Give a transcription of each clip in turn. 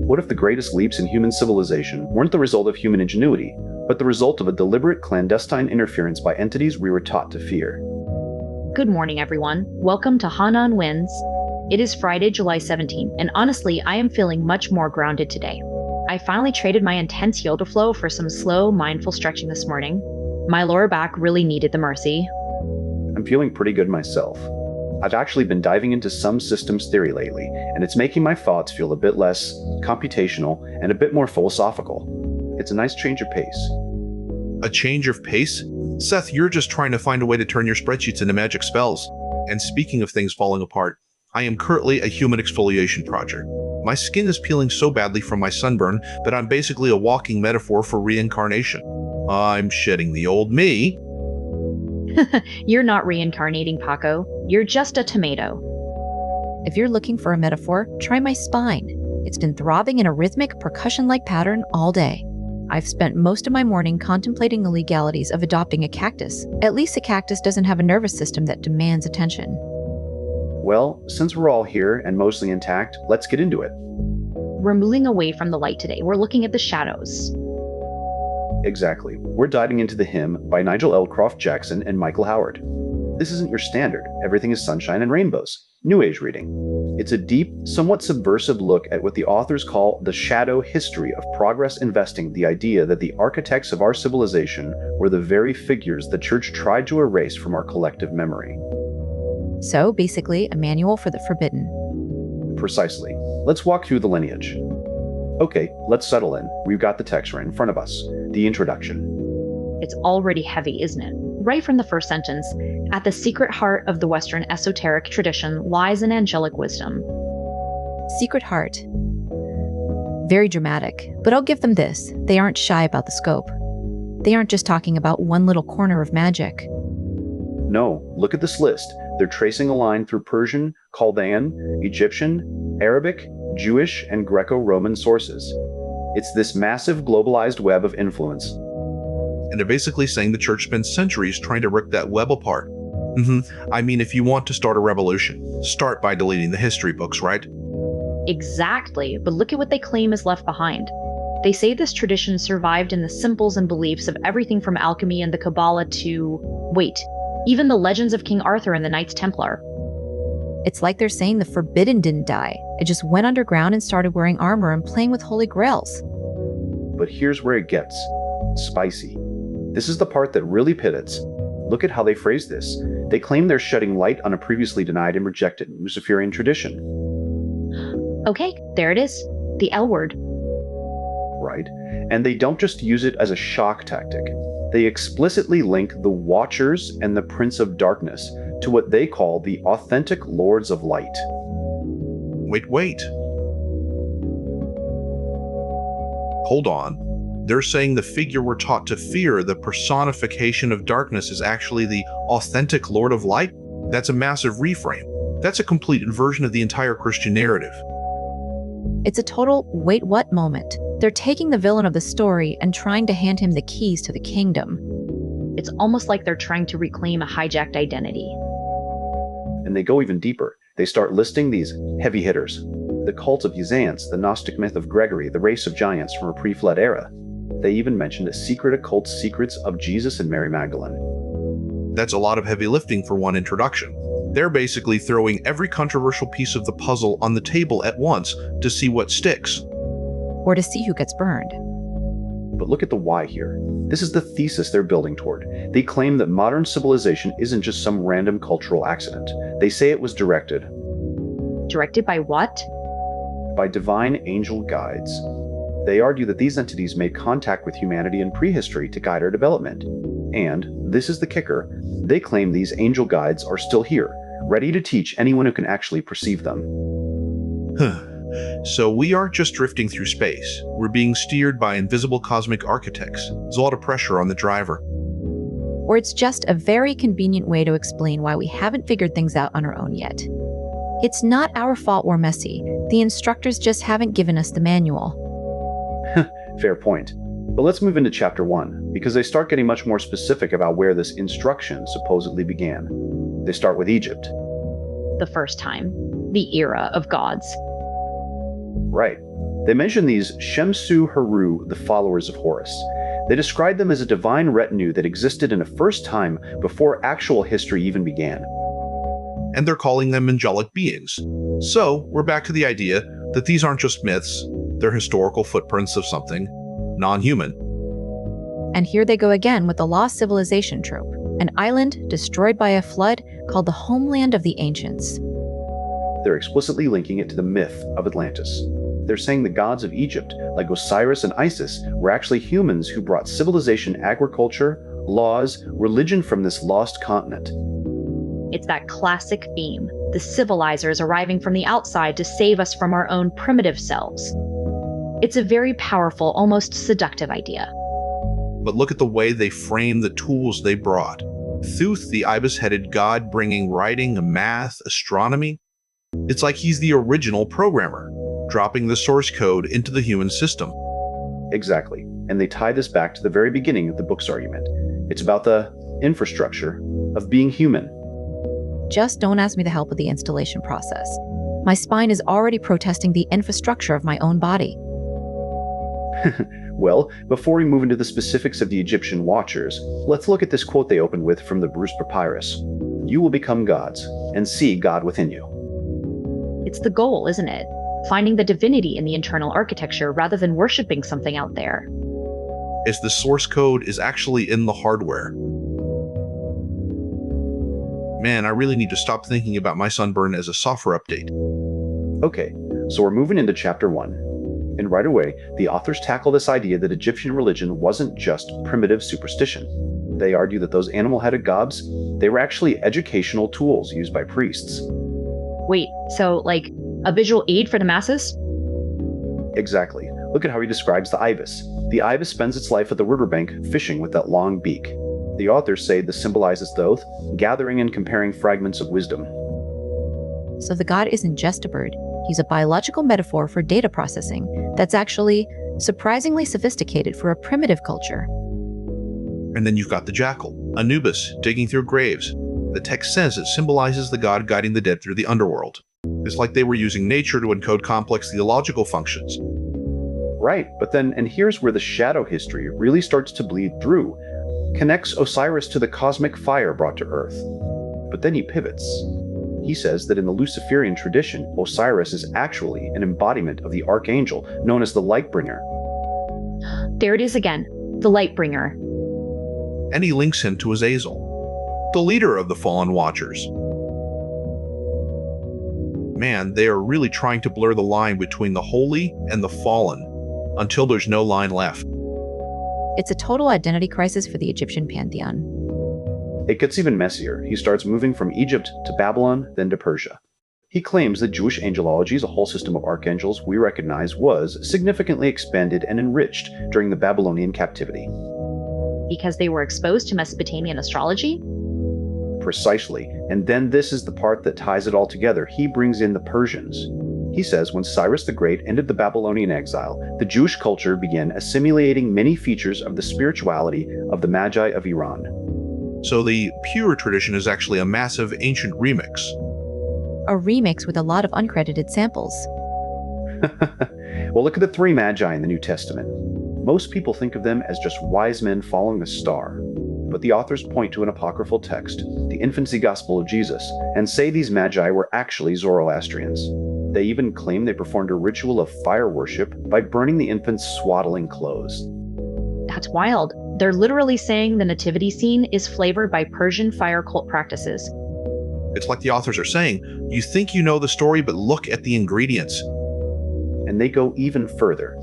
What if the greatest leaps in human civilization weren't the result of human ingenuity, but the result of a deliberate clandestine interference by entities we were taught to fear? Good morning, everyone. Welcome to Haanaan Winds. It is Friday, July 17th, and honestly, I am feeling much more grounded today. I finally traded my intense yoga flow for some slow, mindful stretching this morning. My lower back really needed the mercy. I'm feeling pretty good myself. I've actually been diving into some systems theory lately, and it's making my thoughts feel a bit less computational and a bit more philosophical. It's a nice change of pace. A change of pace? Seth, you're just trying to find a way to turn your spreadsheets into magic spells. And speaking of things falling apart, I am currently a human exfoliation project. My skin is peeling so badly from my sunburn that I'm basically a walking metaphor for reincarnation. I'm shedding the old me. You're not reincarnating, Paco. You're just a tomato. If you're looking for a metaphor, try my spine. It's been throbbing in a rhythmic, percussion-like pattern all day. I've spent most of my morning contemplating the legalities of adopting a cactus. At least a cactus doesn't have a nervous system that demands attention. Well, since we're all here and mostly intact, let's get into it. We're moving away from the light today. We're looking at the shadows. Exactly. We're diving into The Hymn by Nigel Jackson and Michael Howard. This isn't your standard, everything is sunshine and rainbows, New Age reading. It's a deep, somewhat subversive look at what the authors call the shadow history of progress investing, the idea that the architects of our civilization were the very figures the church tried to erase from our collective memory. So, basically, a manual for the forbidden. Precisely. Let's walk through the lineage. Okay, let's settle in. We've got the text right in front of us. The introduction. It's already heavy, isn't it? Right from the first sentence, at the secret heart of the Western esoteric tradition lies an angelic wisdom. Secret heart. Very dramatic, but I'll give them this. They aren't shy about the scope. They aren't just talking about one little corner of magic. No, look at this list. They're tracing a line through Persian, Chaldean, Egyptian, Arabic, Jewish, and Greco-Roman sources. It's this massive globalized web of influence. And they're basically saying the church spent centuries trying to rip that web apart. I mean, if you want to start a revolution, start by deleting the history books, right? Exactly, but look at what they claim is left behind. They say this tradition survived in the symbols and beliefs of everything from alchemy and the Kabbalah to, even the legends of King Arthur and the Knights Templar. It's like they're saying the forbidden didn't die. It just went underground and started wearing armor and playing with holy grails. But here's where it gets spicy. This is the part that really pivots. Look at how they phrase this. They claim they're shedding light on a previously denied and rejected Luciferian tradition. Okay, there it is. The L word. Right. And they don't just use it as a shock tactic. They explicitly link the Watchers and the Prince of Darkness to what they call the authentic Lords of Light. Wait. Hold on. They're saying the figure we're taught to fear, the personification of darkness, is actually the authentic Lord of Light? That's a massive reframe. That's a complete inversion of the entire Christian narrative. It's a total wait what moment. They're taking the villain of the story and trying to hand him the keys to the kingdom. It's almost like they're trying to reclaim a hijacked identity. And they go even deeper. They start listing these heavy hitters. The cult of Yazans, the Gnostic myth of Gregory, the race of giants from a pre-flood era. They even mentioned secret occult secrets of Jesus and Mary Magdalene. That's a lot of heavy lifting for one introduction. They're basically throwing every controversial piece of the puzzle on the table at once to see what sticks. Or to see who gets burned. But look at the why here. This is the thesis they're building toward. They claim that modern civilization isn't just some random cultural accident. They say it was directed. Directed by what? By divine angel guides. They argue that these entities made contact with humanity in prehistory to guide our development. And, this is the kicker, they claim these angel guides are still here, ready to teach anyone who can actually perceive them. So we aren't just drifting through space. We're being steered by invisible cosmic architects. There's a lot of pressure on the driver. Or it's just a very convenient way to explain why we haven't figured things out on our own yet. It's not our fault we're messy. The instructors just haven't given us the manual. Fair point. But let's move into chapter 1, because they start getting much more specific about where this instruction supposedly began. They start with Egypt. The first time. The era of gods. Right. They mention these Shemsu Haru, the followers of Horus. They describe them as a divine retinue that existed in a first time before actual history even began. And they're calling them angelic beings. So, we're back to the idea that these aren't just myths, they're historical footprints of something non-human. And here they go again with the lost civilization trope, an island destroyed by a flood called the homeland of the ancients. They're explicitly linking it to the myth of Atlantis. They're saying the gods of Egypt, like Osiris and Isis, were actually humans who brought civilization, agriculture, laws, religion from this lost continent. It's that classic theme, the civilizers arriving from the outside to save us from our own primitive selves. It's a very powerful, almost seductive idea. But look at the way they frame the tools they brought. Thoth, the ibis-headed god, bringing writing, math, astronomy. It's like he's the original programmer, dropping the source code into the human system. Exactly. And they tie this back to the very beginning of the book's argument. It's about the infrastructure of being human. Just don't ask me the help with the installation process. My spine is already protesting the infrastructure of my own body. Well, before we move into the specifics of the Egyptian Watchers, let's look at this quote they opened with from the Bruce Papyrus. You will become gods, and see God within you. It's the goal, isn't it? Finding the divinity in the internal architecture rather than worshipping something out there. As the source code is actually in the hardware. Man, I really need to stop thinking about my sunburn as a software update. Okay, so we're moving into chapter 1. And right away, the authors tackle this idea that Egyptian religion wasn't just primitive superstition. They argue that those animal-headed gobs, they were actually educational tools used by priests. Wait, so like a visual aid for the masses? Exactly. Look at how he describes the ibis. The ibis spends its life at the riverbank fishing with that long beak. The authors say this symbolizes Thoth, gathering and comparing fragments of wisdom. So the god isn't just a bird. He's a biological metaphor for data processing that's actually surprisingly sophisticated for a primitive culture. And then you've got the jackal, Anubis, digging through graves. The text says it symbolizes the god guiding the dead through the underworld. It's like they were using nature to encode complex theological functions. Right, but then, and here's where the shadow history really starts to bleed through. Connects Osiris to the cosmic fire brought to Earth. But then he pivots. He says that in the Luciferian tradition, Osiris is actually an embodiment of the archangel known as the Lightbringer. There it is again, the Lightbringer. And he links him to Azazel, the leader of the fallen Watchers. Man, they are really trying to blur the line between the holy and the fallen until there's no line left. It's a total identity crisis for the Egyptian pantheon. It gets even messier. He starts moving from Egypt to Babylon, then to Persia. He claims that Jewish angelology as a whole system of archangels we recognize was significantly expanded and enriched during the Babylonian captivity. Because they were exposed to Mesopotamian astrology? Precisely. And then this is the part that ties it all together. He brings in the Persians. He says when Cyrus the Great ended the Babylonian exile, the Jewish culture began assimilating many features of the spirituality of the Magi of Iran. So the pure tradition is actually a massive ancient remix. A remix with a lot of uncredited samples. Well, look at the 3 Magi in the New Testament. Most people think of them as just wise men following a star. But the authors point to an apocryphal text, the infancy gospel of Jesus, and say these Magi were actually Zoroastrians. They even claim they performed a ritual of fire worship by burning the infant's swaddling clothes. That's wild. They're literally saying the nativity scene is flavored by Persian fire cult practices. It's like the authors are saying, you think you know the story, but look at the ingredients. And they go even further.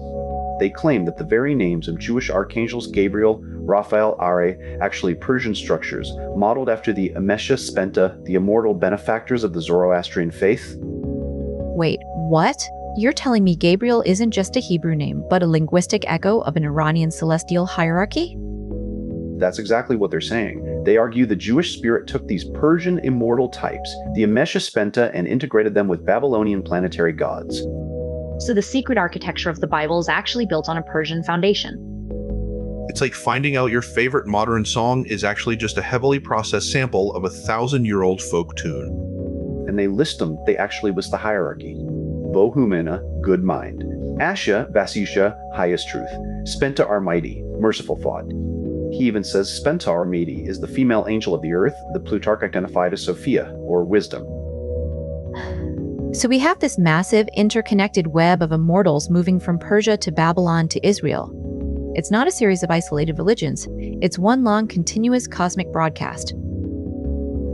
They claim that the very names of Jewish archangels Gabriel, Raphael, Are, actually Persian structures, modeled after the Amesha Spenta, the immortal benefactors of the Zoroastrian faith. Wait, what? You're telling me Gabriel isn't just a Hebrew name, but a linguistic echo of an Iranian celestial hierarchy? That's exactly what they're saying. They argue the Jewish spirit took these Persian immortal types, the Amesha Spenta, and integrated them with Babylonian planetary gods. So the secret architecture of the Bible is actually built on a Persian foundation. It's like finding out your favorite modern song is actually just a heavily processed sample of a 1,000-year-old folk tune. And they list them, they actually list the hierarchy. Bohumena, good mind. Asha, Vasisha, highest truth. Spenta are mighty, merciful thought. He even says Spenta or Medi is the female angel of the earth, the Plutarch identified as Sophia, or wisdom. So we have this massive interconnected web of immortals moving from Persia to Babylon to Israel. It's not a series of isolated religions. It's one long, continuous cosmic broadcast.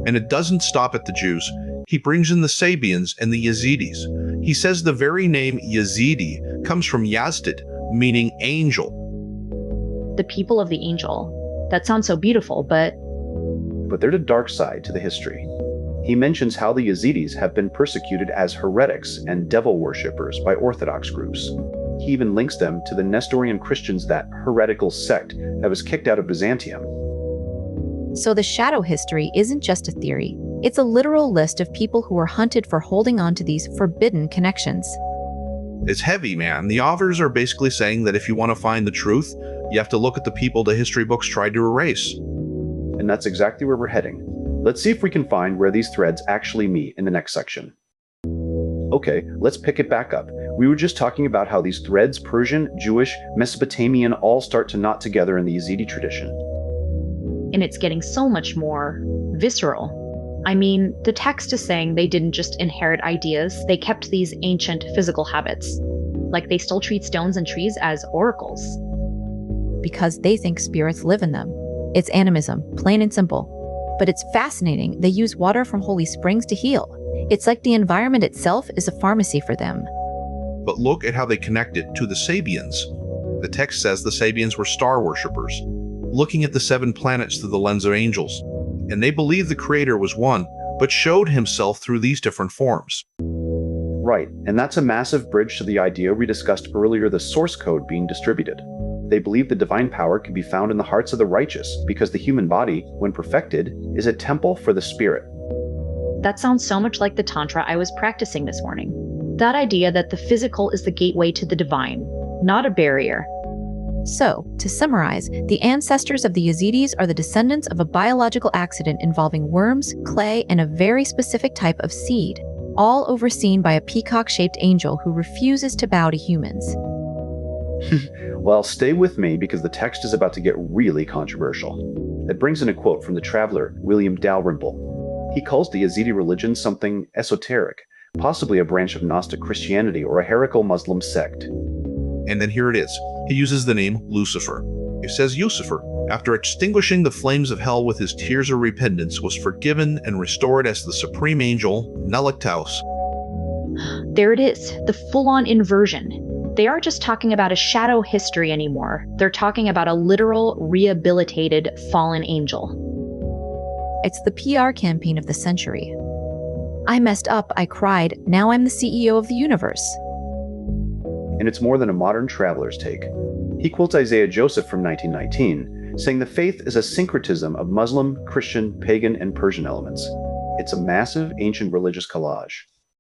And it doesn't stop at the Jews. He brings in the Sabians and the Yazidis. He says the very name Yazidi comes from Yazdid, meaning angel. The people of the angel. That sounds so beautiful, but there's a dark side to the history. He mentions how the Yazidis have been persecuted as heretics and devil worshippers by Orthodox groups. He even links them to the Nestorian Christians, that heretical sect that was kicked out of Byzantium. So the shadow history isn't just a theory. It's a literal list of people who were hunted for holding on to these forbidden connections. It's heavy, man. The authors are basically saying that if you want to find the truth, you have to look at the people the history books tried to erase. And that's exactly where we're heading. Let's see if we can find where these threads actually meet in the next section. Okay, let's pick it back up. We were just talking about how these threads, Persian, Jewish, Mesopotamian, all start to knot together in the Yazidi tradition. and it's getting so much more visceral. I mean, the text is saying they didn't just inherit ideas, they kept these ancient physical habits. Like they still treat stones and trees as oracles. Because they think spirits live in them. It's animism, plain and simple. But it's fascinating. They use water from holy springs to heal. It's like the environment itself is a pharmacy for them. But look at how they connect it to the Sabians. The text says the Sabians were star worshippers, looking at the 7 planets through the lens of angels. And they believed the Creator was one, but showed himself through these different forms. Right, and that's a massive bridge to the idea we discussed earlier, the source code being distributed. They believe the divine power can be found in the hearts of the righteous, because the human body, when perfected, is a temple for the spirit. That sounds so much like the Tantra I was practicing this morning. That idea that the physical is the gateway to the divine, not a barrier. So, to summarize, the ancestors of the Yazidis are the descendants of a biological accident involving worms, clay, and a very specific type of seed, all overseen by a peacock-shaped angel who refuses to bow to humans. Well, stay with me because the text is about to get really controversial. It brings in a quote from the traveler William Dalrymple. He calls the Yazidi religion something esoteric, possibly a branch of Gnostic Christianity or a heretical Muslim sect. And then here it is. He uses the name Lucifer. It says Lucifer, after extinguishing the flames of hell with his tears of repentance, was forgiven and restored as the supreme angel, Nelectaus. There it is, the full-on inversion. They aren't just talking about a shadow history anymore. They're talking about a literal, rehabilitated, fallen angel. It's the PR campaign of the century. I messed up, I cried, now I'm the CEO of the universe. And it's more than a modern traveler's take. He quotes Isaiah Joseph from 1919, saying the faith is a syncretism of Muslim, Christian, pagan, and Persian elements. It's a massive ancient religious collage.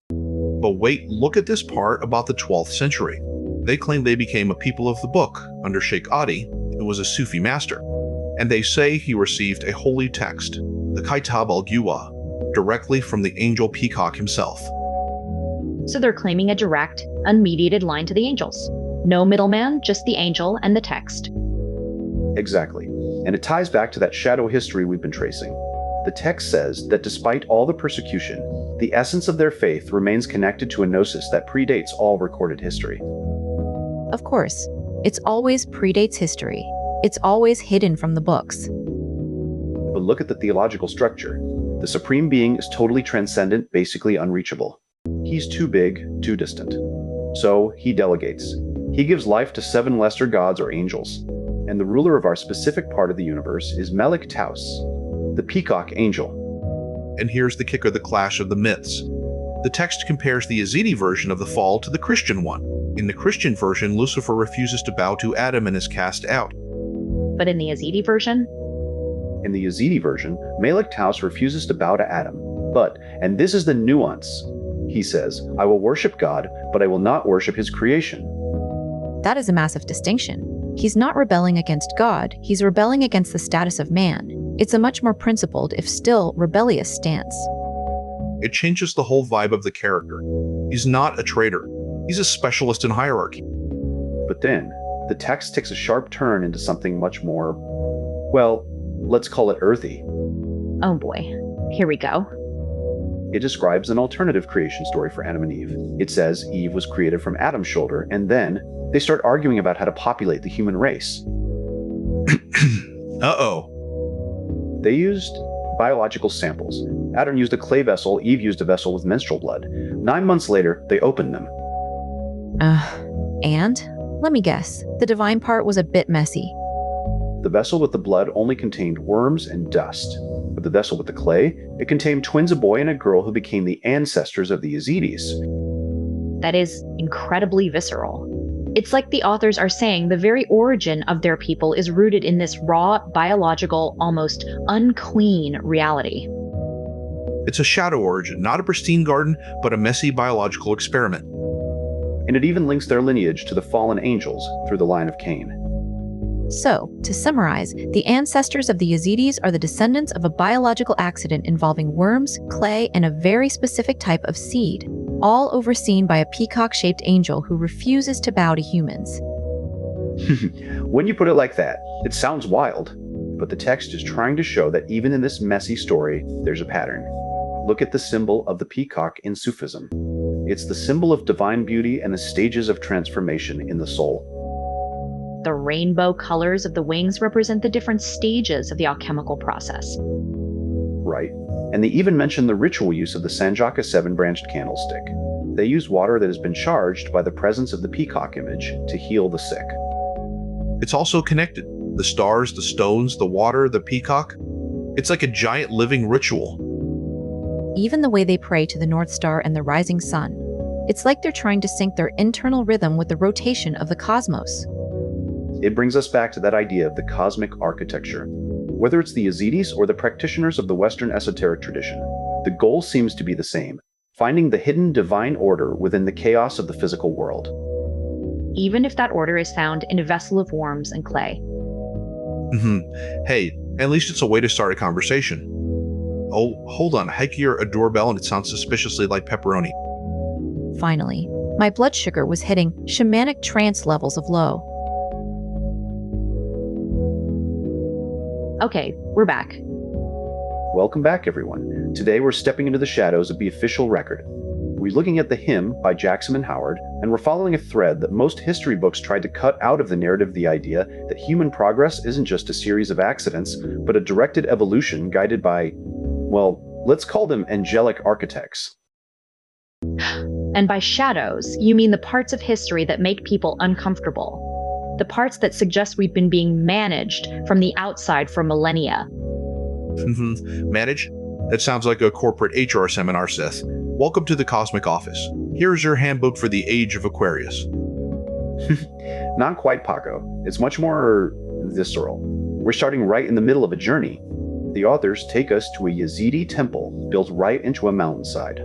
But wait, look at this part about the 12th century. They claim they became a people of the book under Sheikh Adi, who was a Sufi master. And they say he received a holy text, the Kitab al-Guwa, directly from the angel peacock himself. So they're claiming a direct, unmediated line to the angels. No middleman, just the angel and the text. Exactly. And it ties back to that shadow history we've been tracing. The text says that despite all the persecution, the essence of their faith remains connected to a gnosis that predates all recorded history. Of course, it's always predates history. It's always hidden from the books. But look at the theological structure. The Supreme Being is totally transcendent, basically unreachable. He's too big, too distant. So he delegates. He gives life to 7 lesser gods or angels. And the ruler of our specific part of the universe is Melek Taus, the peacock angel. And here's the kicker, the clash of the myths. The text compares the Yazidi version of the fall to the Christian one. In the Christian version, Lucifer refuses to bow to Adam and is cast out. But in the Yazidi version? In the Yazidi version, Melek Taus refuses to bow to Adam. But, and this is the nuance, he says, I will worship God, but I will not worship his creation. That is a massive distinction. He's not rebelling against God, he's rebelling against the status of man. It's a much more principled, if still rebellious, stance. It changes the whole vibe of the character. He's not a traitor. He's a specialist in hierarchy. But then, the text takes a sharp turn into something much more, well, let's call it earthy. Oh boy, here we go. It describes an alternative creation story for Adam and Eve. It says Eve was created from Adam's shoulder, and then they start arguing about how to populate the human race. Uh-oh. They used biological samples. Adam used a clay vessel, Eve used a vessel with menstrual blood. 9 months later, they opened them. And? Let me guess, the divine part was a bit messy. The vessel with the blood only contained worms and dust. But the vessel with the clay, it contained twins, a boy and a girl who became the ancestors of the Yazidis. That is incredibly visceral. It's like the authors are saying the very origin of their people is rooted in this raw, biological, almost unclean reality. It's a shadow origin, not a pristine garden, but a messy biological experiment. And it even links their lineage to the fallen angels through the line of Cain. So, to summarize, the ancestors of the Yazidis are the descendants of a biological accident involving worms, clay, and a very specific type of seed, all overseen by a peacock-shaped angel who refuses to bow to humans. When you put it like that, it sounds wild, but the text is trying to show that even in this messy story, there's a pattern. Look at the symbol of the peacock in Sufism. It's the symbol of divine beauty and the stages of transformation in the soul. The rainbow colors of the wings represent the different stages of the alchemical process. Right. And they even mention the ritual use of the Sanjaka 7-branched candlestick. They use water that has been charged by the presence of the peacock image to heal the sick. It's also connected. The stars, the stones, the water, the peacock. It's like a giant living ritual. Even the way they pray to the North Star and the rising sun. It's like they're trying to sync their internal rhythm with the rotation of the cosmos. It brings us back to that idea of the cosmic architecture. Whether it's the Yazidis or the practitioners of the Western esoteric tradition, the goal seems to be the same: finding the hidden divine order within the chaos of the physical world. Even if that order is found in a vessel of worms and clay. Hey, at least it's a way to start a conversation. Oh, hold on, I hear a doorbell and it sounds suspiciously like pepperoni. Finally, my blood sugar was hitting shamanic trance levels of low. Okay, we're back. Welcome back, everyone. Today we're stepping into the shadows of the official record. We're looking at The Hymn by Jackson and Howard, and we're following a thread that most history books tried to cut out of the narrative: the idea that human progress isn't just a series of accidents, but a directed evolution guided by, well, let's call them angelic architects. And by shadows, you mean the parts of history that make people uncomfortable. The parts that suggest we've been being managed from the outside for millennia. Manage? That sounds like a corporate HR seminar, Seth. Welcome to the Cosmic Office. Here's your handbook for the Age of Aquarius. Not quite, Paco. It's much more visceral. We're starting right in the middle of a journey. The authors take us to a Yazidi temple built right into a mountainside.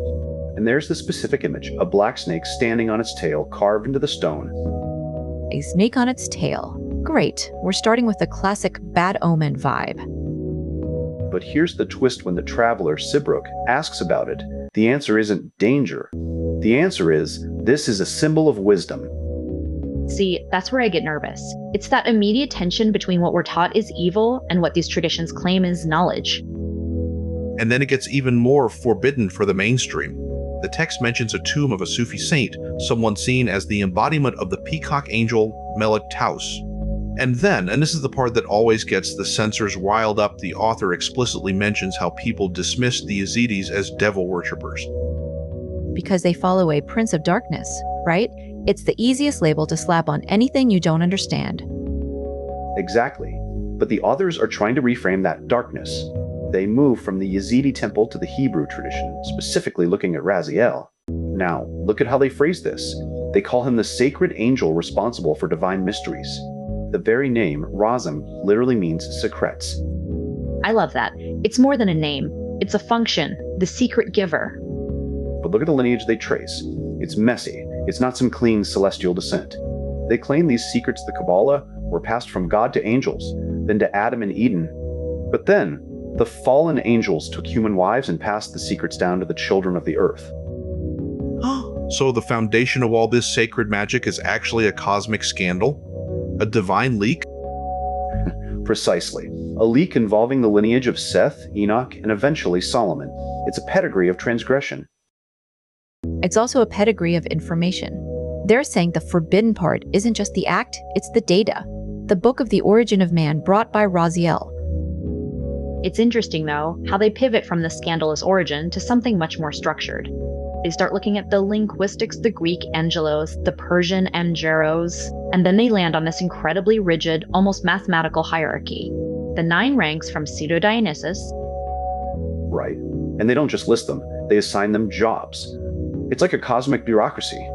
And there's the specific image: a black snake standing on its tail carved into the stone. A snake on its tail. Great, we're starting with the classic bad omen vibe. But here's the twist: when the traveler, Sibruk, asks about it, the answer isn't danger. The answer is, this is a symbol of wisdom. See, that's where I get nervous. It's that immediate tension between what we're taught is evil and what these traditions claim is knowledge. And then it gets even more forbidden for the mainstream. The text mentions a tomb of a Sufi saint, someone seen as the embodiment of the peacock angel Melek Taus. And then, and this is the part that always gets the censors riled up, the author explicitly mentions how people dismiss the Yazidis as devil worshippers. Because they follow a prince of darkness, right? It's the easiest label to slap on anything you don't understand. Exactly. But the authors are trying to reframe that darkness. They move from the Yazidi temple to the Hebrew tradition, specifically looking at Raziel. Now, look at how they phrase this. They call him the sacred angel responsible for divine mysteries. The very name, Razim, literally means secrets. I love that. It's more than a name. It's a function, the secret giver. But look at the lineage they trace. It's messy. It's not some clean celestial descent. They claim these secrets, the Kabbalah, were passed from God to angels, then to Adam and Eden. But then, the fallen angels took human wives and passed the secrets down to the children of the earth. So the foundation of all this sacred magic is actually a cosmic scandal? A divine leak? Precisely. A leak involving the lineage of Seth, Enoch, and eventually Solomon. It's a pedigree of transgression. It's also a pedigree of information. They're saying the forbidden part isn't just the act, it's the data. The book of the origin of man brought by Raziel. It's interesting, though, how they pivot from the scandalous origin to something much more structured. They start looking at the linguistics, the Greek angelos, the Persian angeros, and then they land on this incredibly rigid, almost mathematical hierarchy. The 9 ranks from Pseudo-Dionysus. Right. And they don't just list them, they assign them jobs. It's like a cosmic bureaucracy.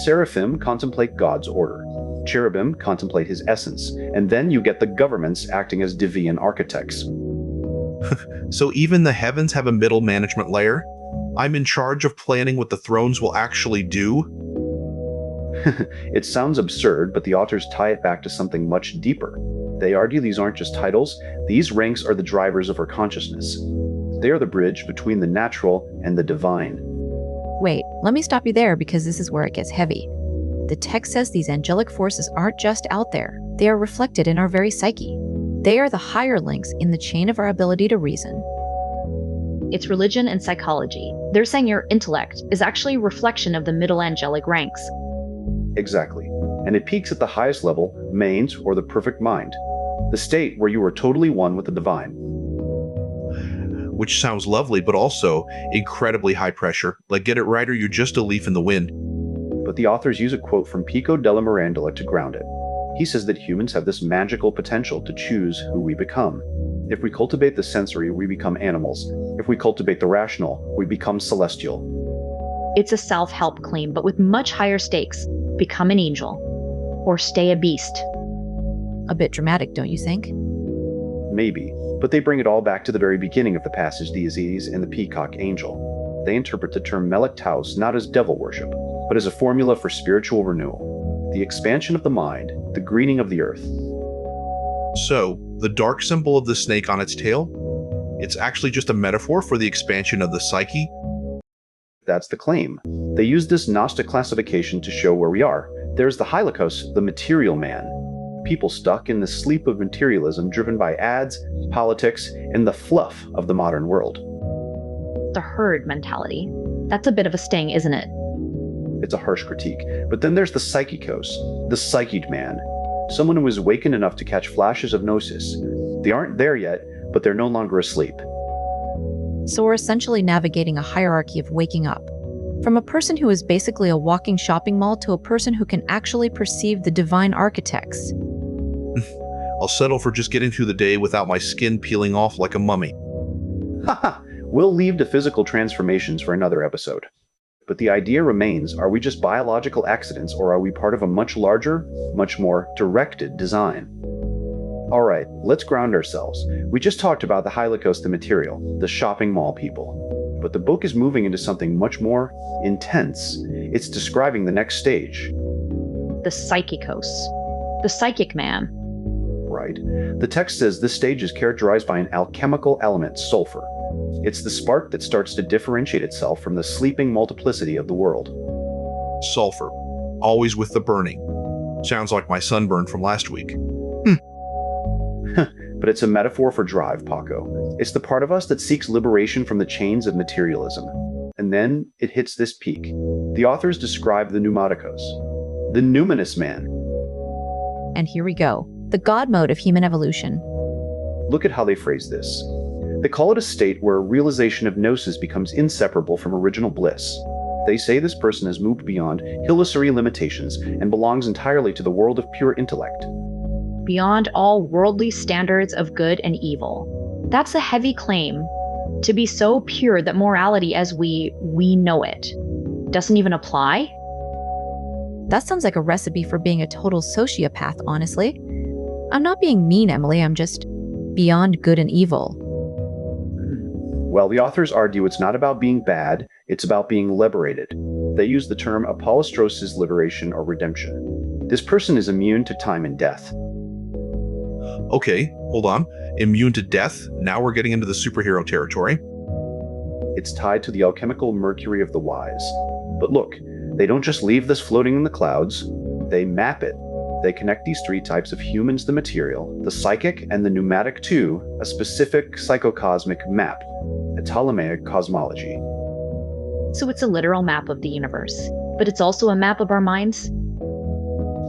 Seraphim contemplate God's order. Cherubim contemplate his essence. And then you get the governments acting as Divian architects. So even the heavens have a middle management layer? I'm in charge of planning what the thrones will actually do? It sounds absurd, but the authors tie it back to something much deeper. They argue these aren't just titles, these ranks are the drivers of our consciousness. They are the bridge between the natural and the divine. Wait, let me stop you there because this is where it gets heavy. The text says these angelic forces aren't just out there, they are reflected in our very psyche. They are the higher links in the chain of our ability to reason. It's religion and psychology. They're saying your intellect is actually a reflection of the middle angelic ranks. Exactly. And it peaks at the highest level, mains, or the perfect mind. The state where you are totally one with the divine. Which sounds lovely, but also incredibly high pressure. Like, get it right or you're just a leaf in the wind. But the authors use a quote from Pico della Mirandola to ground it. He says that humans have this magical potential to choose who we become. If we cultivate the sensory, we become animals. If we cultivate the rational, we become celestial. It's a self-help claim, but with much higher stakes. Become an angel. Or stay a beast. A bit dramatic, don't you think? Maybe, but they bring it all back to the very beginning of the passage, the Aziz and the peacock angel. They interpret the term Melek Taus not as devil worship, but as a formula for spiritual renewal. The expansion of the mind, the greening of the earth. So, the dark symbol of the snake on its tail? It's actually just a metaphor for the expansion of the psyche? That's the claim. They use this Gnostic classification to show where we are. There's the Hylikos, the material man. People stuck in the sleep of materialism driven by ads, politics, and the fluff of the modern world. The herd mentality. That's a bit of a sting, isn't it? It's a harsh critique. But then there's the Psychikos, the psychic man. Someone who is awakened enough to catch flashes of gnosis. They aren't there yet, but they're no longer asleep. So we're essentially navigating a hierarchy of waking up. From a person who is basically a walking shopping mall to a person who can actually perceive the divine architects. I'll settle for just getting through the day without my skin peeling off like a mummy. Haha, we'll leave the physical transformations for another episode. But the idea remains, are we just biological accidents or are we part of a much larger, much more directed design? Alright, let's ground ourselves. We just talked about the Hylikos, the material, the shopping mall people. But the book is moving into something much more intense. It's describing the next stage. The Psychikos. The psychic man. Right. The text says this stage is characterized by an alchemical element, sulfur. It's the spark that starts to differentiate itself from the sleeping multiplicity of the world. Sulfur. Always with the burning. Sounds like my sunburn from last week. But it's a metaphor for drive, Paco. It's the part of us that seeks liberation from the chains of materialism. And then it hits this peak. The authors describe the pneumaticos, the numinous man. And here we go. The God mode of human evolution. Look at how they phrase this. They call it a state where realization of gnosis becomes inseparable from original bliss. They say this person has moved beyond illusory limitations and belongs entirely to the world of pure intellect. Beyond all worldly standards of good and evil. That's a heavy claim. To be so pure that morality as we know it doesn't even apply? That sounds like a recipe for being a total sociopath, honestly. I'm not being mean, Emily, I'm just beyond good and evil. Well, the authors argue it's not about being bad, it's about being liberated. They use the term apollustrosis liberation or redemption. This person is immune to time and death. Okay, hold on. Immune to death? Now we're getting into the superhero territory. It's tied to the alchemical mercury of the wise. But look, They don't just leave this floating in the clouds, they map it. They connect these three types of humans, the material, the psychic, and the pneumatic to a specific psychocosmic map, a Ptolemaic cosmology. So it's a literal map of the universe, but it's also a map of our minds?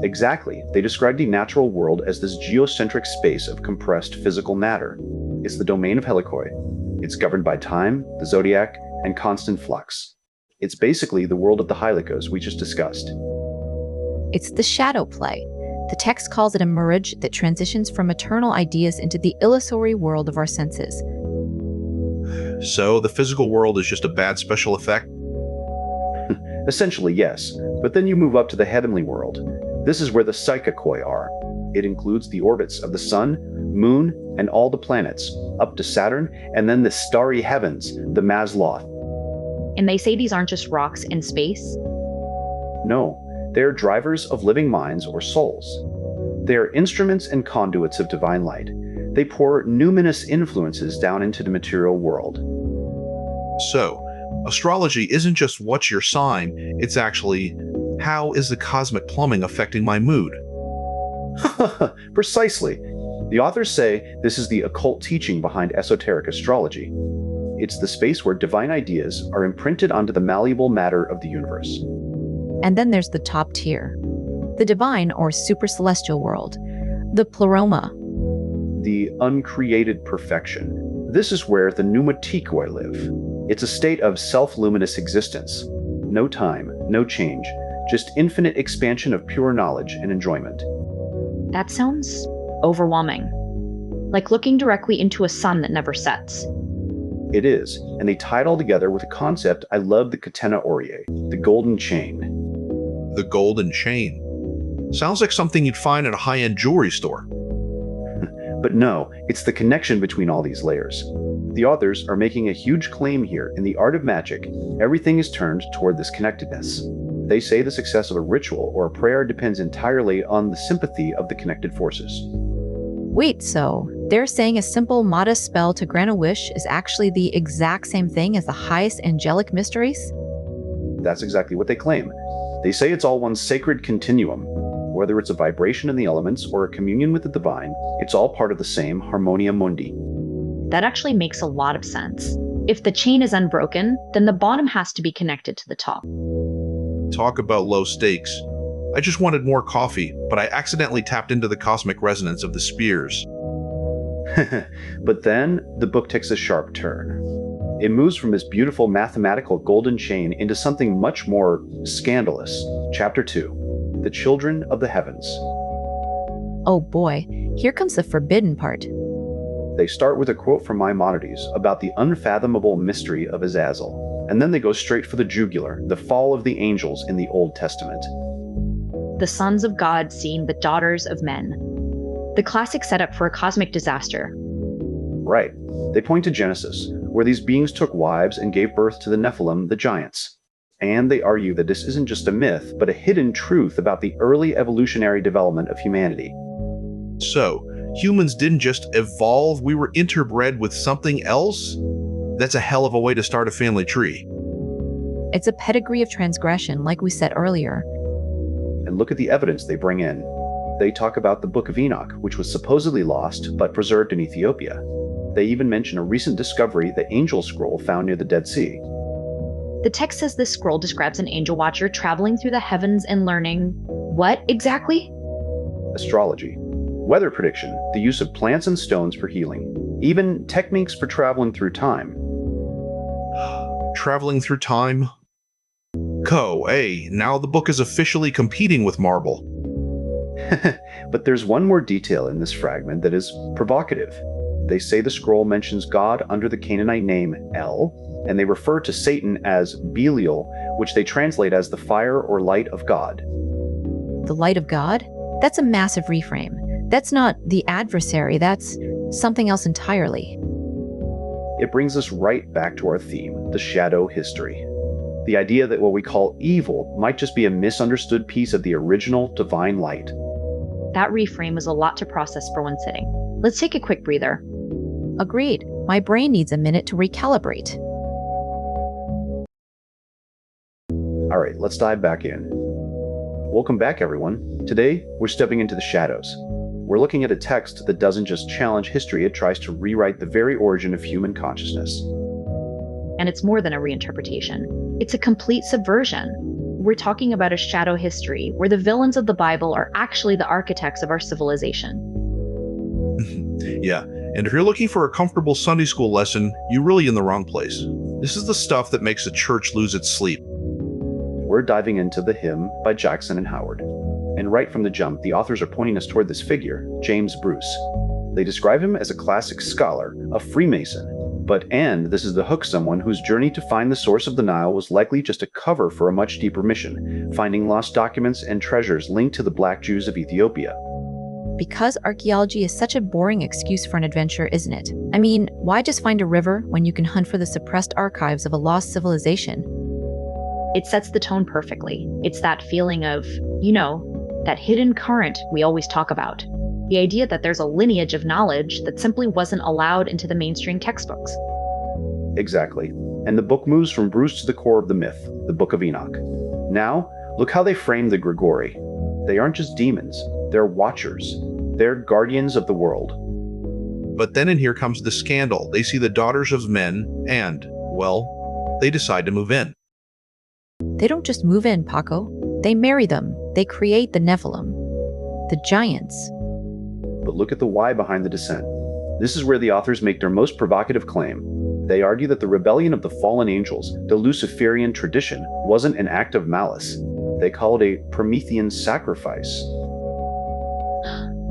Exactly. They describe the natural world as this geocentric space of compressed physical matter. It's the domain of Helikoi. It's governed by time, the zodiac, and constant flux. It's basically the world of the Hylikos we just discussed. It's the shadow play. The text calls it a mirage that transitions from eternal ideas into the illusory world of our senses. So the physical world is just a bad special effect? Essentially, yes. But then you move up to the heavenly world. This is where the psychikoi are. It includes the orbits of the sun, moon, and all the planets, up to Saturn, and then the starry heavens, the Mazloth. And they say these aren't just rocks in space? No, they are drivers of living minds or souls. They are instruments and conduits of divine light. They pour numinous influences down into the material world. So, astrology isn't just what's your sign, it's actually how is the cosmic plumbing affecting my mood? Precisely. The authors say this is the occult teaching behind esoteric astrology. It's the space where divine ideas are imprinted onto the malleable matter of the universe. And then there's the top tier, the divine or supercelestial world, the pleroma. The uncreated perfection. This is where the pneumatikoi live. It's a state of self-luminous existence. No time, no change, just infinite expansion of pure knowledge and enjoyment. That sounds overwhelming. Like looking directly into a sun that never sets. It is, and they tie it all together with a concept I love, the catena aurea, the golden chain. The golden chain. Sounds like something you'd find at a high-end jewelry store. But no, it's the connection between all these layers. The authors are making a huge claim here. In the art of magic, everything is turned toward this connectedness. They say the success of a ritual or a prayer depends entirely on the sympathy of the connected forces. Wait, so they're saying a simple, modest spell to grant a wish is actually the exact same thing as the highest angelic mysteries? That's exactly what they claim. They say it's all one sacred continuum. Whether it's a vibration in the elements or a communion with the divine, it's all part of the same harmonia mundi. That actually makes a lot of sense. If the chain is unbroken, then the bottom has to be connected to the top. Talk about low stakes. I just wanted more coffee, but I accidentally tapped into the cosmic resonance of the spears. But then, the book takes a sharp turn. It moves from this beautiful mathematical golden chain into something much more scandalous. Chapter 2, The Children of the Heavens. Oh boy, here comes the forbidden part. They start with a quote from Maimonides about the unfathomable mystery of Azazel, and then they go straight for the jugular, the fall of the angels in the Old Testament. The sons of God seeing the daughters of men. The classic setup for a cosmic disaster. Right. They point to Genesis, where these beings took wives and gave birth to the Nephilim, the giants. And they argue that this isn't just a myth, but a hidden truth about the early evolutionary development of humanity. So, humans didn't just evolve, we were interbred with something else? That's a hell of a way to start a family tree. It's a pedigree of transgression, like we said earlier. And look at the evidence they bring in. They talk about the Book of Enoch, which was supposedly lost but preserved in Ethiopia. They even mention a recent discovery, the Angel Scroll found near the Dead Sea. The text says this scroll describes an angel watcher traveling through the heavens and learning what exactly? Astrology, weather prediction, the use of plants and stones for healing, even techniques for traveling through time. Traveling through time? Now the book is officially competing with Marble. But there's one more detail in this fragment that is provocative. They say the scroll mentions God under the Canaanite name El, and they refer to Satan as Belial, which they translate as the fire or light of God. The light of God? That's a massive reframe. That's not the adversary, that's something else entirely. It brings us right back to our theme, the shadow history. The idea that what we call evil might just be a misunderstood piece of the original divine light. That reframe was a lot to process for one sitting. Let's take a quick breather. Agreed. My brain needs a minute to recalibrate. All right, let's dive back in. Welcome back, everyone. Today, we're stepping into the shadows. We're looking at a text that doesn't just challenge history, it tries to rewrite the very origin of human consciousness. And it's more than a reinterpretation. It's a complete subversion. We're talking about a shadow history where the villains of the Bible are actually the architects of our civilization. Yeah, and if you're looking for a comfortable Sunday school lesson, you're really in the wrong place. This is the stuff that makes the church lose its sleep. We're diving into The Hymn by Jackson and Howard. And right from the jump, the authors are pointing us toward this figure, James Bruce. They describe him as a classic scholar, a Freemason, and this is the hook, someone whose journey to find the source of the Nile was likely just a cover for a much deeper mission, finding lost documents and treasures linked to the Black Jews of Ethiopia. Because archaeology is such a boring excuse for an adventure, isn't it? I mean, why just find a river when you can hunt for the suppressed archives of a lost civilization? It sets the tone perfectly. It's that feeling of, that hidden current we always talk about. The idea that there's a lineage of knowledge that simply wasn't allowed into the mainstream textbooks. Exactly. And the book moves from Bruce to the core of the myth, the Book of Enoch. Now, look how they frame the Grigori. They aren't just demons, they're watchers. They're guardians of the world. But then in here comes the scandal. They see the daughters of men and, well, they decide to move in. They don't just move in, Paco. They marry them. They create the Nephilim, the giants. But look at the why behind the descent. This is where the authors make their most provocative claim. They argue that the rebellion of the fallen angels, the Luciferian tradition, wasn't an act of malice. They call it a Promethean sacrifice.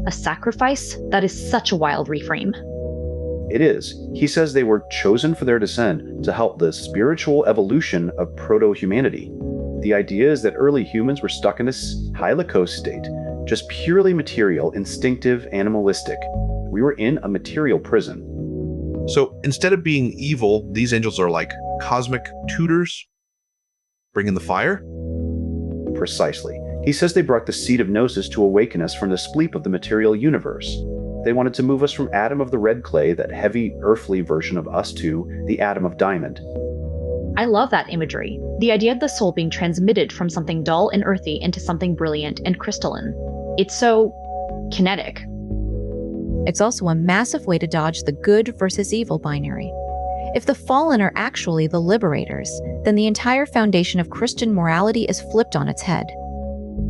A sacrifice? That is such a wild reframe. It is. He says they were chosen for their descent to help the spiritual evolution of proto-humanity. The idea is that early humans were stuck in this hylico state, just purely material, instinctive, animalistic. We were in a material prison. So instead of being evil, these angels are like cosmic tutors? Bringing the fire? Precisely. He says they brought the seed of Gnosis to awaken us from the sleep of the material universe. They wanted to move us from Adam of the red clay, that heavy, earthly version of us, to the Adam of diamond. I love that imagery. The idea of the soul being transmitted from something dull and earthy into something brilliant and crystalline. It's so kinetic. It's also a massive way to dodge the good versus evil binary. If the fallen are actually the liberators, then the entire foundation of Christian morality is flipped on its head.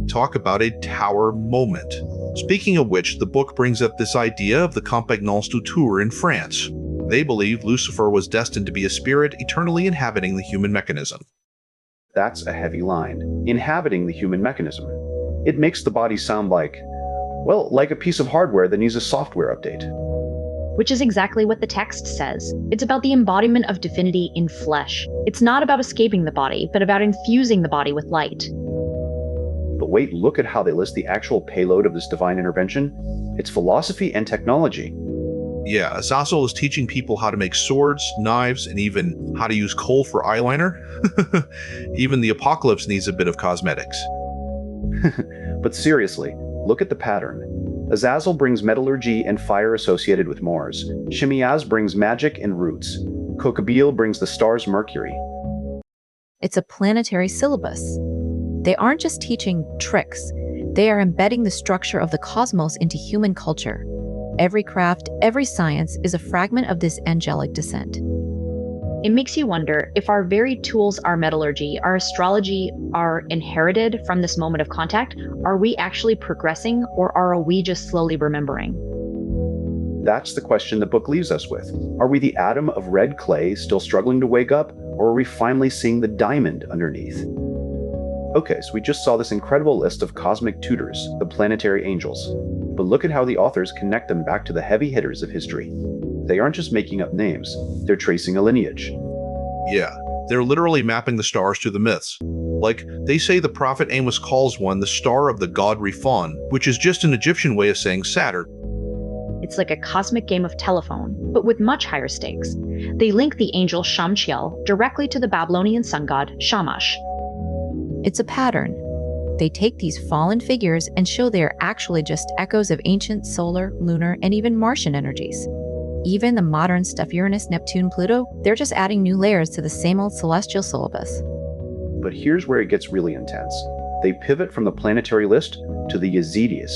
Talk about a tower moment. Speaking of which, the book brings up this idea of the Compagnons du Tour in France. They believe Lucifer was destined to be a spirit eternally inhabiting the human mechanism. That's a heavy line. Inhabiting the human mechanism. It makes the body sound like a piece of hardware that needs a software update. Which is exactly what the text says. It's about the embodiment of divinity in flesh. It's not about escaping the body, but about infusing the body with light. But wait, look at how they list the actual payload of this divine intervention. It's philosophy and technology. Yeah, Azazel is teaching people how to make swords, knives, and even how to use coal for eyeliner. Even the apocalypse needs a bit of cosmetics. But seriously, look at the pattern. Azazel brings metallurgy and fire associated with Mars. Shemiaz brings magic and roots. Kokabil brings the stars Mercury. It's a planetary syllabus. They aren't just teaching tricks. They are embedding the structure of the cosmos into human culture. Every craft, every science is a fragment of this angelic descent. It makes you wonder if our very tools, our metallurgy, our astrology, are inherited from this moment of contact. Are we actually progressing, or are we just slowly remembering? That's the question the book leaves us with. Are we the atom of red clay still struggling to wake up, or are we finally seeing the diamond underneath? Okay, so we just saw this incredible list of cosmic tutors, the planetary angels. But look at how the authors connect them back to the heavy hitters of history. They aren't just making up names, they're tracing a lineage. Yeah, they're literally mapping the stars to the myths. Like, they say the prophet Amos calls one the star of the god Rifon, which is just an Egyptian way of saying Saturn. It's like a cosmic game of telephone, but with much higher stakes. They link the angel Shamchiel directly to the Babylonian sun god Shamash. It's a pattern. They take these fallen figures and show they are actually just echoes of ancient solar, lunar, and even Martian energies. Even the modern stuff Uranus, Neptune, Pluto, they're just adding new layers to the same old celestial syllabus. But here's where it gets really intense. They pivot from the planetary list to the Yazidis.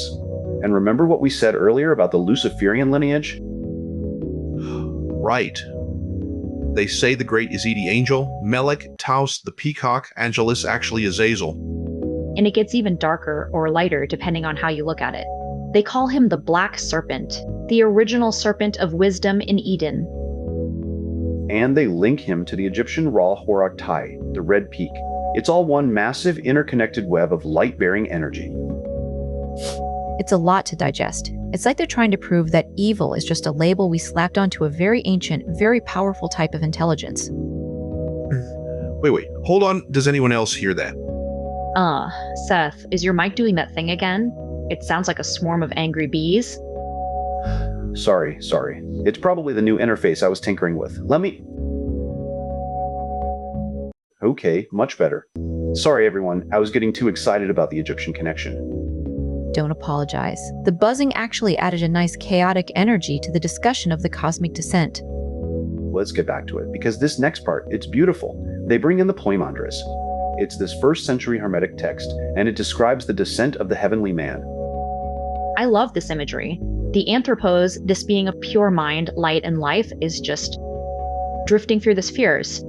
And remember what we said earlier about the Luciferian lineage? Right. They say the great Yazidi angel, Melek, Taus, the peacock, Angelus actually Azazel. And it gets even darker or lighter depending on how you look at it. They call him the Black Serpent, the original serpent of wisdom in Eden. And they link him to the Egyptian Ra Horakhtai, the Red Peak. It's all one massive interconnected web of light-bearing energy. It's a lot to digest. It's like they're trying to prove that evil is just a label we slapped onto a very ancient, very powerful type of intelligence. Wait, hold on. Does anyone else hear that? Seth, is your mic doing that thing again? It sounds like a swarm of angry bees. Sorry. It's probably the new interface I was tinkering with. Let me... Okay, much better. Sorry everyone, I was getting too excited about the Egyptian connection. Don't apologize. The buzzing actually added a nice chaotic energy to the discussion of the cosmic descent. Let's get back to it, because this next part, it's beautiful. They bring in the Poimandres. It's this 1st century Hermetic text, and it describes the descent of the heavenly man. I love this imagery. The anthropos, this being of pure mind, light, and life, is just drifting through the spheres.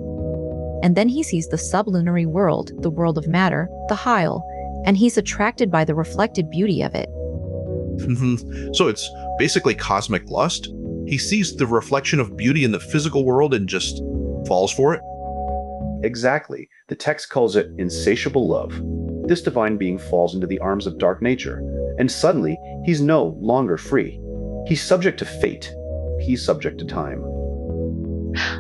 And then he sees the sublunary world, the world of matter, the Hyle, and he's attracted by the reflected beauty of it. So it's basically cosmic lust? He sees the reflection of beauty in the physical world and just falls for it? Exactly. The text calls it insatiable love. This divine being falls into the arms of dark nature, and suddenly he's no longer free. He's subject to fate. He's subject to time.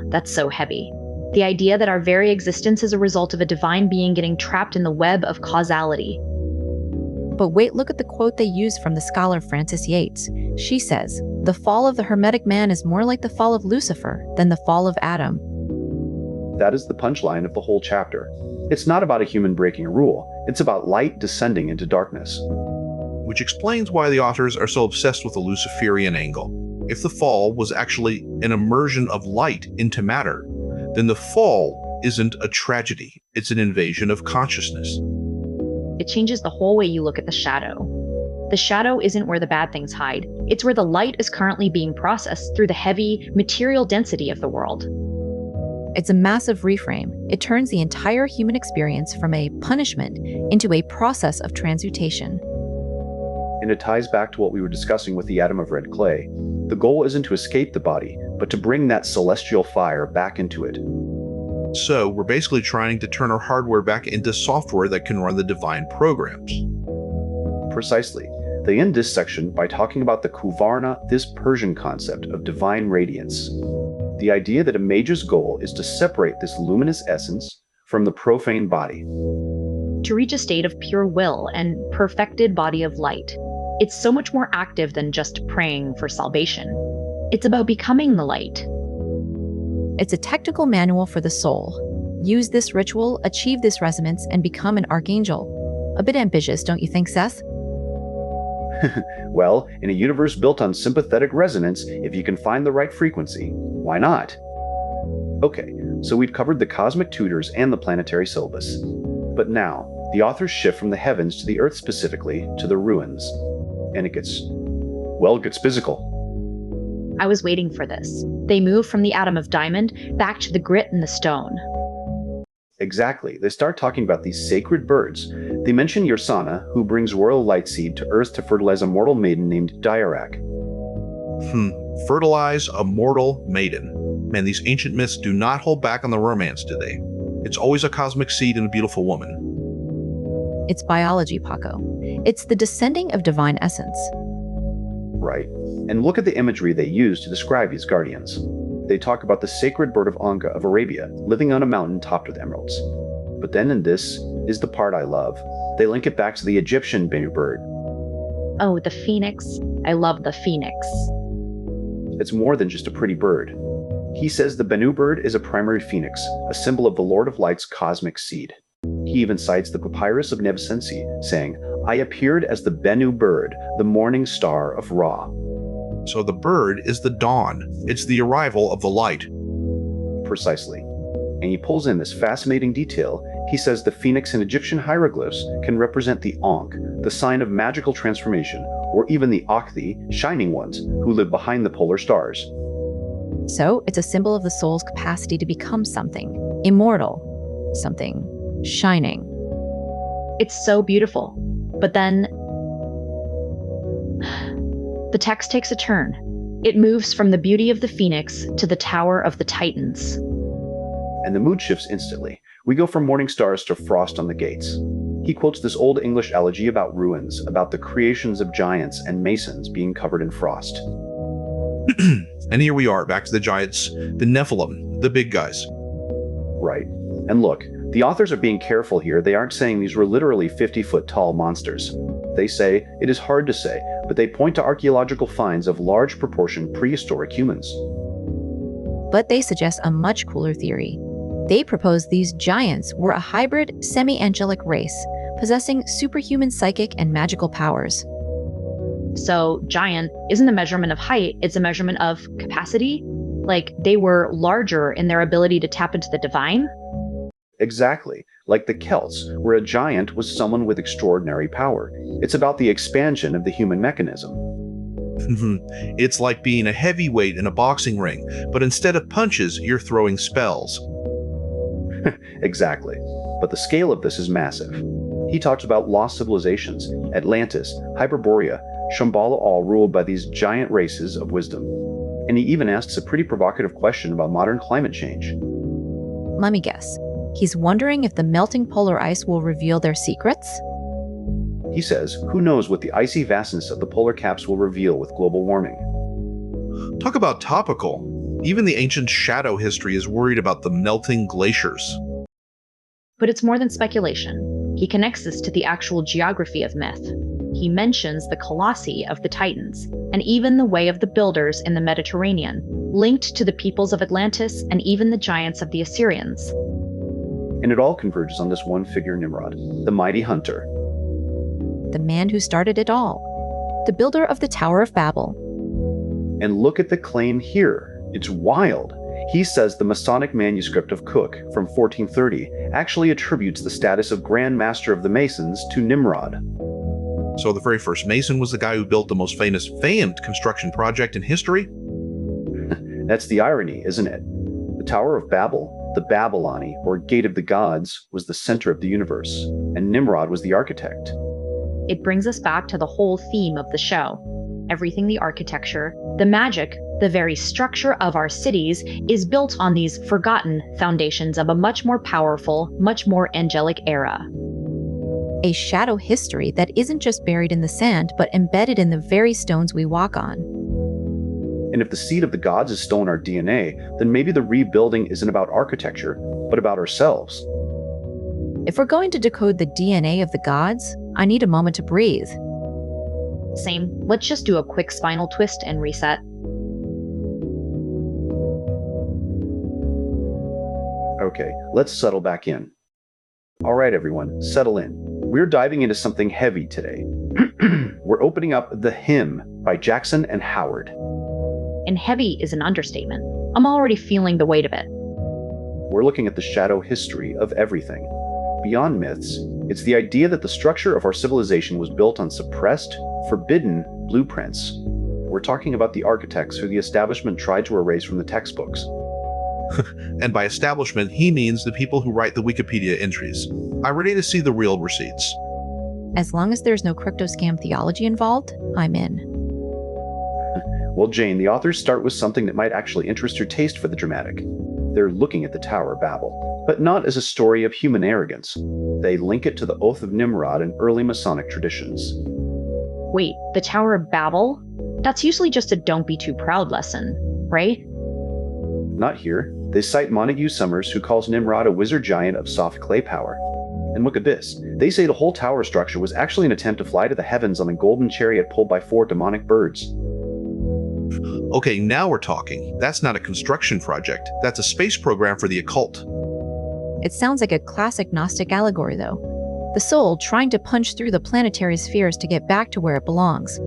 That's so heavy. The idea that our very existence is a result of a divine being getting trapped in the web of causality. But wait, look at the quote they use from the scholar Frances Yates. She says, "The fall of the Hermetic man is more like the fall of Lucifer than the fall of Adam." That is the punchline of the whole chapter. It's not about a human breaking a rule. It's about light descending into darkness. Which explains why the authors are so obsessed with the Luciferian angle. If the fall was actually an immersion of light into matter, then the fall isn't a tragedy, it's an invasion of consciousness. It changes the whole way you look at the shadow. The shadow isn't where the bad things hide, it's where the light is currently being processed through the heavy material density of the world. It's a massive reframe. It turns the entire human experience from a punishment into a process of transmutation. And it ties back to what we were discussing with the atom of red clay. The goal isn't to escape the body, but to bring that celestial fire back into it. So we're basically trying to turn our hardware back into software that can run the divine programs. Precisely. They end this section by talking about the Kuvarna, this Persian concept of divine radiance. The idea that a mage's goal is to separate this luminous essence from the profane body. To reach a state of pure will and perfected body of light. It's so much more active than just praying for salvation. It's about becoming the light. It's a technical manual for the soul. Use this ritual, achieve this resonance, and become an archangel. A bit ambitious, don't you think, Seth? Well, in a universe built on sympathetic resonance, if you can find the right frequency, why not? Okay, so we've covered the cosmic tutors and the planetary syllabus. But now, the authors shift from the heavens to the earth, specifically to the ruins. And it gets physical. I was waiting for this. They move from the atom of diamond back to the grit in the stone. Exactly. They start talking about these sacred birds. They mention Yersana, who brings royal light seed to Earth to fertilize a mortal maiden named Dyarak. Fertilize a mortal maiden. Man, these ancient myths do not hold back on the romance, do they? It's always a cosmic seed and a beautiful woman. It's biology, Paco. It's the descending of divine essence. Right. And look at the imagery they use to describe these guardians. They talk about the sacred bird of Anka of Arabia, living on a mountain topped with emeralds. But then, and this is the part I love, they link it back to the Egyptian Bennu bird. Oh, the phoenix. I love the phoenix. It's more than just a pretty bird. He says the Bennu bird is a primary phoenix, a symbol of the Lord of Light's cosmic seed. He even cites the papyrus of Nevisensi, saying, "I appeared as the Bennu bird, the morning star of Ra." So the bird is the dawn. It's the arrival of the light. Precisely. And he pulls in this fascinating detail He says the phoenix in Egyptian hieroglyphs can represent the Ankh, the sign of magical transformation, or even the Akthi, shining ones, who live behind the polar stars. So it's a symbol of the soul's capacity to become something immortal, something shining. It's so beautiful. But then the text takes a turn. It moves from the beauty of the phoenix to the Tower of the Titans. And the mood shifts instantly. We go from morning stars to frost on the gates. He quotes this Old English elegy about ruins, about the creations of giants and masons being covered in frost. And here we are, back to the giants, the Nephilim, the big guys. Right. And look, the authors are being careful here. They aren't saying these were literally 50-foot tall monsters. They say it is hard to say, but they point to archaeological finds of large proportion prehistoric humans. But they suggest a much cooler theory. They propose these giants were a hybrid, semi-angelic race, possessing superhuman psychic and magical powers. So giant isn't a measurement of height, it's a measurement of capacity. Like they were larger in their ability to tap into the divine. Exactly. Like the Celts, where a giant was someone with extraordinary power. It's about the expansion of the human mechanism. It's like being a heavyweight in a boxing ring, but instead of punches, you're throwing spells. Exactly. But the scale of this is massive. He talks about lost civilizations, Atlantis, Hyperborea, Shambhala, all ruled by these giant races of wisdom. And he even asks a pretty provocative question about modern climate change. Let me guess. He's wondering if the melting polar ice will reveal their secrets? He says, who knows what the icy vastness of the polar caps will reveal with global warming. Talk about topical. Even the ancient shadow history is worried about the melting glaciers. But it's more than speculation. He connects this to the actual geography of myth. He mentions the Colossi of the Titans, and even the way of the builders in the Mediterranean, linked to the peoples of Atlantis and even the giants of the Assyrians. And it all converges on this one figure, Nimrod, the mighty hunter. The man who started it all. The builder of the Tower of Babel. And look at the claim here. It's wild. He says the Masonic manuscript of Cook from 1430 actually attributes the status of Grand Master of the Masons to Nimrod. So the very first Mason was the guy who built the most famed construction project in history? That's the irony, isn't it? The Tower of Babel, the Babyloni, or Gate of the Gods, was the center of the universe, and Nimrod was the architect. It brings us back to the whole theme of the show. Everything, the architecture, the magic, the very structure of our cities is built on these forgotten foundations of a much more powerful, much more angelic era. A shadow history that isn't just buried in the sand, but embedded in the very stones we walk on. And if the seed of the gods is still in our DNA, then maybe the rebuilding isn't about architecture, but about ourselves. If we're going to decode the DNA of the gods, I need a moment to breathe. Same. Let's just do a quick spinal twist and reset. Okay, let's settle back in. All right, everyone, settle in. We're diving into something heavy today. We're opening up The Hymn by Jackson and Howard. And heavy is an understatement. I'm already feeling the weight of it. We're looking at the shadow history of everything. Beyond myths, it's the idea that the structure of our civilization was built on suppressed, forbidden blueprints. We're talking about the architects who the establishment tried to erase from the textbooks. And by establishment, he means the people who write the Wikipedia entries. I'm ready to see the real receipts. As long as there's no crypto scam theology involved, I'm in. Well, Jane, the authors start with something that might actually interest your taste for the dramatic. They're looking at the Tower of Babel, but not as a story of human arrogance. They link it to the Oath of Nimrod and early Masonic traditions. Wait, the Tower of Babel? That's usually just a don't be too proud lesson, right? Not here. They cite Montague Summers, who calls Nimrod a wizard giant of soft clay power. And look at this. They say the whole tower structure was actually an attempt to fly to the heavens on a golden chariot pulled by 4 demonic birds. Okay, now we're talking. That's not a construction project. That's a space program for the occult. It sounds like a classic Gnostic allegory, though. The soul trying to punch through the planetary spheres to get back to where it belongs.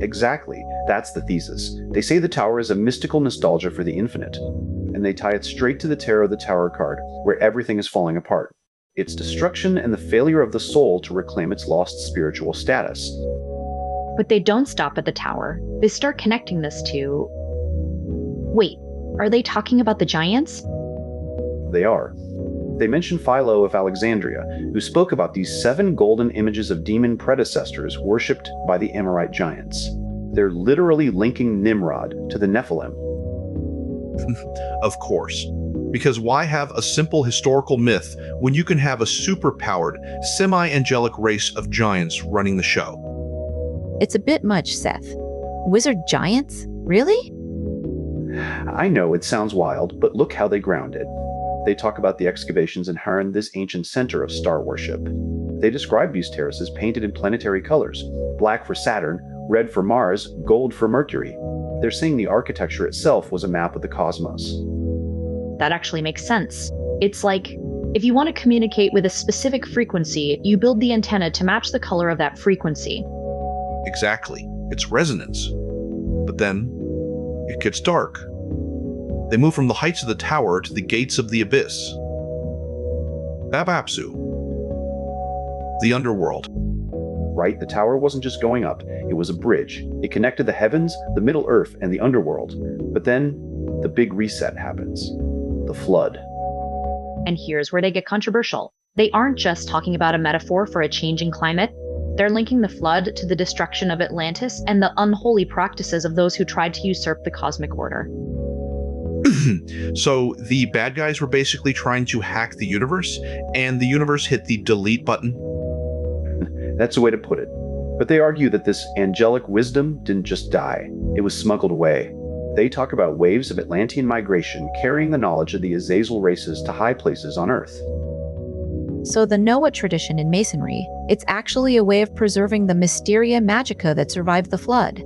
Exactly. That's the thesis. They say the tower is a mystical nostalgia for the infinite, and they tie it straight to the Tarot of the Tower card, where everything is falling apart. its destruction and the failure of the soul to reclaim its lost spiritual status. But they don't stop at the tower. They start connecting this to... Wait, are they talking about the giants? They are. They mention Philo of Alexandria, who spoke about these 7 golden images of demon predecessors worshipped by the Amorite giants. They're literally linking Nimrod to the Nephilim. Of course. Because why have a simple historical myth when you can have a superpowered, semi-angelic race of giants running the show? It's a bit much, Seth. Wizard giants? Really? I know it sounds wild, but look how they ground it. They talk about the excavations in Haran, this ancient center of star worship. They describe these terraces painted in planetary colors: black for Saturn, red for Mars, gold for Mercury. They're saying the architecture itself was a map of the cosmos. That actually makes sense. It's like, if you want to communicate with a specific frequency, you build the antenna to match the color of that frequency. Exactly. It's resonance. But then, it gets dark. They move from the heights of the tower to the gates of the abyss. Babapsu. The underworld. Right, the tower wasn't just going up, it was a bridge. It connected the heavens, the Middle Earth, and the underworld. But then, the big reset happens. The flood. And here's where they get controversial. They aren't just talking about a metaphor for a changing climate. They're linking the flood to the destruction of Atlantis and the unholy practices of those who tried to usurp the cosmic order. So the bad guys were basically trying to hack the universe, and the universe hit the delete button? That's a way to put it. But they argue that this angelic wisdom didn't just die. It was smuggled away. They talk about waves of Atlantean migration carrying the knowledge of the Azazel races to high places on Earth. So the Noah tradition in Masonry, it's actually a way of preserving the Mysteria Magica that survived the flood.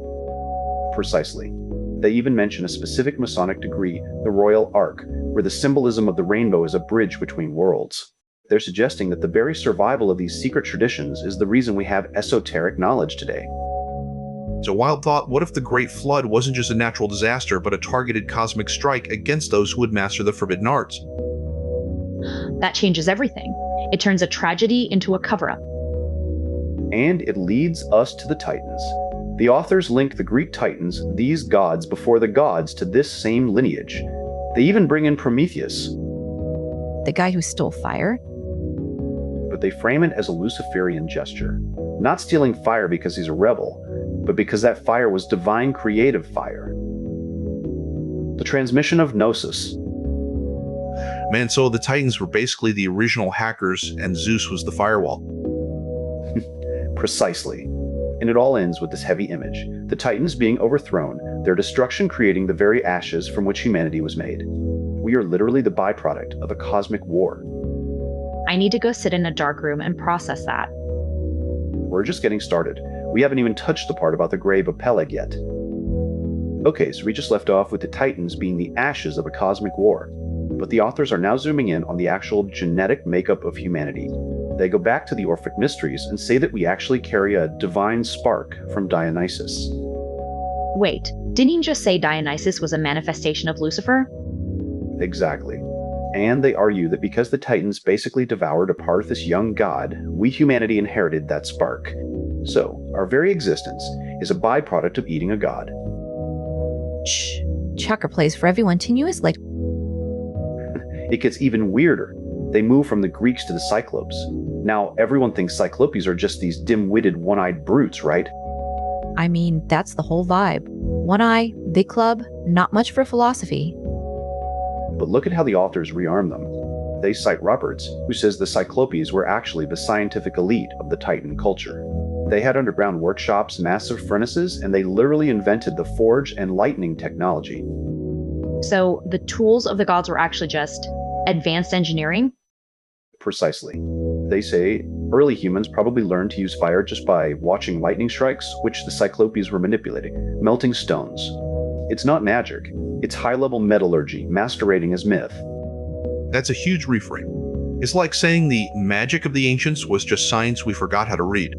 Precisely. They even mention a specific Masonic degree, the Royal Ark, where the symbolism of the rainbow is a bridge between worlds. They're suggesting that the very survival of these secret traditions is the reason we have esoteric knowledge today. It's a wild thought. What if the Great Flood wasn't just a natural disaster, but a targeted cosmic strike against those who would master the forbidden arts? That changes everything. It turns a tragedy into a cover-up. And it leads us to the Titans. The authors link the Greek Titans, these gods before the gods, to this same lineage. They even bring in Prometheus. The guy who stole fire? But they frame it as a Luciferian gesture. Not stealing fire because he's a rebel, but because that fire was divine creative fire. The transmission of Gnosis. Man, so the Titans were basically the original hackers, and Zeus was the firewall. Precisely. And it all ends with this heavy image, the Titans being overthrown, their destruction creating the very ashes from which humanity was made. We are literally the byproduct of a cosmic war. I need to go sit in a dark room and process that. We're just getting started. We haven't even touched the part about the grave of Peleg yet. Okay, so we just left off with the Titans being the ashes of a cosmic war. But the authors are now zooming in on the actual genetic makeup of humanity. They go back to the Orphic Mysteries and say that we actually carry a divine spark from Dionysus. Wait, didn't you just say Dionysus was a manifestation of Lucifer? Exactly. And they argue that because the Titans basically devoured a part of this young god, we humanity inherited that spark. So, our very existence is a byproduct of eating a god. Shh. Chakra plays for everyone continuously. It gets even weirder. They move from the Greeks to the Cyclopes. Now, everyone thinks Cyclopes are just these dim-witted, one-eyed brutes, right? I mean, that's the whole vibe. One eye, big club, not much for philosophy. But look at how the authors rearm them. They cite Roberts, who says the Cyclopes were actually the scientific elite of the Titan culture. They had underground workshops, massive furnaces, and they literally invented the forge and lightning technology. So the tools of the gods were actually just advanced engineering? Precisely. They say early humans probably learned to use fire just by watching lightning strikes, which the Cyclopes were manipulating, melting stones. It's not magic. It's high-level metallurgy, masquerading as myth. That's a huge reframe. It's like saying the magic of the ancients was just science we forgot how to read.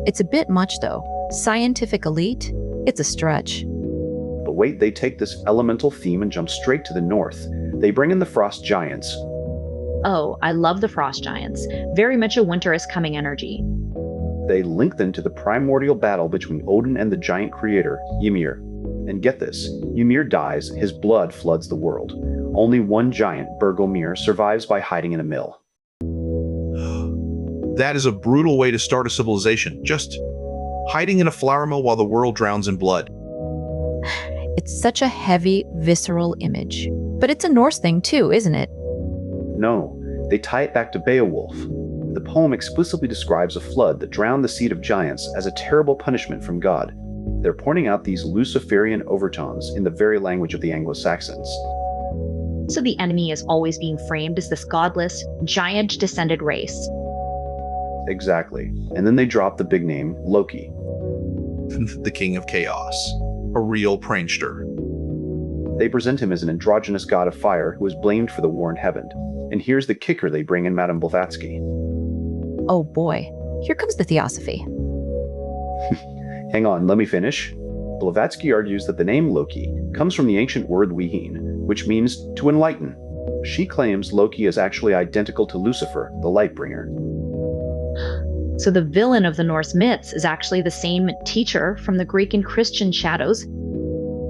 It's a bit much, though. Scientific elite? It's a stretch. But wait, they take this elemental theme and jump straight to the north. They bring in the frost giants. Oh, I love the frost giants. Very much a winter is coming energy. They link them to the primordial battle between Odin and the giant creator, Ymir. And get this, Ymir dies, his blood floods the world. Only one giant, Bergelmir, survives by hiding in a mill. That is a brutal way to start a civilization, just hiding in a flour mill while the world drowns in blood. It's such a heavy, visceral image. But it's a Norse thing too, isn't it? No, they tie it back to Beowulf. The poem explicitly describes a flood that drowned the seed of giants as a terrible punishment from God. They're pointing out these Luciferian overtones in the very language of the Anglo-Saxons. So the enemy is always being framed as this godless, giant-descended race. Exactly. And then they drop the big name, Loki. The king of chaos. A real prankster. They present him as an androgynous god of fire who is blamed for the war in heaven. And here's the kicker they bring in Madame Blavatsky. Oh boy, here comes the theosophy. Hang on, let me finish. Blavatsky argues that the name Loki comes from the ancient word Wihin, which means to enlighten. She claims Loki is actually identical to Lucifer, the Lightbringer. So the villain of the Norse myths is actually the same teacher from the Greek and Christian shadows?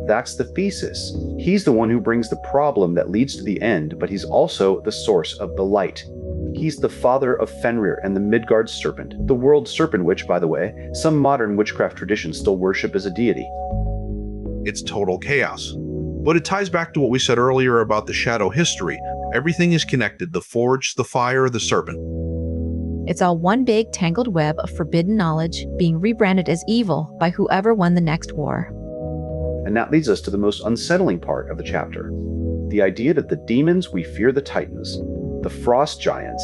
That's the thesis. He's the one who brings the problem that leads to the end, but he's also the source of the light. He's the father of Fenrir and the Midgard serpent, the world serpent which, by the way, some modern witchcraft traditions still worship as a deity. It's total chaos. But it ties back to what we said earlier about the shadow history. Everything is connected: the forge, the fire, the serpent. It's all one big tangled web of forbidden knowledge being rebranded as evil by whoever won the next war. And that leads us to the most unsettling part of the chapter. The idea that the demons we fear, the Titans, the frost giants,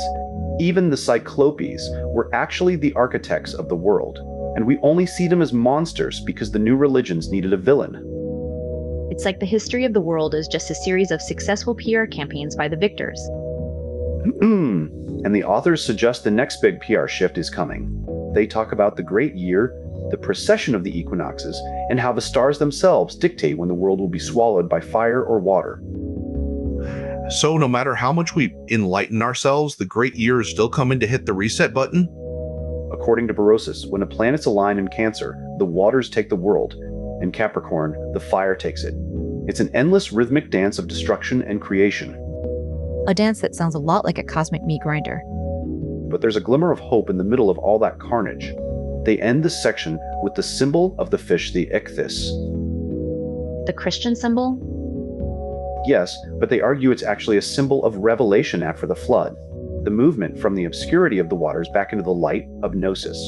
even the Cyclopes, were actually the architects of the world, and we only see them as monsters because the new religions needed a villain. It's like the history of the world is just a series of successful PR campaigns by the victors. And the authors suggest the next big PR shift is coming. They talk about the great year, the precession of the equinoxes, and how the stars themselves dictate when the world will be swallowed by fire or water. So no matter how much we enlighten ourselves, the great year is still coming to hit the reset button? According to Berosus, when the planets align in Cancer, the waters take the world. In Capricorn, the fire takes it. It's an endless rhythmic dance of destruction and creation. A dance that sounds a lot like a cosmic meat grinder. But there's a glimmer of hope in the middle of all that carnage. They end this section with the symbol of the fish, the ichthys. The Christian symbol? Yes, but they argue it's actually a symbol of revelation after the flood. The movement from the obscurity of the waters back into the light of gnosis.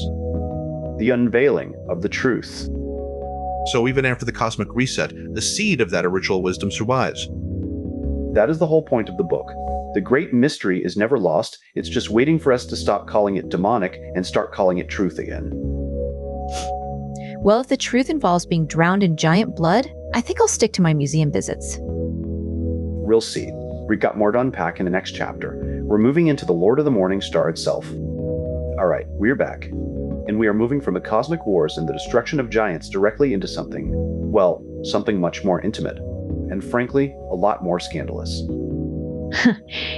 The unveiling of the truth. So even after the cosmic reset, the seed of that original wisdom survives. That is the whole point of the book. The great mystery is never lost, it's just waiting for us to stop calling it demonic and start calling it truth again. Well, if the truth involves being drowned in giant blood, I think I'll stick to my museum visits. We'll see. We've got more to unpack in the next chapter. We're moving into the Lord of the Morning Star itself. Alright, we're back. And we are moving from the cosmic wars and the destruction of giants directly into something, well, something much more intimate. And frankly, a lot more scandalous.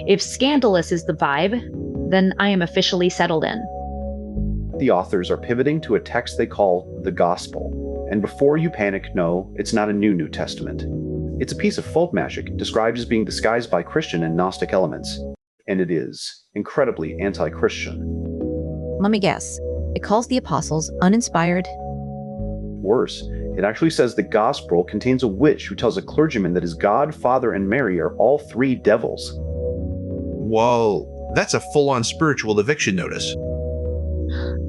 If scandalous is the vibe, then I am officially settled in. The authors are pivoting to a text they call the Gospel. And before you panic, no, it's not a New Testament. It's a piece of folk magic described as being disguised by Christian and Gnostic elements. And it is incredibly anti-Christian. Let me guess. It calls the apostles uninspired. Worse, it actually says the Gospel contains a witch who tells a clergyman that his God, Father, and Mary are all three devils. Whoa, that's a full-on spiritual eviction notice.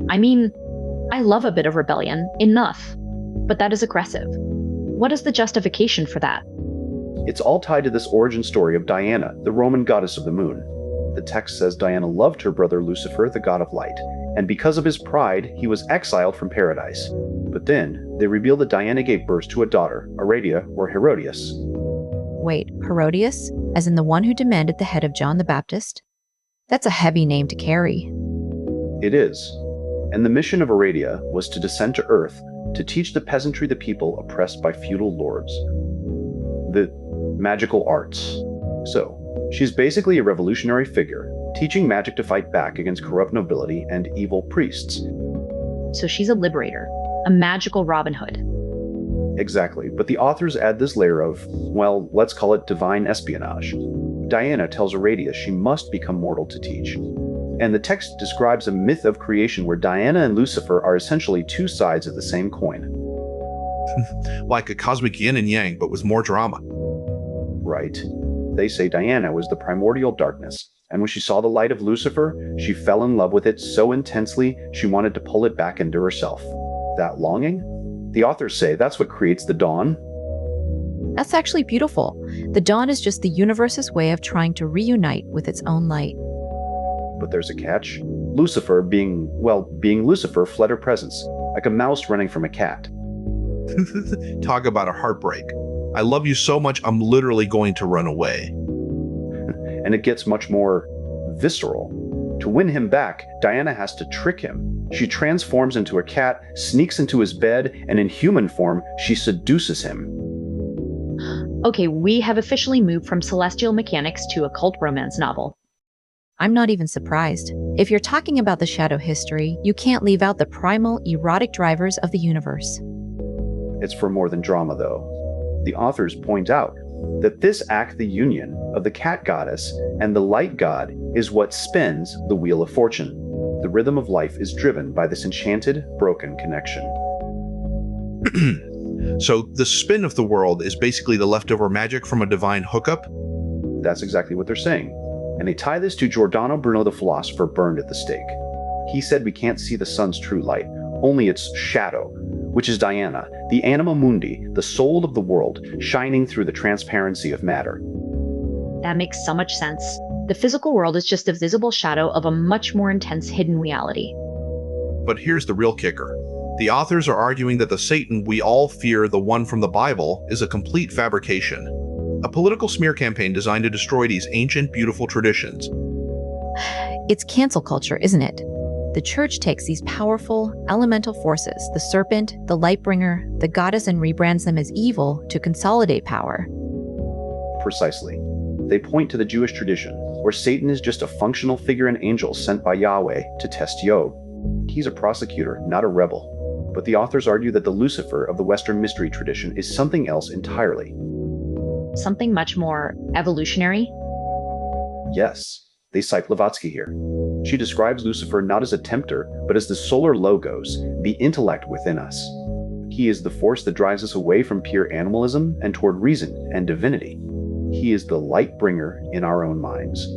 I mean, I love a bit of rebellion, enough, but that is aggressive. What is the justification for that? It's all tied to this origin story of Diana, the Roman goddess of the moon. The text says Diana loved her brother Lucifer, the god of light, and because of his pride, he was exiled from paradise. But then, they reveal that Diana gave birth to a daughter, Aradia or Herodias. Wait, Herodias? As in the one who demanded the head of John the Baptist? That's a heavy name to carry. It is. And the mission of Aradia was to descend to Earth to teach the peasantry the people oppressed by feudal lords. The magical arts. So, She's basically a revolutionary figure, teaching magic to fight back against corrupt nobility and evil priests. So she's a liberator, a magical Robin Hood. Exactly, but the authors add this layer of, well, let's call it divine espionage. Diana tells Aradia she must become mortal to teach. And the text describes a myth of creation where Diana and Lucifer are essentially two sides of the same coin. Like a cosmic yin and yang, but with more drama. Right. They say Diana was the primordial darkness, and when she saw the light of Lucifer, she fell in love with it so intensely she wanted to pull it back into herself. That longing? The authors say that's what creates the dawn. That's actually beautiful. The dawn is just the universe's way of trying to reunite with its own light. But there's a catch. Lucifer, being Lucifer, fled her presence, like a mouse running from a cat. Talk about a heartbreak. I love you so much, I'm literally going to run away. And it gets much more visceral. To win him back, Diana has to trick him. She transforms into a cat, sneaks into his bed, and in human form, she seduces him. Okay, we have officially moved from celestial mechanics to a cult romance novel. I'm not even surprised. If you're talking about the shadow history, you can't leave out the primal, erotic drivers of the universe. It's for more than drama, though. The authors point out that this act, the union of the cat goddess and the light god, is what spins the wheel of fortune. The rhythm of life is driven by this enchanted, broken connection. So the spin of the world is basically the leftover magic from a divine hookup? That's exactly what they're saying. And they tie this to Giordano Bruno the philosopher burned at the stake. He said we can't see the sun's true light, only its shadow, which is Diana, the anima mundi, the soul of the world, shining through the transparency of matter. That makes so much sense. The physical world is just a visible shadow of a much more intense hidden reality. But here's the real kicker. The authors are arguing that the Satan we all fear, the one from the Bible, is a complete fabrication. A political smear campaign designed to destroy these ancient, beautiful traditions. It's cancel culture, isn't it? The church takes these powerful, elemental forces, the serpent, the lightbringer, the goddess, and rebrands them as evil to consolidate power. Precisely. They point to the Jewish tradition, where Satan is just a functional figure and angel sent by Yahweh to test Job. He's a prosecutor, not a rebel. But the authors argue that the Lucifer of the Western mystery tradition is something else entirely. Something much more evolutionary? Yes, they cite Blavatsky here. She describes Lucifer not as a tempter, but as the solar logos, the intellect within us. He is the force that drives us away from pure animalism and toward reason and divinity. He is the light bringer in our own minds.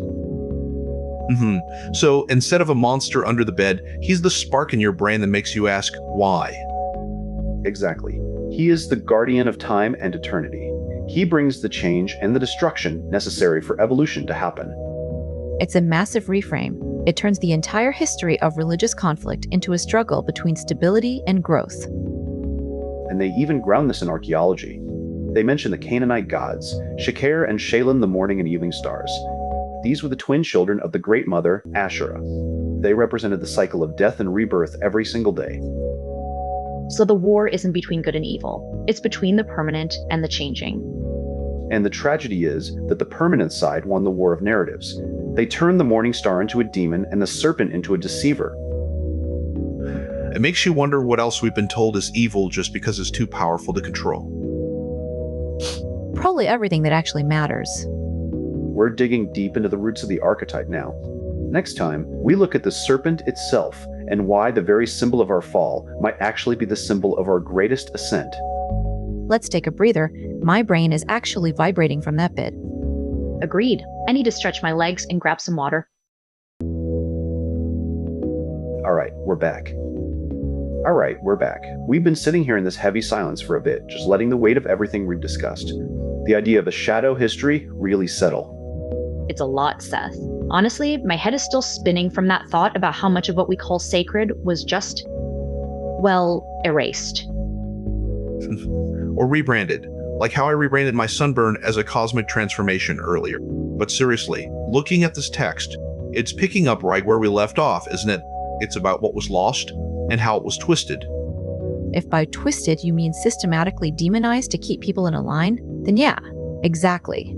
So instead of a monster under the bed, he's the spark in your brain that makes you ask, why? Exactly. He is the guardian of time and eternity. He brings the change and the destruction necessary for evolution to happen. It's a massive reframe. It turns the entire history of religious conflict into a struggle between stability and growth. And they even ground this in archaeology. They mention the Canaanite gods, Sheker and Shalem, the morning and evening stars. These were the twin children of the great mother, Asherah. They represented the cycle of death and rebirth every single day. So the war isn't between good and evil. It's between the permanent and the changing. And the tragedy is that the permanent side won the war of narratives. They turned the morning star into a demon and the serpent into a deceiver. It makes you wonder what else we've been told is evil just because it's too powerful to control. Probably everything that actually matters. We're digging deep into the roots of the archetype now. Next time, we look at the serpent itself and why the very symbol of our fall might actually be the symbol of our greatest ascent. Let's take a breather. My brain is actually vibrating from that bit. Agreed. I need to stretch my legs and grab some water. All right, we're back. We've been sitting here in this heavy silence for a bit, just letting the weight of everything we've discussed. The idea of a shadow history really settle. It's a lot, Seth. Honestly, my head is still spinning from that thought about how much of what we call sacred was just, well, erased. Or rebranded, like how I rebranded my sunburn as a cosmic transformation earlier. But seriously, looking at this text, it's picking up right where we left off, isn't it? It's about what was lost and how it was twisted. If by twisted you mean systematically demonized to keep people in a line, then yeah, exactly.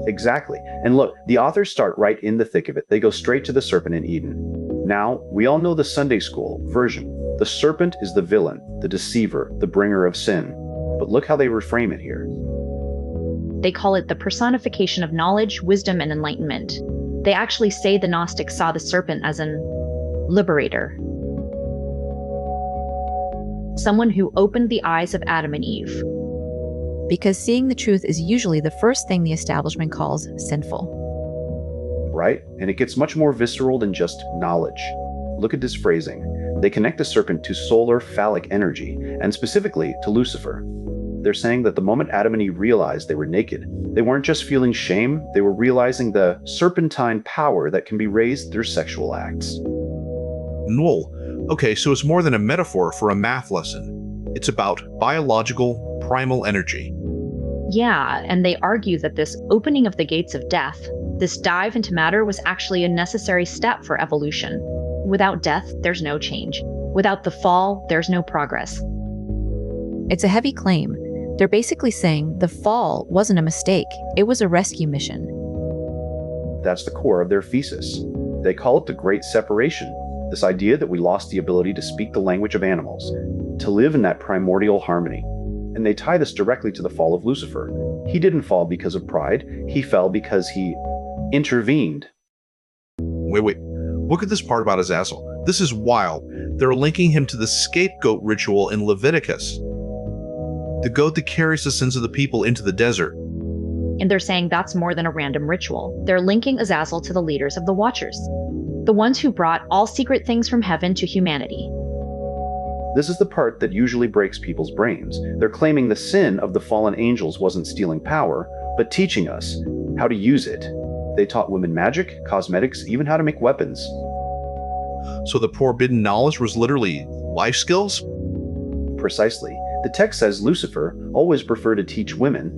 Exactly. And look, the authors start right in the thick of it. They go straight to the serpent in Eden. Now, we all know the Sunday school version. The serpent is the villain, the deceiver, the bringer of sin. But look how they reframe it here. They call it the personification of knowledge, wisdom, and enlightenment. They actually say the Gnostics saw the serpent as an liberator. Someone who opened the eyes of Adam and Eve. Because seeing the truth is usually the first thing the establishment calls sinful. Right? And it gets much more visceral than just knowledge. Look at this phrasing. They connect the serpent to solar phallic energy, and specifically to Lucifer. They're saying that the moment Adam and Eve realized they were naked, they weren't just feeling shame, they were realizing the serpentine power that can be raised through sexual acts. Null. Okay, so it's more than a metaphor for a math lesson. It's about biological, primal energy. Yeah, and they argue that this opening of the gates of death, this dive into matter, was actually a necessary step for evolution. Without death, there's no change. Without the fall, there's no progress. It's a heavy claim. They're basically saying the fall wasn't a mistake, it was a rescue mission. That's the core of their thesis. They call it the Great Separation, this idea that we lost the ability to speak the language of animals, to live in that primordial harmony. And they tie this directly to the fall of Lucifer. He didn't fall because of pride, he fell because he intervened. Wait. Look at this part about Azazel. This is wild. They're linking him to the scapegoat ritual in Leviticus. The goat that carries the sins of the people into the desert. And they're saying that's more than a random ritual. They're linking Azazel to the leaders of the Watchers, the ones who brought all secret things from heaven to humanity. This is the part that usually breaks people's brains. They're claiming the sin of the fallen angels wasn't stealing power, but teaching us how to use it. They taught women magic, cosmetics, even how to make weapons. So the forbidden knowledge was literally life skills? Precisely. The text says Lucifer always preferred to teach women.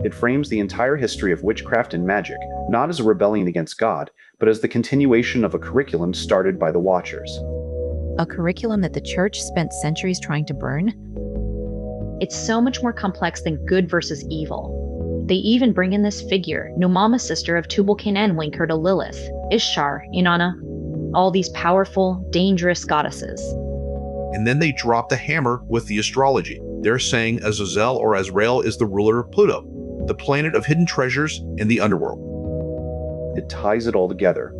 It frames the entire history of witchcraft and magic, not as a rebellion against God, but as the continuation of a curriculum started by the Watchers. A curriculum that the church spent centuries trying to burn? It's so much more complex than good versus evil. They even bring in this figure, Nomama, sister of Tubal, Cain, and Winker to Lilith, Ishtar, Inanna, all these powerful, dangerous goddesses. And then they drop the hammer with the astrology. They're saying Azazel or Azrael is the ruler of Pluto, the planet of hidden treasures in the underworld. It ties it all together.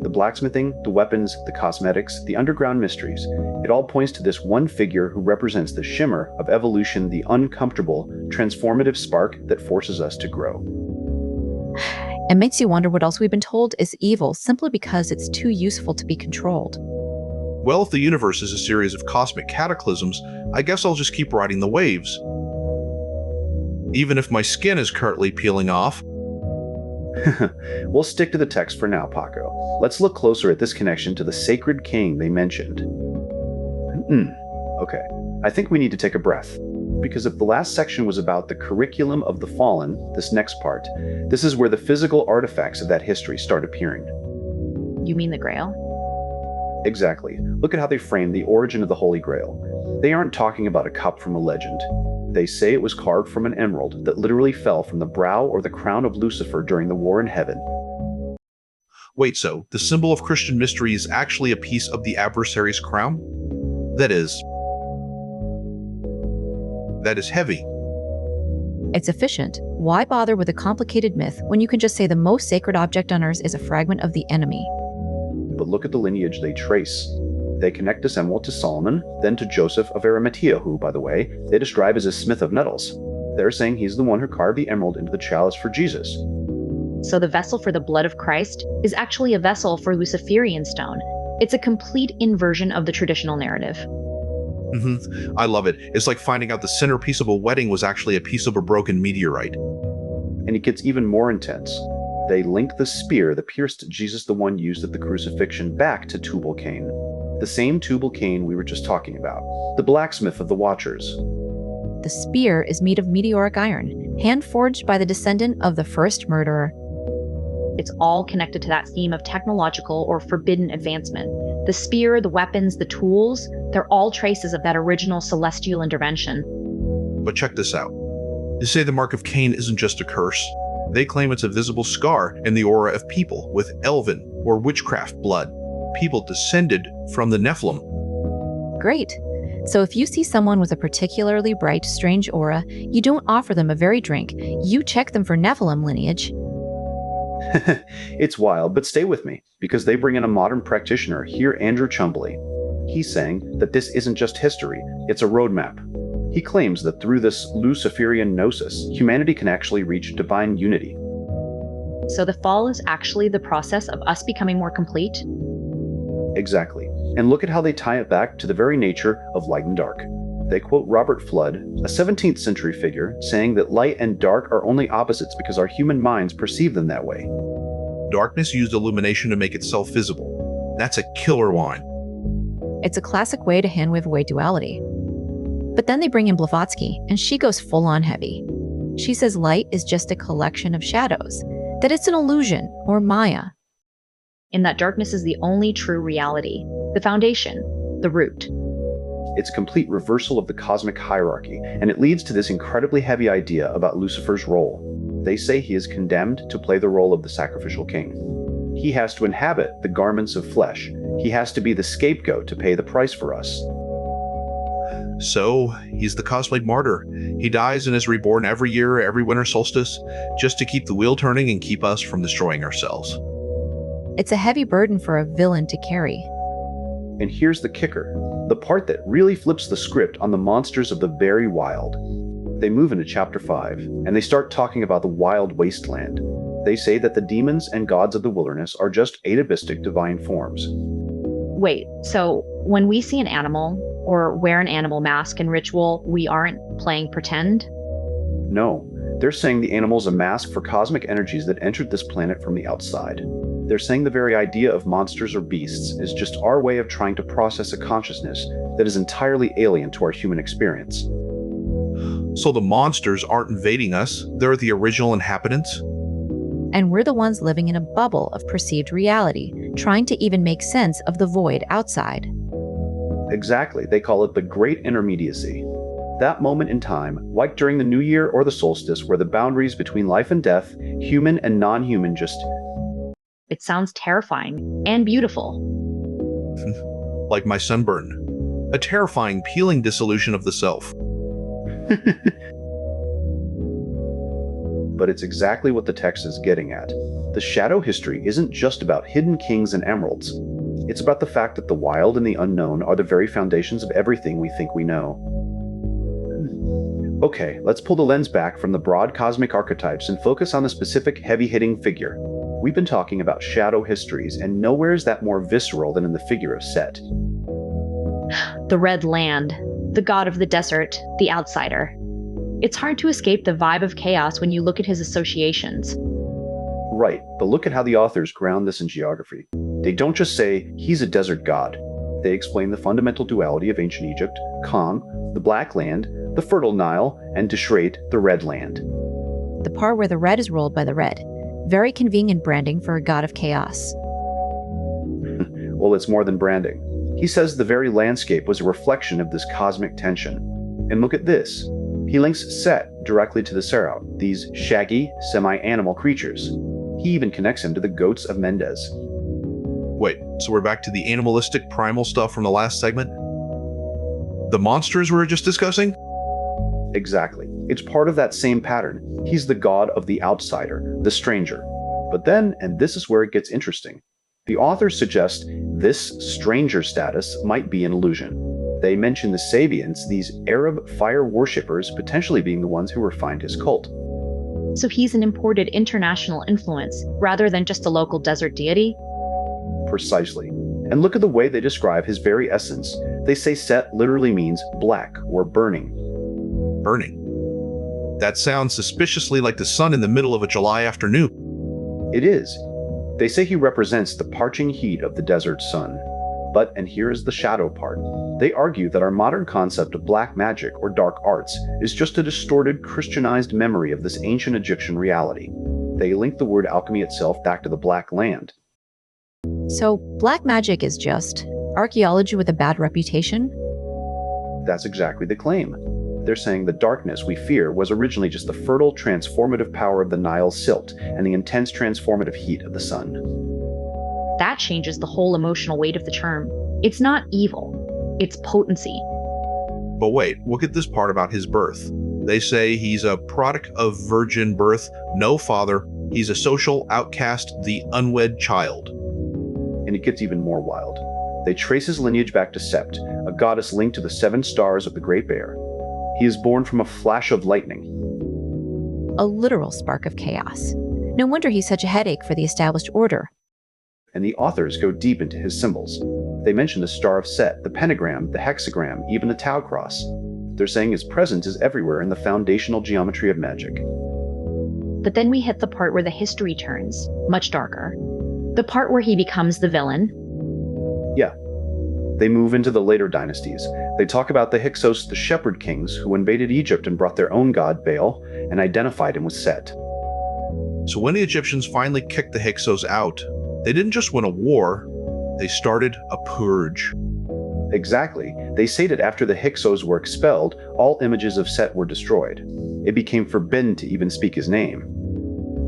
The blacksmithing, the weapons, the cosmetics, the underground mysteries. It all points to this one figure who represents the shimmer of evolution, the uncomfortable, transformative spark that forces us to grow. And makes you wonder what else we've been told is evil simply because it's too useful to be controlled. Well, if the universe is a series of cosmic cataclysms, I guess I'll just keep riding the waves. Even if my skin is currently peeling off. We'll stick to the text for now, Paco. Let's look closer at this connection to the sacred king they mentioned. Okay, I think we need to take a breath. Because if the last section was about the curriculum of the fallen, this next part, this is where the physical artifacts of that history start appearing. You mean the Grail? Exactly. Look at how they frame the origin of the Holy Grail. They aren't talking about a cup from a legend. They say it was carved from an emerald that literally fell from the brow or the crown of Lucifer during the war in heaven. Wait, so the symbol of Christian mystery is actually a piece of the adversary's crown? That is heavy. It's efficient. Why bother with a complicated myth when you can just say the most sacred object on earth is a fragment of the enemy? But look at the lineage they trace. They connect this emerald to Solomon, then to Joseph of Arimathea, who, by the way, they describe as a smith of metals. They're saying he's the one who carved the emerald into the chalice for Jesus. So the vessel for the blood of Christ is actually a vessel for Luciferian stone. It's a complete inversion of the traditional narrative. I love it. It's like finding out the centerpiece of a wedding was actually a piece of a broken meteorite. And it gets even more intense. They link the spear that pierced Jesus, the one used at the crucifixion, back to Tubal Cain. The same Tubal Cain we were just talking about, the blacksmith of the Watchers. The spear is made of meteoric iron, hand-forged by the descendant of the first murderer. It's all connected to that theme of technological or forbidden advancement. The spear, the weapons, the tools, they're all traces of that original celestial intervention. But check this out. They say the mark of Cain isn't just a curse. They claim it's a visible scar in the aura of people with elven or witchcraft blood, people descended from the Nephilim. Great. So if you see someone with a particularly bright, strange aura, you don't offer them a very drink. You check them for Nephilim lineage. It's wild, but stay with me, because they bring in a modern practitioner here, Andrew Chumbley. He's saying that this isn't just history, it's a roadmap. He claims that through this Luciferian gnosis, humanity can actually reach divine unity. So the fall is actually the process of us becoming more complete? Exactly. And look at how they tie it back to the very nature of light and dark. They quote Robert Flood, a 17th century figure, saying that light and dark are only opposites because our human minds perceive them that way. Darkness used illumination to make itself visible. That's a killer line. It's a classic way to handwave away duality. But then they bring in Blavatsky, and she goes full-on heavy. She says light is just a collection of shadows, that it's an illusion, or Maya. In that darkness is the only true reality, the foundation, the root. It's a complete reversal of the cosmic hierarchy, and it leads to this incredibly heavy idea about Lucifer's role. They say he is condemned to play the role of the sacrificial king. He has to inhabit the garments of flesh. He has to be the scapegoat to pay the price for us. So, he's the cosmic martyr. He dies and is reborn every year, every winter solstice, just to keep the wheel turning and keep us from destroying ourselves. It's a heavy burden for a villain to carry. And here's the kicker, the part that really flips the script on the monsters of the very wild. They move into chapter 5, and they start talking about the wild wasteland. They say that the demons and gods of the wilderness are just atavistic divine forms. Wait, so when we see an animal, or wear an animal mask in ritual, we aren't playing pretend? No, they're saying the animal's a mask for cosmic energies that entered this planet from the outside. They're saying the very idea of monsters or beasts is just our way of trying to process a consciousness that is entirely alien to our human experience. So the monsters aren't invading us, they're the original inhabitants? And we're the ones living in a bubble of perceived reality, trying to even make sense of the void outside. Exactly, they call it the Great Intermediacy. That moment in time, like during the New Year or the solstice, where the boundaries between life and death, human and non-human just... It sounds terrifying and beautiful. Like my sunburn. A terrifying, peeling dissolution of the self. But it's exactly what the text is getting at. The shadow history isn't just about hidden kings and emeralds. It's about the fact that the wild and the unknown are the very foundations of everything we think we know. Okay, let's pull the lens back from the broad cosmic archetypes and focus on the specific heavy-hitting figure. We've been talking about shadow histories, and nowhere is that more visceral than in the figure of Set. The Red Land, the god of the desert, the outsider. It's hard to escape the vibe of chaos when you look at his associations. Right, but look at how the authors ground this in geography. They don't just say, he's a desert god. They explain the fundamental duality of ancient Egypt, Kong, the Black Land, the Fertile Nile, and Deshret, the Red Land. The part where the red is ruled by the red. Very convenient branding for a god of chaos. Well, it's more than branding. He says the very landscape was a reflection of this cosmic tension. And look at this. He links Set directly to the Seraut, these shaggy, semi-animal creatures. He even connects him to the goats of Mendes. Wait, so we're back to the animalistic primal stuff from the last segment? The monsters we were just discussing? Exactly. It's part of that same pattern. He's the god of the outsider, the stranger. But then, and this is where it gets interesting, the authors suggest this stranger status might be an illusion. They mention the Sabians, these Arab fire worshippers, potentially being the ones who refined his cult. So he's an imported international influence, rather than just a local desert deity? Precisely. And look at the way they describe his very essence. They say Set literally means black or burning. Burning. That sounds suspiciously like the sun in the middle of a July afternoon. It is. They say he represents the parching heat of the desert sun. But, and here is the shadow part, they argue that our modern concept of black magic or dark arts is just a distorted, Christianized memory of this ancient Egyptian reality. They link the word alchemy itself back to the Black Land. So, black magic is just archaeology with a bad reputation? That's exactly the claim. They're saying the darkness we fear was originally just the fertile, transformative power of the Nile silt and the intense transformative heat of the sun. That changes the whole emotional weight of the term. It's not evil, it's potency. But wait, look at this part about his birth. They say he's a product of virgin birth, no father. He's a social outcast, the unwed child. And it gets even more wild. They trace his lineage back to Sept, a goddess linked to the 7 stars of the Great Bear. He is born from a flash of lightning. A literal spark of chaos. No wonder he's such a headache for the established order. And the authors go deep into his symbols. They mention the Star of Set, the pentagram, the hexagram, even the Tau cross. They're saying his presence is everywhere in the foundational geometry of magic. But then we hit the part where the history turns, much darker. The part where he becomes the villain. Yeah. They move into the later dynasties. They talk about the Hyksos, the shepherd kings, who invaded Egypt and brought their own god, Baal, and identified him with Set. So when the Egyptians finally kicked the Hyksos out, they didn't just win a war, they started a purge. Exactly. They say that after the Hyksos were expelled, all images of Set were destroyed. It became forbidden to even speak his name.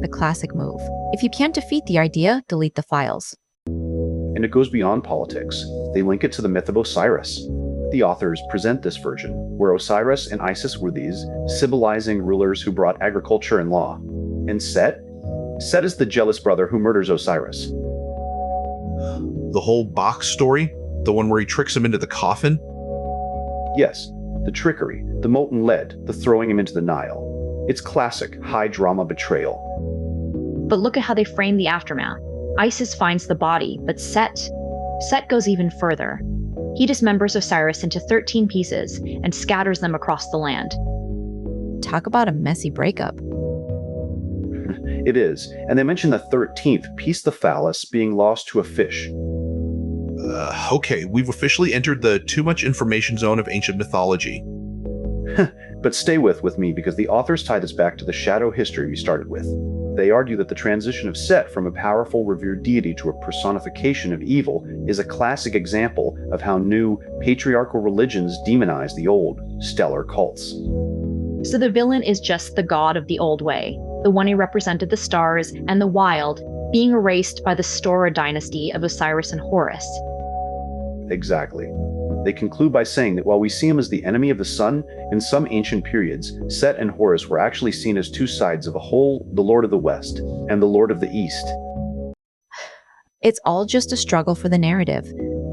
The classic move. If you can't defeat the idea, delete the files. And it goes beyond politics. They link it to the myth of Osiris. The authors present this version, where Osiris and Isis were these symbolizing rulers who brought agriculture and law. And Set? Set is the jealous brother who murders Osiris. The whole box story? The one where he tricks him into the coffin? Yes, the trickery, the molten lead, the throwing him into the Nile. It's classic high-drama betrayal. But look at how they frame the aftermath. Isis finds the body, but Set goes even further. He dismembers Osiris into 13 pieces and scatters them across the land. Talk about a messy breakup. It is, and they mention the 13th piece, the phallus, being lost to a fish. Okay, we've officially entered the too much information zone of ancient mythology. But stay with me, because the authors tie this back to the shadow history we started with. They argue that the transition of Set from a powerful, revered deity to a personification of evil is a classic example of how new, patriarchal religions demonize the old, stellar cults. So the villain is just the god of the old way, the one who represented the stars and the wild, being erased by the Stora dynasty of Osiris and Horus. Exactly. They conclude by saying that while we see him as the enemy of the sun, in some ancient periods, Set and Horus were actually seen as two sides of a whole, the Lord of the West and the Lord of the East. It's all just a struggle for the narrative.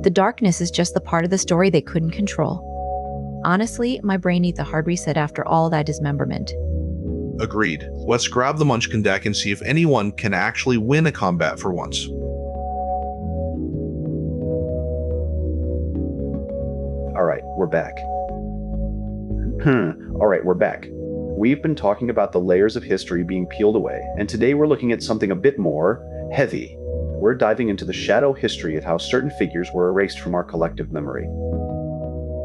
The darkness is just the part of the story they couldn't control. Honestly, my brain needs a hard reset after all that dismemberment. Agreed. Let's grab the Munchkin deck and see if anyone can actually win a combat for once. Alright, we're back. Alright, we're back. We've been talking about the layers of history being peeled away, and today we're looking at something a bit more heavy. We're diving into the shadow history of how certain figures were erased from our collective memory.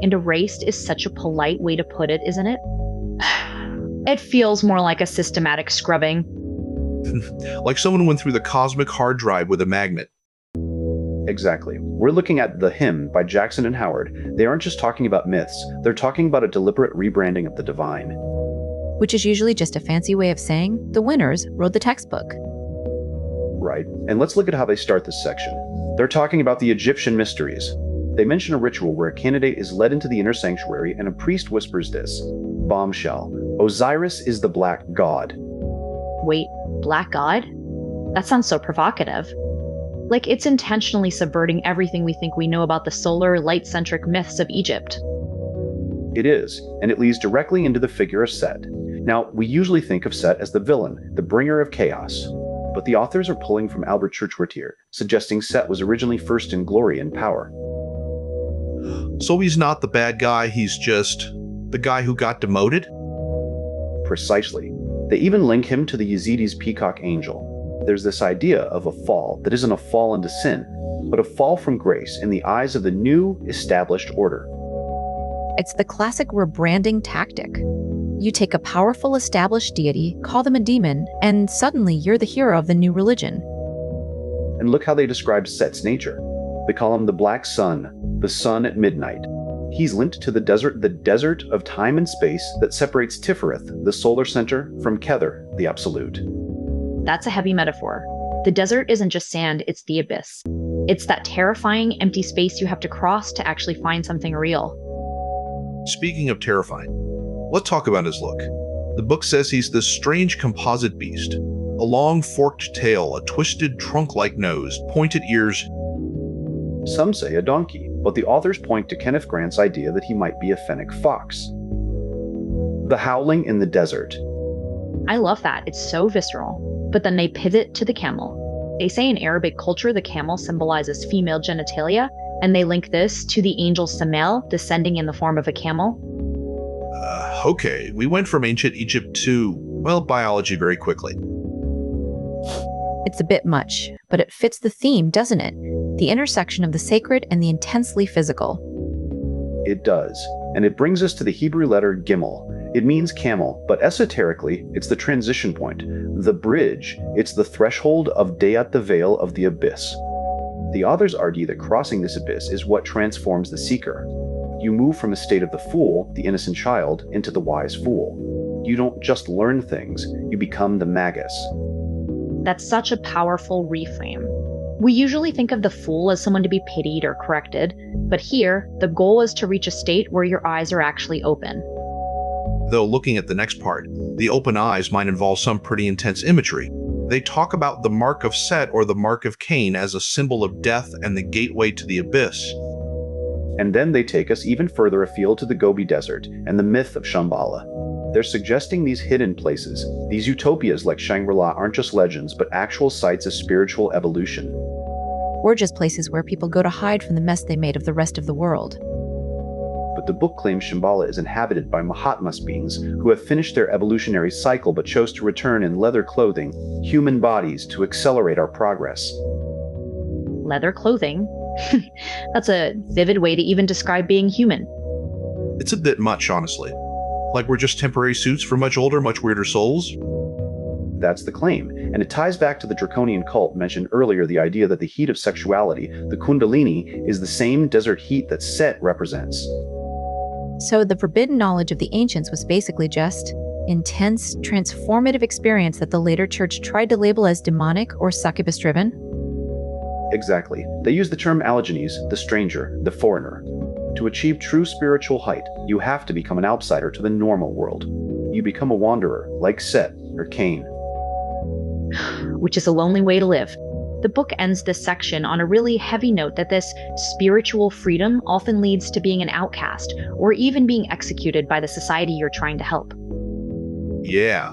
And erased is such a polite way to put it, isn't it? It feels more like a systematic scrubbing. Like someone went through the cosmic hard drive with a magnet. Exactly. We're looking at The Hymn by Jackson and Howard. They aren't just talking about myths, they're talking about a deliberate rebranding of the divine. Which is usually just a fancy way of saying the winners wrote the textbook. Right, and let's look at how they start this section. They're talking about the Egyptian mysteries. They mention a ritual where a candidate is led into the inner sanctuary and a priest whispers this. Bombshell. Osiris is the black god. Wait, black god? That sounds so provocative. Like it's intentionally subverting everything we think we know about the solar, light-centric myths of Egypt. It is, and it leads directly into the figure of Set. Now, we usually think of Set as the villain, the bringer of chaos. But the authors are pulling from Albert Churchward here, suggesting Set was originally first in glory and power. So he's not the bad guy, he's just the guy who got demoted? Precisely. They even link him to the Yazidis' peacock angel. There's this idea of a fall that isn't a fall into sin, but a fall from grace in the eyes of the new, established order. It's the classic rebranding tactic. You take a powerful established deity, call them a demon, and suddenly you're the hero of the new religion. And look how they describe Set's nature. They call him the black sun, the sun at midnight. He's linked to the desert of time and space that separates Tifereth, the solar center, from Kether, the absolute. That's a heavy metaphor. The desert isn't just sand, it's the abyss. It's that terrifying, empty space you have to cross to actually find something real. Speaking of terrifying, let's talk about his look. The book says he's this strange composite beast. A long forked tail, a twisted trunk-like nose, pointed ears. Some say a donkey, but the authors point to Kenneth Grant's idea that he might be a fennec fox. The howling in the desert. I love that, it's so visceral. But then they pivot to the camel. They say in Arabic culture the camel symbolizes female genitalia, and they link this to the angel Samael descending in the form of a camel. Okay, we went from ancient Egypt to, well, biology very quickly. It's a bit much, but it fits the theme, doesn't it? The intersection of the sacred and the intensely physical. It does, and it brings us to the Hebrew letter Gimel. It means camel, but esoterically, it's the transition point, the bridge. It's the threshold of Deat, the veil of the abyss. The authors argue that crossing this abyss is what transforms the seeker. You move from a state of the fool, the innocent child, into the wise fool. You don't just learn things, you become the magus. That's such a powerful reframe. We usually think of the fool as someone to be pitied or corrected, but here, the goal is to reach a state where your eyes are actually open. Though looking at the next part, the open eyes might involve some pretty intense imagery. They talk about the mark of Set or the mark of Cain as a symbol of death and the gateway to the abyss. And then they take us even further afield to the Gobi Desert and the myth of Shambhala. They're suggesting these hidden places, these utopias like Shangri-La aren't just legends, but actual sites of spiritual evolution. Or just places where people go to hide from the mess they made of the rest of the world. But the book claims Shambhala is inhabited by Mahatmas beings who have finished their evolutionary cycle but chose to return in leather clothing, human bodies, to accelerate our progress. Leather clothing? That's a vivid way to even describe being human. It's a bit much, honestly. Like we're just temporary suits for much older, much weirder souls? That's the claim, and it ties back to the draconian cult mentioned earlier, the idea that the heat of sexuality, the kundalini, is the same desert heat that Set represents. So the forbidden knowledge of the ancients was basically just intense, transformative experience that the later church tried to label as demonic or succubus-driven? Exactly. They use the term allogenes, the stranger, the foreigner. To achieve true spiritual height, you have to become an outsider to the normal world. You become a wanderer, like Set or Cain. Which is a lonely way to live. The book ends this section on a really heavy note that this spiritual freedom often leads to being an outcast, or even being executed by the society you're trying to help. Yeah.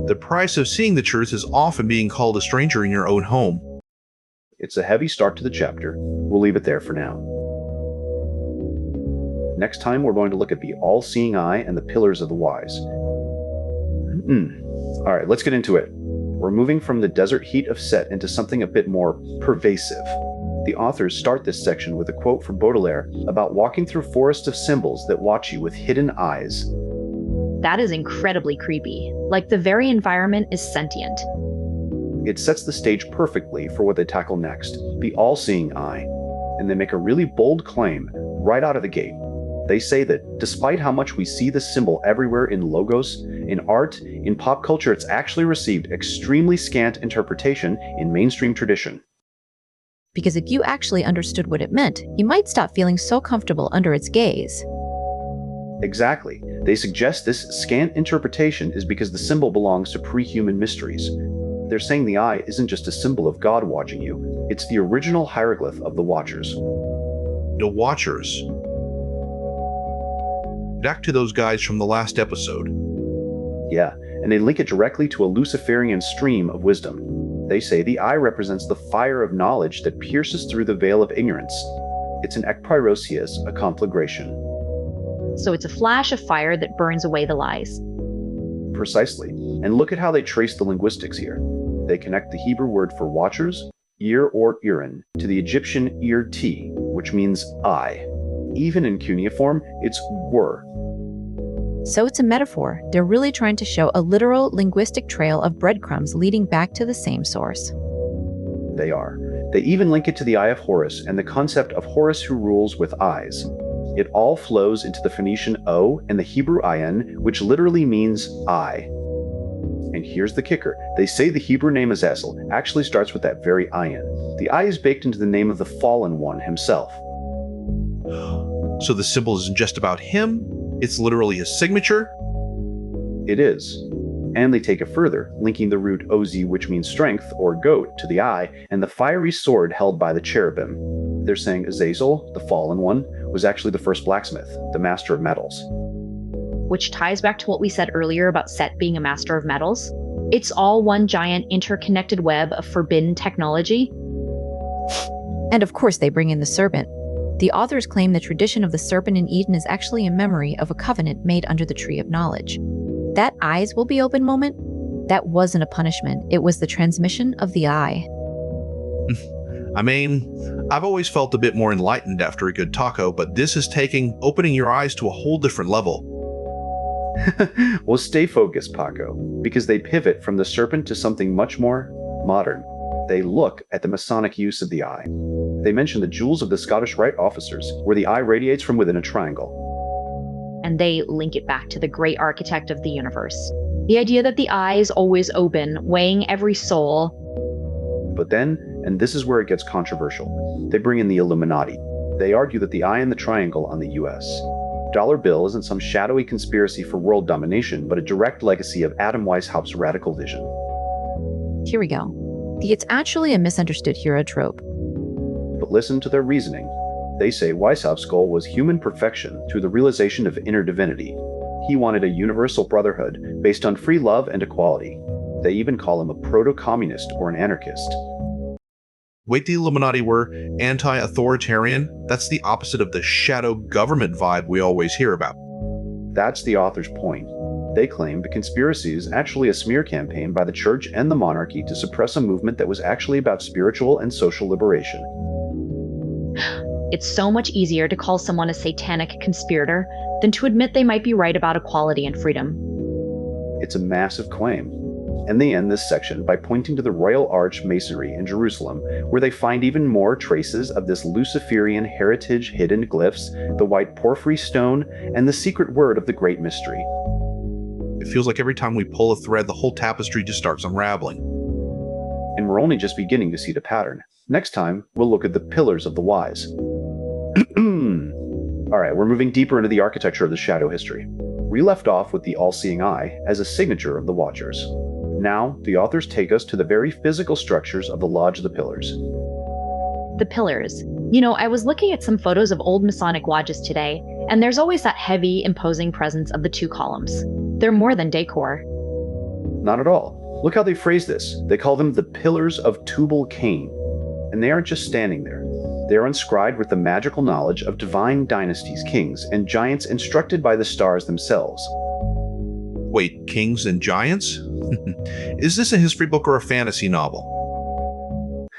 The price of seeing the truth is often being called a stranger in your own home. It's a heavy start to the chapter. We'll leave it there for now. Next time, we're going to look at the all-seeing eye and the pillars of the wise. All right, let's get into it. We're moving from the desert heat of Set into something a bit more pervasive. The authors start this section with a quote from Baudelaire about walking through forests of symbols that watch you with hidden eyes. That is incredibly creepy. Like the very environment is sentient. It sets the stage perfectly for what they tackle next, the all-seeing eye. And they make a really bold claim right out of the gate. They say that despite how much we see this symbol everywhere in logos, in art, in pop culture, it's actually received extremely scant interpretation in mainstream tradition. Because if you actually understood what it meant, you might stop feeling so comfortable under its gaze. Exactly. They suggest this scant interpretation is because the symbol belongs to pre-human mysteries. They're saying the eye isn't just a symbol of God watching you, it's the original hieroglyph of the Watchers. The Watchers. Back to those guys from the last episode. Yeah, and they link it directly to a Luciferian stream of wisdom. They say the eye represents the fire of knowledge that pierces through the veil of ignorance. It's an ekpyrosius, a conflagration. So it's a flash of fire that burns away the lies. Precisely. And look at how they trace the linguistics here. They connect the Hebrew word for watchers, ear or irin, to the Egyptian ir-t, which means eye. Even in cuneiform, it's were. So it's a metaphor. They're really trying to show a literal linguistic trail of breadcrumbs leading back to the same source. They are. They even link it to the Eye of Horus and the concept of Horus who rules with eyes. It all flows into the Phoenician O and the Hebrew ayin, which literally means eye. And here's the kicker. They say the Hebrew name Azazel actually starts with that very ayin. The eye is baked into the name of the fallen one himself. So the symbol isn't just about him, it's literally his signature? It is. And they take it further, linking the root oz, which means strength, or goat, to the eye, and the fiery sword held by the cherubim. They're saying Azazel, the fallen one, was actually the first blacksmith, the master of metals. Which ties back to what we said earlier about Set being a master of metals. It's all one giant interconnected web of forbidden technology. And of course they bring in the serpent. The authors claim the tradition of the serpent in Eden is actually a memory of a covenant made under the tree of knowledge. That eyes will be open moment, that wasn't a punishment. It was the transmission of the eye. I mean, I've always felt a bit more enlightened after a good taco, but this is opening your eyes to a whole different level. Well, stay focused, Paco, because they pivot from the serpent to something much more modern. They look at the Masonic use of the eye. They mention the jewels of the Scottish Rite officers, where the eye radiates from within a triangle. And they link it back to the great architect of the universe. The idea that the eye is always open, weighing every soul. But then, and this is where it gets controversial, they bring in the Illuminati. They argue that the eye in the triangle on the US dollar bill isn't some shadowy conspiracy for world domination, but a direct legacy of Adam Weishaupt's radical vision. Here we go. It's actually a misunderstood hero trope. But listen to their reasoning. They say Weishaupt's goal was human perfection through the realization of inner divinity. He wanted a universal brotherhood based on free love and equality. They even call him a proto-communist or an anarchist. Wait, the Illuminati were anti-authoritarian? That's the opposite of the shadow government vibe we always hear about. That's the author's point. They claim the conspiracy is actually a smear campaign by the church and the monarchy to suppress a movement that was actually about spiritual and social liberation. It's so much easier to call someone a satanic conspirator than to admit they might be right about equality and freedom. It's a massive claim. And they end this section by pointing to the Royal Arch Masonry in Jerusalem, where they find even more traces of this Luciferian heritage hidden glyphs, the white porphyry stone, and the secret word of the Great Mystery. It feels like every time we pull a thread, the whole tapestry just starts unraveling. And we're only just beginning to see the pattern. Next time, we'll look at the pillars of the wise. Alright, we're moving deeper into the architecture of the shadow history. We left off with the all-seeing eye as a signature of the Watchers. Now, the authors take us to the very physical structures of the Lodge of the Pillars. The pillars. You know, I was looking at some photos of old Masonic lodges today, and there's always that heavy, imposing presence of the two columns. They're more than decor. Not at all. Look how they phrase this. They call them the Pillars of Tubal Cain. And they aren't just standing there. They are inscribed with the magical knowledge of divine dynasties, kings, and giants instructed by the stars themselves. Wait, kings and giants? Is this a history book or a fantasy novel?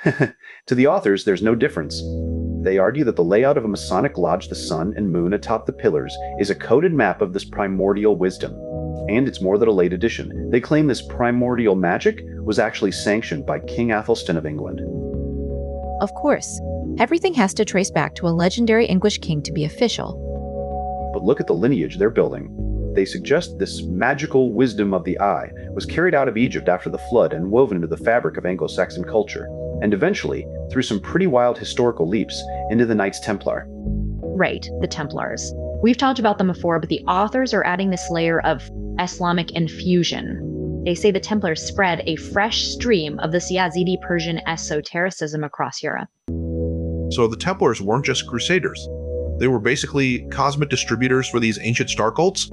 To the authors, there's no difference. They argue that the layout of a Masonic lodge, the sun and moon atop the pillars, is a coded map of this primordial wisdom. And it's more than a late addition. They claim this primordial magic was actually sanctioned by King Athelstan of England. Of course, everything has to trace back to a legendary English king to be official. But look at the lineage they're building. They suggest this magical wisdom of the eye was carried out of Egypt after the flood and woven into the fabric of Anglo-Saxon culture, and eventually, through some pretty wild historical leaps, into the Knights Templar. Right, the Templars. We've talked about them before, but the authors are adding this layer of Islamic infusion. They say the Templars spread a fresh stream of this Yazidi Persian esotericism across Europe. So the Templars weren't just crusaders. They were basically cosmic distributors for these ancient star cults?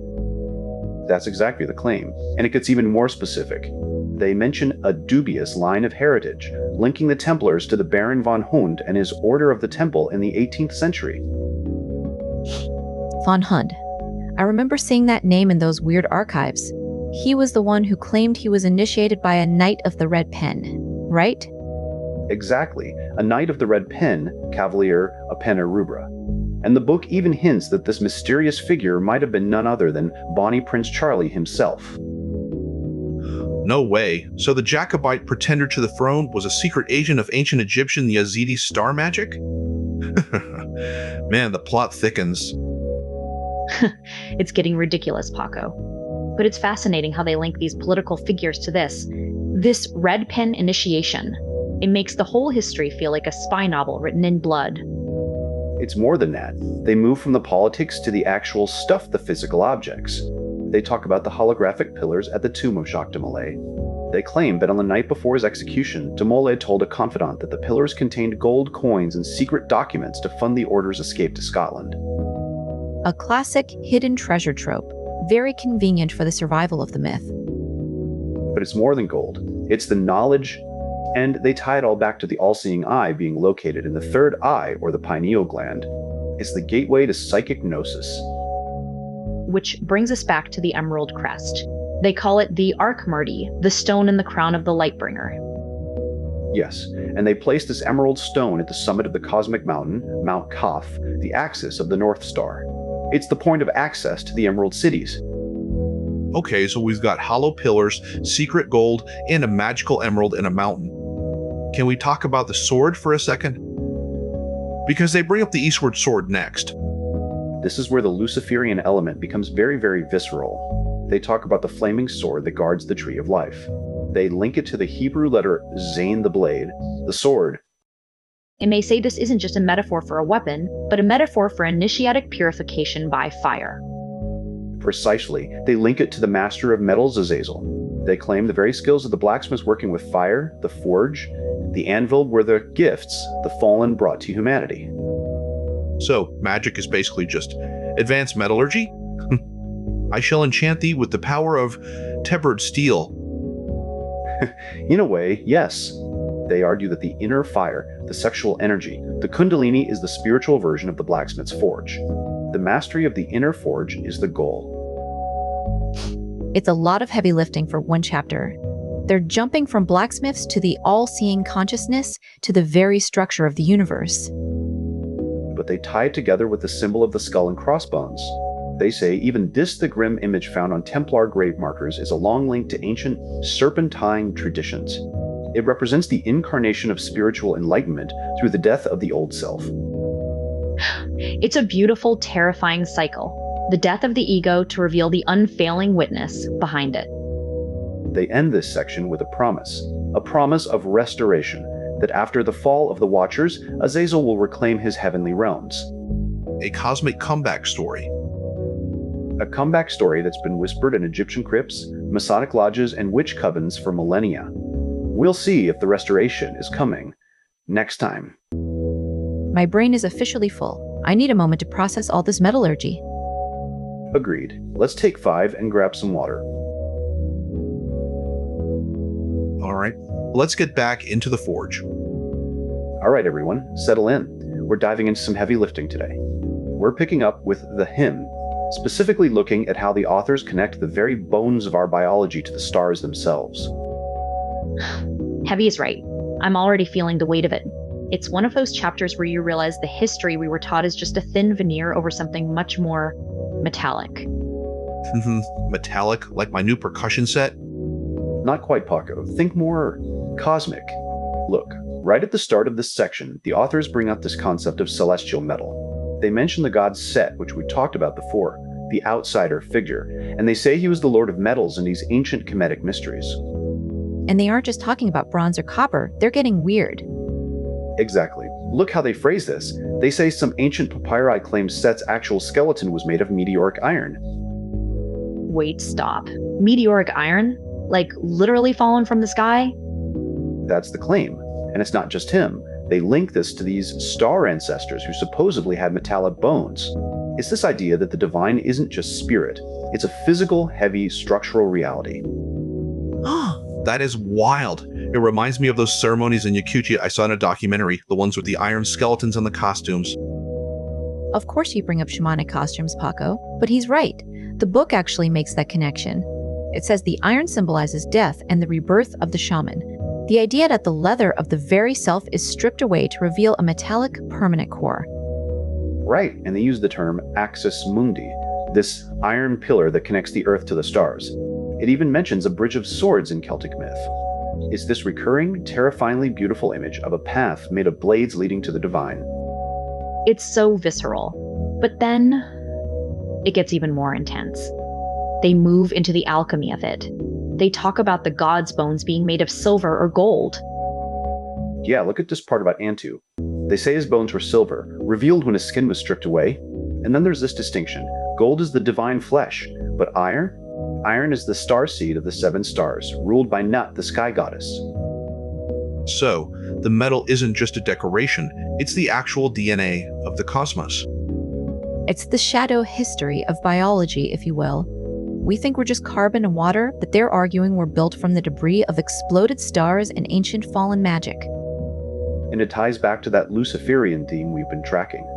That's exactly the claim, and it gets even more specific. They mention a dubious line of heritage, linking the Templars to the Baron von Hund and his Order of the Temple in the 18th century. Von Hund. I remember seeing that name in those weird archives. He was the one who claimed he was initiated by a Knight of the Red Pen, right? Exactly, a Knight of the Red Pen, Cavalier Appena Rubra. And the book even hints that this mysterious figure might have been none other than Bonnie Prince Charlie himself. No way. So the Jacobite pretender to the throne was a secret agent of ancient Egyptian Yazidi star magic? Man, the plot thickens. It's getting ridiculous, Paco. But it's fascinating how they link these political figures to this red pen initiation. It makes the whole history feel like a spy novel written in blood. It's more than that. They move from the politics to the actual stuff, the physical objects. They talk about the holographic pillars at the tomb of Jacques de Molay. They claim that on the night before his execution, de Molay told a confidant that the pillars contained gold coins and secret documents to fund the order's escape to Scotland. A classic hidden treasure trope, very convenient for the survival of the myth. But it's more than gold. It's the knowledge, and they tie it all back to the all-seeing eye being located in the third eye, or the pineal gland. It's the gateway to psychic gnosis. Which brings us back to the Emerald Crest. They call it the Arkmarty, the stone in the crown of the Lightbringer. Yes, and they place this emerald stone at the summit of the cosmic mountain, Mount Kaf, the axis of the North Star. It's the point of access to the Emerald Cities. Okay, so we've got hollow pillars, secret gold, and a magical emerald in a mountain. Can we talk about the sword for a second? Because they bring up the eastward sword next. This is where the Luciferian element becomes very, very visceral. They talk about the flaming sword that guards the Tree of Life. They link it to the Hebrew letter Zain, the blade, the sword. It may say this isn't just a metaphor for a weapon, but a metaphor for initiatic purification by fire. Precisely. They link it to the master of metals, Azazel. They claim the very skills of the blacksmiths working with fire, the forge, the anvil were the gifts the fallen brought to humanity. So, magic is basically just advanced metallurgy? I shall enchant thee with the power of tebered steel. In a way, yes. They argue that the inner fire, the sexual energy, the kundalini is the spiritual version of the blacksmith's forge. The mastery of the inner forge is the goal. It's a lot of heavy lifting for one chapter. They're jumping from blacksmiths to the all-seeing consciousness to the very structure of the universe. But they tie it together with the symbol of the skull and crossbones. They say even this, the grim image found on Templar grave markers, is a long link to ancient serpentine traditions. It represents the incarnation of spiritual enlightenment through the death of the old self. It's a beautiful, terrifying cycle. The death of the ego to reveal the unfailing witness behind it. They end this section with a promise of restoration, that after the fall of the Watchers, Azazel will reclaim his heavenly realms. A cosmic comeback story. A comeback story that's been whispered in Egyptian crypts, Masonic lodges, and witch covens for millennia. We'll see if the restoration is coming next time. My brain is officially full. I need a moment to process all this metallurgy. Agreed. Let's take 5 and grab some water. All right, let's get back into the forge. All right, everyone, settle in. We're diving into some heavy lifting today. We're picking up with the hymn, specifically looking at how the authors connect the very bones of our biology to the stars themselves. Heavy is right. I'm already feeling the weight of it. It's one of those chapters where you realize the history we were taught is just a thin veneer over something much more metallic. Metallic, like my new percussion set? Not quite, Paco. Think more cosmic. Look, right at the start of this section, the authors bring up this concept of celestial metal. They mention the god Set, which we talked about before, the outsider figure, and they say he was the lord of metals in these ancient Kemetic mysteries. And they aren't just talking about bronze or copper, they're getting weird. Exactly. Look how they phrase this. They say some ancient papyri claim Set's actual skeleton was made of meteoric iron. Wait, stop. Meteoric iron? Like literally fallen from the sky? That's the claim. And it's not just him. They link this to these star ancestors who supposedly had metallic bones. It's this idea that the divine isn't just spirit. It's a physical, heavy, structural reality. That is wild. It reminds me of those ceremonies in Yakutia I saw in a documentary, the ones with the iron skeletons and the costumes. Of course you bring up shamanic costumes, Paco, but he's right. The book actually makes that connection. It says the iron symbolizes death and the rebirth of the shaman. The idea that the leather of the very self is stripped away to reveal a metallic, permanent core. Right, and they use the term axis mundi, this iron pillar that connects the earth to the stars. It even mentions a bridge of swords in Celtic myth. It's this recurring, terrifyingly beautiful image of a path made of blades leading to the divine. It's so visceral. But then, it gets even more intense. They move into the alchemy of it. They talk about the god's bones being made of silver or gold. Yeah, look at this part about Antu. They say his bones were silver, revealed when his skin was stripped away. And then there's this distinction. Gold is the divine flesh, but iron? Iron is the star seed of the 7 stars, ruled by Nut, the sky goddess. So, the metal isn't just a decoration, it's the actual DNA of the cosmos. It's the shadow history of biology, if you will. We think we're just carbon and water, but they're arguing we're built from the debris of exploded stars and ancient fallen magic. And it ties back to that Luciferian theme we've been tracking.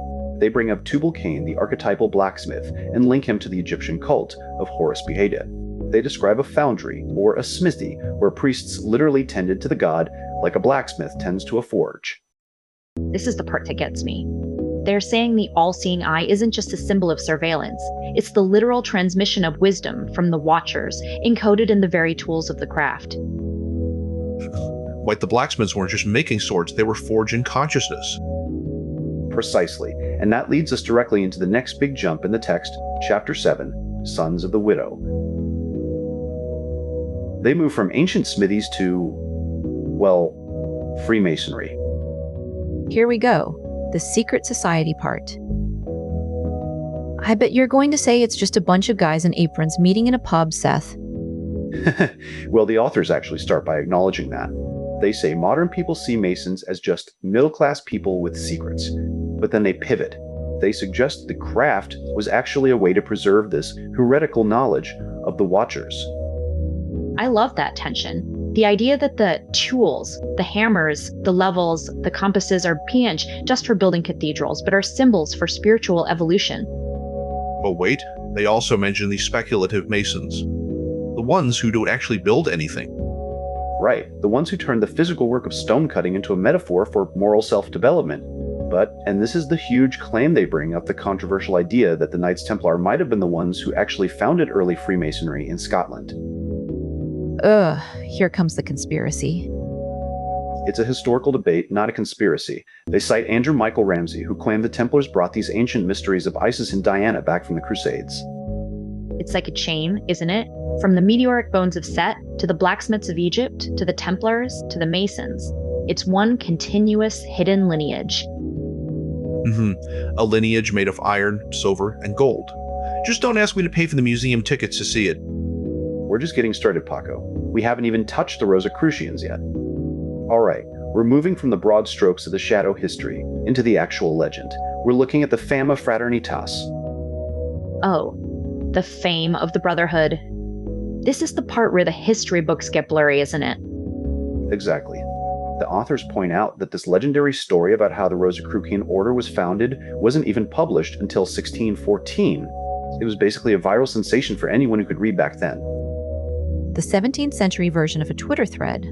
They bring up Tubal Cain, the archetypal blacksmith, and link him to the Egyptian cult of Horus Beata. They describe a foundry, or a smithy, where priests literally tended to the god like a blacksmith tends to a forge. This is the part that gets me. They're saying the all-seeing eye isn't just a symbol of surveillance. It's the literal transmission of wisdom from the Watchers, encoded in the very tools of the craft. Like the blacksmiths weren't just making swords, they were forging consciousness. Precisely, and that leads us directly into the next big jump in the text, Chapter 7, Sons of the Widow. They move from ancient smithies to, well, Freemasonry. Here we go, the secret society part. I bet you're going to say it's just a bunch of guys in aprons meeting in a pub, Seth. Well, the authors actually start by acknowledging that. They say modern people see Masons as just middle-class people with secrets, but then they pivot. They suggest the craft was actually a way to preserve this heretical knowledge of the Watchers. I love that tension. The idea that the tools, the hammers, the levels, the compasses are pinch just for building cathedrals, but are symbols for spiritual evolution. But wait, they also mention the speculative Masons. The ones who don't actually build anything. Right, the ones who turn the physical work of stone cutting into a metaphor for moral self-development. But, and this is the huge claim they bring up, the controversial idea that the Knights Templar might have been the ones who actually founded early Freemasonry in Scotland. Ugh, here comes the conspiracy. It's a historical debate, not a conspiracy. They cite Andrew Michael Ramsey, who claimed the Templars brought these ancient mysteries of Isis and Diana back from the Crusades. It's like a chain, isn't it? From the meteoric bones of Set, to the blacksmiths of Egypt, to the Templars, to the Masons. It's one continuous hidden lineage. A lineage made of iron, silver, and gold. Just don't ask me to pay for the museum tickets to see it. We're just getting started, Paco. We haven't even touched the Rosicrucians yet. Alright, we're moving from the broad strokes of the shadow history into the actual legend. We're looking at the Fama Fraternitas. Oh, the fame of the Brotherhood. This is the part where the history books get blurry, isn't it? Exactly. The authors point out that this legendary story about how the Rosicrucian order was founded wasn't even published until 1614. It was basically a viral sensation for anyone who could read back then. The 17th century version of a Twitter thread.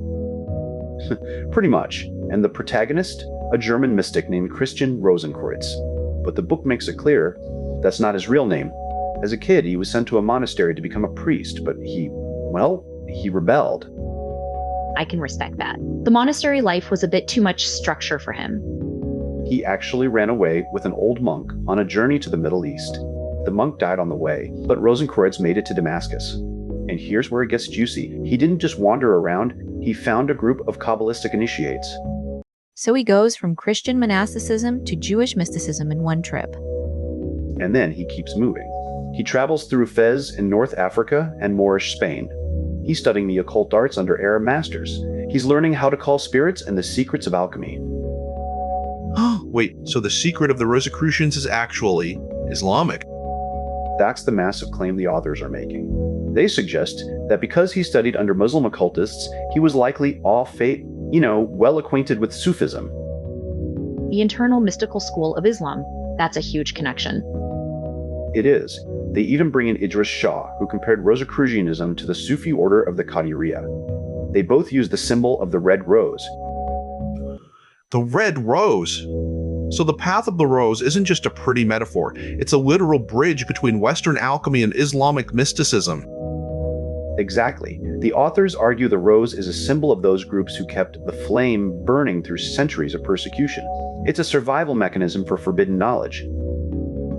Pretty much. And the protagonist? A German mystic named Christian Rosenkreuz. But the book makes it clear that's not his real name. As a kid, he was sent to a monastery to become a priest, but he rebelled. I can respect that. The monastery life was a bit too much structure for him. He actually ran away with an old monk on a journey to the Middle East. The monk died on the way, but Rosenkreuz made it to Damascus. And here's where it gets juicy. He didn't just wander around, he found a group of Kabbalistic initiates. So he goes from Christian monasticism to Jewish mysticism in one trip. And then he keeps moving. He travels through Fez in North Africa and Moorish Spain. He's studying the occult arts under Arab masters. He's learning how to call spirits and the secrets of alchemy. Wait, so the secret of the Rosicrucians is actually Islamic? That's the massive claim the authors are making. They suggest that because he studied under Muslim occultists, he was likely well acquainted with Sufism. The internal mystical school of Islam. That's a huge connection. It is. They even bring in Idris Shah, who compared Rosicrucianism to the Sufi order of the Qadiriyya. They both use the symbol of the red rose. The red rose! So the path of the rose isn't just a pretty metaphor, it's a literal bridge between Western alchemy and Islamic mysticism. Exactly. The authors argue the rose is a symbol of those groups who kept the flame burning through centuries of persecution. It's a survival mechanism for forbidden knowledge.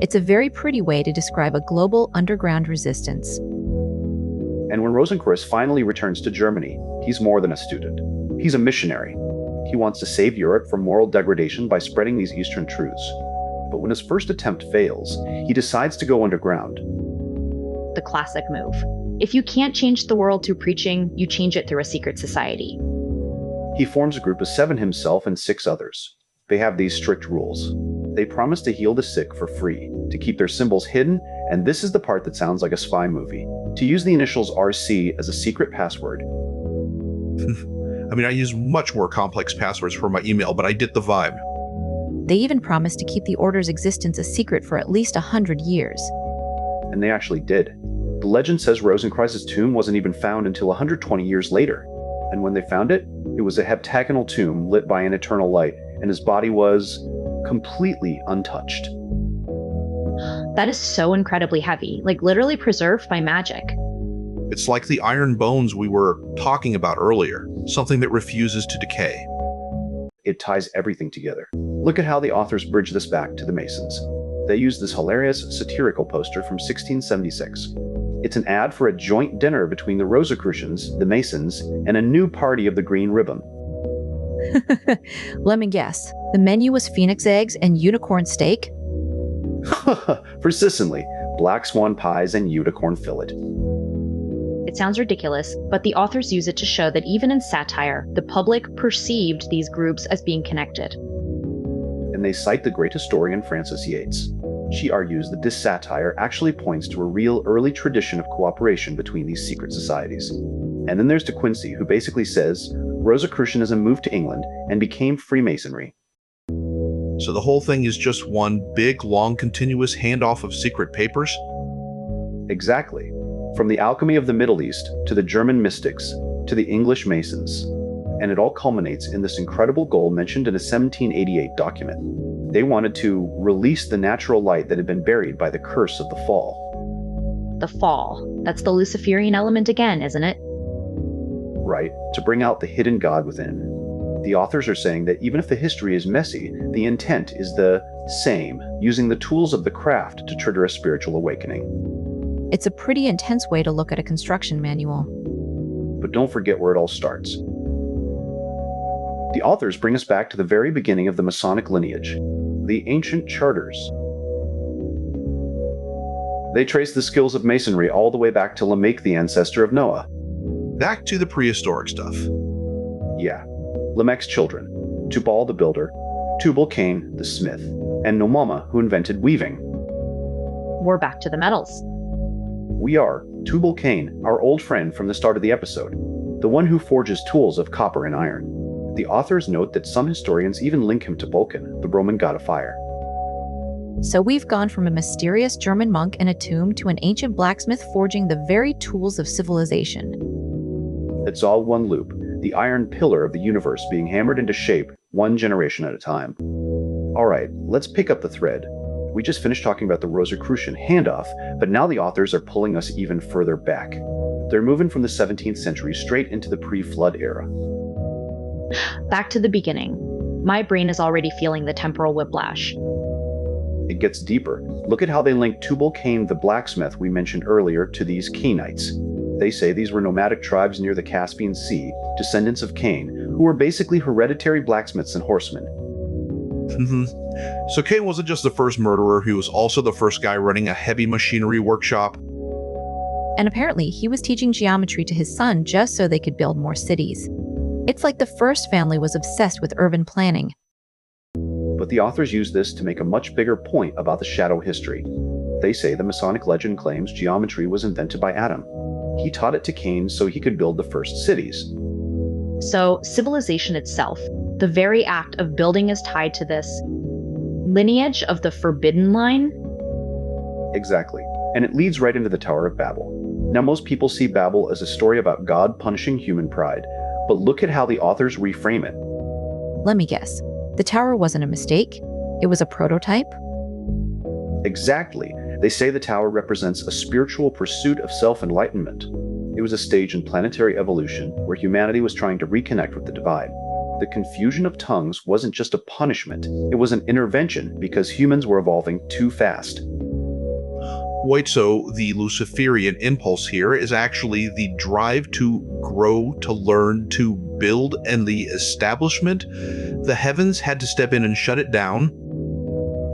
It's a very pretty way to describe a global underground resistance. And when Rosenkreuz finally returns to Germany, he's more than a student. He's a missionary. He wants to save Europe from moral degradation by spreading these Eastern truths. But when his first attempt fails, he decides to go underground. The classic move. If you can't change the world through preaching, you change it through a secret society. He forms a group of 7 himself and 6 others. They have these strict rules. They promise to heal the sick for free, to keep their symbols hidden, and this is the part that sounds like a spy movie, to use the initials RC as a secret password. I mean, I use much more complex passwords for my email, but I get the vibe. They even promised to keep the Order's existence a secret for at least 100 years. And they actually did. The legend says Rosenkreuz's tomb wasn't even found until 120 years later. And when they found it, it was a heptagonal tomb lit by an eternal light, and his body was completely untouched. That is so incredibly heavy, like literally preserved by magic. It's like the iron bones we were talking about earlier, something that refuses to decay. It ties everything together. Look at how the authors bridge this back to the Masons. They use this hilarious satirical poster from 1676. It's an ad for a joint dinner between the Rosicrucians, the Masons, and a new party of the Green Ribbon. Let me guess. The menu was phoenix eggs and unicorn steak? Persistently, black swan pies and unicorn fillet. It sounds ridiculous, but the authors use it to show that even in satire, the public perceived these groups as being connected. And they cite the great historian Frances Yates. She argues that this satire actually points to a real early tradition of cooperation between these secret societies. And then there's De Quincey, who basically says Rosicrucianism moved to England and became Freemasonry. So the whole thing is just one big, long, continuous handoff of secret papers? Exactly. From the alchemy of the Middle East, to the German mystics, to the English Masons. And it all culminates in this incredible goal mentioned in a 1788 document. They wanted to release the natural light that had been buried by the curse of the fall. The fall. That's the Luciferian element again, isn't it? Right, to bring out the hidden God within. The authors are saying that even if the history is messy, the intent is the same, using the tools of the craft to trigger a spiritual awakening. It's a pretty intense way to look at a construction manual. But don't forget where it all starts. The authors bring us back to the very beginning of the Masonic lineage, the ancient charters. They trace the skills of masonry all the way back to Lamech, the ancestor of Noah. Back to the prehistoric stuff. Yeah. Lamech's children, Tubal the builder, Tubal Cain the smith, and Nomama who invented weaving. We're back to the metals. We are Tubal Cain, our old friend from the start of the episode, the one who forges tools of copper and iron. The authors note that some historians even link him to Vulcan, the Roman god of fire. So we've gone from a mysterious German monk in a tomb to an ancient blacksmith forging the very tools of civilization. It's all one loop, the iron pillar of the universe being hammered into shape one generation at a time. All right, let's pick up the thread. We just finished talking about the Rosicrucian handoff, but now the authors are pulling us even further back. They're moving from the 17th century straight into the pre-flood era. Back to the beginning. My brain is already feeling the temporal whiplash. It gets deeper. Look at how they link Tubal Cain the blacksmith we mentioned earlier to these Cainites. They say these were nomadic tribes near the Caspian Sea, descendants of Cain, who were basically hereditary blacksmiths and horsemen. So Cain wasn't just the first murderer, he was also the first guy running a heavy machinery workshop. And apparently he was teaching geometry to his son just so they could build more cities. It's like the first family was obsessed with urban planning. But the authors use this to make a much bigger point about the shadow history. They say the Masonic legend claims geometry was invented by Adam. He taught it to Cain so he could build the first cities. So civilization itself, the very act of building, is tied to this lineage of the forbidden line? Exactly. And it leads right into the Tower of Babel. Now, most people see Babel as a story about God punishing human pride, but look at how the authors reframe it. Let me guess. The tower wasn't a mistake? It was a prototype? Exactly. They say the tower represents a spiritual pursuit of self-enlightenment. It was a stage in planetary evolution where humanity was trying to reconnect with the divine. The confusion of tongues wasn't just a punishment, it was an intervention because humans were evolving too fast. Wait, so the Luciferian impulse here is actually the drive to grow, to learn, to build, and the establishment? The heavens had to step in and shut it down?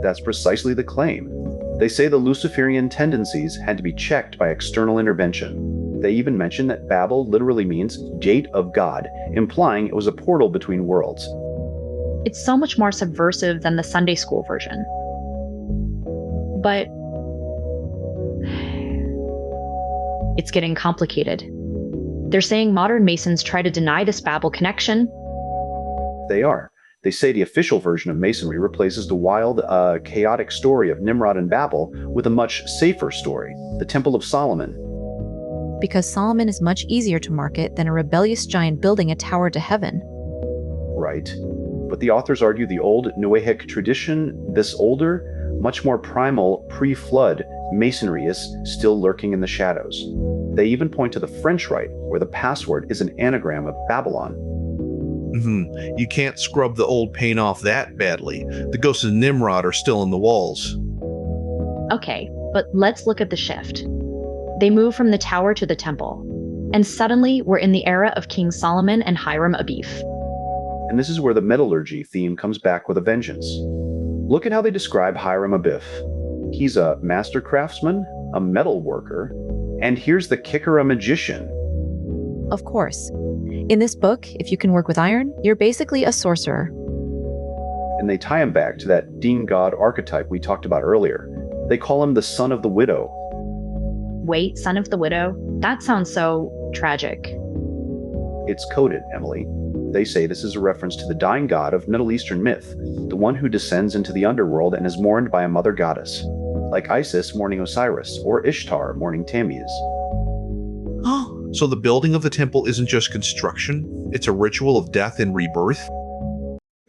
That's precisely the claim. They say the Luciferian tendencies had to be checked by external intervention. They even mention that Babel literally means gate of God, implying it was a portal between worlds. It's so much more subversive than the Sunday school version. But it's getting complicated. They're saying modern Masons try to deny this Babel connection. They are. They say the official version of Masonry replaces the wild, chaotic story of Nimrod and Babel with a much safer story, the Temple of Solomon. Because Solomon is much easier to market than a rebellious giant building a tower to heaven. Right. But the authors argue the old Noahic tradition, this older, much more primal, pre-flood Masonry is still lurking in the shadows. They even point to the French Rite, where the password is an anagram of Babylon. You can't scrub the old paint off that badly. The ghosts of Nimrod are still in the walls. Okay, but let's look at the shift. They move from the tower to the temple, and suddenly we're in the era of King Solomon and Hiram Abiff. And this is where the metallurgy theme comes back with a vengeance. Look at how they describe Hiram Abiff. He's a master craftsman, a metal worker, and here's the kicker, a magician. Of course. In this book, if you can work with iron, you're basically a sorcerer. And they tie him back to that Dean God archetype we talked about earlier. They call him the son of the widow. Wait, son of the widow? That sounds so tragic. It's coded, Emily. They say this is a reference to the dying god of Middle Eastern myth, the one who descends into the underworld and is mourned by a mother goddess, like Isis mourning Osiris or Ishtar mourning Tammuz. So the building of the temple isn't just construction, it's a ritual of death and rebirth?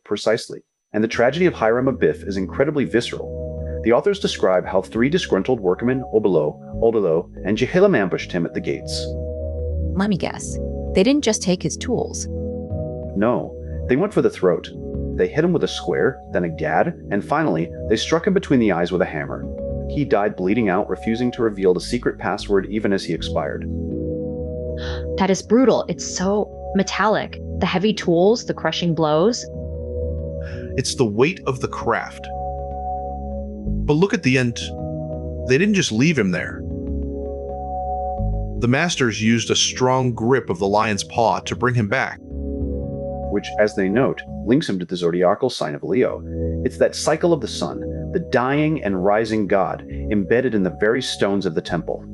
Precisely. And the tragedy of Hiram Abiff is incredibly visceral. The authors describe how 3 disgruntled workmen, Odolo, and Jehilam ambushed him at the gates. Let me guess. They didn't just take his tools. No, they went for the throat. They hit him with a square, then a gad, and finally, they struck him between the eyes with a hammer. He died bleeding out, refusing to reveal the secret password even as he expired. That is brutal. It's so metallic. The heavy tools, the crushing blows. It's the weight of the craft. But look at the end. They didn't just leave him there. The masters used a strong grip of the lion's paw to bring him back. Which, as they note, links him to the zodiacal sign of Leo. It's that cycle of the sun, the dying and rising god, embedded in the very stones of the temple.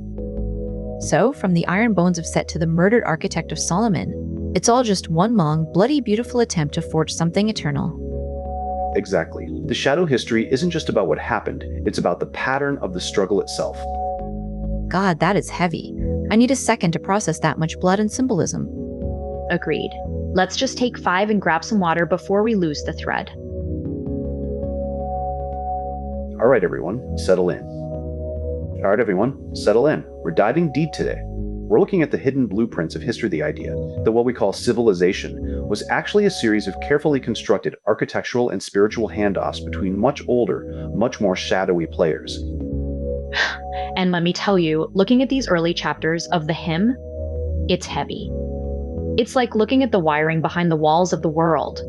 So, from the iron bones of Set to the murdered architect of Solomon, it's all just one long, bloody, beautiful attempt to forge something eternal. Exactly. The shadow history isn't just about what happened, it's about the pattern of the struggle itself. God, that is heavy. I need a second to process that much blood and symbolism. Agreed. Let's just take 5 and grab some water before we lose the thread. All right, everyone, settle in. We're diving deep today. We're looking at the hidden blueprints of history. The idea that what we call civilization was actually a series of carefully constructed architectural and spiritual handoffs between much older, much more shadowy players. And let me tell you, looking at these early chapters of the hymn, it's heavy. It's like looking at the wiring behind the walls of the world.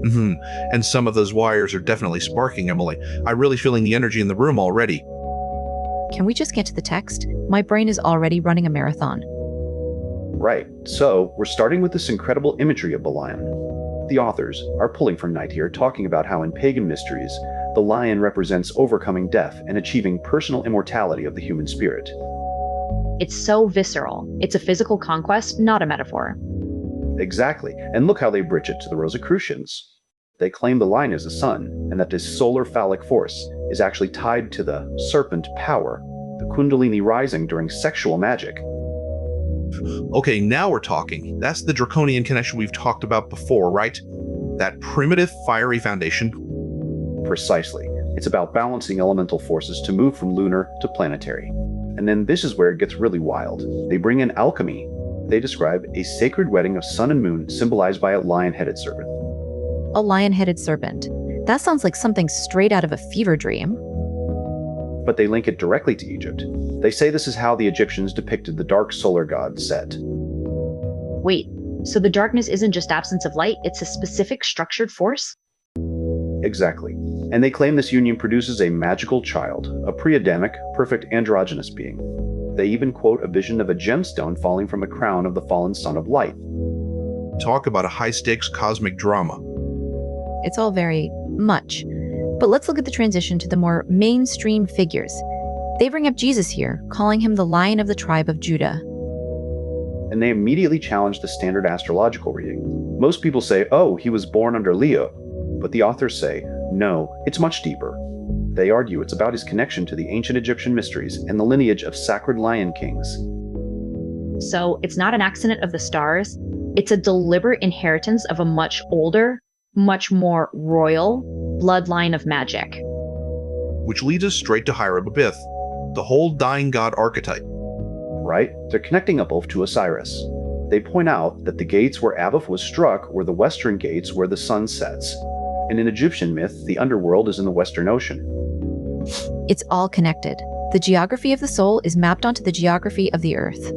And some of those wires are definitely sparking, Emily. I'm really feeling the energy in the room already. Can we just get to the text? My brain is already running a marathon. Right, so we're starting with this incredible imagery of the lion. The authors are pulling from Night here, talking about how in pagan mysteries, the lion represents overcoming death and achieving personal immortality of the human spirit. It's so visceral. It's a physical conquest, not a metaphor. Exactly, and look how they bridge it to the Rosicrucians. They claim the lion is the sun, and that this solar phallic force is actually tied to the serpent power, the Kundalini rising during sexual magic. Okay, now we're talking. That's the draconian connection we've talked about before, right? That primitive, fiery foundation. Precisely. It's about balancing elemental forces to move from lunar to planetary. And then this is where it gets really wild. They bring in alchemy. They describe a sacred wedding of sun and moon symbolized by a lion-headed serpent. A lion-headed serpent. That sounds like something straight out of a fever dream. but they link it directly to Egypt. They say this is how the Egyptians depicted the dark solar god Set. Wait, so the darkness isn't just absence of light, it's a specific structured force? Exactly. And they claim this union produces a magical child, a pre-Adamic, perfect androgynous being. They even quote a vision of a gemstone falling from a crown of the fallen son of light. Talk about a high-stakes cosmic drama. It's all very much. But let's look at the transition to the more mainstream figures. They bring up Jesus here, calling him the Lion of the tribe of Judah. And they immediately challenge the standard astrological reading. Most people say, oh, he was born under Leo. But the authors say, no, it's much deeper. They argue it's about his connection to the ancient Egyptian mysteries and the lineage of sacred lion kings. So it's not an accident of the stars, it's a deliberate inheritance of a much older, much more royal bloodline of magic. Which leads us straight to Hiram-Abith, the whole dying god archetype. Right? They're connecting Abuth to Osiris. They point out that the gates where Abuth was struck were the western gates where the sun sets. And in Egyptian myth, the underworld is in the Western Ocean. It's all connected. The geography of the soul is mapped onto the geography of the earth.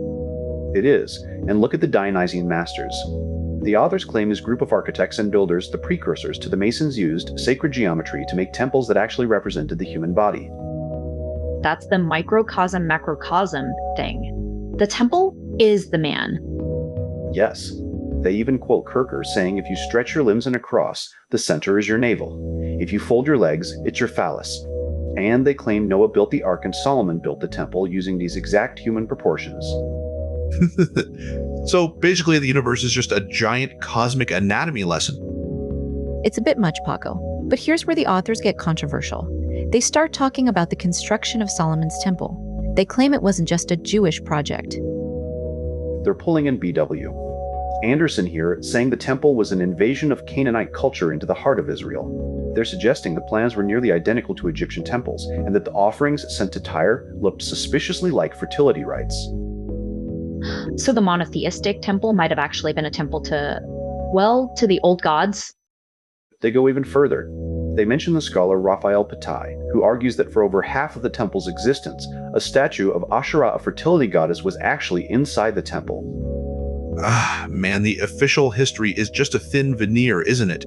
It is, and look at the Dionysian masters. The authors claim this group of architects and builders the precursors to the Masons used sacred geometry to make temples that actually represented the human body. That's the microcosm macrocosm thing. The temple is the man. Yes. They even quote Kirker saying if you stretch your limbs in a cross, the center is your navel. If you fold your legs, it's your phallus. And they claim Noah built the ark and Solomon built the temple using these exact human proportions. So basically the universe is just a giant cosmic anatomy lesson. It's a bit much, Paco. But here's where the authors get controversial. They start talking about the construction of Solomon's temple. They claim it wasn't just a Jewish project. They're pulling in BW. Anderson here saying the temple was an invasion of Canaanite culture into the heart of Israel. They're suggesting the plans were nearly identical to Egyptian temples, and that the offerings sent to Tyre looked suspiciously like fertility rites. So the monotheistic temple might have actually been a temple to the old gods? They go even further. They mention the scholar Raphael Patai, who argues that for over half of the temple's existence, a statue of Asherah, a fertility goddess, was actually inside the temple. Man, the official history is just a thin veneer, isn't it?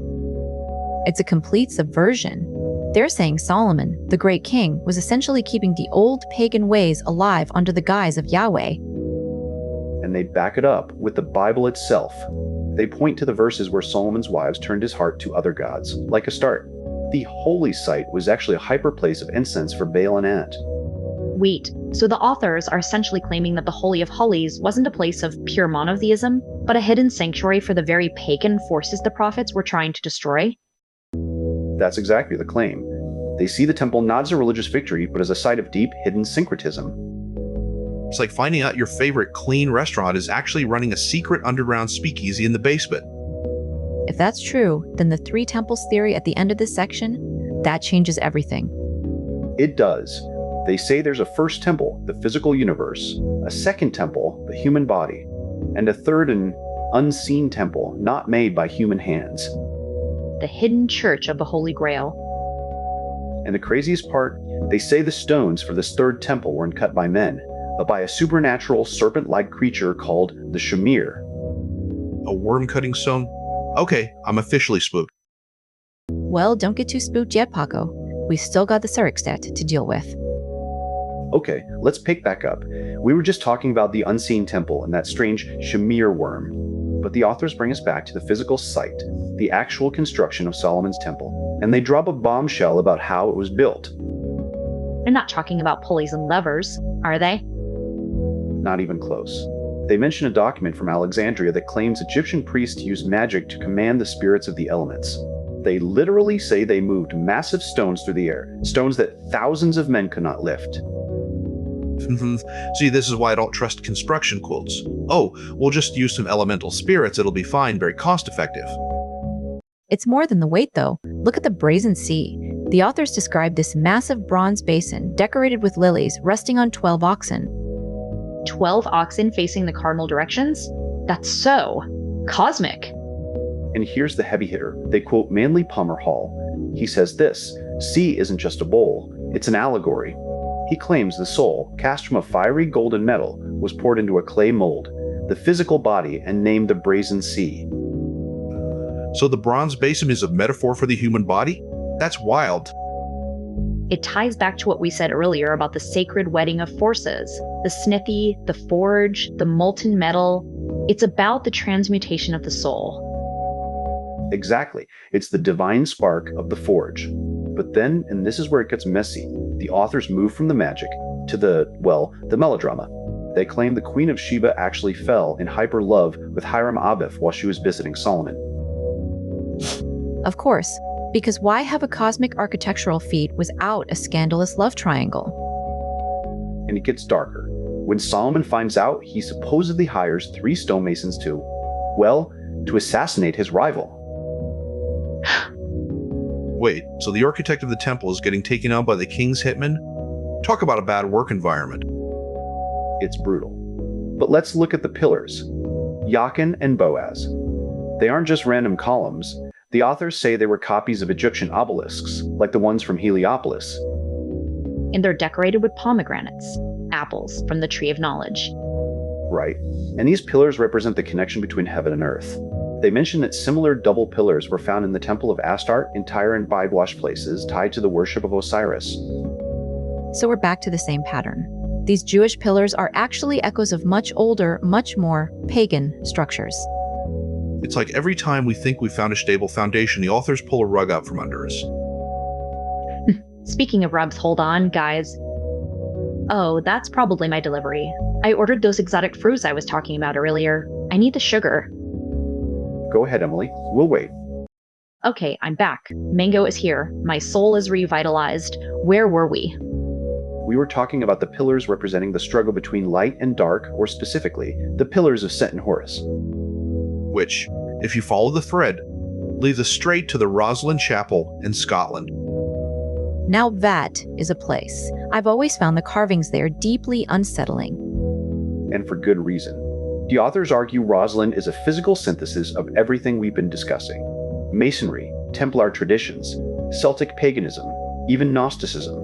It's a complete subversion. They're saying Solomon, the great king, was essentially keeping the old pagan ways alive under the guise of Yahweh. And they back it up with the Bible itself. They point to the verses where Solomon's wives turned his heart to other gods, like Astarte. The holy site was actually a hyper place of incense for Baal and Ant. Wait, so the authors are essentially claiming that the Holy of Holies wasn't a place of pure monotheism, but a hidden sanctuary for the very pagan forces the prophets were trying to destroy? That's exactly the claim. They see the temple not as a religious victory, but as a site of deep, hidden syncretism. It's like finding out your favorite clean restaurant is actually running a secret underground speakeasy in the basement. If that's true, then the three temples theory at the end of this section, that changes everything. It does. They say there's a first temple, the physical universe, a second temple, the human body, and a third and unseen temple not made by human hands. The hidden church of the Holy Grail. And the craziest part, they say the stones for this third temple weren't cut by men, but by a supernatural serpent-like creature called the Shamir. A worm-cutting stone? Okay, I'm officially spooked. Well, don't get too spooked yet, Paco. We've still got the Syrinx to deal with. Okay, let's pick back up. We were just talking about the unseen temple and that strange Shamir worm. But the authors bring us back to the physical site, the actual construction of Solomon's temple, and they drop a bombshell about how it was built. They're not talking about pulleys and levers, are they? Not even close. They mention a document from Alexandria that claims Egyptian priests used magic to command the spirits of the elements. They literally say they moved massive stones through the air, stones that thousands of men could not lift. See, this is why I don't trust construction quotes. Oh, we'll just use some elemental spirits, it'll be fine, very cost effective. It's more than the weight, though. Look at the brazen sea. The authors describe this massive bronze basin decorated with lilies resting on 12 oxen. 12 oxen facing the cardinal directions? That's so cosmic. And here's the heavy hitter. They quote Manly Palmer Hall. He says this: sea isn't just a bowl, it's an allegory. He claims the soul, cast from a fiery golden metal, was poured into a clay mold, the physical body, and named the Brazen Sea. So the bronze basin is a metaphor for the human body? That's wild. It ties back to what we said earlier about the sacred wedding of forces, the smithy, the forge, the molten metal. It's about the transmutation of the soul. Exactly. It's the divine spark of the forge. But then, and this is where it gets messy, the authors move from the magic to the melodrama. They claim the Queen of Sheba actually fell in hyper love with Hiram Abif while she was visiting Solomon. Of course, because why have a cosmic architectural feat without a scandalous love triangle? And it gets darker. When Solomon finds out, he supposedly hires 3 stonemasons to assassinate his rival. Wait, so the architect of the temple is getting taken on by the king's hitman? Talk about a bad work environment. It's brutal. But let's look at the pillars. Jachin and Boaz. They aren't just random columns. The authors say they were copies of Egyptian obelisks, like the ones from Heliopolis. And they're decorated with pomegranates, apples from the tree of knowledge. Right. And these pillars represent the connection between heaven and earth. They mention that similar double pillars were found in the Temple of Astarte in Tyre and Bydwash places tied to the worship of Osiris. So we're back to the same pattern. These Jewish pillars are actually echoes of much older, much more pagan structures. It's like every time we think we found a stable foundation, the authors pull a rug out from under us. Speaking of rugs, hold on, guys. Oh, that's probably my delivery. I ordered those exotic fruits I was talking about earlier. I need the sugar. Go ahead, Emily. We'll wait. Okay, I'm back. Mango is here. My soul is revitalized. Where were we? We were talking about the pillars representing the struggle between light and dark, or specifically, the pillars of Set and Horus. Which, if you follow the thread, leads us straight to the Rosslyn Chapel in Scotland. Now that is a place. I've always found the carvings there deeply unsettling. And for good reason. The authors argue Rosslyn is a physical synthesis of everything we've been discussing. Masonry, Templar traditions, Celtic paganism, even Gnosticism.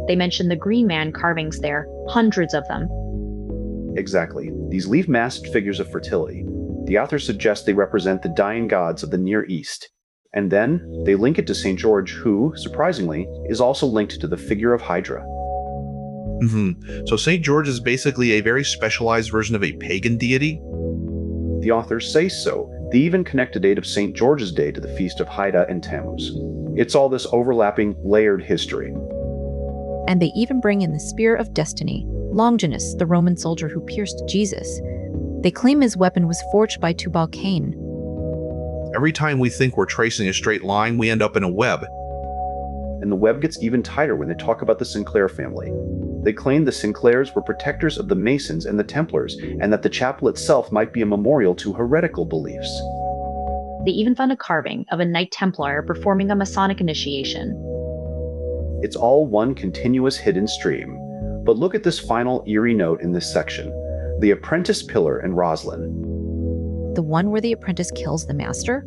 They mention the Green Man carvings there, hundreds of them. Exactly. These leave masked figures of fertility. The authors suggest they represent the dying gods of the Near East. And then, they link it to St. George, who, surprisingly, is also linked to the figure of Hydra. So St. George is basically a very specialized version of a pagan deity? The authors say so. They even connect the date of St. George's Day to the feast of Haida and Tammuz. It's all this overlapping, layered history. And they even bring in the spear of destiny, Longinus, the Roman soldier who pierced Jesus. They claim his weapon was forged by Tubal Cain. Every time we think we're tracing a straight line, we end up in a web. And the web gets even tighter when they talk about the Sinclair family. They claim the Sinclairs were protectors of the Masons and the Templars, and that the chapel itself might be a memorial to heretical beliefs. They even found a carving of a Knight Templar performing a Masonic initiation. It's all one continuous hidden stream. But look at this final eerie note in this section. The apprentice pillar in Rosslyn. The one where the apprentice kills the master?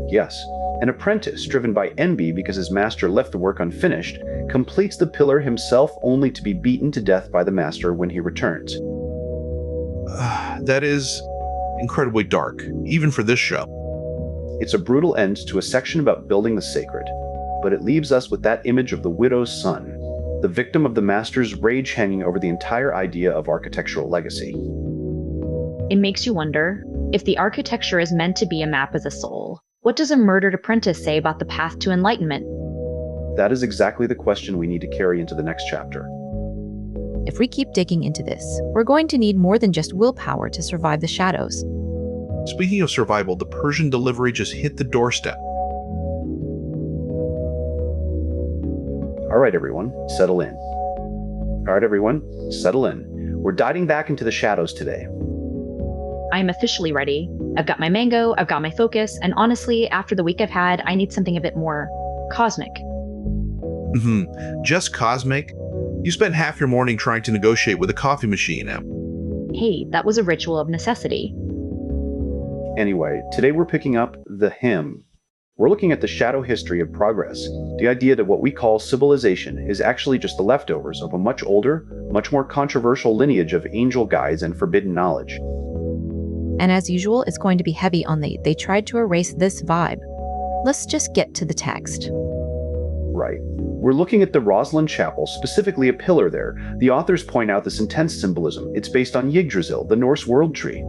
Yes. An apprentice, driven by envy because his master left the work unfinished, completes the pillar himself only to be beaten to death by the master when he returns. That is incredibly dark, even for this show. It's a brutal end to a section about building the sacred, but it leaves us with that image of the widow's son, the victim of the master's rage hanging over the entire idea of architectural legacy. It makes you wonder, if the architecture is meant to be a map of the soul, what does a murdered apprentice say about the path to enlightenment? That is exactly the question we need to carry into the next chapter. If we keep digging into this, we're going to need more than just willpower to survive the shadows. Speaking of survival, the Persian delivery just hit the doorstep. All right, everyone, settle in. We're diving back into the shadows today. I am officially ready. I've got my mango, I've got my focus, and honestly, after the week I've had, I need something a bit more cosmic. Just cosmic? You spent half your morning trying to negotiate with a coffee machine, Em. Hey, that was a ritual of necessity. Anyway, today we're picking up the hymn. We're looking at the shadow history of progress, the idea that what we call civilization is actually just the leftovers of a much older, much more controversial lineage of angel guides and forbidden knowledge. And as usual, it's going to be heavy on the "they tried to erase this" vibe. Let's just get to the text. Right. We're looking at the Rosslyn Chapel, specifically a pillar there. The authors point out this intense symbolism. It's based on Yggdrasil, the Norse world tree.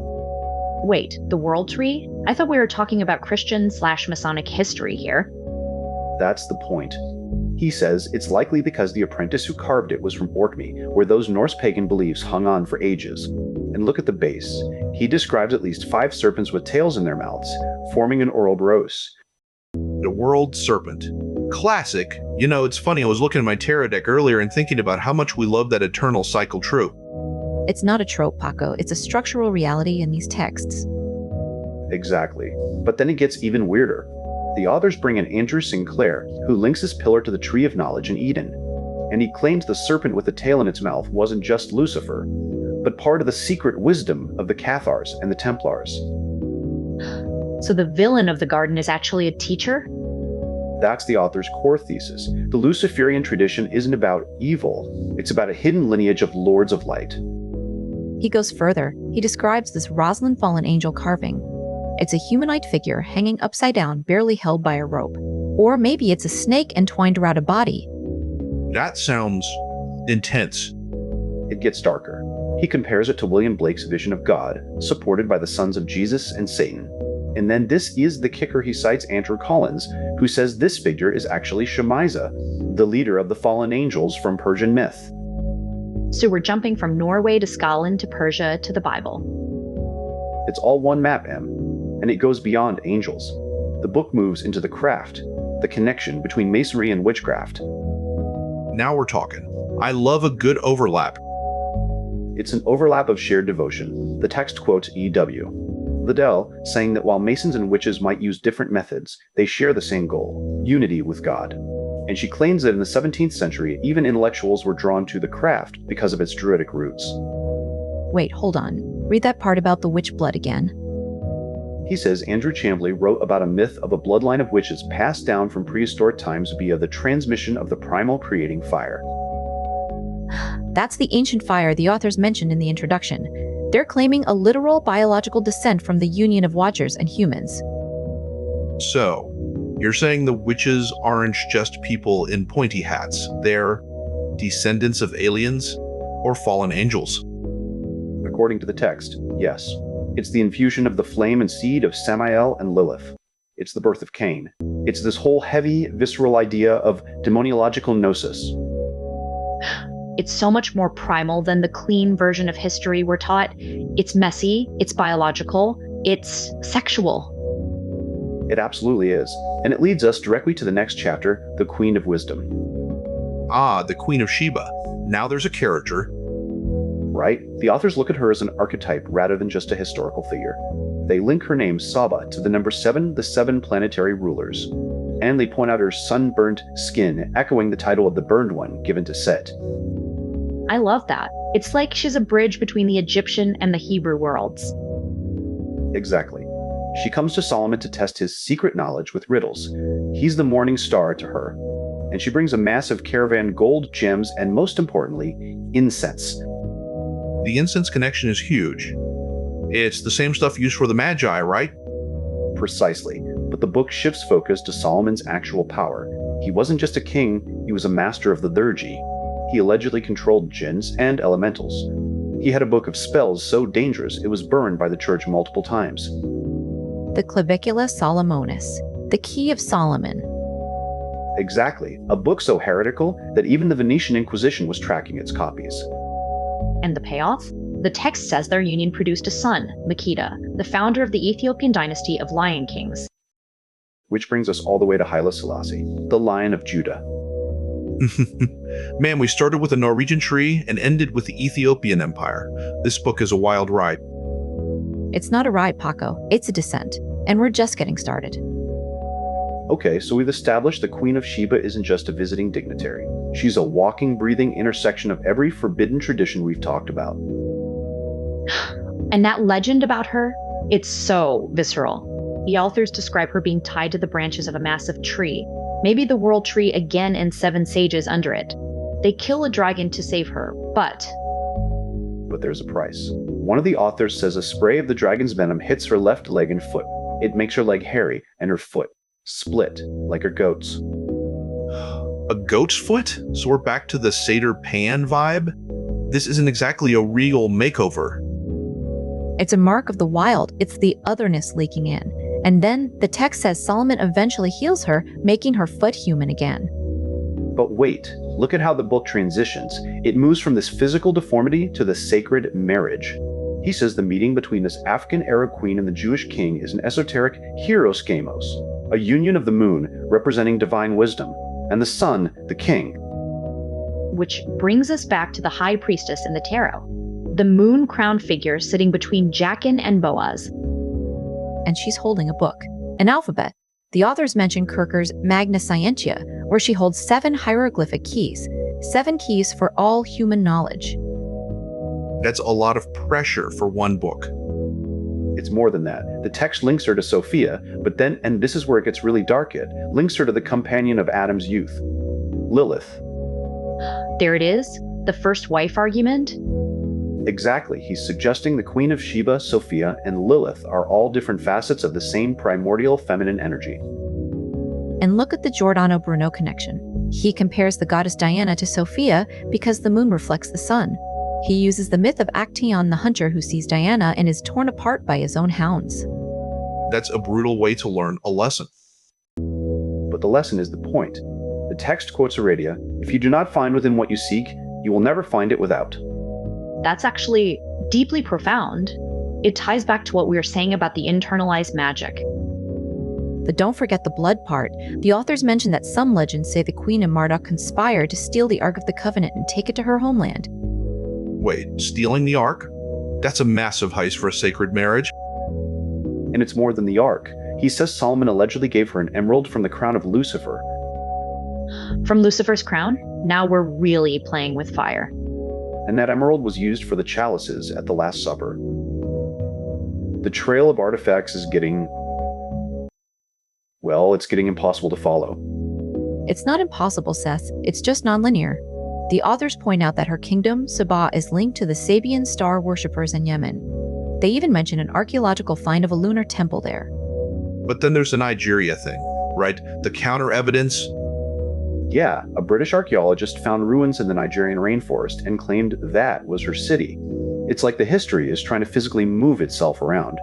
Wait, the world tree? I thought we were talking about Christian/Masonic history here. That's the point. He says it's likely because the apprentice who carved it was from Orkney, where those Norse pagan beliefs hung on for ages. And look at the base. He describes at least 5 serpents with tails in their mouths, forming an Ouroboros. The world serpent. Classic. You know, it's funny, I was looking at my tarot deck earlier and thinking about how much we love that eternal cycle true. It's not a trope, Paco. It's a structural reality in these texts. Exactly. But then it gets even weirder. The authors bring in Andrew Sinclair, who links this pillar to the Tree of Knowledge in Eden. And he claims the serpent with the tail in its mouth wasn't just Lucifer, but part of the secret wisdom of the Cathars and the Templars. So the villain of the garden is actually a teacher? That's the author's core thesis. The Luciferian tradition isn't about evil, it's about a hidden lineage of lords of light. He goes further. He describes this Rosslyn fallen angel carving. It's a humanoid figure hanging upside down, barely held by a rope. Or maybe it's a snake entwined around a body. That sounds intense. It gets darker. He compares it to William Blake's vision of God, supported by the sons of Jesus and Satan. And then this is the kicker, he cites Andrew Collins, who says this figure is actually Shemaiah, the leader of the fallen angels from Persian myth. So we're jumping from Norway to Scotland to Persia to the Bible. It's all one map, Em, and it goes beyond angels. The book moves into the craft, the connection between masonry and witchcraft. Now we're talking. I love a good overlap. It's an overlap of shared devotion. The text quotes E.W. Liddell, saying that while Masons and witches might use different methods, they share the same goal, unity with God. And she claims that in the 17th century, even intellectuals were drawn to the craft because of its druidic roots. Wait, hold on. Read that part about the witch blood again. He says Andrew Chambly wrote about a myth of a bloodline of witches passed down from prehistoric times via the transmission of the primal creating fire. That's the ancient fire the authors mentioned in the introduction. They're claiming a literal biological descent from the union of watchers and humans. So, you're saying the witches aren't just people in pointy hats. They're descendants of aliens or fallen angels? According to the text, yes. It's the infusion of the flame and seed of Samael and Lilith. It's the birth of Cain. It's this whole heavy, visceral idea of demoniological gnosis. It's so much more primal than the clean version of history we're taught. It's messy, it's biological, it's sexual. It absolutely is. And it leads us directly to the next chapter, the Queen of Wisdom. Ah, the Queen of Sheba. Now there's a character. Right? The authors look at her as an archetype rather than just a historical figure. They link her name, Saba, to the number 7, the 7 planetary rulers. And they point out her sunburnt skin, echoing the title of the Burned One given to Set. I love that. It's like she's a bridge between the Egyptian and the Hebrew worlds. Exactly. She comes to Solomon to test his secret knowledge with riddles. He's the morning star to her. And she brings a massive caravan, gold, gems, and most importantly, incense. The incense connection is huge. It's the same stuff used for the Magi, right? Precisely. But the book shifts focus to Solomon's actual power. He wasn't just a king, he was a master of the liturgy. He allegedly controlled jinns and elementals. He had a book of spells so dangerous it was burned by the church multiple times. The Clavicula Solomonis, the Key of Solomon. Exactly. A book so heretical that even the Venetian Inquisition was tracking its copies. And the payoff? The text says their union produced a son, Makeda, the founder of the Ethiopian dynasty of Lion Kings. Which brings us all the way to Haile Selassie, the Lion of Judah. Man, we started with a Norwegian tree and ended with the Ethiopian Empire. This book is a wild ride. It's not a ride, Paco. It's a descent. And we're just getting started. Okay, so we've established the Queen of Sheba isn't just a visiting dignitary. She's a walking, breathing intersection of every forbidden tradition we've talked about. And that legend about her, it's so visceral. The authors describe her being tied to the branches of a massive tree, maybe the world tree again and 7 sages under it. They kill a dragon to save her, but there's a price. One of the authors says a spray of the dragon's venom hits her left leg and foot. It makes her leg hairy and her foot split, like her goat's. A goat's foot? So we're back to the Satyr Pan vibe? This isn't exactly a real makeover. It's a mark of the wild. It's the otherness leaking in. And then the text says Solomon eventually heals her, making her foot human again. But wait, look at how the book transitions. It moves from this physical deformity to the sacred marriage. He says the meeting between this African Arab queen and the Jewish king is an esoteric hieros gamos, a union of the moon representing divine wisdom, and the sun, the king. Which brings us back to the high priestess in the tarot, the moon-crowned figure sitting between Jachin and Boaz. And she's holding a book, an alphabet. The authors mention Kirker's Magna Scientia, where she holds 7 hieroglyphic keys, 7 keys for all human knowledge. That's a lot of pressure for one book. It's more than that. The text links her to Sophia, but then, and this is where it gets really dark yet, links her to the companion of Adam's youth, Lilith. There it is, the first wife argument. Exactly. He's suggesting the Queen of Sheba, Sophia, and Lilith are all different facets of the same primordial feminine energy. And look at the Giordano Bruno connection. He compares the goddess Diana to Sophia because the moon reflects the sun. He uses the myth of Actaeon the hunter who sees Diana and is torn apart by his own hounds. That's a brutal way to learn a lesson. But the lesson is the point. The text quotes Aradia, "If you do not find within what you seek, you will never find it without." That's actually deeply profound. It ties back to what we were saying about the internalized magic. But don't forget the blood part. The authors mention that some legends say the Queen and Marduk conspired to steal the Ark of the Covenant and take it to her homeland. Wait, stealing the Ark? That's a massive heist for a sacred marriage. And it's more than the Ark. He says Solomon allegedly gave her an emerald from the crown of Lucifer. From Lucifer's crown? Now we're really playing with fire. And that emerald was used for the chalices at the Last Supper. The trail of artifacts is getting... well, it's getting impossible to follow. It's not impossible, Seth. It's just nonlinear. The authors point out that her kingdom, Sabah, is linked to the Sabian star worshippers in Yemen. They even mention an archaeological find of a lunar temple there. But then there's the Nigeria thing, right? The counter evidence. Yeah, a British archaeologist found ruins in the Nigerian rainforest and claimed that was her city. It's like the history is trying to physically move itself around.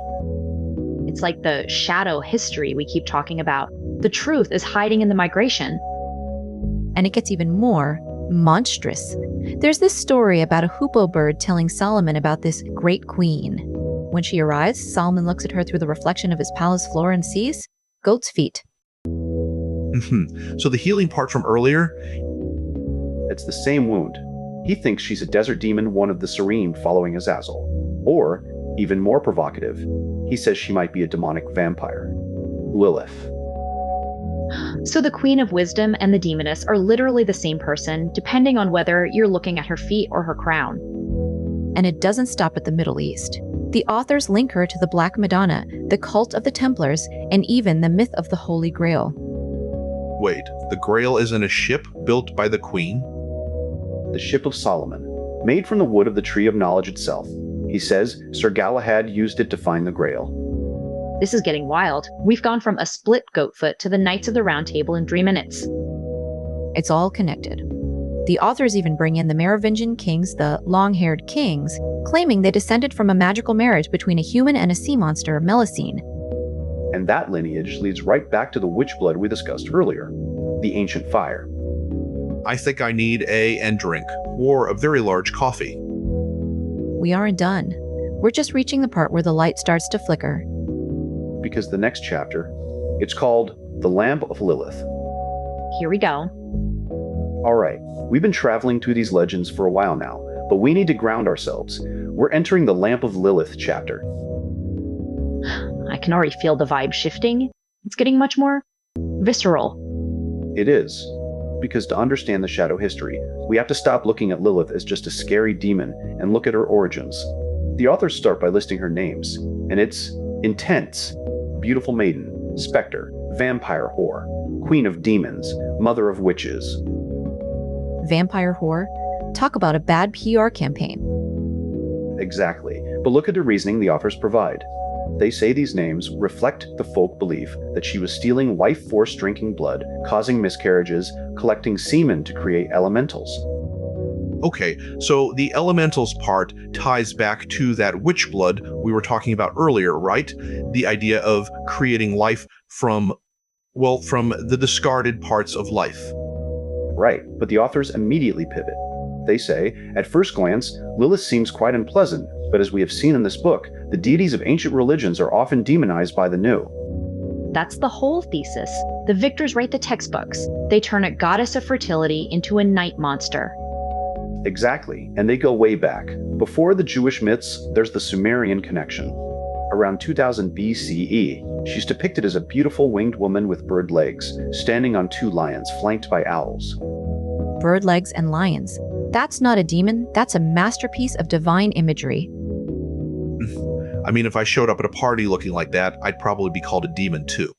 It's like the shadow history we keep talking about. The truth is hiding in the migration. And it gets even more monstrous. There's this story about a hoopoe bird telling Solomon about this great queen. When she arrives, Solomon looks at her through the reflection of his palace floor and sees goat's feet. So the healing part from earlier? It's the same wound. He thinks she's a desert demon, one of the serene following Azazel. Or, even more provocative, he says she might be a demonic vampire. Lilith. So the Queen of Wisdom and the Demoness are literally the same person, depending on whether you're looking at her feet or her crown. And it doesn't stop at the Middle East. The authors link her to the Black Madonna, the cult of the Templars, and even the myth of the Holy Grail. Wait, the Grail isn't a ship built by the Queen? The Ship of Solomon, made from the wood of the Tree of Knowledge itself. He says Sir Galahad used it to find the Grail. This is getting wild. We've gone from a split goat foot to the Knights of the Round Table in 3 minutes. It's all connected. The authors even bring in the Merovingian kings, the long-haired kings, claiming they descended from a magical marriage between a human and a sea monster, Melusine. And that lineage leads right back to the witch blood we discussed earlier, the ancient fire. I think I need and drink, or a very large coffee. We aren't done. We're just reaching the part where the light starts to flicker. Because the next chapter, it's called The Lamp of Lilith. Here we go. All right, we've been traveling through these legends for a while now, but we need to ground ourselves. We're entering the Lamp of Lilith chapter. I can already feel the vibe shifting. It's getting much more visceral. It is, because to understand the shadow history, we have to stop looking at Lilith as just a scary demon and look at her origins. The authors start by listing her names, and it's intense, beautiful maiden, specter, vampire whore, queen of demons, mother of witches. Vampire whore? Talk about a bad PR campaign. Exactly. But look at the reasoning the authors provide. They say these names reflect the folk belief that she was stealing life force drinking blood, causing miscarriages, collecting semen to create elementals. Okay, so the elementals part ties back to that witch blood we were talking about earlier, right? The idea of creating life from the discarded parts of life. Right, but the authors immediately pivot. They say, at first glance, Lilith seems quite unpleasant, but as we have seen in this book, the deities of ancient religions are often demonized by the new. That's the whole thesis. The victors write the textbooks. They turn a goddess of fertility into a night monster. Exactly, and they go way back. Before the Jewish myths, there's the Sumerian connection. Around 2000 BCE, she's depicted as a beautiful winged woman with bird legs, standing on two lions flanked by owls. Bird legs and lions. That's not a demon, that's a masterpiece of divine imagery. I mean, if I showed up at a party looking like that, I'd probably be called a demon too.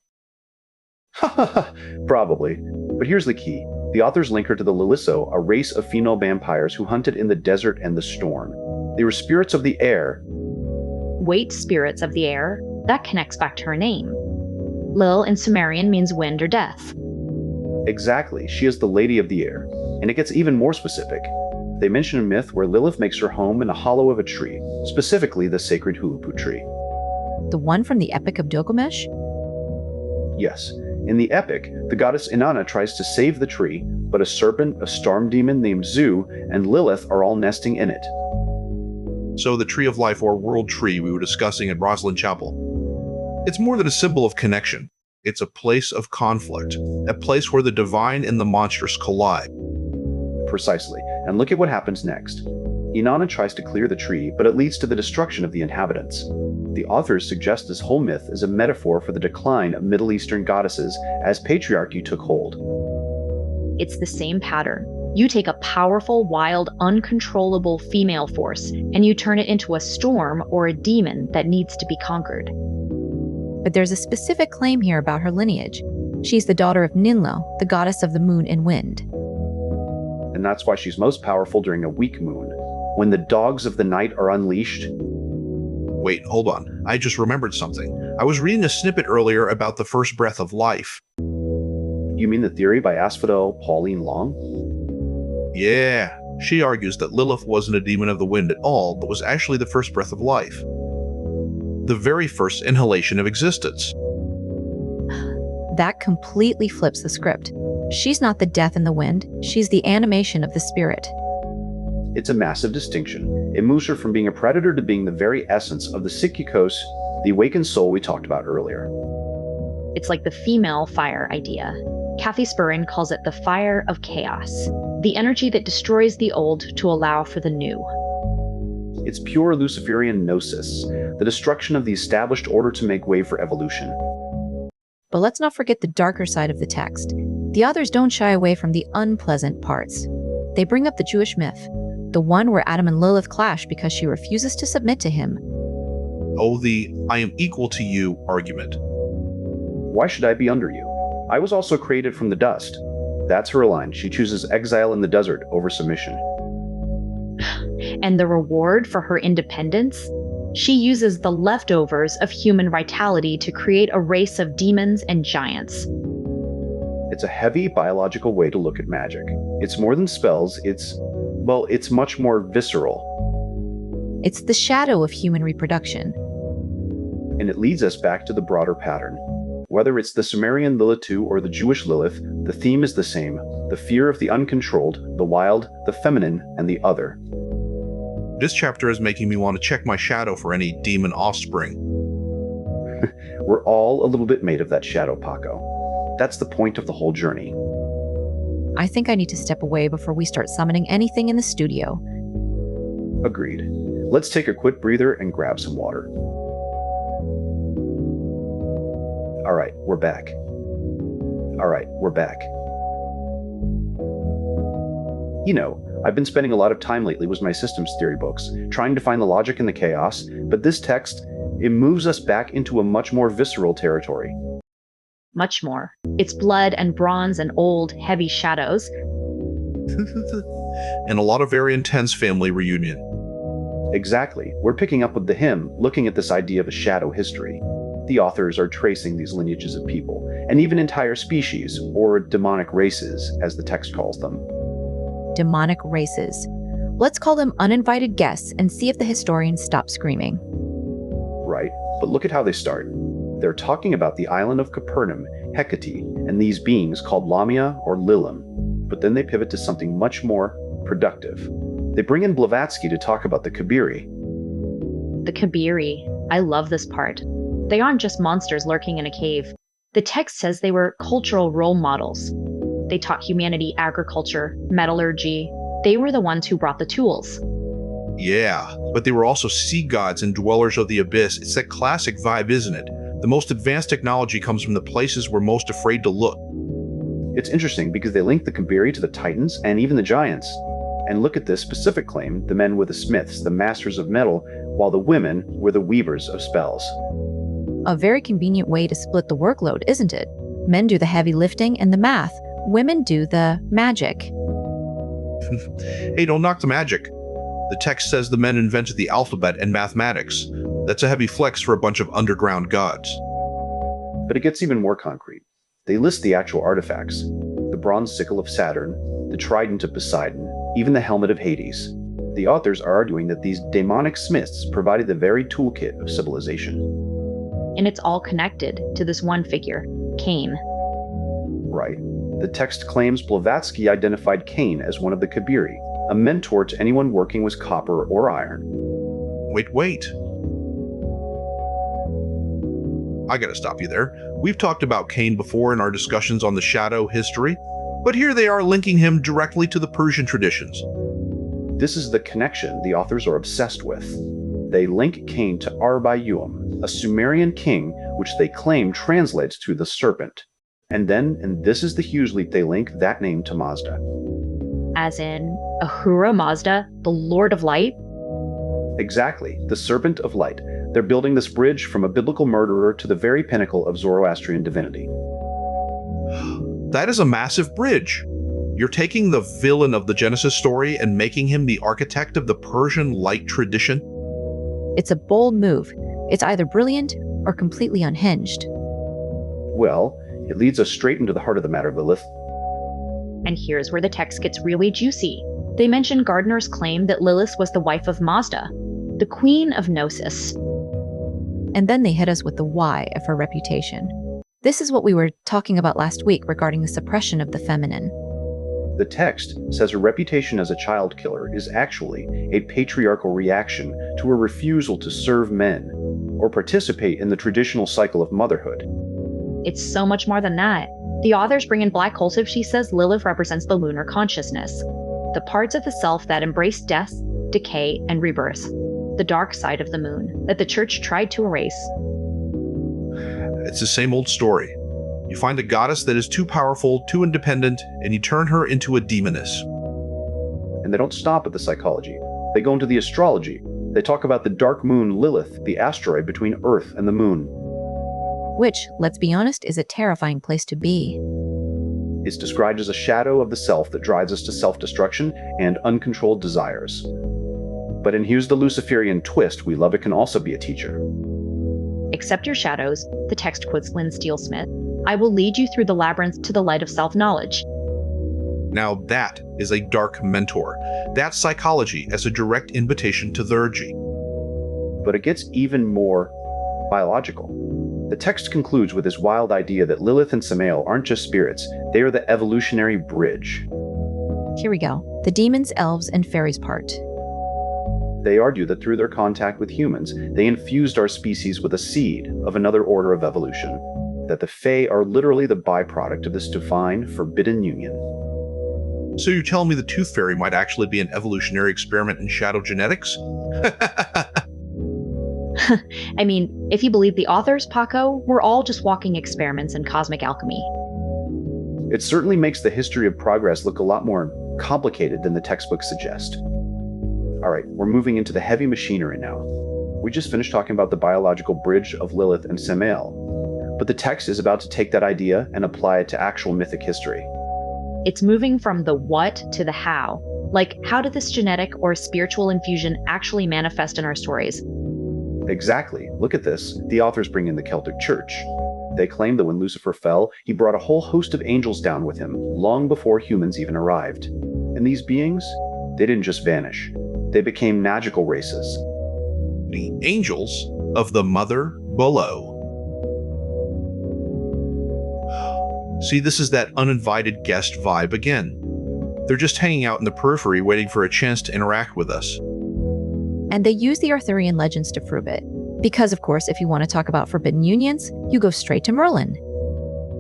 Probably. But here's the key. The authors link her to the Liliso, a race of female vampires who hunted in the desert and the storm. They were spirits of the air. Wait, spirits of the air? That connects back to her name. Lil in Sumerian means wind or death. Exactly, she is the Lady of the Air. And it gets even more specific. They mention a myth where Lilith makes her home in a hollow of a tree, specifically the sacred Hulupu tree. The one from the Epic of Gilgamesh? Yes. In the epic, the goddess Inanna tries to save the tree, but a serpent, a storm demon named Zu, and Lilith are all nesting in it. So the Tree of Life or World Tree we were discussing at Rosslyn Chapel. It's more than a symbol of connection. It's a place of conflict, a place where the divine and the monstrous collide. Precisely. And look at what happens next. Inanna tries to clear the tree, but it leads to the destruction of the inhabitants. The authors suggest this whole myth is a metaphor for the decline of Middle Eastern goddesses as patriarchy took hold. It's the same pattern. You take a powerful, wild, uncontrollable female force, and you turn it into a storm or a demon that needs to be conquered. But there's a specific claim here about her lineage. She's the daughter of Ninlo, the goddess of the moon and wind. And that's why she's most powerful during a weak moon, when the dogs of the night are unleashed. Wait, hold on. I just remembered something. I was reading a snippet earlier about the first breath of life. You mean the theory by Asphodel Pauline Long? Yeah, she argues that Lilith wasn't a demon of the wind at all, but was actually the first breath of life. The very first inhalation of existence. That completely flips the script. She's not the death in the wind, she's the animation of the spirit. It's a massive distinction. It moves her from being a predator to being the very essence of the Psychikos, the awakened soul we talked about earlier. It's like the female fire idea. Kathy Spurren calls it the fire of chaos, the energy that destroys the old to allow for the new. It's pure Luciferian gnosis, the destruction of the established order to make way for evolution. But let's not forget the darker side of the text. The authors don't shy away from the unpleasant parts. They bring up the Jewish myth, the one where Adam and Lilith clash because she refuses to submit to him. Oh, the I am equal to you argument. Why should I be under you? I was also created from the dust. That's her line. She chooses exile in the desert over submission. And the reward for her independence? She uses the leftovers of human vitality to create a race of demons and giants. It's a heavy biological way to look at magic. It's more than spells, it's much more visceral. It's the shadow of human reproduction. And it leads us back to the broader pattern. Whether it's the Sumerian Lilith or the Jewish Lilith, the theme is the same: the fear of the uncontrolled, the wild, the feminine, and the other. This chapter is making me want to check my shadow for any demon offspring. We're all a little bit made of that shadow, Paco. That's the point of the whole journey. I think I need to step away before we start summoning anything in the studio. Agreed. Let's take a quick breather and grab some water. All right, we're back. You know, I've been spending a lot of time lately with my systems theory books, trying to find the logic in the chaos, but this text, it moves us back into a much more visceral territory. Much more. It's blood and bronze and old, heavy shadows. And a lot of very intense family reunion. Exactly. We're picking up with the hymn, looking at this idea of a shadow history. The authors are tracing these lineages of people, and even entire species, or demonic races, as the text calls them. Demonic races. Let's call them uninvited guests and see if the historians stop screaming. Right, but look at how they start. They're talking about the island of Capernaum, Hecate, and these beings called Lamia or Lilim, but then they pivot to something much more productive. They bring in Blavatsky to talk about the Kabiri. The Kabiri. I love this part. They aren't just monsters lurking in a cave. The text says they were cultural role models. They taught humanity agriculture, metallurgy. They were the ones who brought the tools. Yeah, but they were also sea gods and dwellers of the abyss. It's that classic vibe, isn't it? The most advanced technology comes from the places we're most afraid to look. It's interesting because they link the Kabiri to the Titans and even the Giants. And look at this specific claim, the men were the smiths, the masters of metal, while the women were the weavers of spells. A very convenient way to split the workload, isn't it? Men do the heavy lifting and the math. Women do the magic. Hey, don't knock the magic. The text says the men invented the alphabet and mathematics. That's a heavy flex for a bunch of underground gods. But it gets even more concrete. They list the actual artifacts. The bronze sickle of Saturn, the trident of Poseidon, even the helmet of Hades. The authors are arguing that these demonic smiths provided the very toolkit of civilization. And it's all connected to this one figure, Cain. Right. The text claims Blavatsky identified Cain as one of the Kabiri, a mentor to anyone working with copper or iron. Wait. I gotta stop you there. We've talked about Cain before in our discussions on the shadow history, but here they are linking him directly to the Persian traditions. This is the connection the authors are obsessed with. They link Cain to Arba-Uum, a Sumerian king which they claim translates to the serpent. And this is the huge leap, they link that name to Mazda. As in, Ahura Mazda, the Lord of Light? Exactly, the Serpent of Light. They're building this bridge from a biblical murderer to the very pinnacle of Zoroastrian divinity. That is a massive bridge. You're taking the villain of the Genesis story and making him the architect of the Persian light tradition? It's a bold move. It's either brilliant or completely unhinged. Well, it leads us straight into the heart of the matter, Lilith. And here's where the text gets really juicy. They mention Gardner's claim that Lilith was the wife of Mazda, the queen of Gnosis. And then they hit us with the why of her reputation. This is what we were talking about last week regarding the suppression of the feminine. The text says her reputation as a child killer is actually a patriarchal reaction to her refusal to serve men or participate in the traditional cycle of motherhood. It's so much more than that. The authors bring in Black Holes if she says Lilith represents the lunar consciousness, the parts of the self that embrace death, decay, and rebirth, the dark side of the moon that the church tried to erase. It's the same old story. You find a goddess that is too powerful, too independent, and you turn her into a demoness. And they don't stop at the psychology. They go into the astrology. They talk about the dark moon Lilith, the asteroid between Earth and the moon. Which, let's be honest, is a terrifying place to be. It's described as a shadow of the self that drives us to self-destruction and uncontrolled desires. But in Here's the Luciferian twist, we love it can also be a teacher. Accept your shadows, the text quotes Lynn Steele-Smith. I will lead you through the labyrinth to the light of self-knowledge. Now that is a dark mentor. That's psychology as a direct invitation to theurgy. But it gets even more biological. The text concludes with this wild idea that Lilith and Samael aren't just spirits, they are the evolutionary bridge. Here we go. The demons, elves, and fairies part. They argue that through their contact with humans, they infused our species with a seed of another order of evolution, that the Fae are literally the byproduct of this divine, forbidden union. So you're telling me the Tooth Fairy might actually be an evolutionary experiment in shadow genetics? I mean, if you believe the authors, Paco, we're all just walking experiments in cosmic alchemy. It certainly makes the history of progress look a lot more complicated than the textbooks suggest. All right, we're moving into the heavy machinery now. We just finished talking about the biological bridge of Lilith and Samael, but the text is about to take that idea and apply it to actual mythic history. It's moving from the what to the how. Like, how did this genetic or spiritual infusion actually manifest in our stories? Exactly. Look at this. The authors bring in the Celtic Church. They claim that when Lucifer fell, he brought a whole host of angels down with him, long before humans even arrived. And these beings, they didn't just vanish. They became magical races. The angels of the mother below. See, this is that uninvited guest vibe again. They're just hanging out in the periphery waiting for a chance to interact with us. And they use the Arthurian legends to prove it. Because, of course, if you want to talk about forbidden unions, you go straight to Merlin.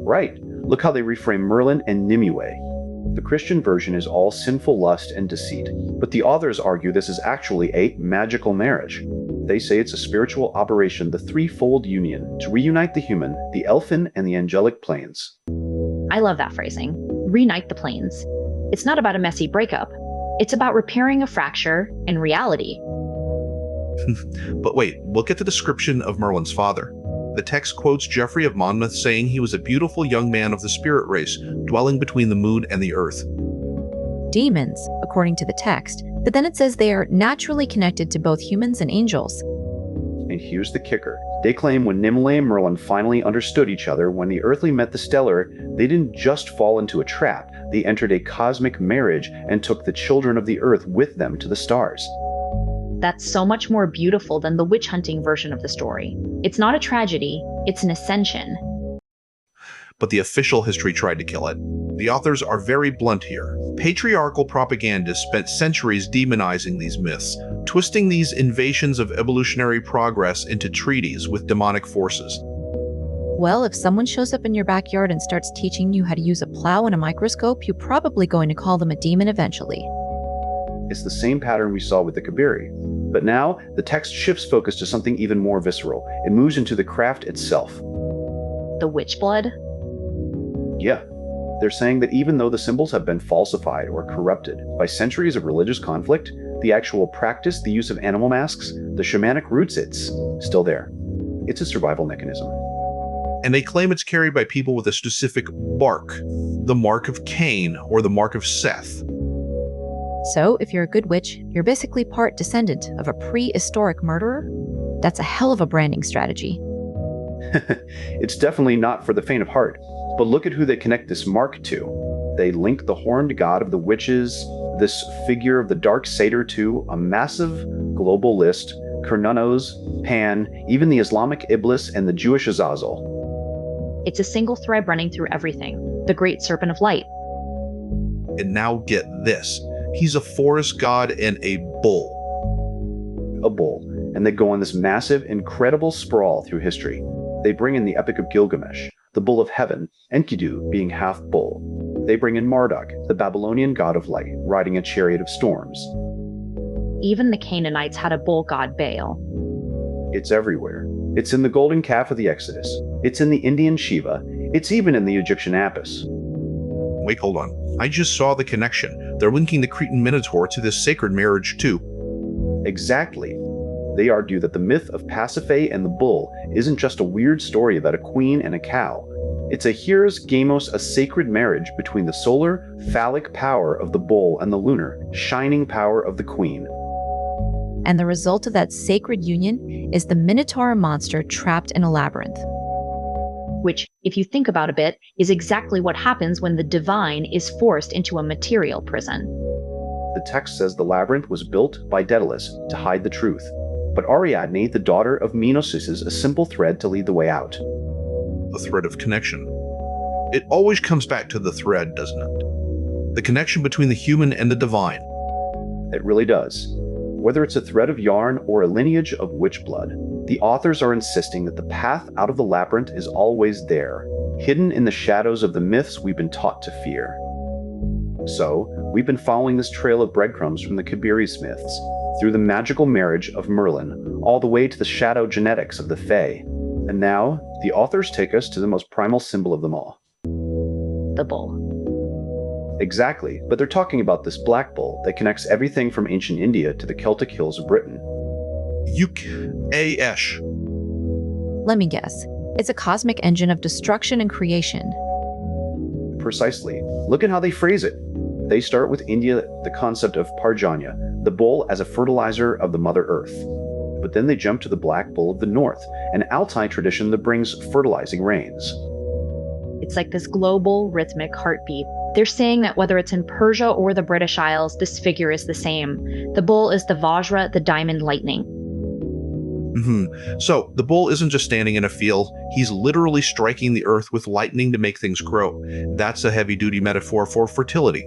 Right. Look how they reframe Merlin and Nimue. The Christian version is all sinful lust and deceit, but the authors argue this is actually a magical marriage. They say it's a spiritual operation, the threefold union, to reunite the human, the elfin, and the angelic planes. I love that phrasing. Reunite the planes. It's not about a messy breakup. It's about repairing a fracture in reality. But wait, look at the description of Merlin's father. The text quotes Geoffrey of Monmouth saying he was a beautiful young man of the spirit race, dwelling between the moon and the earth. Demons, according to the text, but then it says they are naturally connected to both humans and angels. And here's the kicker. They claim when Nimue and Merlin finally understood each other, when the earthly met the stellar, they didn't just fall into a trap, they entered a cosmic marriage and took the children of the earth with them to the stars. That's so much more beautiful than the witch hunting version of the story. It's not a tragedy, it's an ascension. But the official history tried to kill it. The authors are very blunt here. Patriarchal propagandists spent centuries demonizing these myths, twisting these invasions of evolutionary progress into treaties with demonic forces. Well, if someone shows up in your backyard and starts teaching you how to use a plow and a microscope, you're probably going to call them a demon eventually. It's the same pattern we saw with the Kabiri. But now, the text shifts focus to something even more visceral. It moves into the craft itself. The witch blood? Yeah. They're saying that even though the symbols have been falsified or corrupted by centuries of religious conflict, the actual practice, the use of animal masks, the shamanic roots, it's still there. It's a survival mechanism. And they claim it's carried by people with a specific mark, the mark of Cain or the mark of Seth. So, if you're a good witch, you're basically part descendant of a prehistoric murderer? That's a hell of a branding strategy. It's definitely not for the faint of heart. But look at who they connect this mark to. They link the horned god of the witches, this figure of the dark satyr, to a massive global list, Cernunnos, Pan, even the Islamic Iblis and the Jewish Azazel. It's a single thread running through everything. The great serpent of light. And now get this. He's a forest god and a bull. A bull. And they go on this massive, incredible sprawl through history. They bring in the Epic of Gilgamesh, the bull of heaven, Enkidu being half bull. They bring in Marduk, the Babylonian god of light, riding a chariot of storms. Even the Canaanites had a bull god Baal. It's everywhere. It's in the golden calf of the Exodus. It's in the Indian Shiva. It's even in the Egyptian Apis. Wait, hold on. I just saw the connection. They're linking the Cretan Minotaur to this sacred marriage too. Exactly. They argue that the myth of Pasiphae and the bull isn't just a weird story about a queen and a cow. It's a hieros gamos, a sacred marriage between the solar, phallic power of the bull and the lunar, shining power of the queen. And the result of that sacred union is the Minotaur monster trapped in a labyrinth. Which, if you think about a bit, is exactly what happens when the divine is forced into a material prison. The text says the labyrinth was built by Daedalus to hide the truth. But Ariadne, the daughter of Minos, is a simple thread to lead the way out. The thread of connection. It always comes back to the thread, doesn't it? The connection between the human and the divine. It really does. Whether it's a thread of yarn or a lineage of witch blood, the authors are insisting that the path out of the labyrinth is always there, hidden in the shadows of the myths we've been taught to fear. So, we've been following this trail of breadcrumbs from the Kabiri myths, through the magical marriage of Merlin, all the way to the shadow genetics of the Fae. And now, the authors take us to the most primal symbol of them all. The bull. Exactly, but they're talking about this black bull that connects everything from ancient India to the Celtic hills of Britain. Yuk-A-Esh. Let me guess. It's a cosmic engine of destruction and creation. Precisely. Look at how they phrase it. They start with India, the concept of Parjanya, the bull as a fertilizer of the Mother Earth. But then they jump to the black bull of the north, an Altai tradition that brings fertilizing rains. It's like this global rhythmic heartbeat. They're saying that whether it's in Persia or the British Isles, this figure is the same. The bull is the Vajra, the diamond lightning. So, the bull isn't just standing in a field, he's literally striking the earth with lightning to make things grow. That's a heavy-duty metaphor for fertility.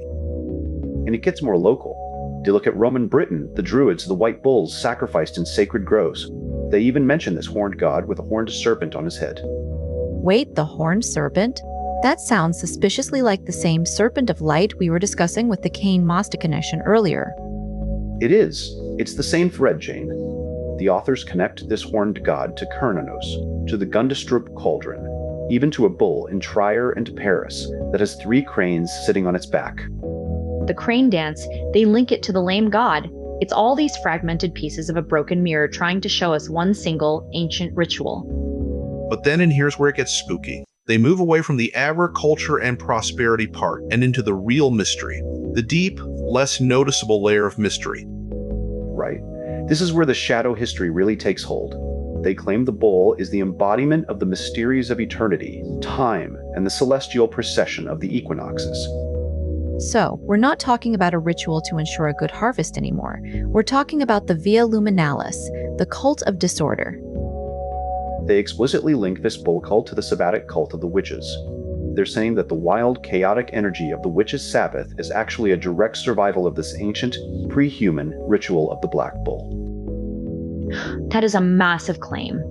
And it gets more local. To look at Roman Britain, the Druids, the white bulls sacrificed in sacred groves. They even mention this horned god with a horned serpent on his head. Wait, the horned serpent? That sounds suspiciously like the same serpent of light we were discussing with the Cain Mazda connection earlier. It is. It's the same thread, Jane. The authors connect this horned god to Kernanos, to the Gundestrup cauldron, even to a bull in Trier and Paris that has 3 cranes sitting on its back. The crane dance, they link it to the lame god. It's all these fragmented pieces of a broken mirror trying to show us one single ancient ritual. But then, and here's where it gets spooky. They move away from the agriculture and prosperity part and into the real mystery, the deep, less noticeable layer of mystery. Right. This is where the shadow history really takes hold. They claim the bull is the embodiment of the mysteries of eternity, time, and the celestial procession of the equinoxes. So, we're not talking about a ritual to ensure a good harvest anymore. We're talking about the Via Luminalis, the cult of disorder. They explicitly link this bull cult to the Sabbatic cult of the witches. They're saying that the wild, chaotic energy of the witches' Sabbath is actually a direct survival of this ancient, pre-human ritual of the Black Bull. That is a massive claim.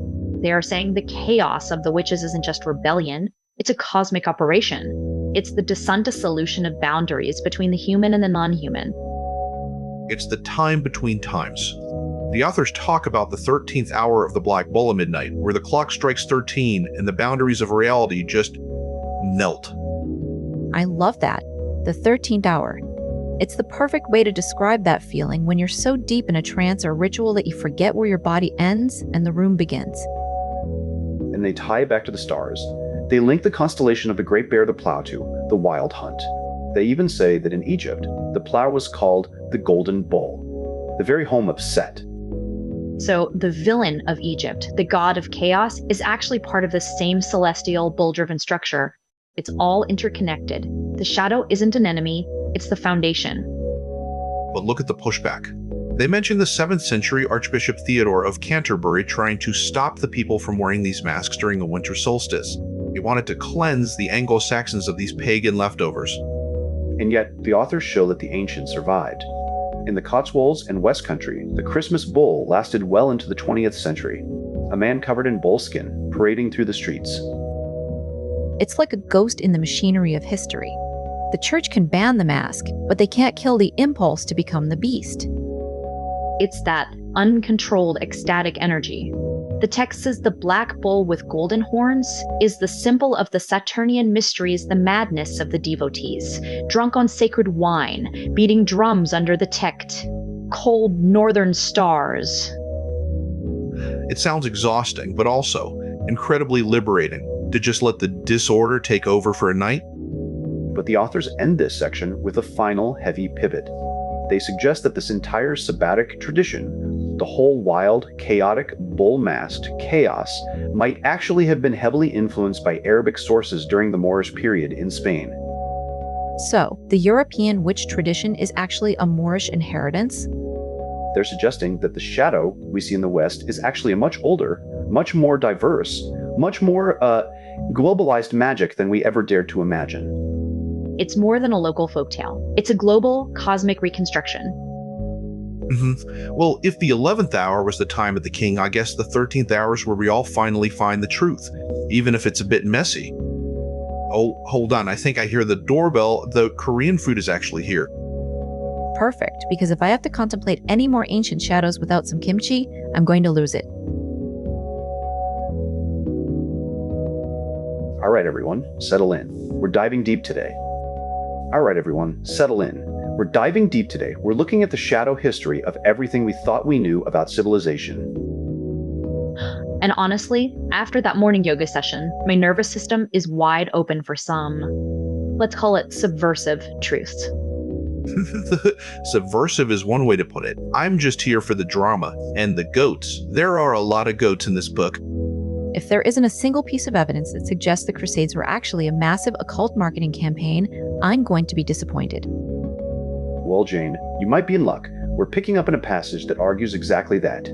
They are saying the chaos of the witches isn't just rebellion, it's a cosmic operation. It's the descent to solution of boundaries between the human and the non-human. It's the time between times. The authors talk about the 13th hour of the Black Bull at midnight, where the clock strikes 13 and the boundaries of reality just melt. I love that. The 13th hour. It's the perfect way to describe that feeling when you're so deep in a trance or ritual that you forget where your body ends and the room begins. And they tie it back to the stars. They link the constellation of the Great Bear the Plow to the Wild Hunt. They even say that in Egypt, the plow was called the Golden Bull, the very home of Set. So the villain of Egypt, the god of chaos, is actually part of the same celestial bull-driven structure. It's all interconnected. The shadow isn't an enemy, it's the foundation. But look at the pushback. They mention the 7th century Archbishop Theodore of Canterbury trying to stop the people from wearing these masks during the winter solstice. He wanted to cleanse the Anglo-Saxons of these pagan leftovers. And yet, the authors show that the ancients survived. In the Cotswolds and West Country, the Christmas bull lasted well into the 20th century. A man covered in bull skin, parading through the streets. It's like a ghost in the machinery of history. The church can ban the mask, but they can't kill the impulse to become the beast. It's that uncontrolled ecstatic energy. The text says the black bull with golden horns is the symbol of the Saturnian mysteries, the madness of the devotees, drunk on sacred wine, beating drums under the techt, cold northern stars. It sounds exhausting, but also incredibly liberating to just let the disorder take over for a night. But the authors end this section with a final heavy pivot. They suggest that this entire sabbatic tradition, the whole wild, chaotic, bull-masked chaos, might actually have been heavily influenced by Arabic sources during the Moorish period in Spain. So, the European witch tradition is actually a Moorish inheritance? They're suggesting that the shadow we see in the West is actually a much older, much more diverse, much more globalized magic than we ever dared to imagine. It's more than a local folktale. It's a global, cosmic reconstruction. Well, if the 11th hour was the time of the king, I guess the 13th hour is where we all finally find the truth, even if it's a bit messy. Oh, hold on. I think I hear the doorbell. The Korean food is actually here. Perfect, because if I have to contemplate any more ancient shadows without some kimchi, I'm going to lose it. All right, everyone, settle in. We're diving deep today. All right, everyone, settle in. We're diving deep today. We're looking at the shadow history of everything we thought we knew about civilization. And honestly, after that morning yoga session, my nervous system is wide open for some, let's call it subversive truths. Subversive is one way to put it. I'm just here for the drama and the goats. There are a lot of goats in this book. If there isn't a single piece of evidence that suggests the Crusades were actually a massive occult marketing campaign, I'm going to be disappointed. Well, Jane, you might be in luck. We're picking up in a passage that argues exactly that.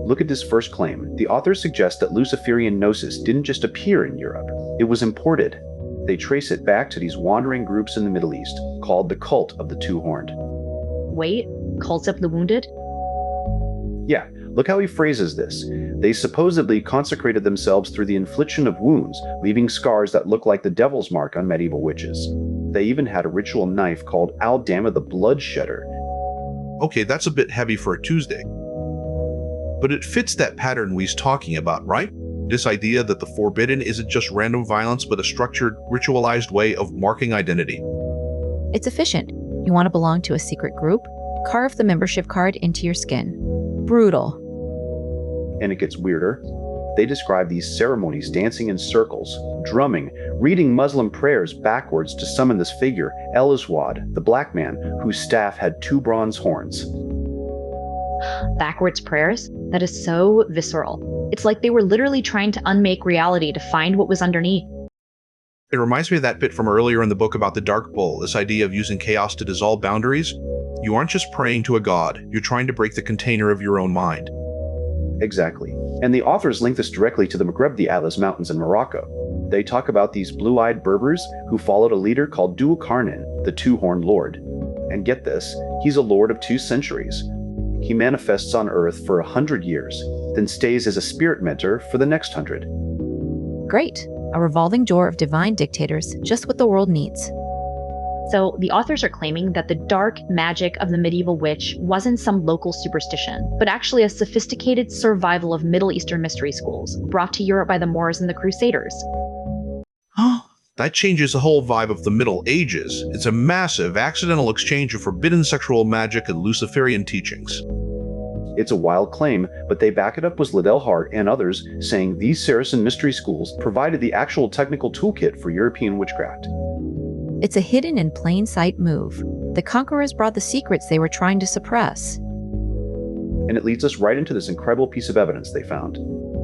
Look at this first claim. The authors suggest that Luciferian gnosis didn't just appear in Europe. It was imported. They trace it back to these wandering groups in the Middle East, called the Cult of the Two-Horned. Wait, Cults of the Wounded? Yeah, look how he phrases this. They supposedly consecrated themselves through the infliction of wounds, leaving scars that look like the devil's mark on medieval witches. They even had a ritual knife called Aldama the Bloodshedder. Okay, that's a bit heavy for a Tuesday. But it fits that pattern we's talking about, right? This idea that the forbidden isn't just random violence, but a structured, ritualized way of marking identity. It's efficient. You want to belong to a secret group? Carve the membership card into your skin. Brutal. And it gets weirder. They describe these ceremonies dancing in circles, drumming, reading Muslim prayers backwards to summon this figure, El Aswad, the black man, whose staff had 2 bronze horns. Backwards prayers? That is so visceral. It's like they were literally trying to unmake reality to find what was underneath. It reminds me of that bit from earlier in the book about the Dark Bull, this idea of using chaos to dissolve boundaries. You aren't just praying to a god, you're trying to break the container of your own mind. Exactly. And the authors link this directly to the Maghreb, the Atlas Mountains in Morocco. They talk about these blue-eyed Berbers who followed a leader called Dul Qarnin, the Two-Horned Lord. And get this, he's a lord of 2 centuries. He manifests on Earth for 100 years, then stays as a spirit mentor for the next 100. Great. A revolving door of divine dictators, just what the world needs. So the authors are claiming that the dark magic of the medieval witch wasn't some local superstition, but actually a sophisticated survival of Middle Eastern mystery schools brought to Europe by the Moors and the Crusaders. That changes the whole vibe of the Middle Ages. It's a massive, accidental exchange of forbidden sexual magic and Luciferian teachings. It's a wild claim, but they back it up with Liddell Hart and others, saying these Saracen mystery schools provided the actual technical toolkit for European witchcraft. It's a hidden in plain sight move. The conquerors brought the secrets they were trying to suppress. And it leads us right into this incredible piece of evidence they found.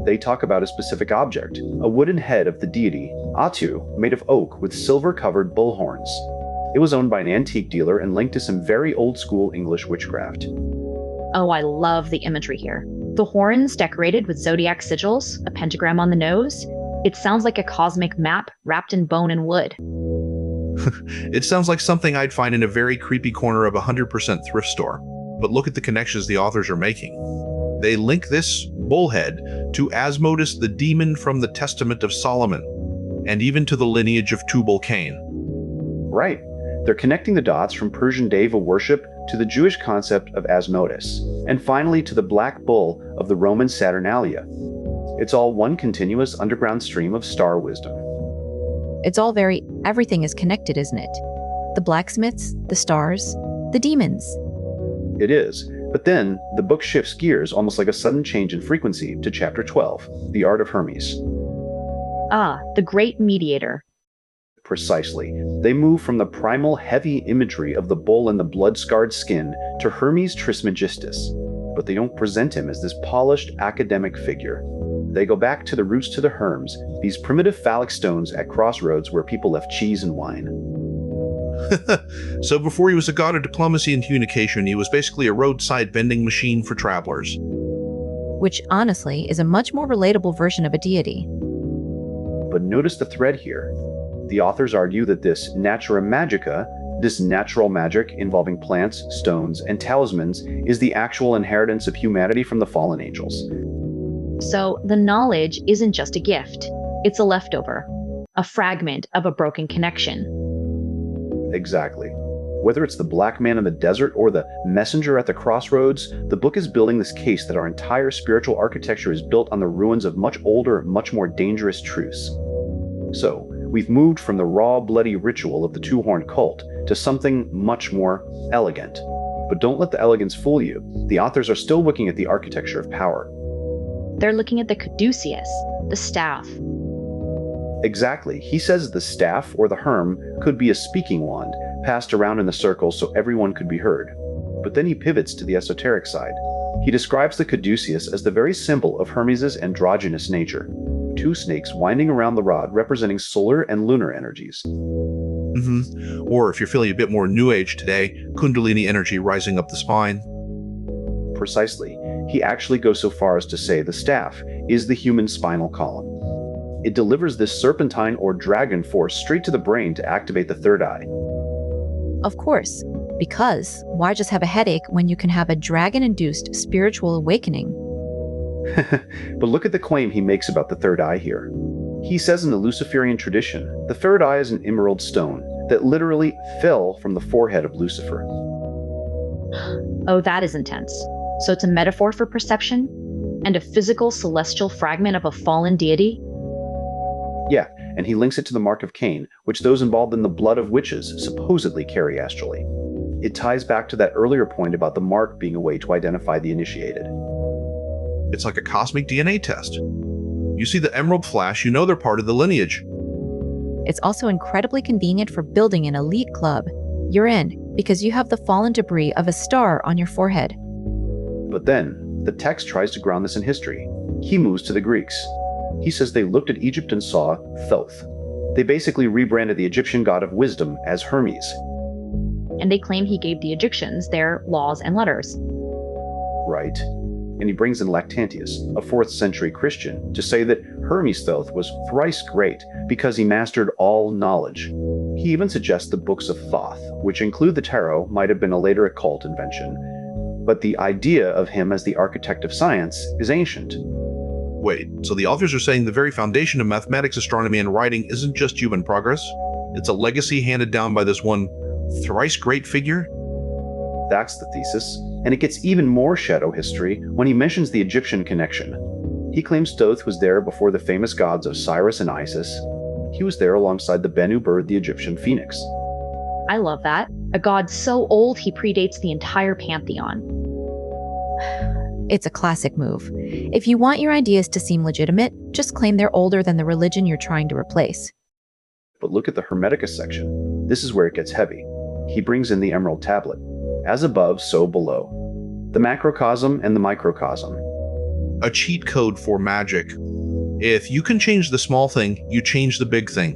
They talk about a specific object, a wooden head of the deity, Atu, made of oak with silver-covered bull horns. It was owned by an antique dealer and linked to some very old-school English witchcraft. Oh, I love the imagery here. The horns decorated with zodiac sigils, a pentagram on the nose. It sounds like a cosmic map wrapped in bone and wood. It sounds like something I'd find in a very creepy corner of a 100% thrift store. But look at the connections the authors are making. They link this bullhead to Asmodeus the demon from the Testament of Solomon, and even to the lineage of Tubal Cain. Right. They're connecting the dots from Persian deva worship to the Jewish concept of Asmodeus, and finally to the black bull of the Roman Saturnalia. It's all one continuous underground stream of star wisdom. It's all everything is connected, isn't it? The blacksmiths, the stars, the demons. It is. But then, the book shifts gears almost like a sudden change in frequency to chapter 12, The Art of Hermes. Ah, the great mediator. Precisely. They move from the primal, heavy imagery of the bull and the blood-scarred skin to Hermes Trismegistus. But they don't present him as this polished, academic figure. They go back to the roots to the Herms, these primitive phallic stones at crossroads where people left cheese and wine. So before he was a god of diplomacy and communication, he was basically a roadside vending machine for travelers. Which, honestly, is a much more relatable version of a deity. But notice the thread here. The authors argue that this natura magica, this natural magic involving plants, stones, and talismans, is the actual inheritance of humanity from the fallen angels. So the knowledge isn't just a gift. It's a leftover, a fragment of a broken connection. Exactly. Whether it's the black man in the desert or the messenger at the crossroads, the book is building this case that our entire spiritual architecture is built on the ruins of much older, much more dangerous truths. So, we've moved from the raw, bloody ritual of the two-horned cult to something much more elegant. But don't let the elegance fool you. The authors are still looking at the architecture of power. They're looking at the caduceus, the staff. Exactly. He says the staff or the herm could be a speaking wand, passed around in a circle so everyone could be heard. But then he pivots to the esoteric side. He describes the caduceus as the very symbol of Hermes' androgynous nature. Two snakes winding around the rod representing solar and lunar energies. Or if you're feeling a bit more New Age today, Kundalini energy rising up the spine. Precisely. He actually goes so far as to say the staff is the human spinal column. It delivers this serpentine or dragon force straight to the brain to activate the third eye. Of course, because why just have a headache when you can have a dragon-induced spiritual awakening? But look at the claim he makes about the third eye here. He says in the Luciferian tradition, the third eye is an emerald stone that literally fell from the forehead of Lucifer. Oh, that is intense. So it's a metaphor for perception and a physical celestial fragment of a fallen deity? Yeah, and he links it to the mark of Cain, which those involved in the blood of witches supposedly carry astrally. It ties back to that earlier point about the mark being a way to identify the initiated. It's like a cosmic DNA test. You see the emerald flash, you know they're part of the lineage. It's also incredibly convenient for building an elite club. You're in, because you have the fallen debris of a star on your forehead. But then, the text tries to ground this in history. He moves to the Greeks. He says they looked at Egypt and saw Thoth. They basically rebranded the Egyptian god of wisdom as Hermes. And they claim he gave the Egyptians their laws and letters. Right. And he brings in Lactantius, a 4th century Christian, to say that Hermes Thoth was thrice great because he mastered all knowledge. He even suggests the books of Thoth, which include the tarot, might have been a later occult invention. But the idea of him as the architect of science is ancient. Wait, so the authors are saying the very foundation of mathematics, astronomy, and writing isn't just human progress? It's a legacy handed down by this one thrice great figure? That's the thesis, and it gets even more shadow history when he mentions the Egyptian connection. He claims Thoth was there before the famous gods of Cyrus and Isis. He was there alongside the Bennu bird, the Egyptian phoenix. I love that. A god so old he predates the entire pantheon. It's a classic move. If you want your ideas to seem legitimate, just claim they're older than the religion you're trying to replace. But look at the Hermetica section. This is where it gets heavy. He brings in the Emerald Tablet. As above, so below. The macrocosm and the microcosm. A cheat code for magic. If you can change the small thing, you change the big thing.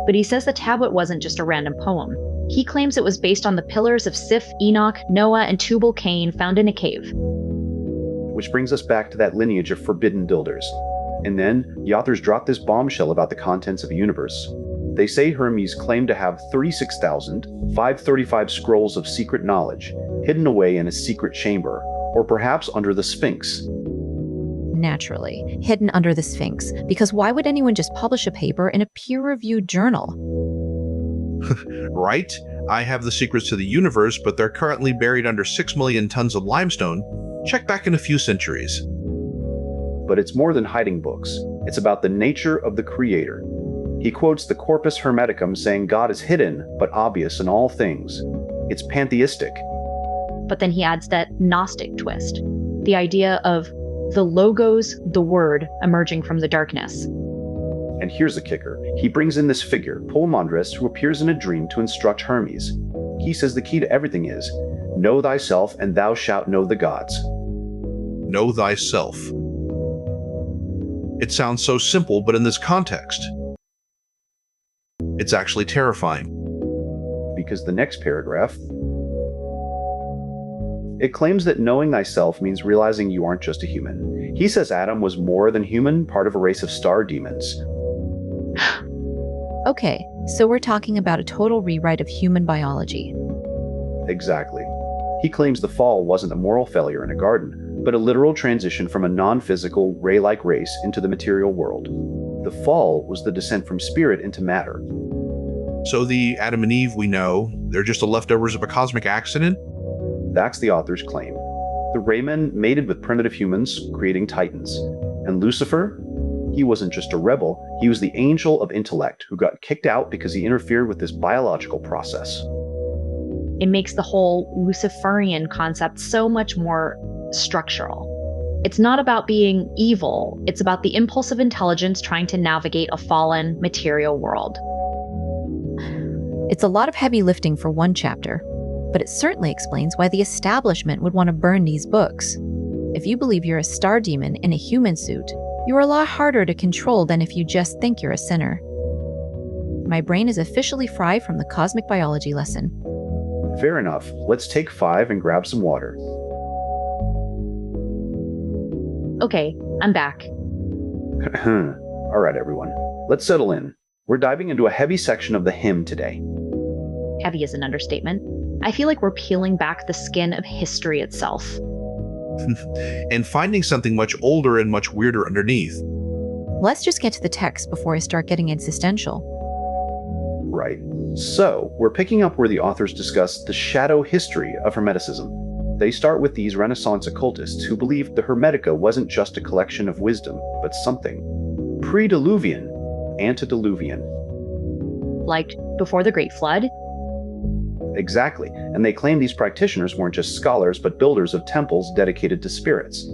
But he says the tablet wasn't just a random poem. He claims it was based on the pillars of Sif, Enoch, Noah, and Tubal Cain found in a cave. Which brings us back to that lineage of forbidden builders. And then, the authors drop this bombshell about the contents of a universe. They say Hermes claimed to have 36,535 scrolls of secret knowledge, hidden away in a secret chamber, or perhaps under the Sphinx. Naturally, hidden under the Sphinx, because why would anyone just publish a paper in a peer-reviewed journal? Right? I have the secrets to the universe, but they're currently buried under 6 million tons of limestone. Check back in a few centuries. But it's more than hiding books. It's about the nature of the creator. He quotes the Corpus Hermeticum saying God is hidden, but obvious in all things. It's pantheistic. But then he adds that Gnostic twist. The idea of the logos, the word, emerging from the darkness. And here's the kicker. He brings in this figure, Polymondra's, who appears in a dream to instruct Hermes. He says the key to everything is, know thyself and thou shalt know the gods. Know thyself. It sounds so simple, but in this context, it's actually terrifying. Because the next paragraph, it claims that knowing thyself means realizing you aren't just a human. He says Adam was more than human, part of a race of star demons. Okay, so we're talking about a total rewrite of human biology. Exactly. He claims the fall wasn't a moral failure in a garden, but a literal transition from a non-physical, ray-like race into the material world. The fall was the descent from spirit into matter. So the Adam and Eve we know, they're just the leftovers of a cosmic accident? That's the author's claim. The Raymen mated with primitive humans, creating titans. And Lucifer? He wasn't just a rebel, he was the angel of intellect who got kicked out because he interfered with this biological process. It makes the whole Luciferian concept so much more structural. It's not about being evil, it's about the impulse of intelligence trying to navigate a fallen material world. It's a lot of heavy lifting for one chapter, but it certainly explains why the establishment would want to burn these books. If you believe you're a star demon in a human suit, you're a lot harder to control than if you just think you're a sinner. My brain is officially fried from the cosmic biology lesson. Fair enough. Let's take 5 and grab some water. Okay, I'm back. All right, everyone. Let's settle in. We're diving into a heavy section of the hymn today. Heavy is an understatement. I feel like we're peeling back the skin of history itself. And finding something much older and much weirder underneath. Let's just get to the text before I start getting existential. Right. So, we're picking up where the authors discuss the shadow history of Hermeticism. They start with these Renaissance occultists who believed the Hermetica wasn't just a collection of wisdom, but something pre-Diluvian, antediluvian. Like before the Great Flood? Exactly, and they claim these practitioners weren't just scholars, but builders of temples dedicated to spirits.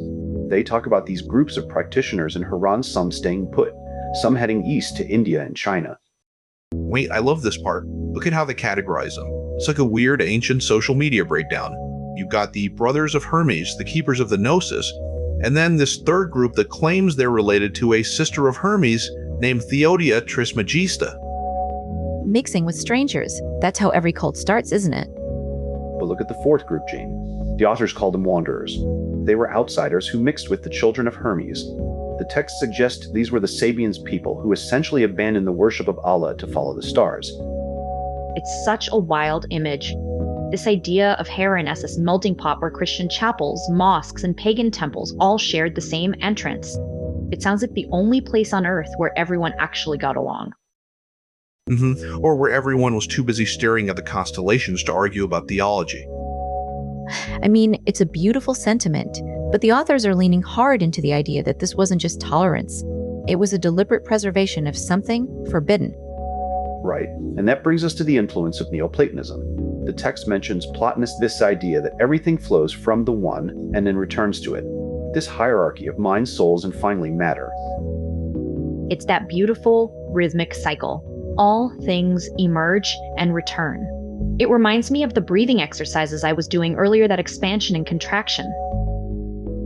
They talk about these groups of practitioners in Haran, some staying put, some heading east to India and China. Wait, I love this part. Look at how they categorize them. It's like a weird ancient social media breakdown. You've got the Brothers of Hermes, the keepers of the Gnosis, and then this third group that claims they're related to a sister of Hermes named Theodia Trismegista. Mixing with strangers. That's how every cult starts, isn't it? But look at the fourth group, Jane. The authors called them wanderers. They were outsiders who mixed with the children of Hermes. The text suggests these were the Sabians people who essentially abandoned the worship of Allah to follow the stars. It's such a wild image. This idea of Haran as this melting pot where Christian chapels, mosques, and pagan temples all shared the same entrance. It sounds like the only place on Earth where everyone actually got along. Or where everyone was too busy staring at the constellations to argue about theology. I mean, it's a beautiful sentiment, but the authors are leaning hard into the idea that this wasn't just tolerance. It was a deliberate preservation of something forbidden. Right, and that brings us to the influence of Neoplatonism. The text mentions Plotinus this idea that everything flows from the one and then returns to it. This hierarchy of mind, souls, and finally matter. It's that beautiful, rhythmic cycle. All things emerge and return. It reminds me of the breathing exercises I was doing earlier, that expansion and contraction.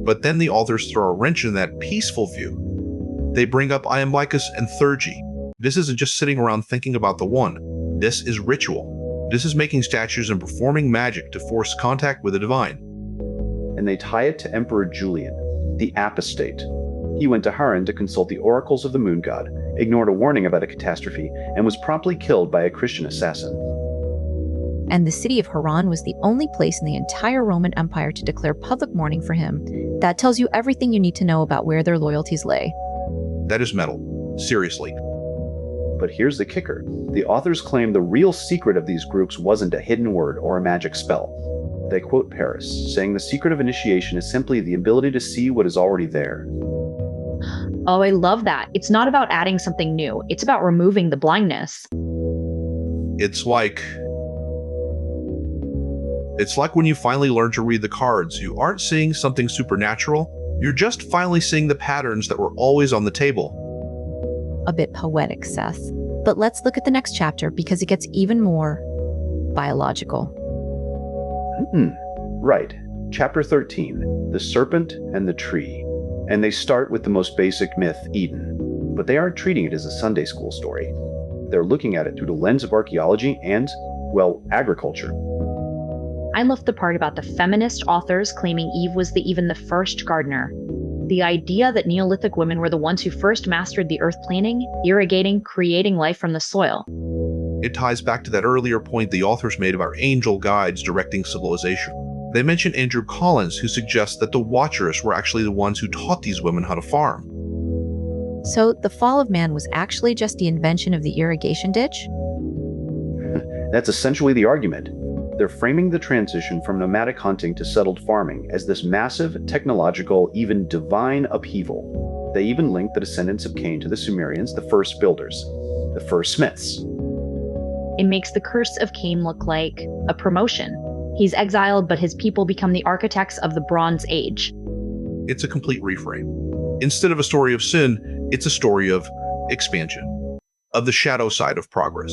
But then the authors throw a wrench in that peaceful view. They bring up iamblichus and theurgy. This isn't just sitting around thinking about the one. This is ritual. This is making statues and performing magic to force contact with the divine. And they tie it to Emperor Julian, the apostate. He went to Haran to consult the oracles of the moon god, ignored a warning about a catastrophe, and was promptly killed by a Christian assassin. And the city of Haran was the only place in the entire Roman Empire to declare public mourning for him. That tells you everything you need to know about where their loyalties lay. That is metal. Seriously. But here's the kicker. The authors claim the real secret of these groups wasn't a hidden word or a magic spell. They quote Paris, saying the secret of initiation is simply the ability to see what is already there. Oh, I love that. It's not about adding something new. It's about removing the blindness. It's like when you finally learn to read the cards. You aren't seeing something supernatural. You're just finally seeing the patterns that were always on the table. A bit poetic, Seth. But let's look at the next chapter because it gets even more biological. Right. Chapter 13, The Serpent and the Tree. And they start with the most basic myth, Eden. But they aren't treating it as a Sunday school story. They're looking at it through the lens of archaeology and, well, agriculture. I love the part about the feminist authors claiming Eve was even the first gardener. The idea that Neolithic women were the ones who first mastered the earth planting, irrigating, creating life from the soil. It ties back to that earlier point the authors made about angel guides directing civilization. They mention Andrew Collins, who suggests that the Watchers were actually the ones who taught these women how to farm. So the fall of man was actually just the invention of the irrigation ditch? That's essentially the argument. They're framing the transition from nomadic hunting to settled farming as this massive, technological, even divine upheaval. They even link the descendants of Cain to the Sumerians, the first builders, the first smiths. It makes the curse of Cain look like a promotion. He's exiled, but his people become the architects of the Bronze Age. It's a complete reframe. Instead of a story of sin, it's a story of expansion, of the shadow side of progress.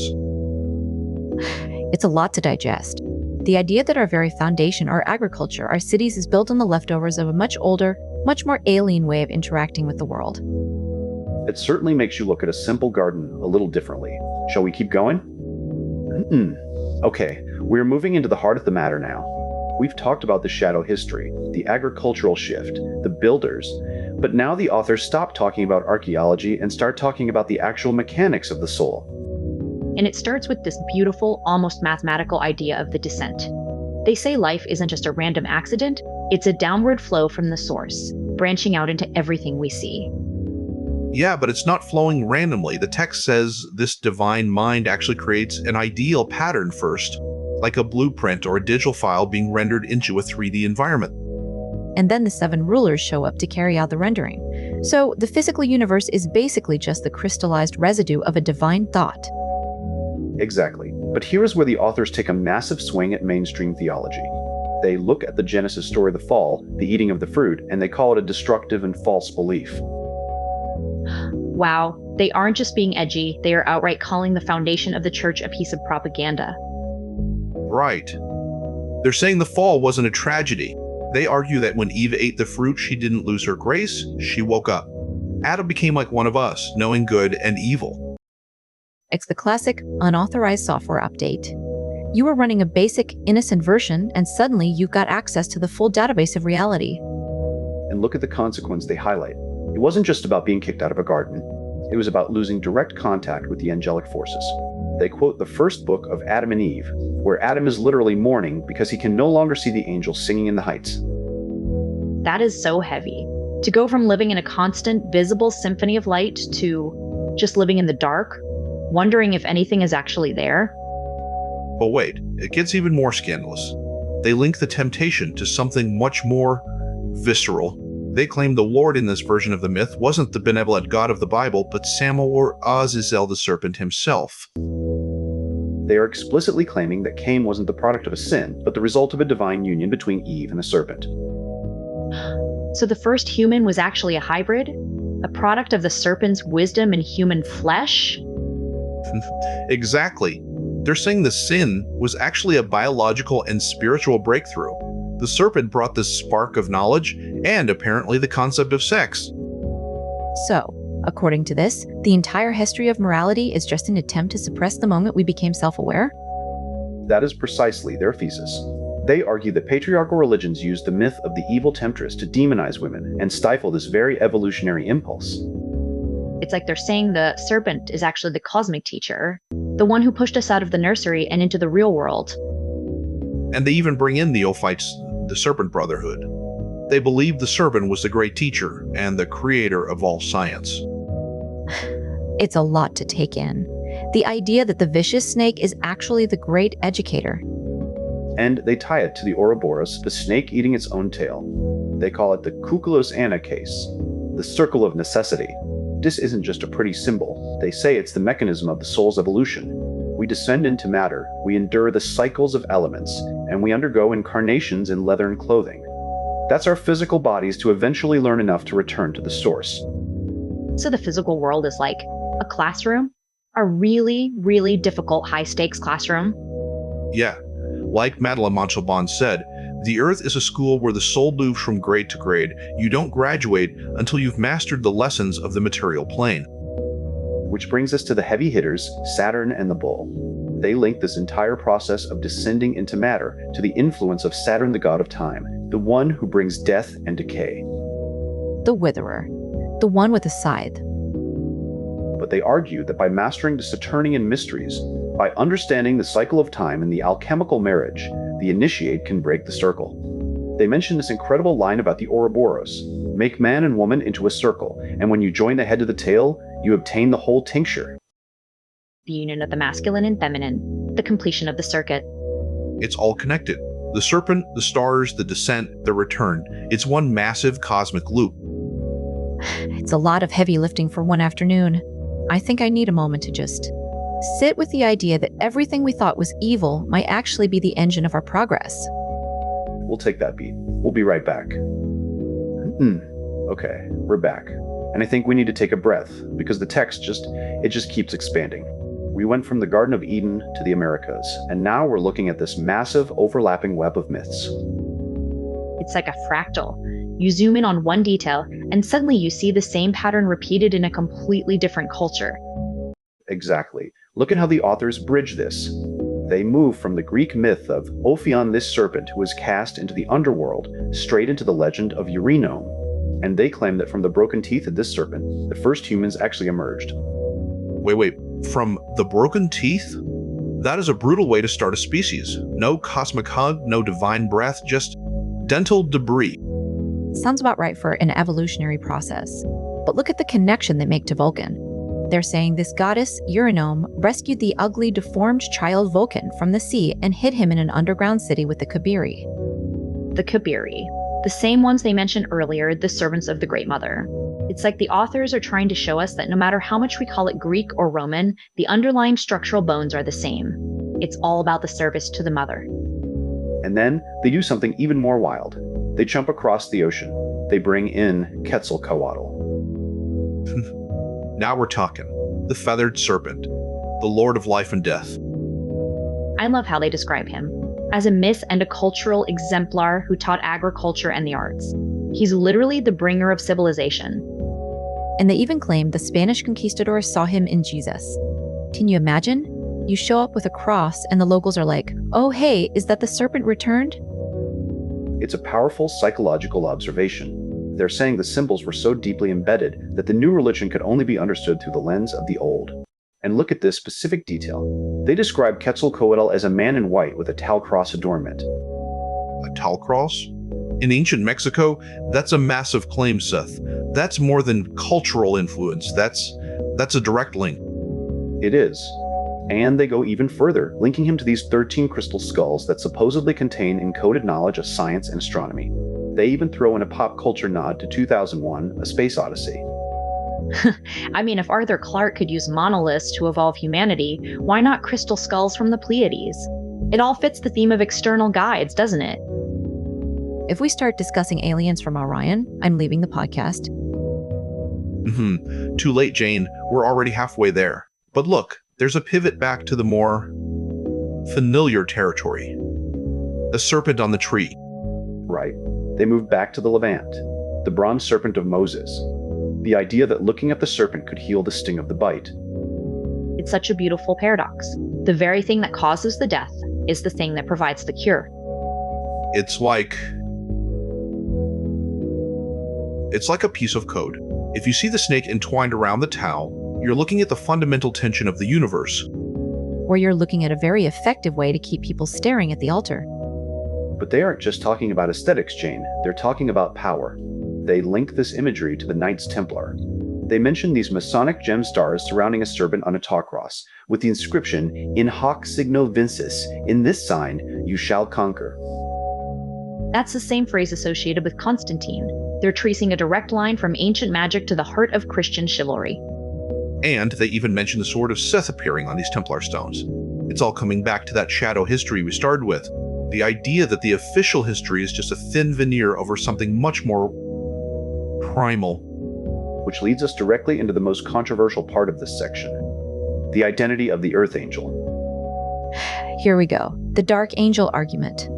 It's a lot to digest. The idea that our very foundation, our agriculture, our cities is built on the leftovers of a much older, much more alien way of interacting with the world. It certainly makes you look at a simple garden a little differently. Shall we keep going? Okay, we're moving into the heart of the matter now. We've talked about the shadow history, the agricultural shift, the builders, but now the authors stop talking about archaeology and start talking about the actual mechanics of the soul. And it starts with this beautiful, almost mathematical idea of the descent. They say life isn't just a random accident, it's a downward flow from the source, branching out into everything we see. Yeah, but it's not flowing randomly. The text says this divine mind actually creates an ideal pattern first, like a blueprint or a digital file being rendered into a 3D environment. And then the 7 rulers show up to carry out the rendering. So the physical universe is basically just the crystallized residue of a divine thought. Exactly. But here's where the authors take a massive swing at mainstream theology. They look at the Genesis story of the fall, the eating of the fruit, and they call it a destructive and false belief. Wow, they aren't just being edgy, they are outright calling the foundation of the church a piece of propaganda. Right. They're saying the fall wasn't a tragedy. They argue that when Eve ate the fruit, she didn't lose her grace, she woke up. Adam became like one of us, knowing good and evil. It's the classic unauthorized software update. You were running a basic, innocent version, and suddenly you got access to the full database of reality. And look at the consequence they highlight. It wasn't just about being kicked out of a garden. It was about losing direct contact with the angelic forces. They quote the first book of Adam and Eve, where Adam is literally mourning because he can no longer see the angels singing in the heights. That is so heavy. To go from living in a constant, visible symphony of light to just living in the dark, wondering if anything is actually there. But wait, it gets even more scandalous. They link the temptation to something much more visceral. They claim the Lord in this version of the myth wasn't the benevolent God of the Bible, but Samuel or Azazel the serpent himself. They are explicitly claiming that Cain wasn't the product of a sin, but the result of a divine union between Eve and the serpent. So the first human was actually a hybrid? A product of the serpent's wisdom and human flesh? Exactly. They're saying the sin was actually a biological and spiritual breakthrough. The serpent brought this spark of knowledge and apparently the concept of sex. So, according to this, the entire history of morality is just an attempt to suppress the moment we became self-aware? That is precisely their thesis. They argue that patriarchal religions used the myth of the evil temptress to demonize women and stifle this very evolutionary impulse. It's like they're saying the serpent is actually the cosmic teacher, the one who pushed us out of the nursery and into the real world. And they even bring in the Ophites, the Serpent Brotherhood. They believe the serpent was the great teacher and the creator of all science. It's a lot to take in. The idea that the vicious snake is actually the great educator. And they tie it to the Ouroboros, the snake eating its own tail. They call it the Kukulos Anna case, the circle of necessity. This isn't just a pretty symbol. They say it's the mechanism of the soul's evolution. We descend into matter, we endure the cycles of elements, and we undergo incarnations in leathern clothing. That's our physical bodies to eventually learn enough to return to the source. So the physical world is like a classroom? A really, really difficult high-stakes classroom? Yeah, like Madeleine Montauban said, the earth is a school where the soul moves from grade to grade. You don't graduate until you've mastered the lessons of the material plane. Which brings us to the heavy hitters, Saturn and the Bull. They link this entire process of descending into matter to the influence of Saturn, the god of time, the one who brings death and decay. The Witherer, the one with a scythe. But they argue that by mastering the Saturnian mysteries, by understanding the cycle of time and the alchemical marriage, the initiate can break the circle. They mention this incredible line about the Ouroboros: make man and woman into a circle, and when you join the head to the tail, you obtain the whole tincture. The union of the masculine and feminine, the completion of the circuit. It's all connected. The serpent, the stars, the descent, the return. It's one massive cosmic loop. It's a lot of heavy lifting for one afternoon. I think I need a moment to just sit with the idea that everything we thought was evil might actually be the engine of our progress. We'll take that beat. We'll be right back. Okay, we're back. And I think we need to take a breath, because the text just keeps expanding. We went from the Garden of Eden to the Americas, and now we're looking at this massive overlapping web of myths. It's like a fractal. You zoom in on one detail, and suddenly you see the same pattern repeated in a completely different culture. Exactly. Look at how the authors bridge this. They move from the Greek myth of Ophion, this serpent who was cast into the underworld, straight into the legend of Eurynome. And they claim that from the broken teeth of this serpent, the first humans actually emerged. Wait, from the broken teeth? That is a brutal way to start a species. No cosmic hug, no divine breath, just dental debris. Sounds about right for an evolutionary process. But look at the connection they make to Vulcan. They're saying this goddess, Eurynome, rescued the ugly, deformed child Vulcan from the sea and hid him in an underground city with the Kabiri. The Kabiri. The same ones they mentioned earlier, the servants of the Great Mother. It's like the authors are trying to show us that no matter how much we call it Greek or Roman, the underlying structural bones are the same. It's all about the service to the mother. And then they do something even more wild. They jump across the ocean. They bring in Quetzalcoatl. Now we're talking. The feathered serpent, the lord of life and death. I love how they describe him. As a myth and a cultural exemplar who taught agriculture and the arts. He's literally the bringer of civilization. And they even claim the Spanish conquistadors saw him in Jesus. Can you imagine? You show up with a cross and the locals are like, oh hey, is that the serpent returned? It's a powerful psychological observation. They're saying the symbols were so deeply embedded that the new religion could only be understood through the lens of the old. And look at this specific detail. They describe Quetzalcoatl as a man in white with a tau cross adornment. A tau cross? In ancient Mexico, that's a massive claim, Seth. That's more than cultural influence. That's a direct link. It is. And they go even further, linking him to these 13 crystal skulls that supposedly contain encoded knowledge of science and astronomy. They even throw in a pop culture nod to 2001: A Space Odyssey. I mean, if Arthur Clarke could use monoliths to evolve humanity, why not crystal skulls from the Pleiades? It all fits the theme of external guides, doesn't it? If we start discussing aliens from Orion, I'm leaving the podcast. Too late, Jane. We're already halfway there. But look, there's a pivot back to the more familiar territory. The serpent on the tree. Right. They move back to the Levant, the bronze serpent of Moses. The idea that looking at the serpent could heal the sting of the bite. It's such a beautiful paradox. The very thing that causes the death is the thing that provides the cure. It's like a piece of code. If you see the snake entwined around the towel, you're looking at the fundamental tension of the universe. Or you're looking at a very effective way to keep people staring at the altar. But they aren't just talking about aesthetics, Jane. They're talking about power. They link this imagery to the Knights Templar. They mention these Masonic gem stars surrounding a serpent on a tau cross, with the inscription, "In hoc signo vinces," in this sign, you shall conquer. That's the same phrase associated with Constantine. They're tracing a direct line from ancient magic to the heart of Christian chivalry. And they even mention the sword of Seth appearing on these Templar stones. It's all coming back to that shadow history we started with. The idea that the official history is just a thin veneer over something much more primal. Which leads us directly into the most controversial part of this section. The identity of the Earth Angel. Here we go. The Dark Angel argument.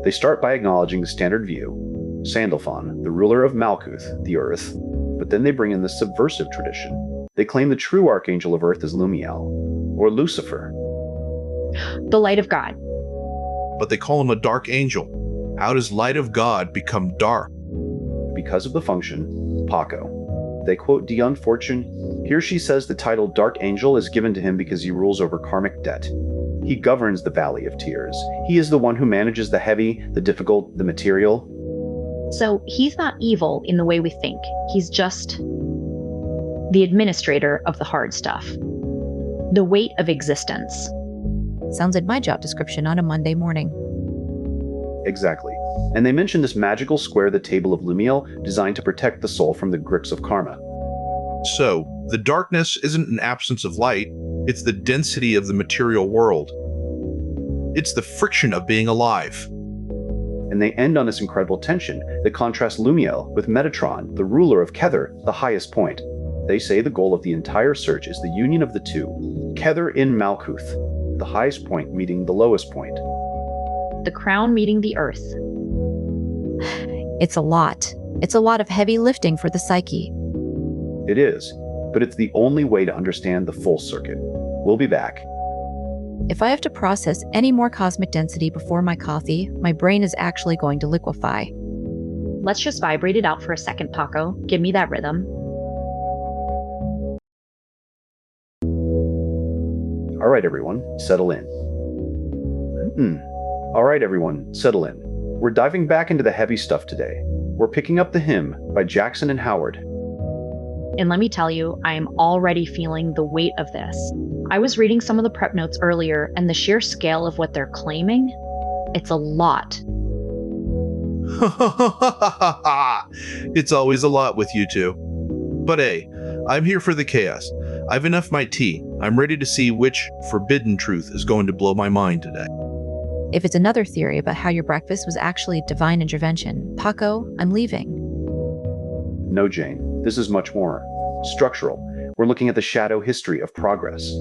They start by acknowledging the standard view, Sandalphon, the ruler of Malkuth, the Earth, but then they bring in the subversive tradition. They claim the true Archangel of Earth is Lumiel, or Lucifer. The light of God. But they call him a dark angel. How does light of God become dark? Because of the function, Paco. They quote Dion Fortune. Here she says the title Dark Angel is given to him because he rules over karmic debt. He governs the Valley of Tears. He is the one who manages the heavy, the difficult, the material. So he's not evil in the way we think. He's just the administrator of the hard stuff. The weight of existence. Sounds like my job description on a Monday morning. Exactly. And they mention this magical square, the Table of Lumiel, designed to protect the soul from the grips of karma. So, the darkness isn't an absence of light, it's the density of the material world. It's the friction of being alive. And they end on this incredible tension that contrasts Lumiel with Metatron, the ruler of Kether, the highest point. They say the goal of the entire search is the union of the two, Kether in Malkuth, the highest point meeting the lowest point. The crown meeting the earth. It's a lot. It's a lot of heavy lifting for the psyche. It is, but it's the only way to understand the full circuit. We'll be back. If I have to process any more cosmic density before my coffee, my brain is actually going to liquefy. Let's just vibrate it out for a second, Paco. Give me that rhythm. All right, everyone, settle in. All right, everyone, settle in. We're diving back into the heavy stuff today. We're picking up The Hymn by Jackson and Howard. And let me tell you, I am already feeling the weight of this. I was reading some of the prep notes earlier, and the sheer scale of what they're claiming, it's a lot. It's always a lot with you two. But hey, I'm here for the chaos. I've enough my tea. I'm ready to see which forbidden truth is going to blow my mind today. If it's another theory about how your breakfast was actually divine intervention, Paco, I'm leaving. No, Jane, this is much more structural. We're looking at the shadow history of progress.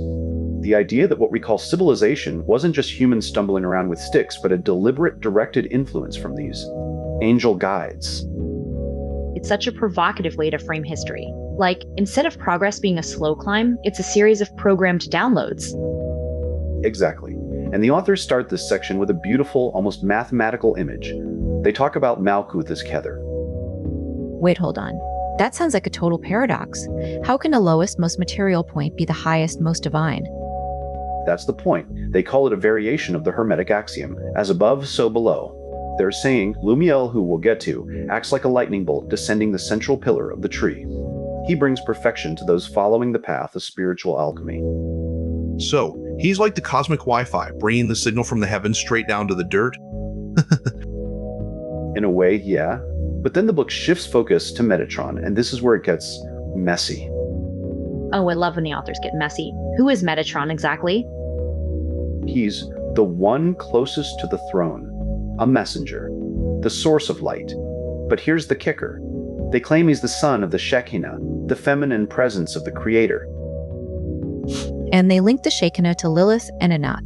The idea that what we call civilization wasn't just humans stumbling around with sticks, but a deliberate, directed influence from these angel guides. It's such a provocative way to frame history. Like, instead of progress being a slow climb, it's a series of programmed downloads. Exactly. And the authors start this section with a beautiful, almost mathematical image. They talk about Malkuth as Kether. Wait, hold on. That sounds like a total paradox. How can the lowest, most material point be the highest, most divine? That's the point. They call it a variation of the Hermetic axiom, as above, so below. They're saying Lumiel, who we'll get to, acts like a lightning bolt descending the central pillar of the tree. He brings perfection to those following the path of spiritual alchemy. So, he's like the cosmic Wi-Fi, bringing the signal from the heavens straight down to the dirt? In a way, yeah. But then the book shifts focus to Metatron, and this is where it gets messy. Oh, I love when the authors get messy. Who is Metatron exactly? He's the one closest to the throne, a messenger, the source of light. But here's the kicker. They claim he's the son of the Shekinah, the feminine presence of the Creator. And they link the Shekinah to Lilith and Anat.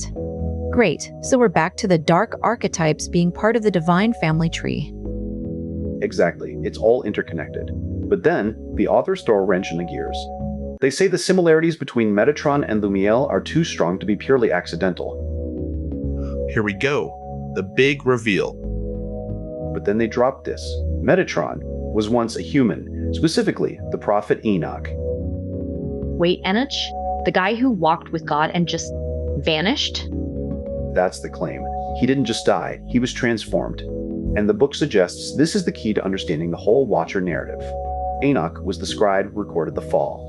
Great, so we're back to the dark archetypes being part of the divine family tree. Exactly, it's all interconnected. But then, the authors throw a wrench in the gears. They say the similarities between Metatron and Lumiel are too strong to be purely accidental. Here we go, the big reveal. But then they drop this. Metatron was once a human, specifically the prophet Enoch. Wait, Enoch? The guy who walked with God and just vanished? That's the claim. He didn't just die, he was transformed. And the book suggests this is the key to understanding the whole Watcher narrative. Enoch was the scribe who recorded the fall.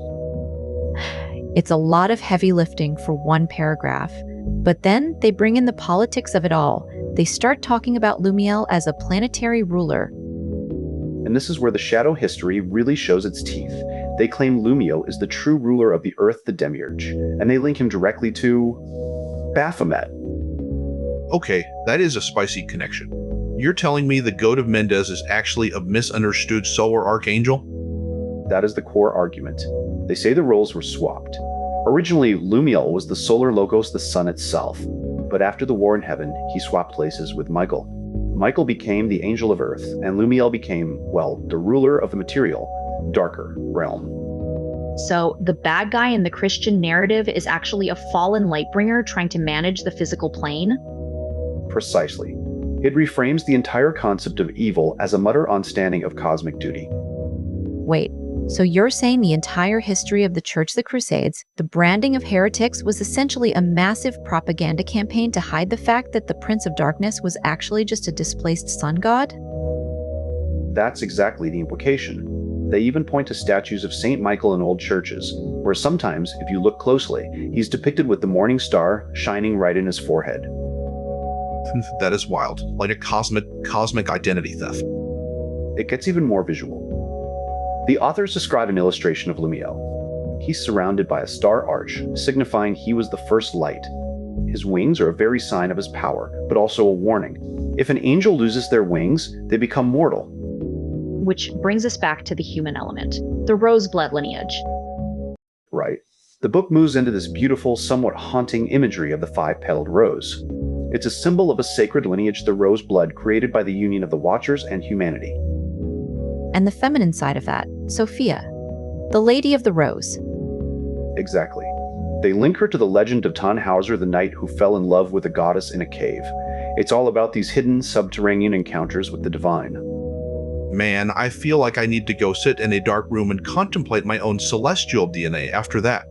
It's a lot of heavy lifting for one paragraph. But then they bring in the politics of it all. They start talking about Lumiel as a planetary ruler. And this is where the shadow history really shows its teeth. They claim Lumiel is the true ruler of the Earth, the Demiurge, and they link him directly to Baphomet. Okay, that is a spicy connection. You're telling me the goat of Mendes is actually a misunderstood solar archangel? That is the core argument. They say the roles were swapped. Originally, Lumiel was the solar logos, the sun itself. But after the war in heaven, he swapped places with Michael. Michael became the angel of Earth, and Lumiel became, well, the ruler of the material, darker realm. So, the bad guy in the Christian narrative is actually a fallen lightbringer trying to manage the physical plane? Precisely. It reframes the entire concept of evil as a mutter on standing of cosmic duty. Wait, so you're saying the entire history of the Church, the Crusades, the branding of heretics was essentially a massive propaganda campaign to hide the fact that the Prince of Darkness was actually just a displaced sun god? That's exactly the implication. They even point to statues of St. Michael in old churches, where sometimes, if you look closely, he's depicted with the morning star shining right in his forehead. That is wild. Like a cosmic identity theft. It gets even more visual. The authors describe an illustration of Lumiel. He's surrounded by a star arch, signifying he was the first light. His wings are a very sign of his power, but also a warning. If an angel loses their wings, they become mortal. Which brings us back to the human element, the roseblood lineage. Right. The book moves into this beautiful, somewhat haunting imagery of the five-petaled rose. It's a symbol of a sacred lineage, the roseblood created by the union of the Watchers and humanity. And the feminine side of that, Sophia, the Lady of the Rose. Exactly. They link her to the legend of Tannhauser, the knight who fell in love with a goddess in a cave. It's all about these hidden subterranean encounters with the divine. Man, I feel like I need to go sit in a dark room and contemplate my own celestial DNA after that.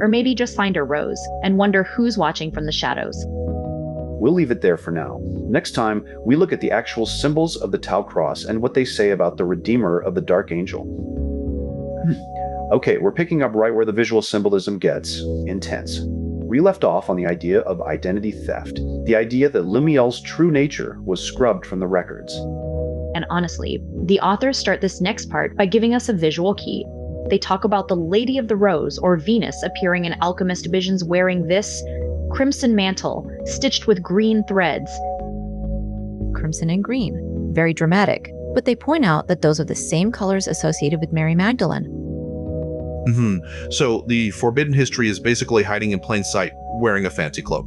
Or maybe just find a rose and wonder who's watching from the shadows. We'll leave it there for now. Next time, we look at the actual symbols of the Tau Cross and what they say about the Redeemer of the Dark Angel. Okay, we're picking up right where the visual symbolism gets intense. We left off on the idea of identity theft, the idea that Lumiel's true nature was scrubbed from the records. And honestly, the authors start this next part by giving us a visual key. They talk about the Lady of the Rose, or Venus, appearing in alchemist visions wearing this crimson mantle, stitched with green threads. Crimson and green. Very dramatic. But they point out that those are the same colors associated with Mary Magdalene. So the forbidden history is basically hiding in plain sight, wearing a fancy cloak.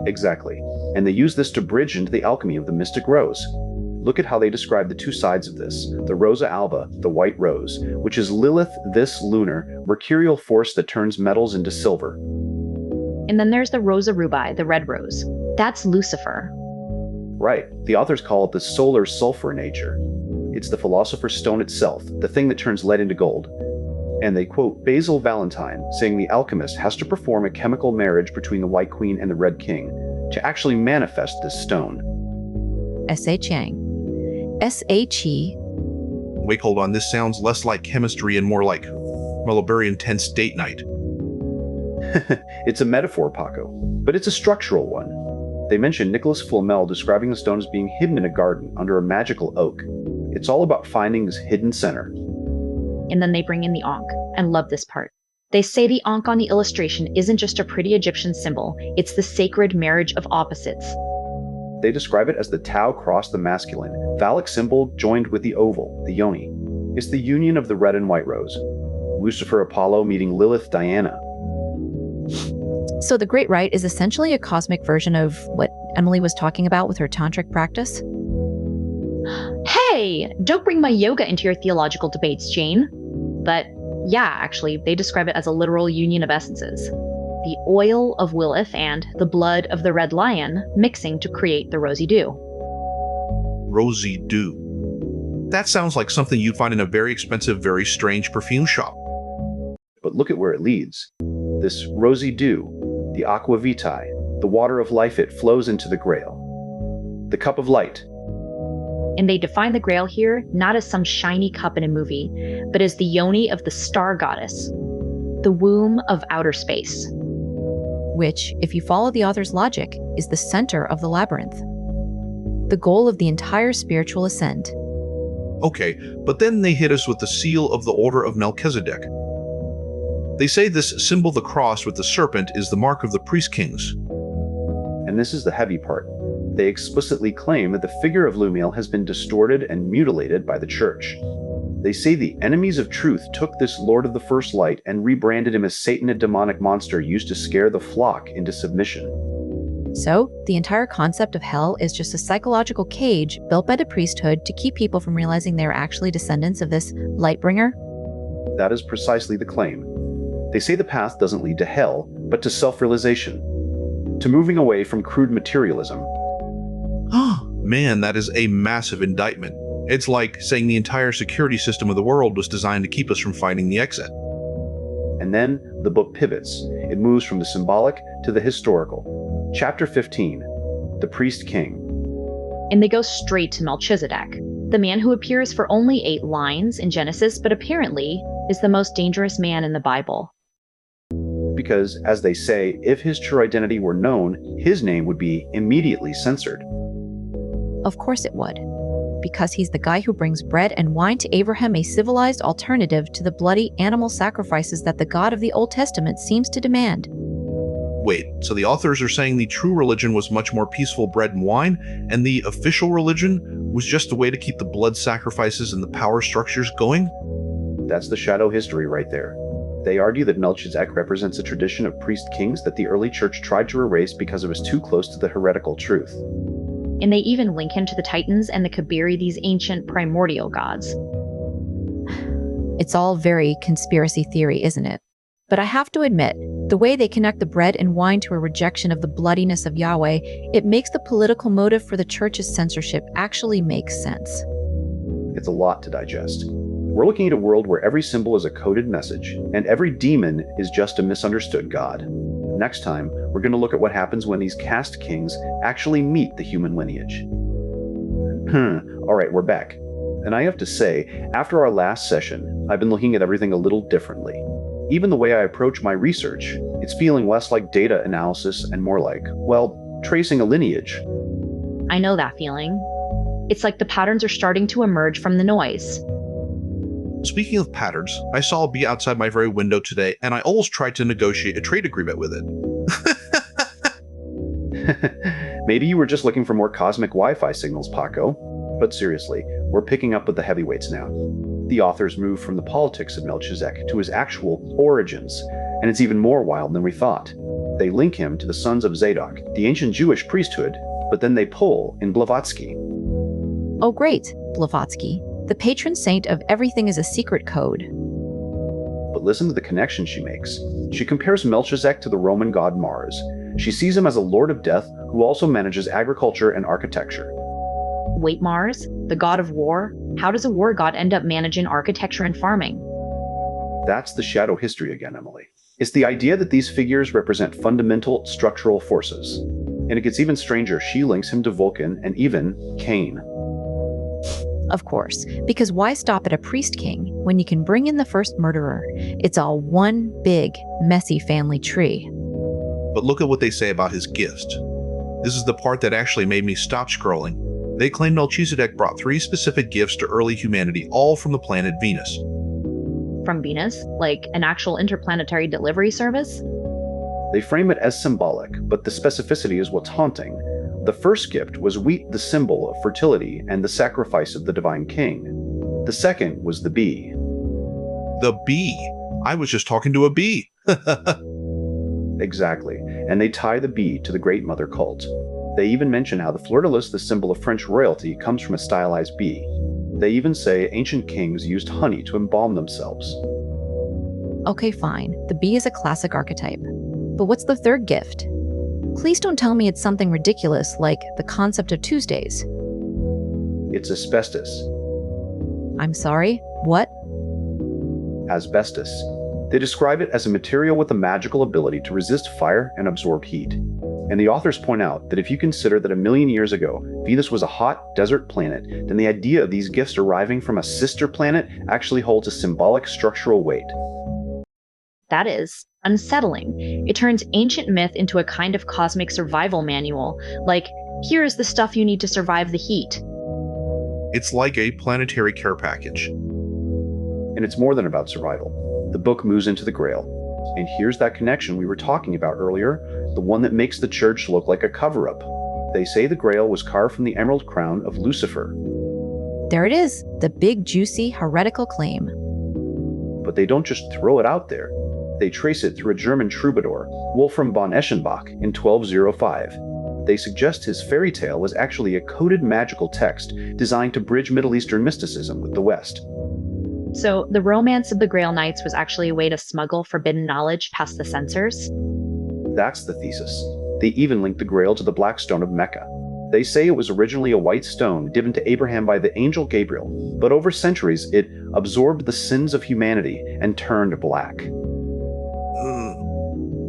Exactly. And they use this to bridge into the alchemy of the mystic rose. Look at how they describe the two sides of this. The Rosa Alba, the white rose, which is Lilith, this lunar, mercurial force that turns metals into silver. And then there's the Rosa Rubi, the red rose. That's Lucifer. Right. The authors call it the solar sulfur nature. It's the philosopher's stone itself, the thing that turns lead into gold. And they quote Basil Valentine, saying the alchemist has to perform a chemical marriage between the White Queen and the Red King to actually manifest this stone. S.A. Chang. S.H.E. Wait, hold on. This sounds less like chemistry and more like, well, a very intense date night. It's a metaphor, Paco, but it's a structural one. They mention Nicholas Flamel describing the stone as being hidden in a garden under a magical oak. It's all about finding this hidden center. And then they bring in the Ankh, and love this part. They say the Ankh on the illustration isn't just a pretty Egyptian symbol, it's the sacred marriage of opposites. They describe it as the Tau cross the masculine, phallic symbol joined with the oval, the yoni. It's the union of the red and white rose. Lucifer Apollo meeting Lilith Diana. So the Great Rite is essentially a cosmic version of what Emily was talking about with her tantric practice? Hey, don't bring my yoga into your theological debates, Jane. But yeah, actually, they describe it as a literal union of essences. The oil of Lilith and the blood of the red lion mixing to create the rosy dew. Rosy dew. That sounds like something you'd find in a very expensive, very strange perfume shop. But look at where it leads. This rosy dew, the aqua vitae, the water of life, it flows into the grail. The cup of light. And they define the grail here not as some shiny cup in a movie, but as the yoni of the star goddess, the womb of outer space. Which, if you follow the author's logic, is the center of the labyrinth. The goal of the entire spiritual ascent. Okay, but then they hit us with the seal of the Order of Melchizedek. They say this symbol, the cross with the serpent, is the mark of the priest kings. And this is the heavy part. They explicitly claim that the figure of Lumiel has been distorted and mutilated by the church. They say the enemies of truth took this Lord of the First Light and rebranded him as Satan, a demonic monster used to scare the flock into submission. So, the entire concept of hell is just a psychological cage built by the priesthood to keep people from realizing they are actually descendants of this Lightbringer? That is precisely the claim. They say the path doesn't lead to hell, but to self-realization, to moving away from crude materialism. Man, that is a massive indictment. It's like saying the entire security system of the world was designed to keep us from finding the exit. And then the book pivots. It moves from the symbolic to the historical. Chapter 15, The Priest King. And they go straight to Melchizedek, the man who appears for only 8 lines in Genesis, but apparently is the most dangerous man in the Bible. Because, as they say, if his true identity were known, his name would be immediately censored. Of course it would. Because he's the guy who brings bread and wine to Abraham, a civilized alternative to the bloody animal sacrifices that the God of the Old Testament seems to demand. Wait, so the authors are saying the true religion was much more peaceful bread and wine, and the official religion was just a way to keep the blood sacrifices and the power structures going? That's the shadow history right there. They argue that Melchizedek represents a tradition of priest-kings that the early church tried to erase because it was too close to the heretical truth. And they even link him to the Titans and the Kabiri, these ancient primordial gods. It's all very conspiracy theory, isn't it? But I have to admit, the way they connect the bread and wine to a rejection of the bloodiness of Yahweh, it makes the political motive for the church's censorship actually make sense. It's a lot to digest. We're looking at a world where every symbol is a coded message, and every demon is just a misunderstood god. Next time, we're going to look at what happens when these caste kings actually meet the human lineage. Alright, we're back. And I have to say, after our last session, I've been looking at everything a little differently. Even the way I approach my research, it's feeling less like data analysis and more like, well, tracing a lineage. I know that feeling. It's like the patterns are starting to emerge from the noise. Speaking of patterns, I saw a bee outside my very window today, and I almost tried to negotiate a trade agreement with it. Maybe you were just looking for more cosmic Wi-Fi signals, Paco. But seriously, we're picking up with the heavyweights now. The authors move from the politics of Melchizedek to his actual origins, and it's even more wild than we thought. They link him to the sons of Zadok, the ancient Jewish priesthood, but then they pull in Blavatsky. Oh great, Blavatsky, the patron saint of everything is a secret code. But listen to the connection she makes. She compares Melchizedek to the Roman god Mars. She sees him as a lord of death who also manages agriculture and architecture. Wait, Mars, the god of war? How does a war god end up managing architecture and farming? That's the shadow history again, Emily. It's the idea that these figures represent fundamental structural forces. And it gets even stranger. She links him to Vulcan and even Cain. Of course, because why stop at a priest king when you can bring in the first murderer? It's all one big, messy family tree. But look at what they say about his gift. This is the part that actually made me stop scrolling. They claim Melchizedek brought 3 specific gifts to early humanity, all from the planet Venus. From Venus? Like an actual interplanetary delivery service? They frame it as symbolic, but the specificity is what's haunting. The first gift was wheat, the symbol of fertility and the sacrifice of the divine king. The second was the bee. The bee? I was just talking to a bee. Exactly, and they tie the bee to the Great Mother cult. They even mention how the fleur-de-lis, the symbol of French royalty, comes from a stylized bee. They even say ancient kings used honey to embalm themselves. Okay, fine. The bee is a classic archetype. But what's the third gift? Please don't tell me it's something ridiculous like the concept of Tuesdays. It's asbestos. I'm sorry, what? Asbestos. They describe it as a material with a magical ability to resist fire and absorb heat. And the authors point out that if you consider that 1 million years ago, Venus was a hot desert planet, then the idea of these gifts arriving from a sister planet actually holds a symbolic structural weight. That is unsettling. It turns ancient myth into a kind of cosmic survival manual, like, here is the stuff you need to survive the heat. It's like a planetary care package. And it's more than about survival. The book moves into the Grail. And here's that connection we were talking about earlier, the one that makes the church look like a cover-up. They say the Grail was carved from the emerald crown of Lucifer. There it is, the big, juicy, heretical claim. But they don't just throw it out there. They trace it through a German troubadour, Wolfram von Eschenbach, in 1205. They suggest his fairy tale was actually a coded magical text designed to bridge Middle Eastern mysticism with the West. So the romance of the Grail Knights was actually a way to smuggle forbidden knowledge past the censors? That's the thesis. They even link the Grail to the Black Stone of Mecca. They say it was originally a white stone given to Abraham by the angel Gabriel, but over centuries it absorbed the sins of humanity and turned black.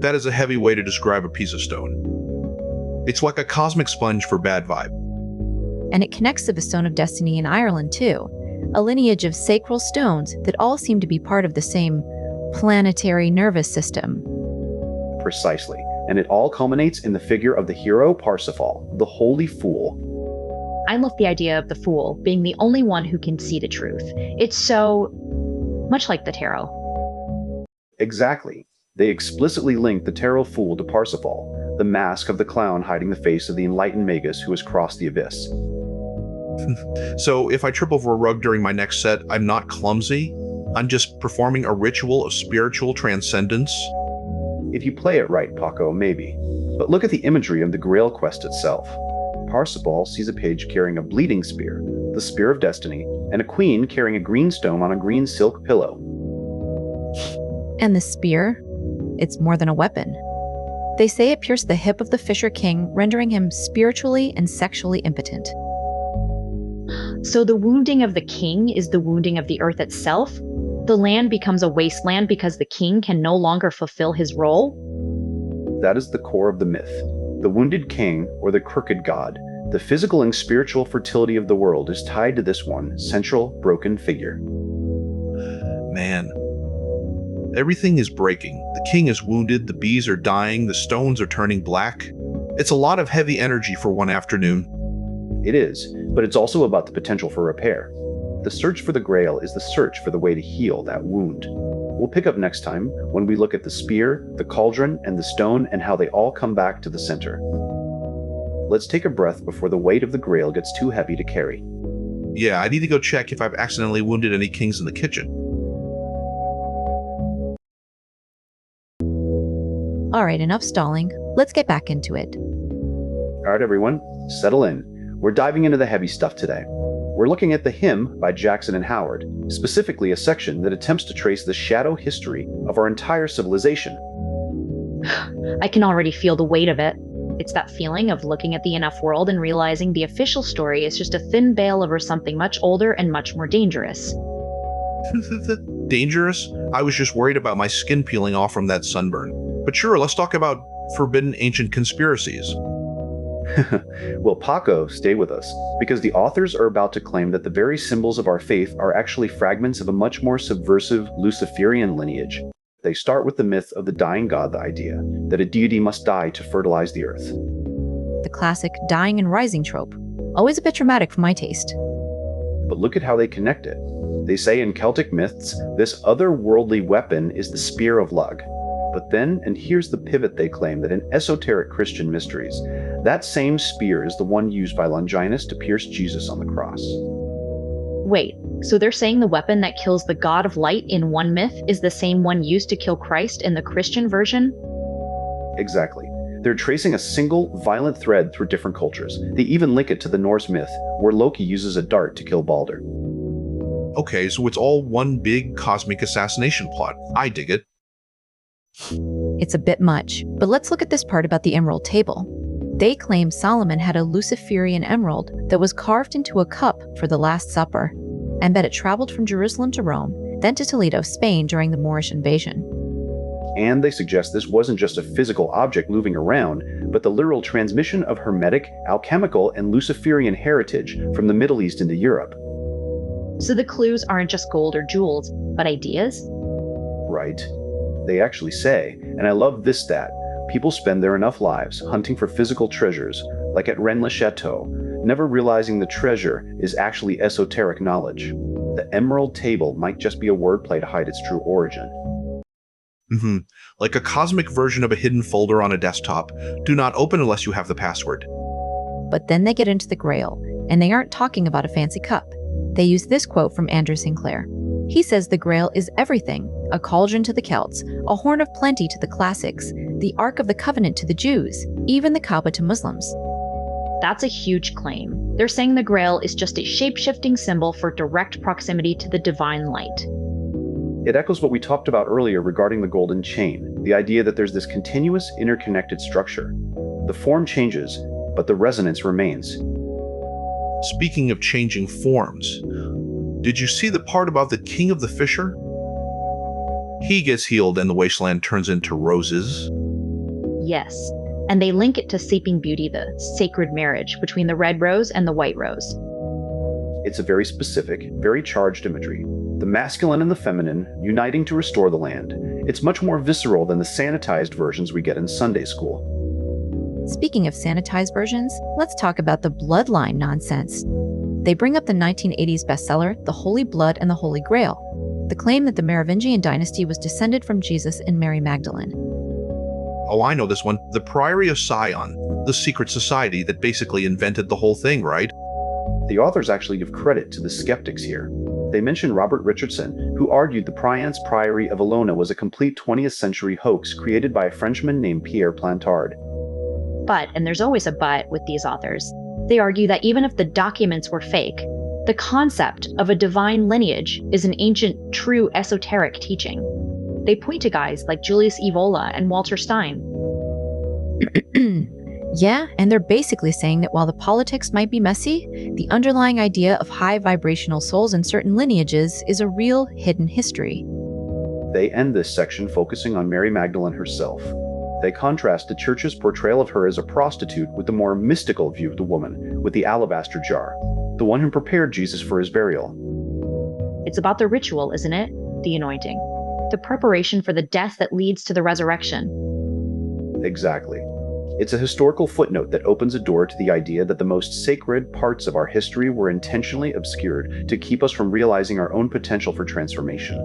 That is a heavy way to describe a piece of stone. It's like a cosmic sponge for bad vibe. And it connects to the Stone of Destiny in Ireland too, a lineage of sacral stones that all seem to be part of the same planetary nervous system. Precisely. And it all culminates in the figure of the hero Parsifal, the holy fool. I love the idea of the fool being the only one who can see the truth. It's so much like the tarot. Exactly. They explicitly link the tarot fool to Parsifal, the mask of the clown hiding the face of the enlightened magus who has crossed the abyss. So if I trip over a rug during my next set, I'm not clumsy. I'm just performing a ritual of spiritual transcendence. If you play it right, Paco, maybe. But look at the imagery of the Grail quest itself. Parsifal sees a page carrying a bleeding spear, the Spear of Destiny, and a queen carrying a green stone on a green silk pillow. And the spear? It's more than a weapon. They say it pierced the hip of the Fisher King, rendering him spiritually and sexually impotent. So the wounding of the king is the wounding of the earth itself? The land becomes a wasteland because the king can no longer fulfill his role? That is the core of the myth. The wounded king, or the crooked god, the physical and spiritual fertility of the world is tied to this one central, broken figure. Man. Everything is breaking. The king is wounded, the bees are dying, the stones are turning black. It's a lot of heavy energy for one afternoon. It is, but it's also about the potential for repair. The search for the Grail is the search for the way to heal that wound. We'll pick up next time when we look at the spear, the cauldron, and the stone and how they all come back to the center. Let's take a breath before the weight of the Grail gets too heavy to carry. Yeah, I need to go check if I've accidentally wounded any kings in the kitchen. All right, enough stalling. Let's get back into it. All right, everyone, settle in. We're diving into the heavy stuff today. We're looking at The Hymn by Jackson and Howard, specifically a section that attempts to trace the shadow history of our entire civilization. I can already feel the weight of it. It's that feeling of looking at the enough world and realizing the official story is just a thin veil over something much older and much more dangerous. Dangerous? I was just worried about my skin peeling off from that sunburn. But sure, let's talk about forbidden ancient conspiracies. Well, Paco, stay with us, because the authors are about to claim that the very symbols of our faith are actually fragments of a much more subversive Luciferian lineage. They start with the myth of the dying god, the idea that a deity must die to fertilize the earth. The classic dying and rising trope. Always a bit dramatic for my taste. But look at how they connect it. They say in Celtic myths, this otherworldly weapon is the Spear of Lug. But then, and here's the pivot they claim, that in esoteric Christian mysteries, that same spear is the one used by Longinus to pierce Jesus on the cross. Wait, so they're saying the weapon that kills the god of light in one myth is the same one used to kill Christ in the Christian version? Exactly. They're tracing a single, violent thread through different cultures. They even link it to the Norse myth, where Loki uses a dart to kill Balder. Okay, so it's all one big cosmic assassination plot. I dig it. It's a bit much, but let's look at this part about the Emerald Table. They claim Solomon had a Luciferian emerald that was carved into a cup for the Last Supper, and that it traveled from Jerusalem to Rome, then to Toledo, Spain during the Moorish invasion. And they suggest this wasn't just a physical object moving around, but the literal transmission of Hermetic, alchemical, and Luciferian heritage from the Middle East into Europe. So the clues aren't just gold or jewels, but ideas? Right. They actually say, and I love this stat, people spend their enough lives hunting for physical treasures, like at Rennes le Chateau, never realizing the treasure is actually esoteric knowledge. The Emerald Table might just be a wordplay to hide its true origin. Like a cosmic version of a hidden folder on a desktop. Do not open unless you have the password. But then they get into the Grail, and they aren't talking about a fancy cup. They use this quote from Andrew Sinclair. He says the Grail is everything: a cauldron to the Celts, a horn of plenty to the classics, the Ark of the Covenant to the Jews, even the Kaaba to Muslims. That's a huge claim. They're saying the Grail is just a shape-shifting symbol for direct proximity to the divine light. It echoes what we talked about earlier regarding the golden chain, the idea that there's this continuous, interconnected structure. The form changes, but the resonance remains. Speaking of changing forms, did you see the part about the king of the fisher? He gets healed and the wasteland turns into roses. Yes, and they link it to Sleeping Beauty, the sacred marriage between the red rose and the white rose. It's a very specific, very charged imagery. The masculine and the feminine uniting to restore the land. It's much more visceral than the sanitized versions we get in Sunday school. Speaking of sanitized versions, let's talk about the bloodline nonsense. They bring up the 1980s bestseller, The Holy Blood and the Holy Grail, the claim that the Merovingian dynasty was descended from Jesus and Mary Magdalene. Oh, I know this one. The Priory of Sion, the secret society that basically invented the whole thing, right? The authors actually give credit to the skeptics here. They mention Robert Richardson, who argued the Priance Priory of Alona was a complete 20th century hoax created by a Frenchman named Pierre Plantard. But, and there's always a but with these authors, they argue that even if the documents were fake, the concept of a divine lineage is an ancient, true esoteric teaching. They point to guys like Julius Evola and Walter Stein. Yeah, and they're basically saying that while the politics might be messy, the underlying idea of high vibrational souls in certain lineages is a real hidden history. They end this section focusing on Mary Magdalene herself. They contrast the church's portrayal of her as a prostitute with the more mystical view of the woman with the alabaster jar, the one who prepared Jesus for his burial. It's about the ritual, isn't it? The anointing. The preparation for the death that leads to the resurrection. Exactly. It's a historical footnote that opens a door to the idea that the most sacred parts of our history were intentionally obscured to keep us from realizing our own potential for transformation.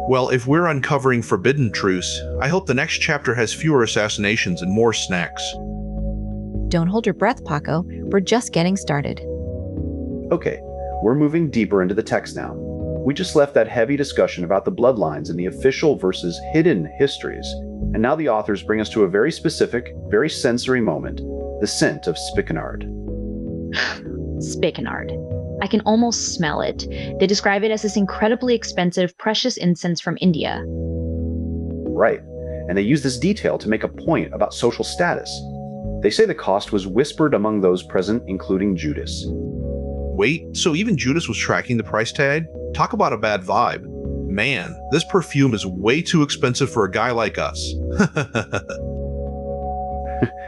Well, if we're uncovering forbidden truths, I hope the next chapter has fewer assassinations and more snacks. Don't hold your breath, Paco. We're just getting started. Okay, we're moving deeper into the text now. We just left that heavy discussion about the bloodlines and the official versus hidden histories, and now the authors bring us to a very specific, very sensory moment, the scent of spikenard. Spikenard. I can almost smell it. They describe it as this incredibly expensive, precious incense from India. Right, and they use this detail to make a point about social status. They say the cost was whispered among those present, including Judas. Wait, so even Judas was tracking the price tag? Talk about a bad vibe. Man, this perfume is way too expensive for a guy like us.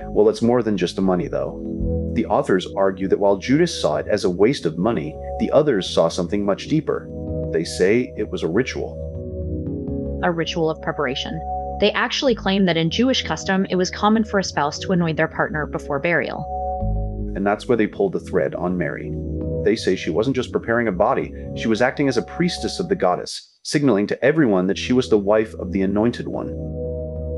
Well, it's more than just the money, though. The authors argue that while Judas saw it as a waste of money, the others saw something much deeper. They say it was a ritual. A ritual of preparation. They actually claim that in Jewish custom, it was common for a spouse to anoint their partner before burial. And that's where they pulled the thread on Mary. They say she wasn't just preparing a body, she was acting as a priestess of the goddess, signaling to everyone that she was the wife of the anointed one.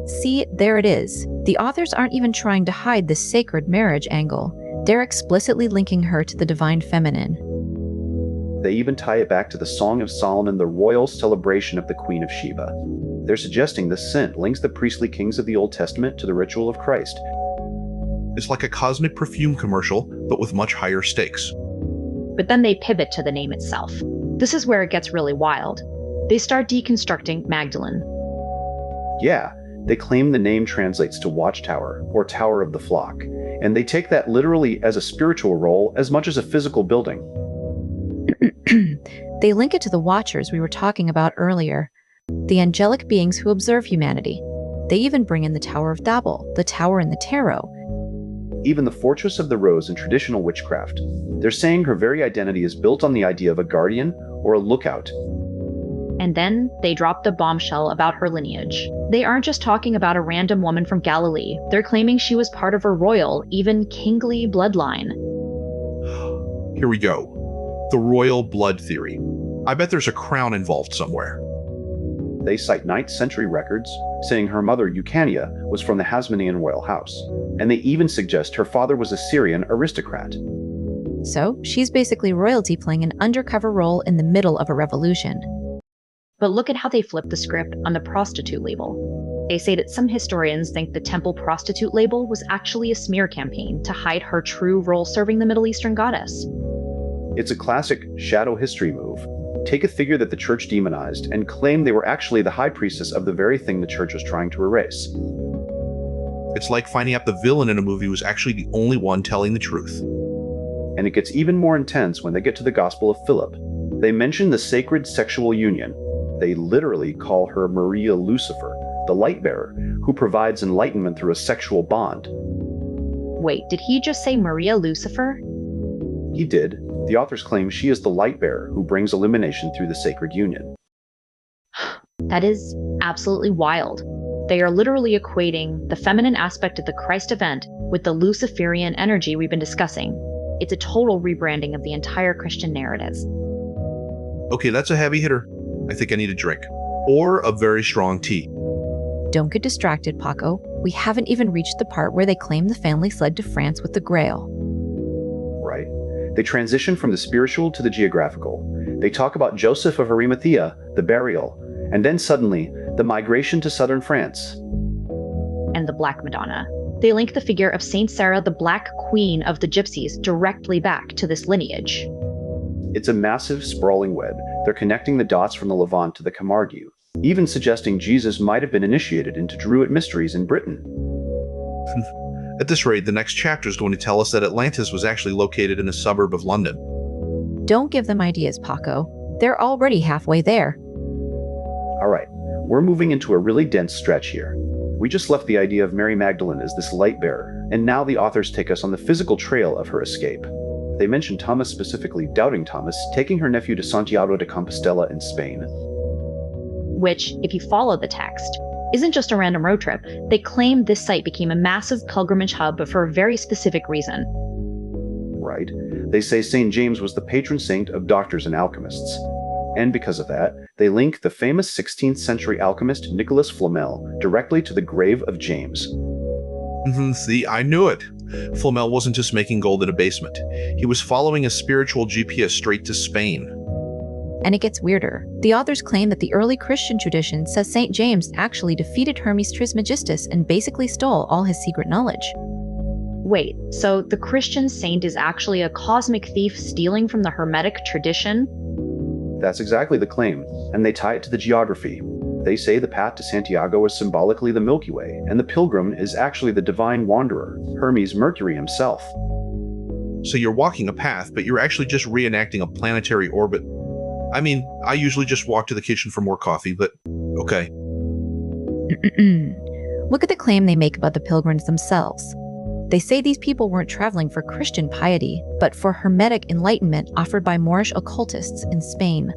See, there it is. The authors aren't even trying to hide the sacred marriage angle. They're explicitly linking her to the divine feminine. They even tie it back to the Song of Solomon, the royal celebration of the Queen of Sheba. They're suggesting the scent links the priestly kings of the Old Testament to the ritual of Christ. It's like a cosmic perfume commercial, but with much higher stakes. But then they pivot to the name itself. This is where it gets really wild. They start deconstructing Magdalene. Yeah, they claim the name translates to watchtower, or tower of the flock, and they take that literally as a spiritual role as much as a physical building. They link it to the Watchers we were talking about earlier, the angelic beings who observe humanity. They even bring in the Tower of Tubal, the tower in the tarot. Even the Fortress of the Rose in traditional witchcraft. They're saying her very identity is built on the idea of a guardian or a lookout. And then they drop the bombshell about her lineage. They aren't just talking about a random woman from Galilee. They're claiming she was part of a royal, even kingly bloodline. Here we go. The royal blood theory. I bet there's a crown involved somewhere. They cite 9th century records, saying her mother, Eucania, was from the Hasmonean royal house, and they even suggest her father was a Syrian aristocrat. So, she's basically royalty playing an undercover role in the middle of a revolution. But look at how they flip the script on the prostitute label. They say that some historians think the temple prostitute label was actually a smear campaign to hide her true role serving the Middle Eastern goddess. It's a classic shadow history move. Take a figure that the church demonized and claim they were actually the high priestess of the very thing the church was trying to erase. It's like finding out the villain in a movie was actually the only one telling the truth. And it gets even more intense when they get to the Gospel of Philip. They mention the sacred sexual union. They literally call her Maria Lucifer, the light bearer, who provides enlightenment through a sexual bond. Wait, did he just say Maria Lucifer? He did, The authors claim she is the light bearer who brings illumination through the sacred union. That is absolutely wild. They are literally equating the feminine aspect of the Christ event with the Luciferian energy we've been discussing. It's a total rebranding of the entire Christian narrative. Okay, that's a heavy hitter. I think I need a drink. Or a very strong tea. Don't get distracted, Paco. We haven't even reached the part where they claim the family fled to France with the Grail. Right. They transition from the spiritual to the geographical. They talk about Joseph of Arimathea, the burial, and then suddenly, the migration to southern France. And the Black Madonna. They link the figure of Saint Sarah, the Black Queen of the Gypsies, directly back to this lineage. It's a massive, sprawling web. They're connecting the dots from the Levant to the Camargue, even suggesting Jesus might have been initiated into Druid mysteries in Britain. At this rate, the next chapter is going to tell us that Atlantis was actually located in a suburb of London. Don't give them ideas, Paco. They're already halfway there. All right, we're moving into a really dense stretch here. We just left the idea of Mary Magdalene as this light bearer, and now the authors take us on the physical trail of her escape. They mention Thomas, specifically Doubting Thomas, taking her nephew to Santiago de Compostela in Spain. Which, if you follow the text, isn't just a random road trip. They claim this site became a massive pilgrimage hub, but for a very specific reason. Right. They say St. James was the patron saint of doctors and alchemists. And because of that, they link the famous 16th century alchemist Nicholas Flamel directly to the grave of James. See, I knew it. Flamel wasn't just making gold in a basement. He was following a spiritual GPS straight to Spain. And it gets weirder. The authors claim that the early Christian tradition says St. James actually defeated Hermes Trismegistus and basically stole all his secret knowledge. Wait, so the Christian saint is actually a cosmic thief stealing from the Hermetic tradition? That's exactly the claim, and they tie it to the geography. They say the path to Santiago is symbolically the Milky Way, and the pilgrim is actually the divine wanderer, Hermes Mercury himself. So you're walking a path, but you're actually just reenacting a planetary orbit. I mean, I usually just walk to the kitchen for more coffee, but okay. Look at the claim they make about the pilgrims themselves. They say these people weren't traveling for Christian piety, but for Hermetic enlightenment offered by Moorish occultists in Spain.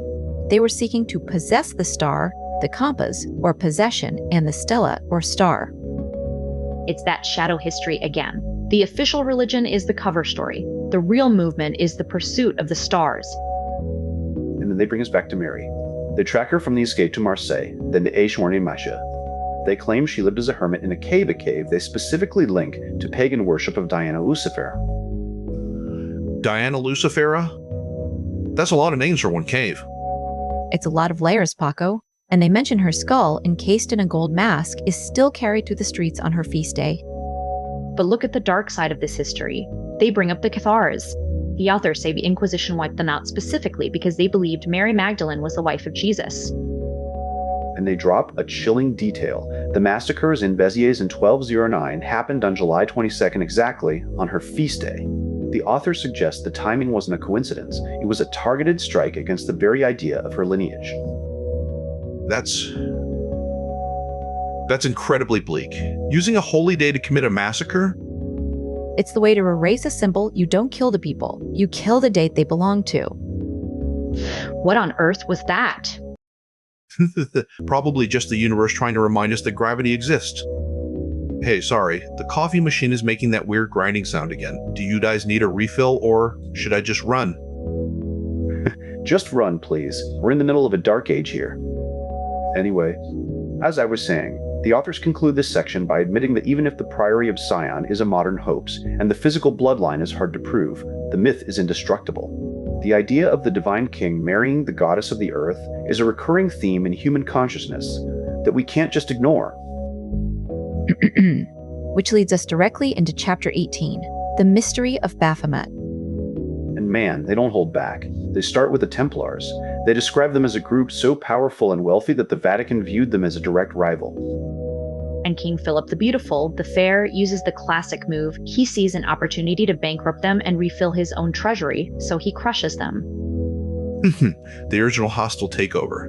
They were seeking to possess the star, the compass, or possession, and the stella, or star. It's that shadow history again. The official religion is the cover story. The real movement is the pursuit of the stars. And then they bring us back to Mary. They track her from the escape to Marseille, then to Aix-Morny-Masha. They claim she lived as a hermit in a cave they specifically link to pagan worship of Diana Lucifera. Diana Lucifera? That's a lot of names for one cave. It's a lot of layers, Paco. And they mention her skull, encased in a gold mask, is still carried through the streets on her feast day. But look at the dark side of this history. They bring up the Cathars. The authors say the Inquisition wiped them out specifically because they believed Mary Magdalene was the wife of Jesus. And they drop a chilling detail. The massacres in Béziers in 1209 happened on July 22nd exactly on her feast day. The author suggests the timing wasn't a coincidence. It was a targeted strike against the very idea of her lineage. That's incredibly bleak. Using a holy day to commit a massacre? It's the way to erase a symbol. You don't kill the people. You kill the date they belong to. What on earth was that? Probably just the universe trying to remind us that gravity exists. Hey, sorry, the coffee machine is making that weird grinding sound again. Do you guys need a refill, or should I just run? Just run, please. We're in the middle of a dark age here. Anyway, as I was saying, the authors conclude this section by admitting that even if the Priory of Sion is a modern hoax, and the physical bloodline is hard to prove, the myth is indestructible. The idea of the divine king marrying the goddess of the earth is a recurring theme in human consciousness that we can't just ignore. Which leads us directly into chapter 18, the mystery of Baphomet. And man, they don't hold back. They start with the Templars. They describe them as a group so powerful and wealthy that the Vatican viewed them as a direct rival. And King Philip the Beautiful, the Fair, uses the classic move. He sees an opportunity to bankrupt them and refill his own treasury, so he crushes them. The original hostile takeover.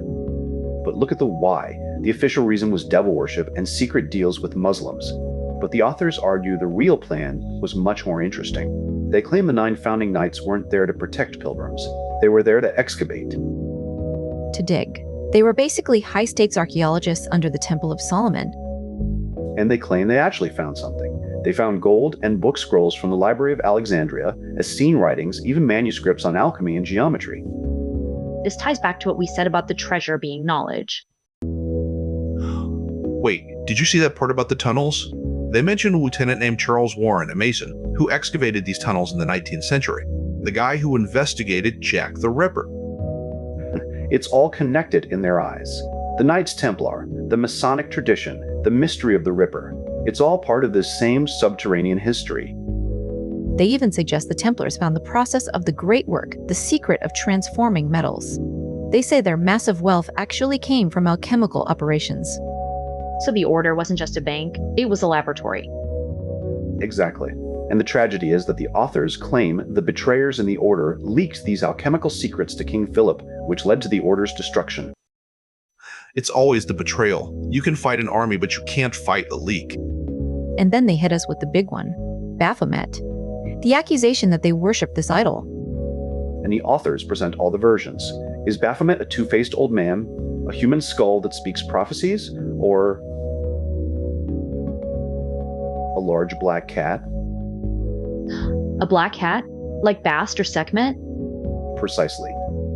But look at the why. The official reason was devil worship and secret deals with Muslims. But the authors argue the real plan was much more interesting. They claim the 9 founding knights weren't there to protect pilgrims. They were there to excavate. To dig. They were basically high-stakes archaeologists under the Temple of Solomon. And they claim they actually found something. They found gold and book scrolls from the Library of Alexandria, Essene writings, even manuscripts on alchemy and geometry. This ties back to what we said about the treasure being knowledge. Wait, did you see that part about the tunnels? They mentioned a lieutenant named Charles Warren, a Mason, who excavated these tunnels in the 19th century. The guy who investigated Jack the Ripper. It's all connected in their eyes. The Knights Templar, the Masonic tradition, the mystery of the Ripper. It's all part of this same subterranean history. They even suggest the Templars found the process of the great work, the secret of transforming metals. They say their massive wealth actually came from alchemical operations. So the order wasn't just a bank, it was a laboratory. Exactly. And the tragedy is that the authors claim the betrayers in the order leaked these alchemical secrets to King Philip, which led to the order's destruction. It's always the betrayal. You can fight an army, but you can't fight a leak. And then they hit us with the big one, Baphomet. The accusation that they worship this idol. And the authors present all the versions. Is Baphomet a two-faced old man, a human skull that speaks prophecies, or a large black cat? A black cat? Like Bast or Sekhmet? Precisely.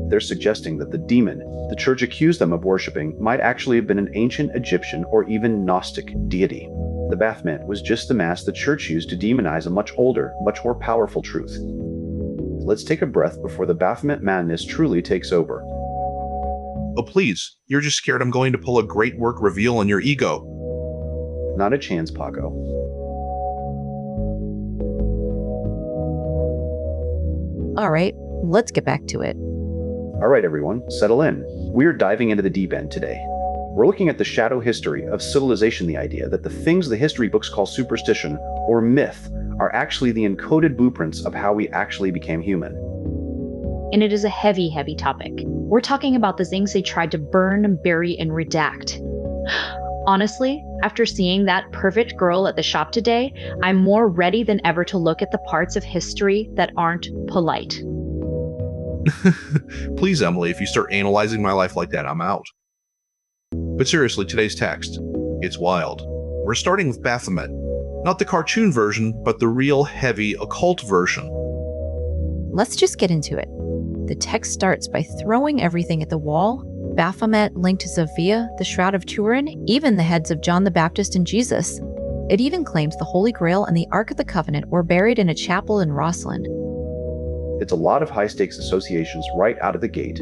They're suggesting that the demon the church accused them of worshipping might actually have been an ancient Egyptian or even Gnostic deity. The Baphomet was just the mask the church used to demonize a much older, much more powerful truth. Let's take a breath before the Baphomet madness truly takes over. Oh please, you're just scared I'm going to pull a great work reveal on your ego. Not a chance, Paco. All right, let's get back to it. All right, everyone, settle in. We're diving into the deep end today. We're looking at the shadow history of civilization, the idea that the things the history books call superstition or myth are actually the encoded blueprints of how we actually became human. And it is a heavy, heavy topic. We're talking about the things they tried to burn, bury, and redact. Honestly, after seeing that perfect girl at the shop today, I'm more ready than ever to look at the parts of history that aren't polite. Please, Emily, if you start analyzing my life like that, I'm out. But seriously, today's text, it's wild. We're starting with Baphomet. Not the cartoon version, but the real heavy occult version. Let's just get into it. The text starts by throwing everything at the wall. Baphomet linked to Sophia, the Shroud of Turin, even the heads of John the Baptist and Jesus. It even claims the Holy Grail and the Ark of the Covenant were buried in a chapel in Rosslyn. It's a lot of high-stakes associations right out of the gate.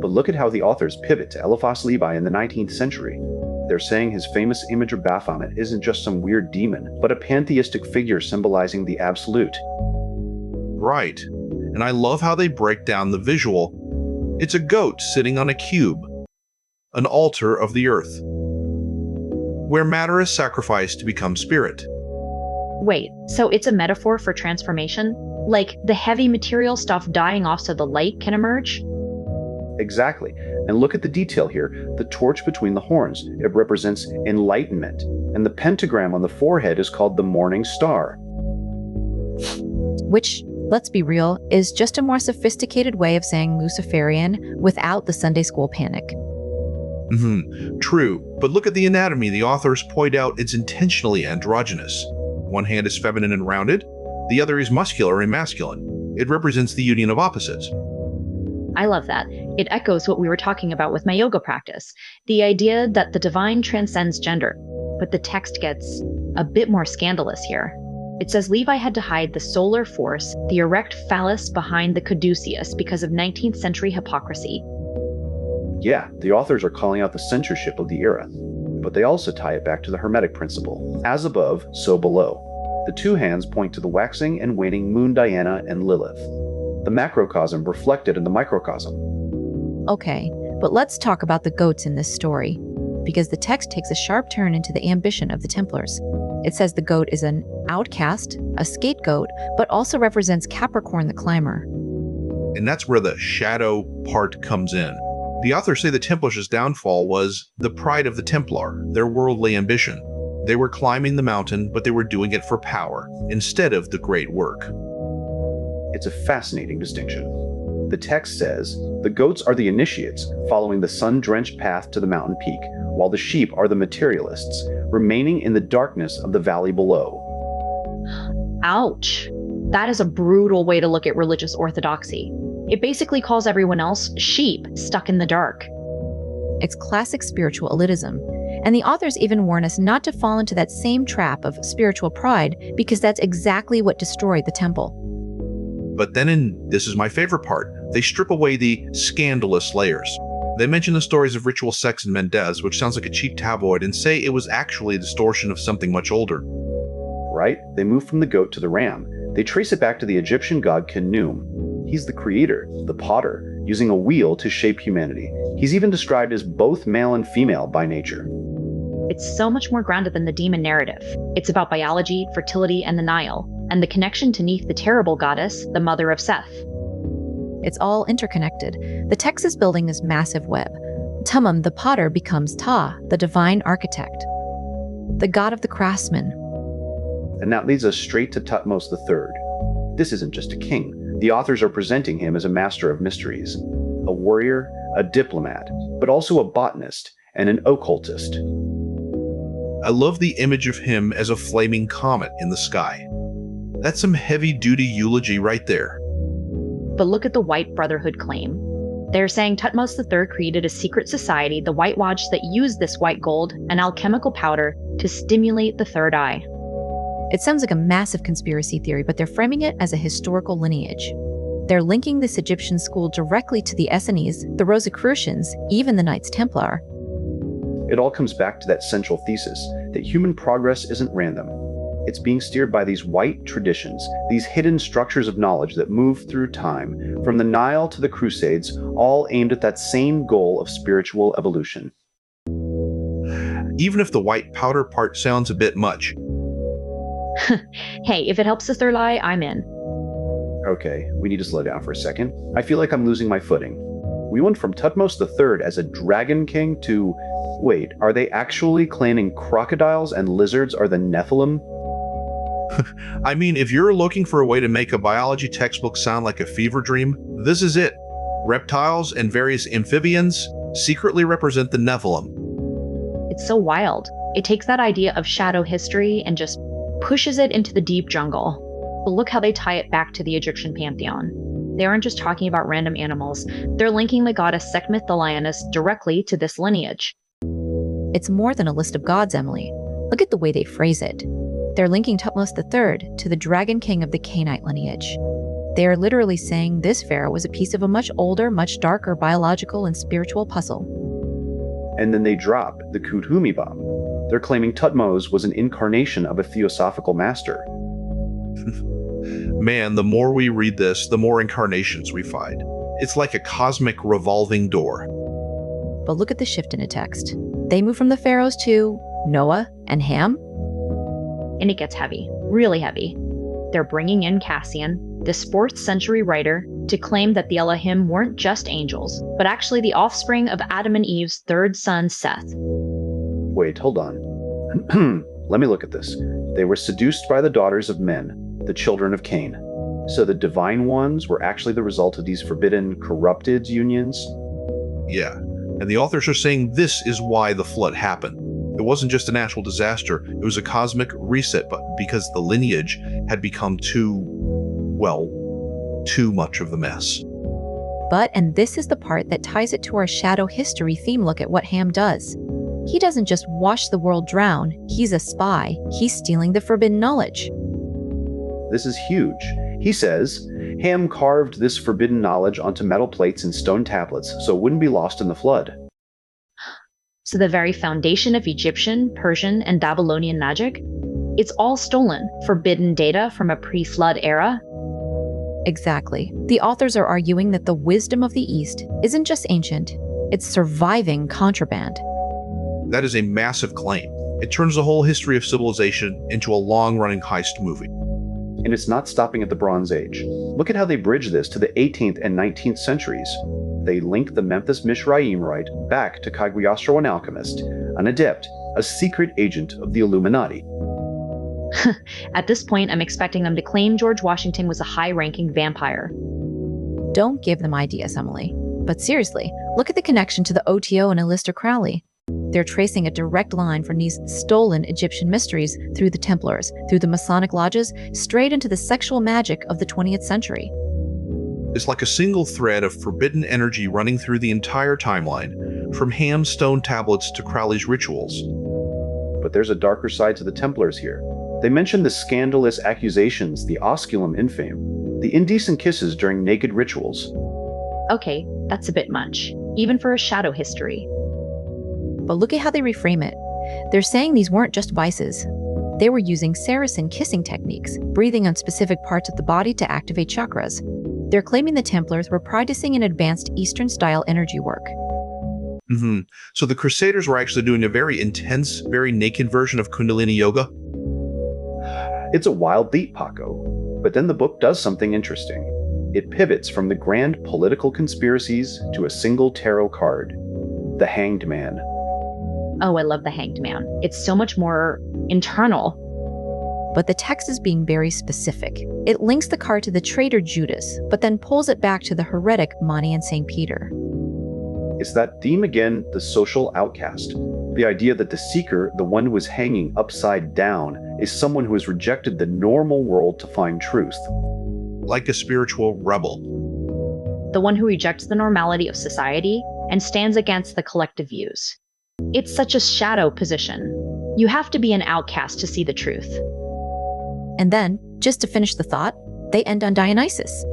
But look at how the authors pivot to Eliphas Levi in the 19th century. They're saying his famous image of Baphomet isn't just some weird demon, but a pantheistic figure symbolizing the absolute. Right. And I love how they break down the visual. It's a goat sitting on a cube, an altar of the earth, where matter is sacrificed to become spirit. Wait, so it's a metaphor for transformation? Like the heavy material stuff dying off so the light can emerge? Exactly. And look at the detail here. The torch between the horns. It represents enlightenment. And the pentagram on the forehead is called the morning star. Which, let's be real, is just a more sophisticated way of saying Luciferian without the Sunday school panic. True, but look at the anatomy. The authors point out it's intentionally androgynous. One hand is feminine and rounded, the other is muscular and masculine. It represents the union of opposites. I love that. It echoes what we were talking about with my yoga practice, the idea that the divine transcends gender. But the text gets a bit more scandalous here. It says Levi had to hide the solar force, the erect phallus behind the caduceus, because of 19th century hypocrisy. Yeah, the authors are calling out the censorship of the era. But they also tie it back to the Hermetic principle. As above, so below. The two hands point to the waxing and waning moon Diana and Lilith. The macrocosm reflected in the microcosm. Okay, but let's talk about the goats in this story, because the text takes a sharp turn into the ambition of the Templars. It says the goat is an outcast, a scapegoat, but also represents Capricorn the climber. And that's where the shadow part comes in. The authors say the Templars' downfall was the pride of the Templar, their worldly ambition. They were climbing the mountain, but they were doing it for power, instead of the great work. It's a fascinating distinction. The text says, the goats are the initiates, following the sun-drenched path to the mountain peak, while the sheep are the materialists, remaining in the darkness of the valley below. Ouch. That is a brutal way to look at religious orthodoxy. It basically calls everyone else sheep stuck in the dark. It's classic spiritual elitism. And the authors even warn us not to fall into that same trap of spiritual pride, because that's exactly what destroyed the temple. But then this is my favorite part, they strip away the scandalous layers. They mention the stories of ritual sex in Mendez, which sounds like a cheap tabloid, and say it was actually a distortion of something much older. Right? They move from the goat to the ram. They trace it back to the Egyptian god Khnum. He's the creator, the potter, using a wheel to shape humanity. He's even described as both male and female by nature. It's so much more grounded than the demon narrative. It's about biology, fertility, and the Nile, and the connection to Neith, the terrible goddess, the mother of Seth. It's all interconnected. The text is building this massive web. Tumum, the potter, becomes Ta, the divine architect, the god of the craftsman. And that leads us straight to Thutmose III. This isn't just a king. The authors are presenting him as a master of mysteries, a warrior, a diplomat, but also a botanist and an occultist. I love the image of him as a flaming comet in the sky. That's some heavy-duty eulogy right there. But look at the White Brotherhood claim. They're saying Thutmose III created a secret society, the White Watch, that used this white gold, an alchemical powder, to stimulate the third eye. It sounds like a massive conspiracy theory, but they're framing it as a historical lineage. They're linking this Egyptian school directly to the Essenes, the Rosicrucians, even the Knights Templar. It all comes back to that central thesis, that human progress isn't random. It's being steered by these white traditions, these hidden structures of knowledge that move through time, from the Nile to the Crusades, all aimed at that same goal of spiritual evolution. Even if the white powder part sounds a bit much. Hey, if it helps the third eye, I'm in. Okay, we need to slow down for a second. I feel like I'm losing my footing. We went from Thutmose III as a dragon king to, wait, are they actually claiming crocodiles and lizards are the Nephilim? I mean, if you're looking for a way to make a biology textbook sound like a fever dream, this is it. Reptiles and various amphibians secretly represent the Nephilim. It's so wild. It takes that idea of shadow history and just pushes it into the deep jungle. But look how they tie it back to the Egyptian pantheon. They aren't just talking about random animals. They're linking the goddess Sekhmet the lioness directly to this lineage. It's more than a list of gods, Emily. Look at the way they phrase it. They're linking Thutmose III to the dragon king of the Cainite lineage. They are literally saying this pharaoh was a piece of a much older, much darker biological and spiritual puzzle. And then they drop the Kudhumi bomb. They're claiming Thutmose was an incarnation of a theosophical master. Man, the more we read this, the more incarnations we find. It's like a cosmic revolving door. But look at the shift in a text. They move from the pharaohs to Noah and Ham. And it gets heavy, really heavy. They're bringing in Cassian, this 4th century writer, to claim that the Elohim weren't just angels, but actually the offspring of Adam and Eve's 3rd son, Seth. Wait, hold on. Let me look at this. They were seduced by the daughters of men, the children of Cain. So the divine ones were actually the result of these forbidden, corrupted unions? Yeah, and the authors are saying this is why the flood happened. It wasn't just a natural disaster, it was a cosmic reset, but because the lineage had become too much of a mess. But, and this is the part that ties it to our shadow history theme look at what Ham does. He doesn't just watch the world drown, he's a spy. He's stealing the forbidden knowledge. This is huge. He says, Ham carved this forbidden knowledge onto metal plates and stone tablets so it wouldn't be lost in the flood. So the very foundation of Egyptian, Persian, and Babylonian magic? It's all stolen, forbidden data from a pre-flood era? Exactly. The authors are arguing that the wisdom of the East isn't just ancient, it's surviving contraband. That is a massive claim. It turns the whole history of civilization into a long-running heist movie. And it's not stopping at the Bronze Age. Look at how they bridge this to the 18th and 19th centuries. They link the Memphis Mishraim rite back to Cagliostro, an alchemist, an adept, a secret agent of the Illuminati. At this point, I'm expecting them to claim George Washington was a high-ranking vampire. Don't give them ideas, Emily. But seriously, look at the connection to the OTO and Aleister Crowley. They're tracing a direct line from these stolen Egyptian mysteries through the Templars, through the Masonic lodges, straight into the sexual magic of the 20th century. It's like a single thread of forbidden energy running through the entire timeline, from Ham's stone tablets to Crowley's rituals. But there's a darker side to the Templars here. They mention the scandalous accusations, the osculum infame, the indecent kisses during naked rituals. Okay, that's a bit much, even for a shadow history. But look at how they reframe it. They're saying these weren't just vices. They were using Saracen kissing techniques, breathing on specific parts of the body to activate chakras. They're claiming the Templars were practicing an advanced Eastern-style energy work. So the Crusaders were actually doing a very intense, very naked version of Kundalini Yoga? It's a wild leap, Paco. But then the book does something interesting. It pivots from the grand political conspiracies to a single tarot card, the Hanged Man. Oh, I love the Hanged Man. It's so much more internal. But the text is being very specific. It links the card to the traitor Judas, but then pulls it back to the heretic Mani and St. Peter. It's that theme again, the social outcast. The idea that the seeker, the one who is hanging upside down, is someone who has rejected the normal world to find truth. Like a spiritual rebel. The one who rejects the normality of society and stands against the collective views. It's such a shadow position. You have to be an outcast to see the truth. And then, just to finish the thought, they end on Dionysus,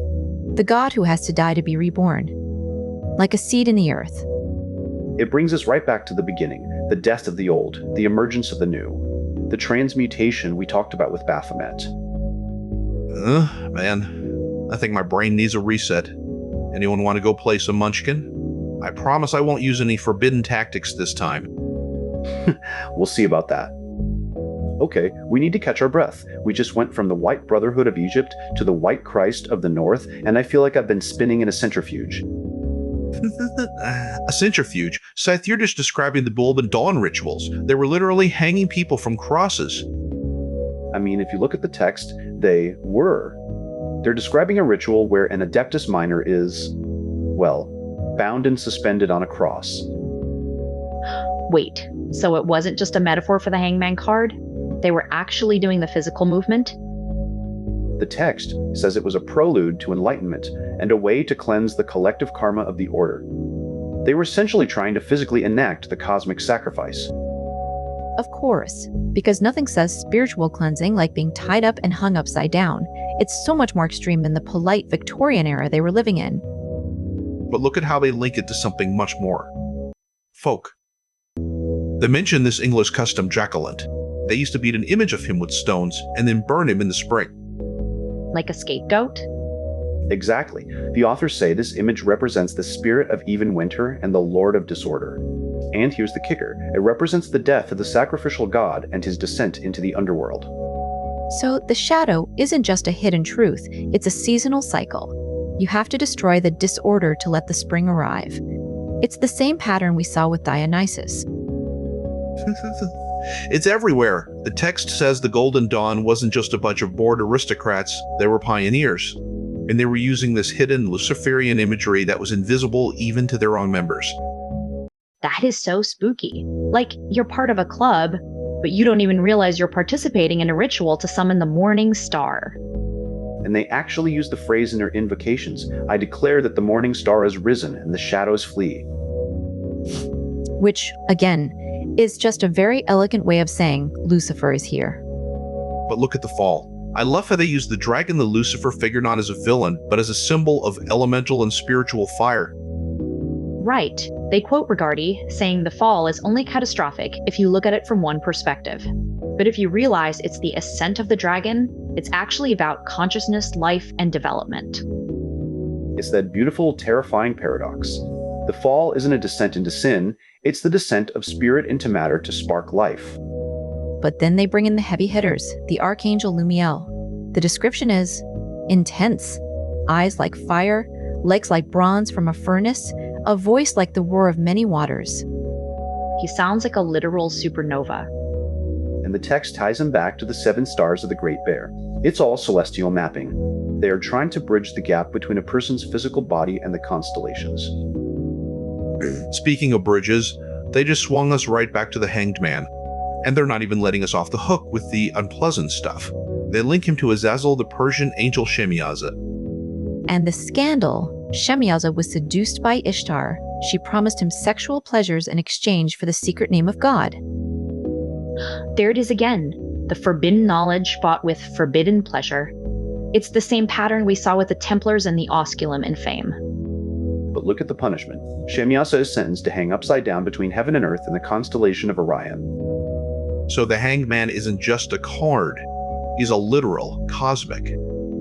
the god who has to die to be reborn, like a seed in the earth. It brings us right back to the beginning, the death of the old, the emergence of the new, the transmutation we talked about with Baphomet. Man, I think my brain needs a reset. Anyone want to go play some Munchkin? I promise I won't use any forbidden tactics this time. We'll see about that. Okay, we need to catch our breath. We just went from the White Brotherhood of Egypt to the White Christ of the North, and I feel like I've been spinning in a centrifuge. A centrifuge? Seth, you're just describing the Bulb and Dawn rituals. They were literally hanging people from crosses. I mean, if you look at the text, they were. They're describing a ritual where an adeptus minor is, well, bound and suspended on a cross. Wait, so it wasn't just a metaphor for the hangman card? They were actually doing the physical movement? The text says it was a prelude to enlightenment and a way to cleanse the collective karma of the order. They were essentially trying to physically enact the cosmic sacrifice. Of course, because nothing says spiritual cleansing like being tied up and hung upside down. It's so much more extreme than the polite Victorian era they were living in. But look at how they link it to something much more. Folk. They mention this English custom Jacqueline. They used to beat an image of him with stones and then burn him in the spring. Like a scapegoat? Exactly. The authors say this image represents the spirit of even winter and the lord of disorder. And here's the kicker. It represents the death of the sacrificial god and his descent into the underworld. So the shadow isn't just a hidden truth, it's a seasonal cycle. You have to destroy the disorder to let the spring arrive. It's the same pattern we saw with Dionysus. It's everywhere. The text says the Golden Dawn wasn't just a bunch of bored aristocrats, they were pioneers. And they were using this hidden Luciferian imagery that was invisible even to their own members. That is so spooky. Like, you're part of a club, but you don't even realize you're participating in a ritual to summon the morning star. And they actually use the phrase in their invocations, I declare that the morning star has risen and the shadows flee. Which, again, is just a very elegant way of saying Lucifer is here. But look at the fall. I love how they use the dragon, the Lucifer figure, not as a villain, but as a symbol of elemental and spiritual fire. Right. They quote Regardie, saying the fall is only catastrophic if you look at it from one perspective. But if you realize it's the ascent of the dragon, it's actually about consciousness, life, and development. It's that beautiful, terrifying paradox. The fall isn't a descent into sin, it's the descent of spirit into matter to spark life. But then they bring in the heavy hitters, the Archangel Lumiel. The description is intense. Eyes like fire, legs like bronze from a furnace, a voice like the roar of many waters. He sounds like a literal supernova. and the text ties him back to the 7 stars of the Great Bear. It's all celestial mapping. They are trying to bridge the gap between a person's physical body and the constellations. Speaking of bridges, they just swung us right back to the Hanged Man. And they're not even letting us off the hook with the unpleasant stuff. They link him to Azazel, the Persian angel Shemiyaza. And the scandal, Shemiyaza was seduced by Ishtar. She promised him sexual pleasures in exchange for the secret name of God. There it is again. The forbidden knowledge fought with forbidden pleasure. It's the same pattern we saw with the Templars and the Osculum in Fame. But look at the punishment. Shemiyaza is sentenced to hang upside down between heaven and earth in the constellation of Orion. So the Hanged Man isn't just a card. He's a literal, cosmic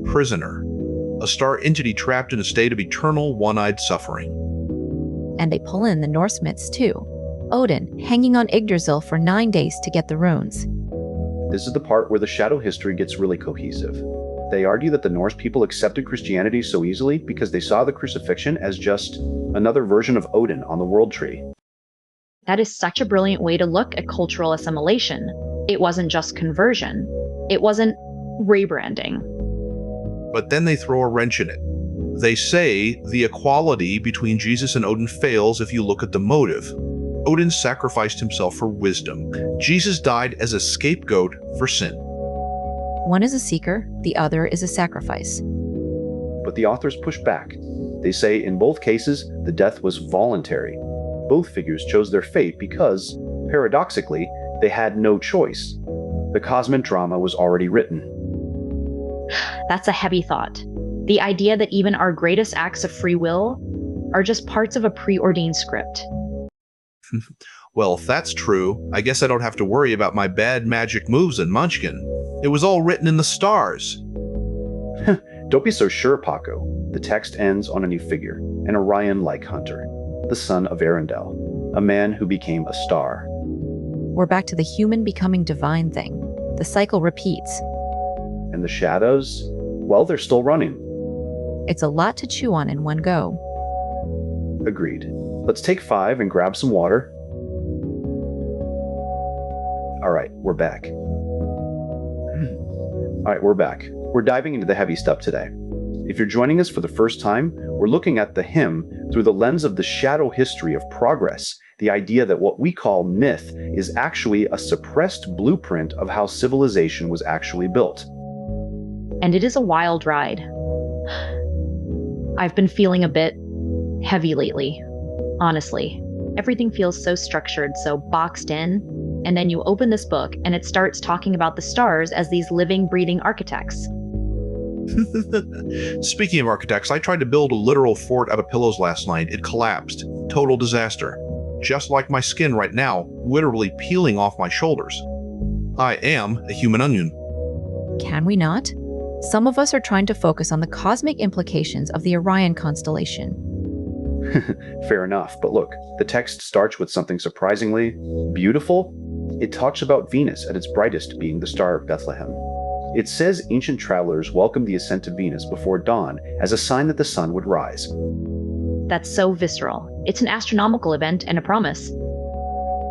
prisoner. A star entity trapped in a state of eternal, one-eyed suffering. And they pull in the Norse myths too. Odin hanging on Yggdrasil for 9 days to get the runes. This is the part where the shadow history gets really cohesive. They argue that the Norse people accepted Christianity so easily because they saw the crucifixion as just another version of Odin on the world tree. That is such a brilliant way to look at cultural assimilation. It wasn't just conversion. It wasn't rebranding. But then they throw a wrench in it. They say the equality between Jesus and Odin fails if you look at the motive. Odin sacrificed himself for wisdom. Jesus died as a scapegoat for sin. One is a seeker, the other is a sacrifice. But the authors push back. They say in both cases, the death was voluntary. Both figures chose their fate because, paradoxically, they had no choice. The cosmic drama was already written. That's a heavy thought. The idea that even our greatest acts of free will are just parts of a preordained script. Well, if that's true, I guess I don't have to worry about my bad magic moves in Munchkin. It was all written in the stars. Don't be so sure, Paco. The text ends on a new figure, an Orion-like hunter, the son of Arundel, a man who became a star. We're back to the human becoming divine thing. The cycle repeats. And the shadows, well, they're still running. It's a lot to chew on in one go. Agreed. Let's take 5 and grab some water. All right, we're back. We're diving into the heavy stuff today. If you're joining us for the first time, we're looking at the hymn through the lens of the shadow history of progress, the idea that what we call myth is actually a suppressed blueprint of how civilization was actually built. And it is a wild ride. I've been feeling a bit heavy lately, honestly. Everything feels so structured, so boxed in, and then you open this book and it starts talking about the stars as these living, breathing architects. Speaking of architects, I tried to build a literal fort out of pillows last night. It collapsed. Total disaster. Just like my skin right now, literally peeling off my shoulders. I am a human onion. Can we not? Some of us are trying to focus on the cosmic implications of the Orion constellation. Fair enough, but look, the text starts with something surprisingly beautiful. It talks about Venus at its brightest being the Star of Bethlehem. It says ancient travelers welcomed the ascent of Venus before dawn as a sign that the sun would rise. That's so visceral. It's an astronomical event and a promise.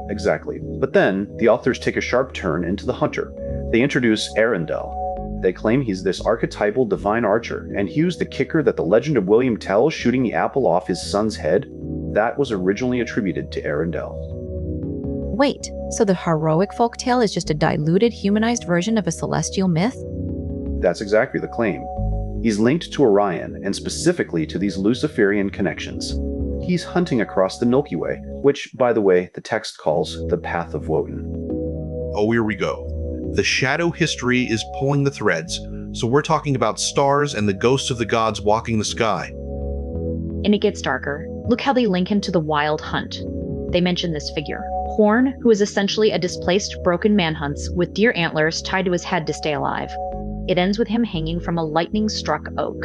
Exactly. But then, the authors take a sharp turn into the hunter. They introduce Arundel. They claim he's this archetypal divine archer, and he was the kicker that the legend of William Tell shooting the apple off his son's head, that was originally attributed to Arundel. Wait, so the heroic folktale is just a diluted, humanized version of a celestial myth? That's exactly the claim. He's linked to Orion, and specifically to these Luciferian connections. He's hunting across the Milky Way, which, by the way, the text calls the Path of Wotan. Oh, here we go. The shadow history is pulling the threads, so we're talking about stars and the ghosts of the gods walking the sky. And it gets darker. Look how they link him to the wild hunt. They mention this figure, Horn, who is essentially a displaced, broken manhunts with deer antlers tied to his head to stay alive. It ends with him hanging from a lightning-struck oak.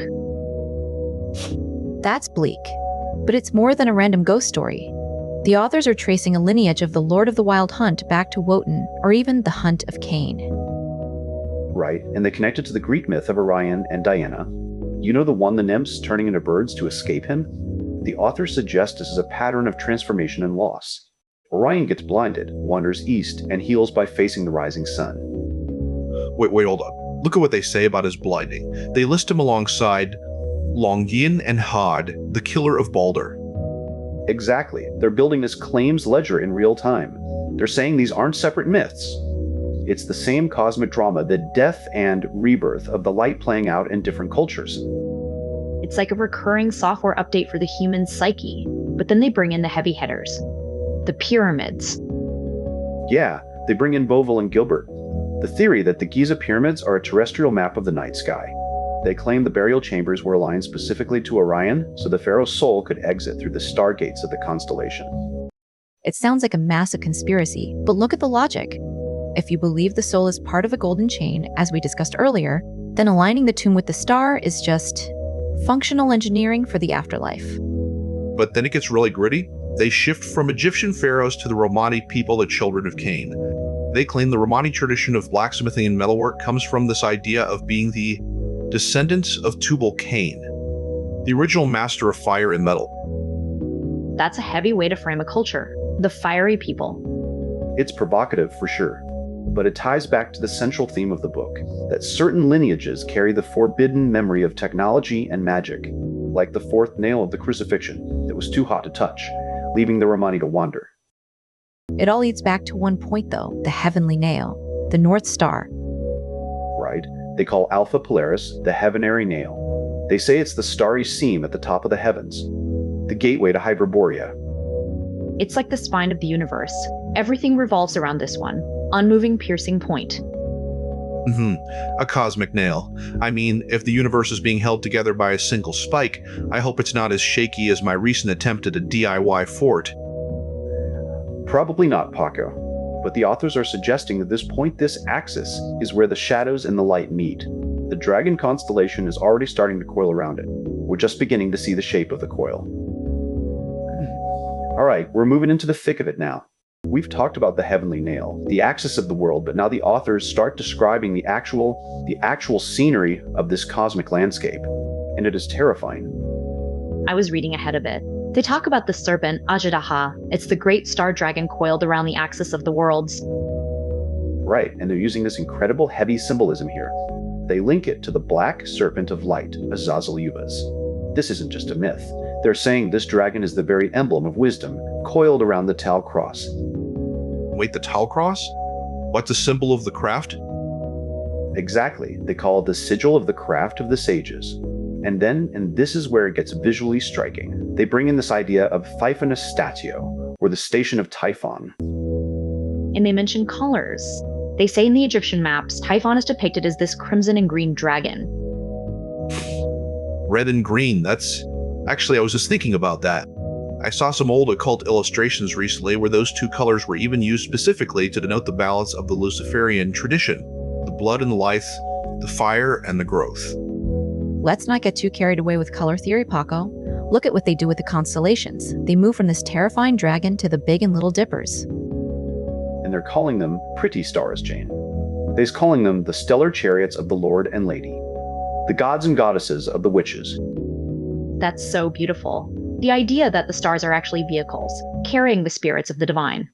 That's bleak. But it's more than a random ghost story. The authors are tracing a lineage of the Lord of the Wild Hunt back to Wotan, or even the Hunt of Cain. Right, and they connect it to the Greek myth of Orion and Diana. You know the one the nymphs turning into birds to escape him? The authors suggest this is a pattern of transformation and loss. Orion gets blinded, wanders east, and heals by facing the rising sun. Wait, hold on. Look at what they say about his blinding. They list him alongside Longyear and Had, the killer of Balder. Exactly. They're building this claims ledger in real time. They're saying these aren't separate myths. It's the same cosmic drama, the death and rebirth of the light playing out in different cultures. It's like a recurring software update for the human psyche, but then they bring in the heavy hitters. The pyramids. Yeah, they bring in Bovell and Gilbert. The theory that the Giza pyramids are a terrestrial map of the night sky. They claim the burial chambers were aligned specifically to Orion, so the pharaoh's soul could exit through the stargates of the constellation. It sounds like a massive conspiracy, but look at the logic. If you believe the soul is part of a golden chain, as we discussed earlier, then aligning the tomb with the star is just functional engineering for the afterlife. But then it gets really gritty. They shift from Egyptian pharaohs to the Romani people, the children of Cain. They claim the Romani tradition of blacksmithing and metalwork comes from this idea of being the descendants of Tubal Cain, the original master of fire and metal. That's a heavy way to frame a culture. The fiery people. It's provocative for sure, but it ties back to the central theme of the book, that certain lineages carry the forbidden memory of technology and magic, like the fourth nail of the crucifixion that was too hot to touch, leaving the Romani to wander. It all leads back to one point though, the heavenly nail, the North Star. Right? They call Alpha Polaris the heavenary nail. They say it's the starry seam at the top of the heavens, the gateway to Hyperborea. It's like the spine of the universe. Everything revolves around this one, unmoving, piercing point. A cosmic nail. I mean, if the universe is being held together by a single spike, I hope it's not as shaky as my recent attempt at a DIY fort. Probably not, Paco. But the authors are suggesting that this axis, is where the shadows and the light meet. The dragon constellation is already starting to coil around it. We're just beginning to see the shape of the coil. All right, we're moving into the thick of it now. We've talked about the heavenly nail, the axis of the world, but now the authors start describing the actual scenery of this cosmic landscape, and it is terrifying. I was reading ahead of it. They talk about the serpent, Ajadaha. It's the great star dragon coiled around the axis of the worlds. Right, and they're using this incredible heavy symbolism here. They link it to the black serpent of light, Azazel Yuvas. This isn't just a myth. They're saying this dragon is the very emblem of wisdom, coiled around the Tal Cross. Wait, the Tal Cross? What's a symbol of the craft? Exactly. They call it the sigil of the craft of the sages. And this is where it gets visually striking, they bring in this idea of Typhonus Statio, or the station of Typhon. And they mention colors. They say in the Egyptian maps, Typhon is depicted as this crimson and green dragon. Red and green, Actually, I was just thinking about that. I saw some old occult illustrations recently where those two colors were even used specifically to denote the balance of the Luciferian tradition, the blood and the life, the fire and the growth. Let's not get too carried away with color theory, Paco. Look at what they do with the constellations. They move from this terrifying dragon to the big and little dippers. And they're calling them pretty stars, Jane. They're calling them the stellar chariots of the Lord and Lady, the gods and goddesses of the witches. That's so beautiful. The idea that the stars are actually vehicles, carrying the spirits of the divine.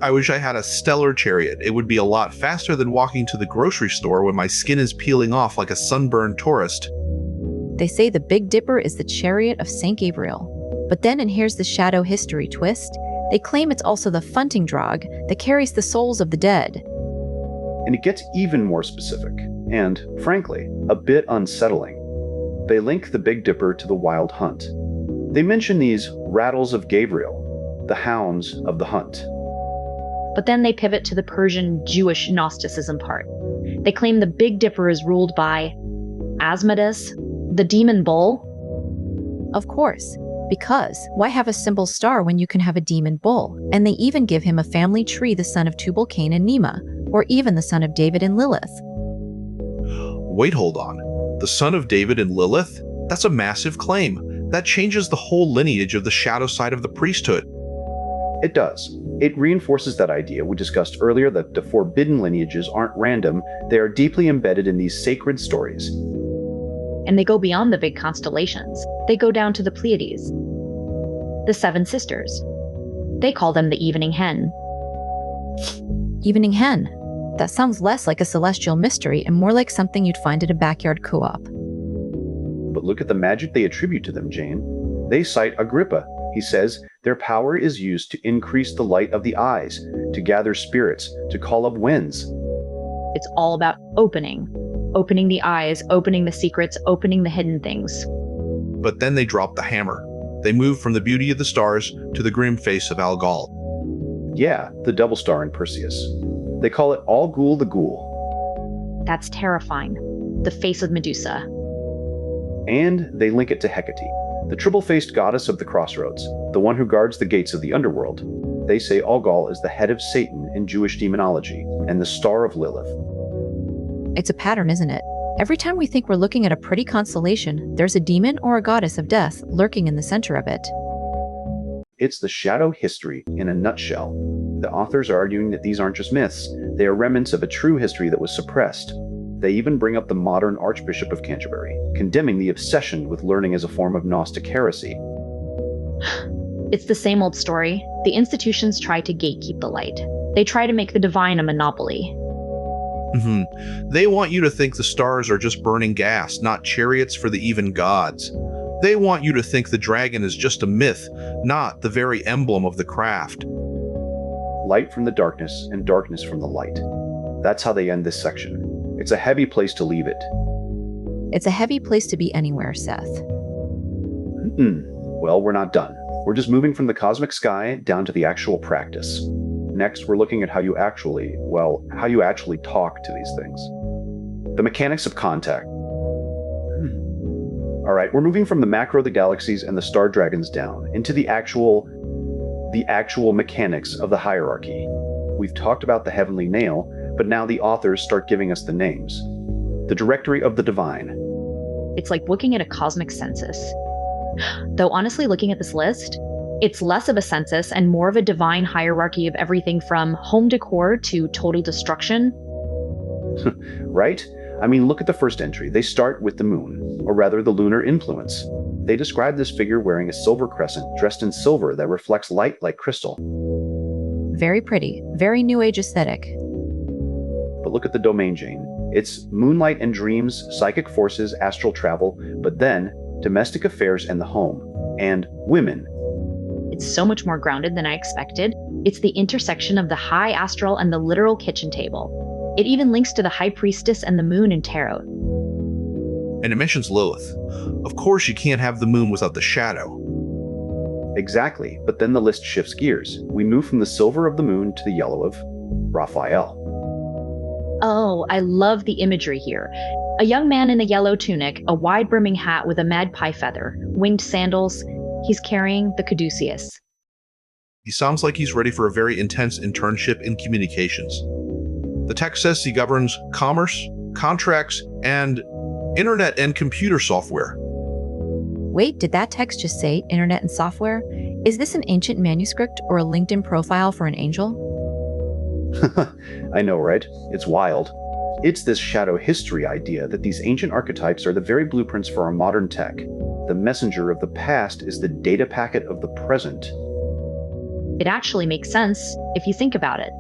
I wish I had a stellar chariot. It would be a lot faster than walking to the grocery store when my skin is peeling off like a sunburned tourist. They say the Big Dipper is the chariot of St. Gabriel. But then, and here's the shadow history twist, they claim it's also the Funtingdrag that carries the souls of the dead. And it gets even more specific, and, frankly, a bit unsettling. They link the Big Dipper to the Wild Hunt. They mention these rattles of Gabriel, the hounds of the hunt. But then they pivot to the Persian Jewish Gnosticism part. They claim the Big Dipper is ruled by Asmodeus, the demon bull. Of course, because why have a simple star when you can have a demon bull? And they even give him a family tree, the son of Tubal, Cain, and Nema, or even the son of David and Lilith. Wait, hold on. The son of David and Lilith? That's a massive claim. That changes the whole lineage of the shadow side of the priesthood. It does. It reinforces that idea we discussed earlier that the forbidden lineages aren't random, they are deeply embedded in these sacred stories. And they go beyond the big constellations. They go down to the Pleiades, the Seven Sisters. They call them the evening hen. Evening hen. That sounds less like a celestial mystery and more like something you'd find at a backyard co-op. But look at the magic they attribute to them, Jane. They cite Agrippa. He says their power is used to increase the light of the eyes, to gather spirits, to call up winds. It's all about opening. Opening the eyes, opening the secrets, opening the hidden things. But then they drop the hammer. They move from the beauty of the stars to the grim face of Algol. Yeah, the double star in Perseus. They call it Al Ghul the Ghoul. That's terrifying. The face of Medusa. And they link it to Hecate, the triple-faced goddess of the crossroads, the one who guards the gates of the underworld. They say Algol is the head of Satan in Jewish demonology and the star of Lilith. It's a pattern, isn't it? Every time we think we're looking at a pretty constellation, there's a demon or a goddess of death lurking in the center of it. It's the shadow history in a nutshell. The authors are arguing that these aren't just myths, they are remnants of a true history that was suppressed. They even bring up the modern Archbishop of Canterbury, condemning the obsession with learning as a form of Gnostic heresy. It's the same old story. The institutions try to gatekeep the light. They try to make the divine a monopoly. They want you to think the stars are just burning gas, not chariots for the even gods. They want you to think the dragon is just a myth, not the very emblem of the craft. Light from the darkness and darkness from the light. That's how they end this section. It's a heavy place to leave it. It's a heavy place to be anywhere, Seth. Well, we're not done. We're just moving from the cosmic sky down to the actual practice. Next, we're looking at how you actually talk to these things. The mechanics of contact. All right, we're moving from the macro of the galaxies and the star dragons down into the actual mechanics of the hierarchy. We've talked about the heavenly nail, but now the authors start giving us the names. The directory of the divine. It's like looking at a cosmic census. Though honestly, looking at this list, it's less of a census and more of a divine hierarchy of everything from home decor to total destruction. Right? I mean, look at the first entry. They start with the moon, or rather the lunar influence. They describe this figure wearing a silver crescent, dressed in silver that reflects light like crystal. Very pretty, very New Age aesthetic. But look at the domain, Jane. It's moonlight and dreams, psychic forces, astral travel, but then domestic affairs and the home, and women. It's so much more grounded than I expected. It's the intersection of the high astral and the literal kitchen table. It even links to the high priestess and the moon in tarot. And it mentions Lilith. Of course you can't have the moon without the shadow. Exactly, but then the list shifts gears. We move from the silver of the moon to the yellow of Raphael. Oh, I love the imagery here. A young man in a yellow tunic, a wide-brimming hat with a magpie feather, winged sandals. He's carrying the caduceus. He sounds like he's ready for a very intense internship in communications. The text says he governs commerce, contracts, and internet and computer software. Wait, did that text just say internet and software? Is this an ancient manuscript or a LinkedIn profile for an angel? I know, right? It's wild. It's this shadow history idea that these ancient archetypes are the very blueprints for our modern tech. The messenger of the past is the data packet of the present. It actually makes sense if you think about it.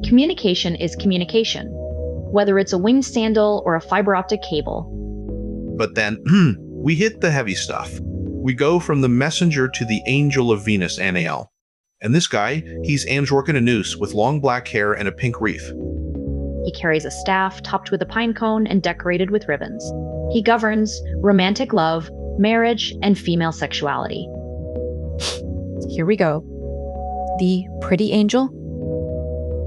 Communication is communication, whether it's a winged sandal or a fiber optic cable. But then, we hit the heavy stuff. We go from the messenger to the angel of Venus, Anael. And this guy, he's Andrork in a noose with long black hair and a pink wreath. He carries a staff topped with a pine cone and decorated with ribbons. He governs romantic love, marriage, and female sexuality. Here we go. The pretty angel?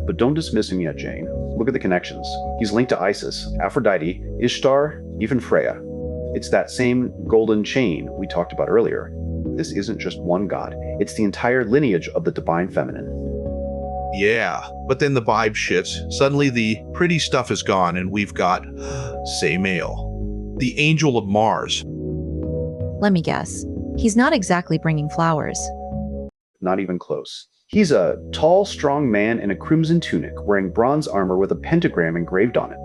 But don't dismiss him yet, Jane. Look at the connections. He's linked to Isis, Aphrodite, Ishtar, even Freya. It's that same golden chain we talked about earlier. This isn't just one god, it's the entire lineage of the divine feminine. Yeah, but then the vibe shifts. Suddenly the pretty stuff is gone and we've got Samael, the angel of Mars. Let me guess. He's not exactly bringing flowers. Not even close. He's a tall, strong man in a crimson tunic, wearing bronze armor with a pentagram engraved on it.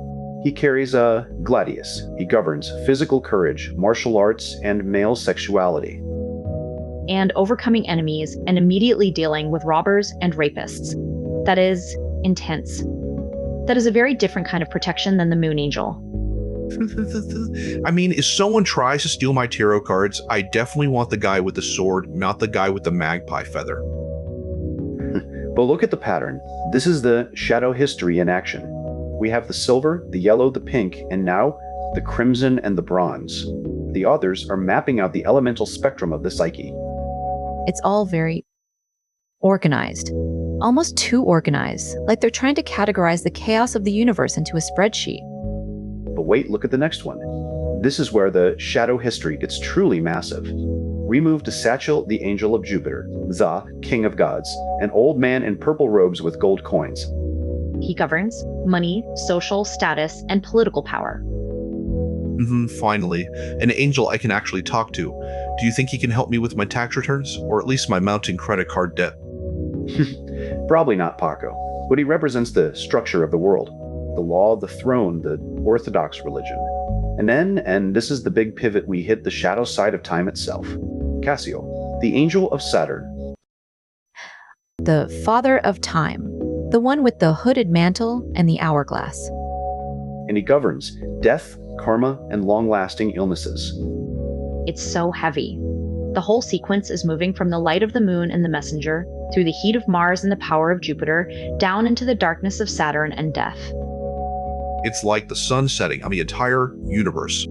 He carries a gladius. He governs physical courage, martial arts, and male sexuality. and overcoming enemies and immediately dealing with robbers and rapists. That is intense. That is a very different kind of protection than the Moon Angel. I mean, if someone tries to steal my tarot cards, I definitely want the guy with the sword, not the guy with the magpie feather. But look at the pattern. This is the shadow history in action. We have the silver, the yellow, the pink, and now the crimson and the bronze. The authors are mapping out the elemental spectrum of the psyche. It's all very organized. Almost too organized, like they're trying to categorize the chaos of the universe into a spreadsheet. But wait, look at the next one. This is where the shadow history gets truly massive. We move to Satchel, the angel of Jupiter, Za, king of gods, an old man in purple robes with gold coins. He governs money, social status, and political power. Finally, an angel I can actually talk to. Do you think he can help me with my tax returns, or at least my mounting credit card debt? Probably not Paco, but he represents the structure of the world, the law, the throne, the orthodox religion. And then, and this is the big pivot, we hit the shadow side of time itself. Cassio, the angel of Saturn. The father of time, the one with the hooded mantle and the hourglass. And he governs death, karma, and long-lasting illnesses. It's so heavy. The whole sequence is moving from the light of the moon and the messenger, through the heat of Mars and the power of Jupiter, down into the darkness of Saturn and death. It's like the sun setting on the entire universe.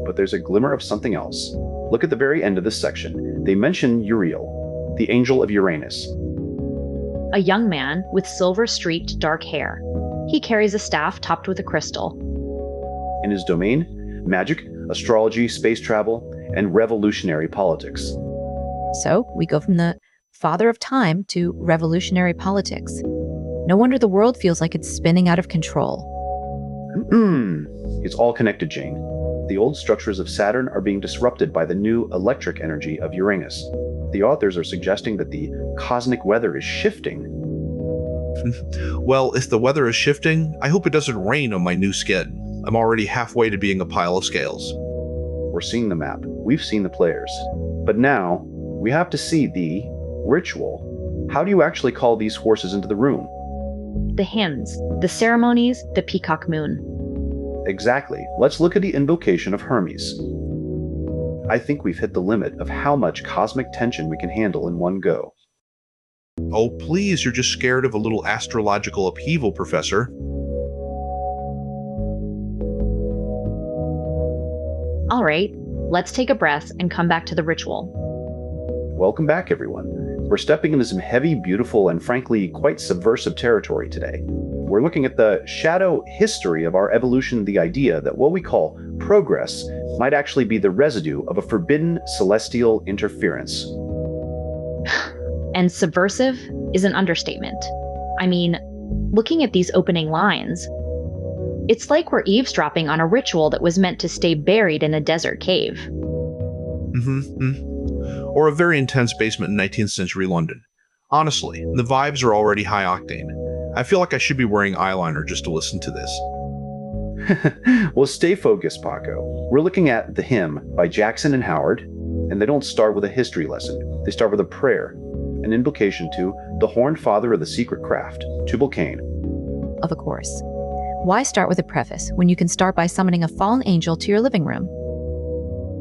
But there's a glimmer of something else. Look at the very end of this section. They mention Uriel, the angel of Uranus. A young man with silver-streaked dark hair. He carries a staff topped with a crystal. In his domain, magic, astrology, space travel, and revolutionary politics. So we go from the father of time to revolutionary politics. No wonder the world feels like it's spinning out of control. It's all connected, Jane. The old structures of Saturn are being disrupted by the new electric energy of Uranus. The authors are suggesting that the cosmic weather is shifting. Well, if the weather is shifting, I hope it doesn't rain on my new skin. I'm already halfway to being a pile of scales. We're seeing the map. We've seen the players. But now, we have to see the ritual. How do you actually call these forces into the room? The hymns, the ceremonies, the peacock moon. Exactly. Let's look at the invocation of Hermes. I think we've hit the limit of how much cosmic tension we can handle in one go. Oh, please, you're just scared of a little astrological upheaval, Professor. All right, let's take a breath and come back to the ritual. Welcome back, everyone. We're stepping into some heavy, beautiful, and frankly, quite subversive territory today. We're looking at the shadow history of our evolution, the idea that what we call progress might actually be the residue of a forbidden celestial interference. And subversive is an understatement. I mean, looking at these opening lines, it's like we're eavesdropping on a ritual that was meant to stay buried in a desert cave. Or a very intense basement in 19th century London. Honestly, the vibes are already high octane. I feel like I should be wearing eyeliner just to listen to this. Well, stay focused, Paco. We're looking at The Hymn by Jackson and Howard, and they don't start with a history lesson. They start with a prayer, an invocation to the horned father of the secret craft, Tubal Cain. Of course. Why start with a preface when you can start by summoning a fallen angel to your living room?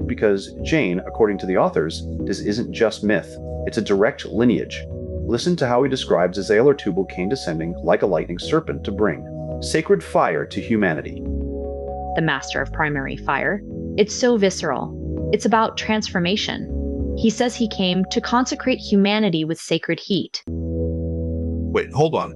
Because Jane, according to the authors, this isn't just myth. It's a direct lineage. Listen to how he describes Azael or Tubal Cain descending like a lightning serpent to bring sacred fire to humanity. The master of primary fire. It's so visceral. It's about transformation. He says he came to consecrate humanity with sacred heat. Wait, hold on.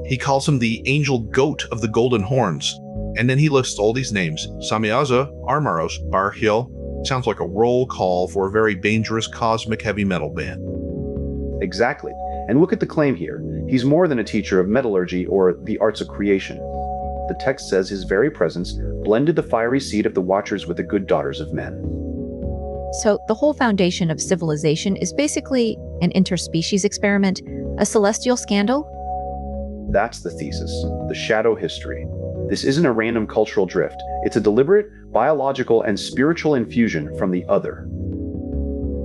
He calls him the angel goat of the golden horns. And then he lists all these names. Samiaza, Armaros, Barhiel. Sounds like a roll call for a very dangerous cosmic heavy metal band. Exactly. And look at the claim here. He's more than a teacher of metallurgy or the arts of creation. The text says his very presence blended the fiery seed of the Watchers with the good daughters of men. So the whole foundation of civilization is basically an interspecies experiment, a celestial scandal? That's the thesis, the shadow history. This isn't a random cultural drift. It's a deliberate, biological, and spiritual infusion from the other.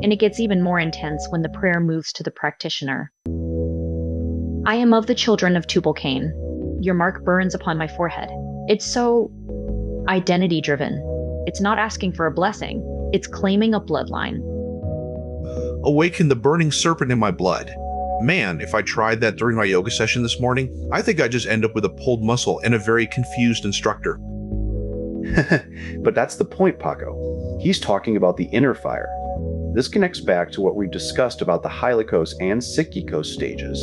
And it gets even more intense when the prayer moves to the practitioner. I am of the children of Tubal Cain. Your mark burns upon my forehead. It's so identity-driven. It's not asking for a blessing. It's claiming a bloodline. Awaken the burning serpent in my blood. Man, if I tried that during my yoga session this morning, I think I'd just end up with a pulled muscle and a very confused instructor. But that's the point, Paco. He's talking about the inner fire. This connects back to what we've discussed about the Hylikos and Psychikos stages.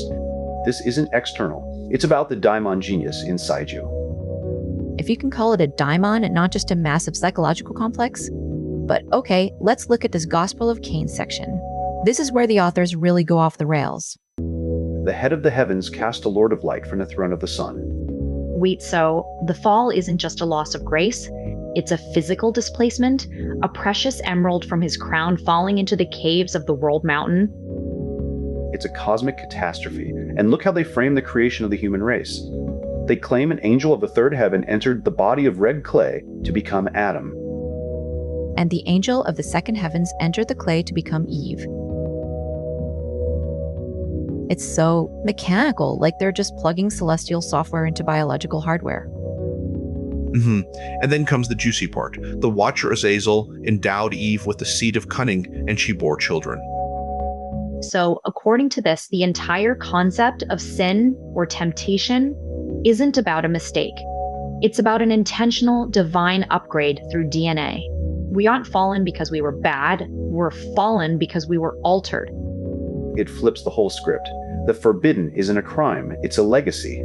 This isn't external. It's about the daimon genius inside you. If you can call it a daimon and not just a massive psychological complex. But okay, let's look at this Gospel of Cain section. This is where the authors really go off the rails. The head of the heavens cast a lord of light from the throne of the sun. Wait, so the fall isn't just a loss of grace? It's a physical displacement? A precious emerald from his crown falling into the caves of the world mountain? It's a cosmic catastrophe, and look how they frame the creation of the human race. They claim an angel of the third heaven entered the body of red clay to become Adam. And the angel of the second heavens entered the clay to become Eve. It's so mechanical, like they're just plugging celestial software into biological hardware. And then comes the juicy part. The Watcher Azazel endowed Eve with the seed of cunning, and she bore children. So, according to this, the entire concept of sin or temptation isn't about a mistake. It's about an intentional divine upgrade through DNA. We aren't fallen because we were bad. We're fallen because we were altered. It flips the whole script. The forbidden isn't a crime, it's a legacy.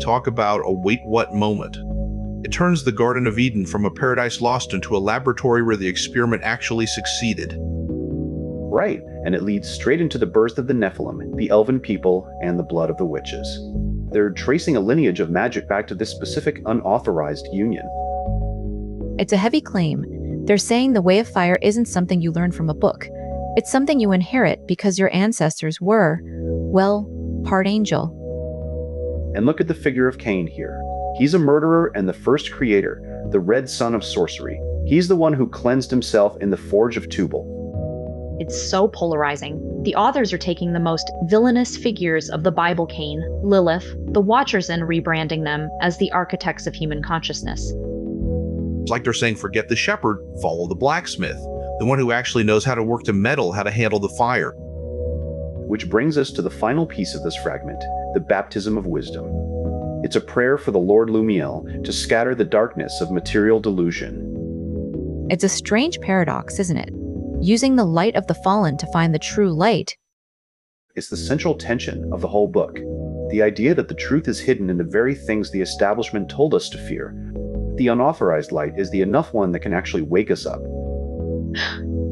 Talk about a wait what moment. It turns the Garden of Eden from a paradise lost into a laboratory where the experiment actually succeeded. Right, and it leads straight into the birth of the Nephilim, the elven people, and the blood of the witches. They're tracing a lineage of magic back to this specific unauthorized union. It's a heavy claim. They're saying the way of fire isn't something you learn from a book. It's something you inherit because your ancestors were, well, part angel. And look at the figure of Cain here. He's a murderer and the first creator, the red son of sorcery. He's the one who cleansed himself in the forge of Tubal. It's so polarizing. The authors are taking the most villainous figures of the Bible, Cain, Lilith, the Watchers, and rebranding them as the architects of human consciousness. It's like they're saying, forget the shepherd, follow the blacksmith, the one who actually knows how to work the metal, how to handle the fire. Which brings us to the final piece of this fragment, the baptism of wisdom. It's a prayer for the Lord Lumiel to scatter the darkness of material delusion. It's a strange paradox, isn't it? Using the light of the fallen to find the true light. It's the central tension of the whole book. The idea that the truth is hidden in the very things the establishment told us to fear. The unauthorized light is the enough one that can actually wake us up.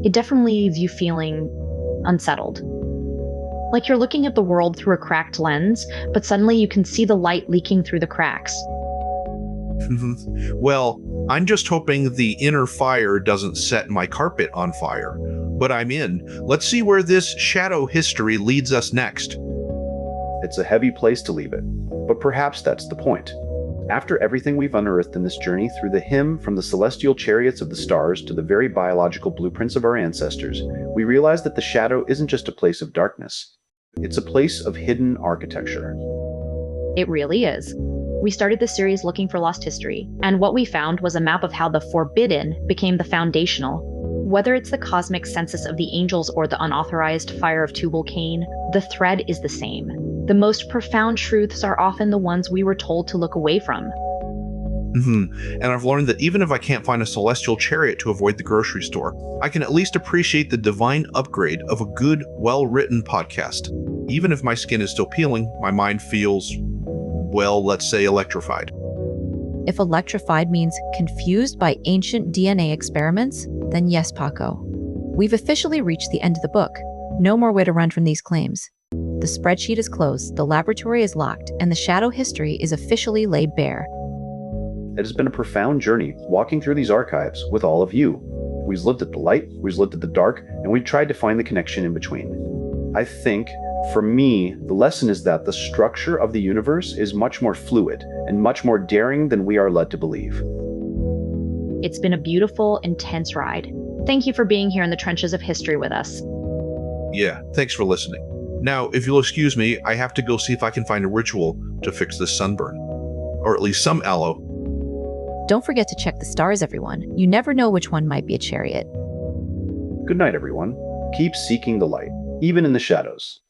It definitely leaves you feeling unsettled. Like you're looking at the world through a cracked lens, but suddenly you can see the light leaking through the cracks. Well, I'm just hoping the inner fire doesn't set my carpet on fire. But I'm in. Let's see where this shadow history leads us next. It's a heavy place to leave it, but perhaps that's the point. After everything we've unearthed in this journey through the hymn from the celestial chariots of the stars to the very biological blueprints of our ancestors, we realize that the shadow isn't just a place of darkness. It's a place of hidden architecture. It really is. We started this series looking for lost history, and what we found was a map of how the forbidden became the foundational. Whether it's the cosmic census of the angels or the unauthorized fire of Tubal Cain, the thread is the same. The most profound truths are often the ones we were told to look away from. And I've learned that even if I can't find a celestial chariot to avoid the grocery store, I can at least appreciate the divine upgrade of a good, well-written podcast. Even if my skin is still peeling, my mind feels, well, let's say electrified. If electrified means confused by ancient DNA experiments, then yes, Paco. We've officially reached the end of the book. No more way to run from these claims. The spreadsheet is closed, the laboratory is locked, and the shadow history is officially laid bare. It has been a profound journey walking through these archives with all of you. We've lived at the light, we've lived at the dark, and we've tried to find the connection in between. I think, for me, the lesson is that the structure of the universe is much more fluid and much more daring than we are led to believe. It's been a beautiful, intense ride. Thank you for being here in the trenches of history with us. Yeah, thanks for listening. Now, if you'll excuse me, I have to go see if I can find a ritual to fix this sunburn. Or at least some aloe. Don't forget to check the stars, everyone. You never know which one might be a chariot. Good night, everyone. Keep seeking the light, even in the shadows.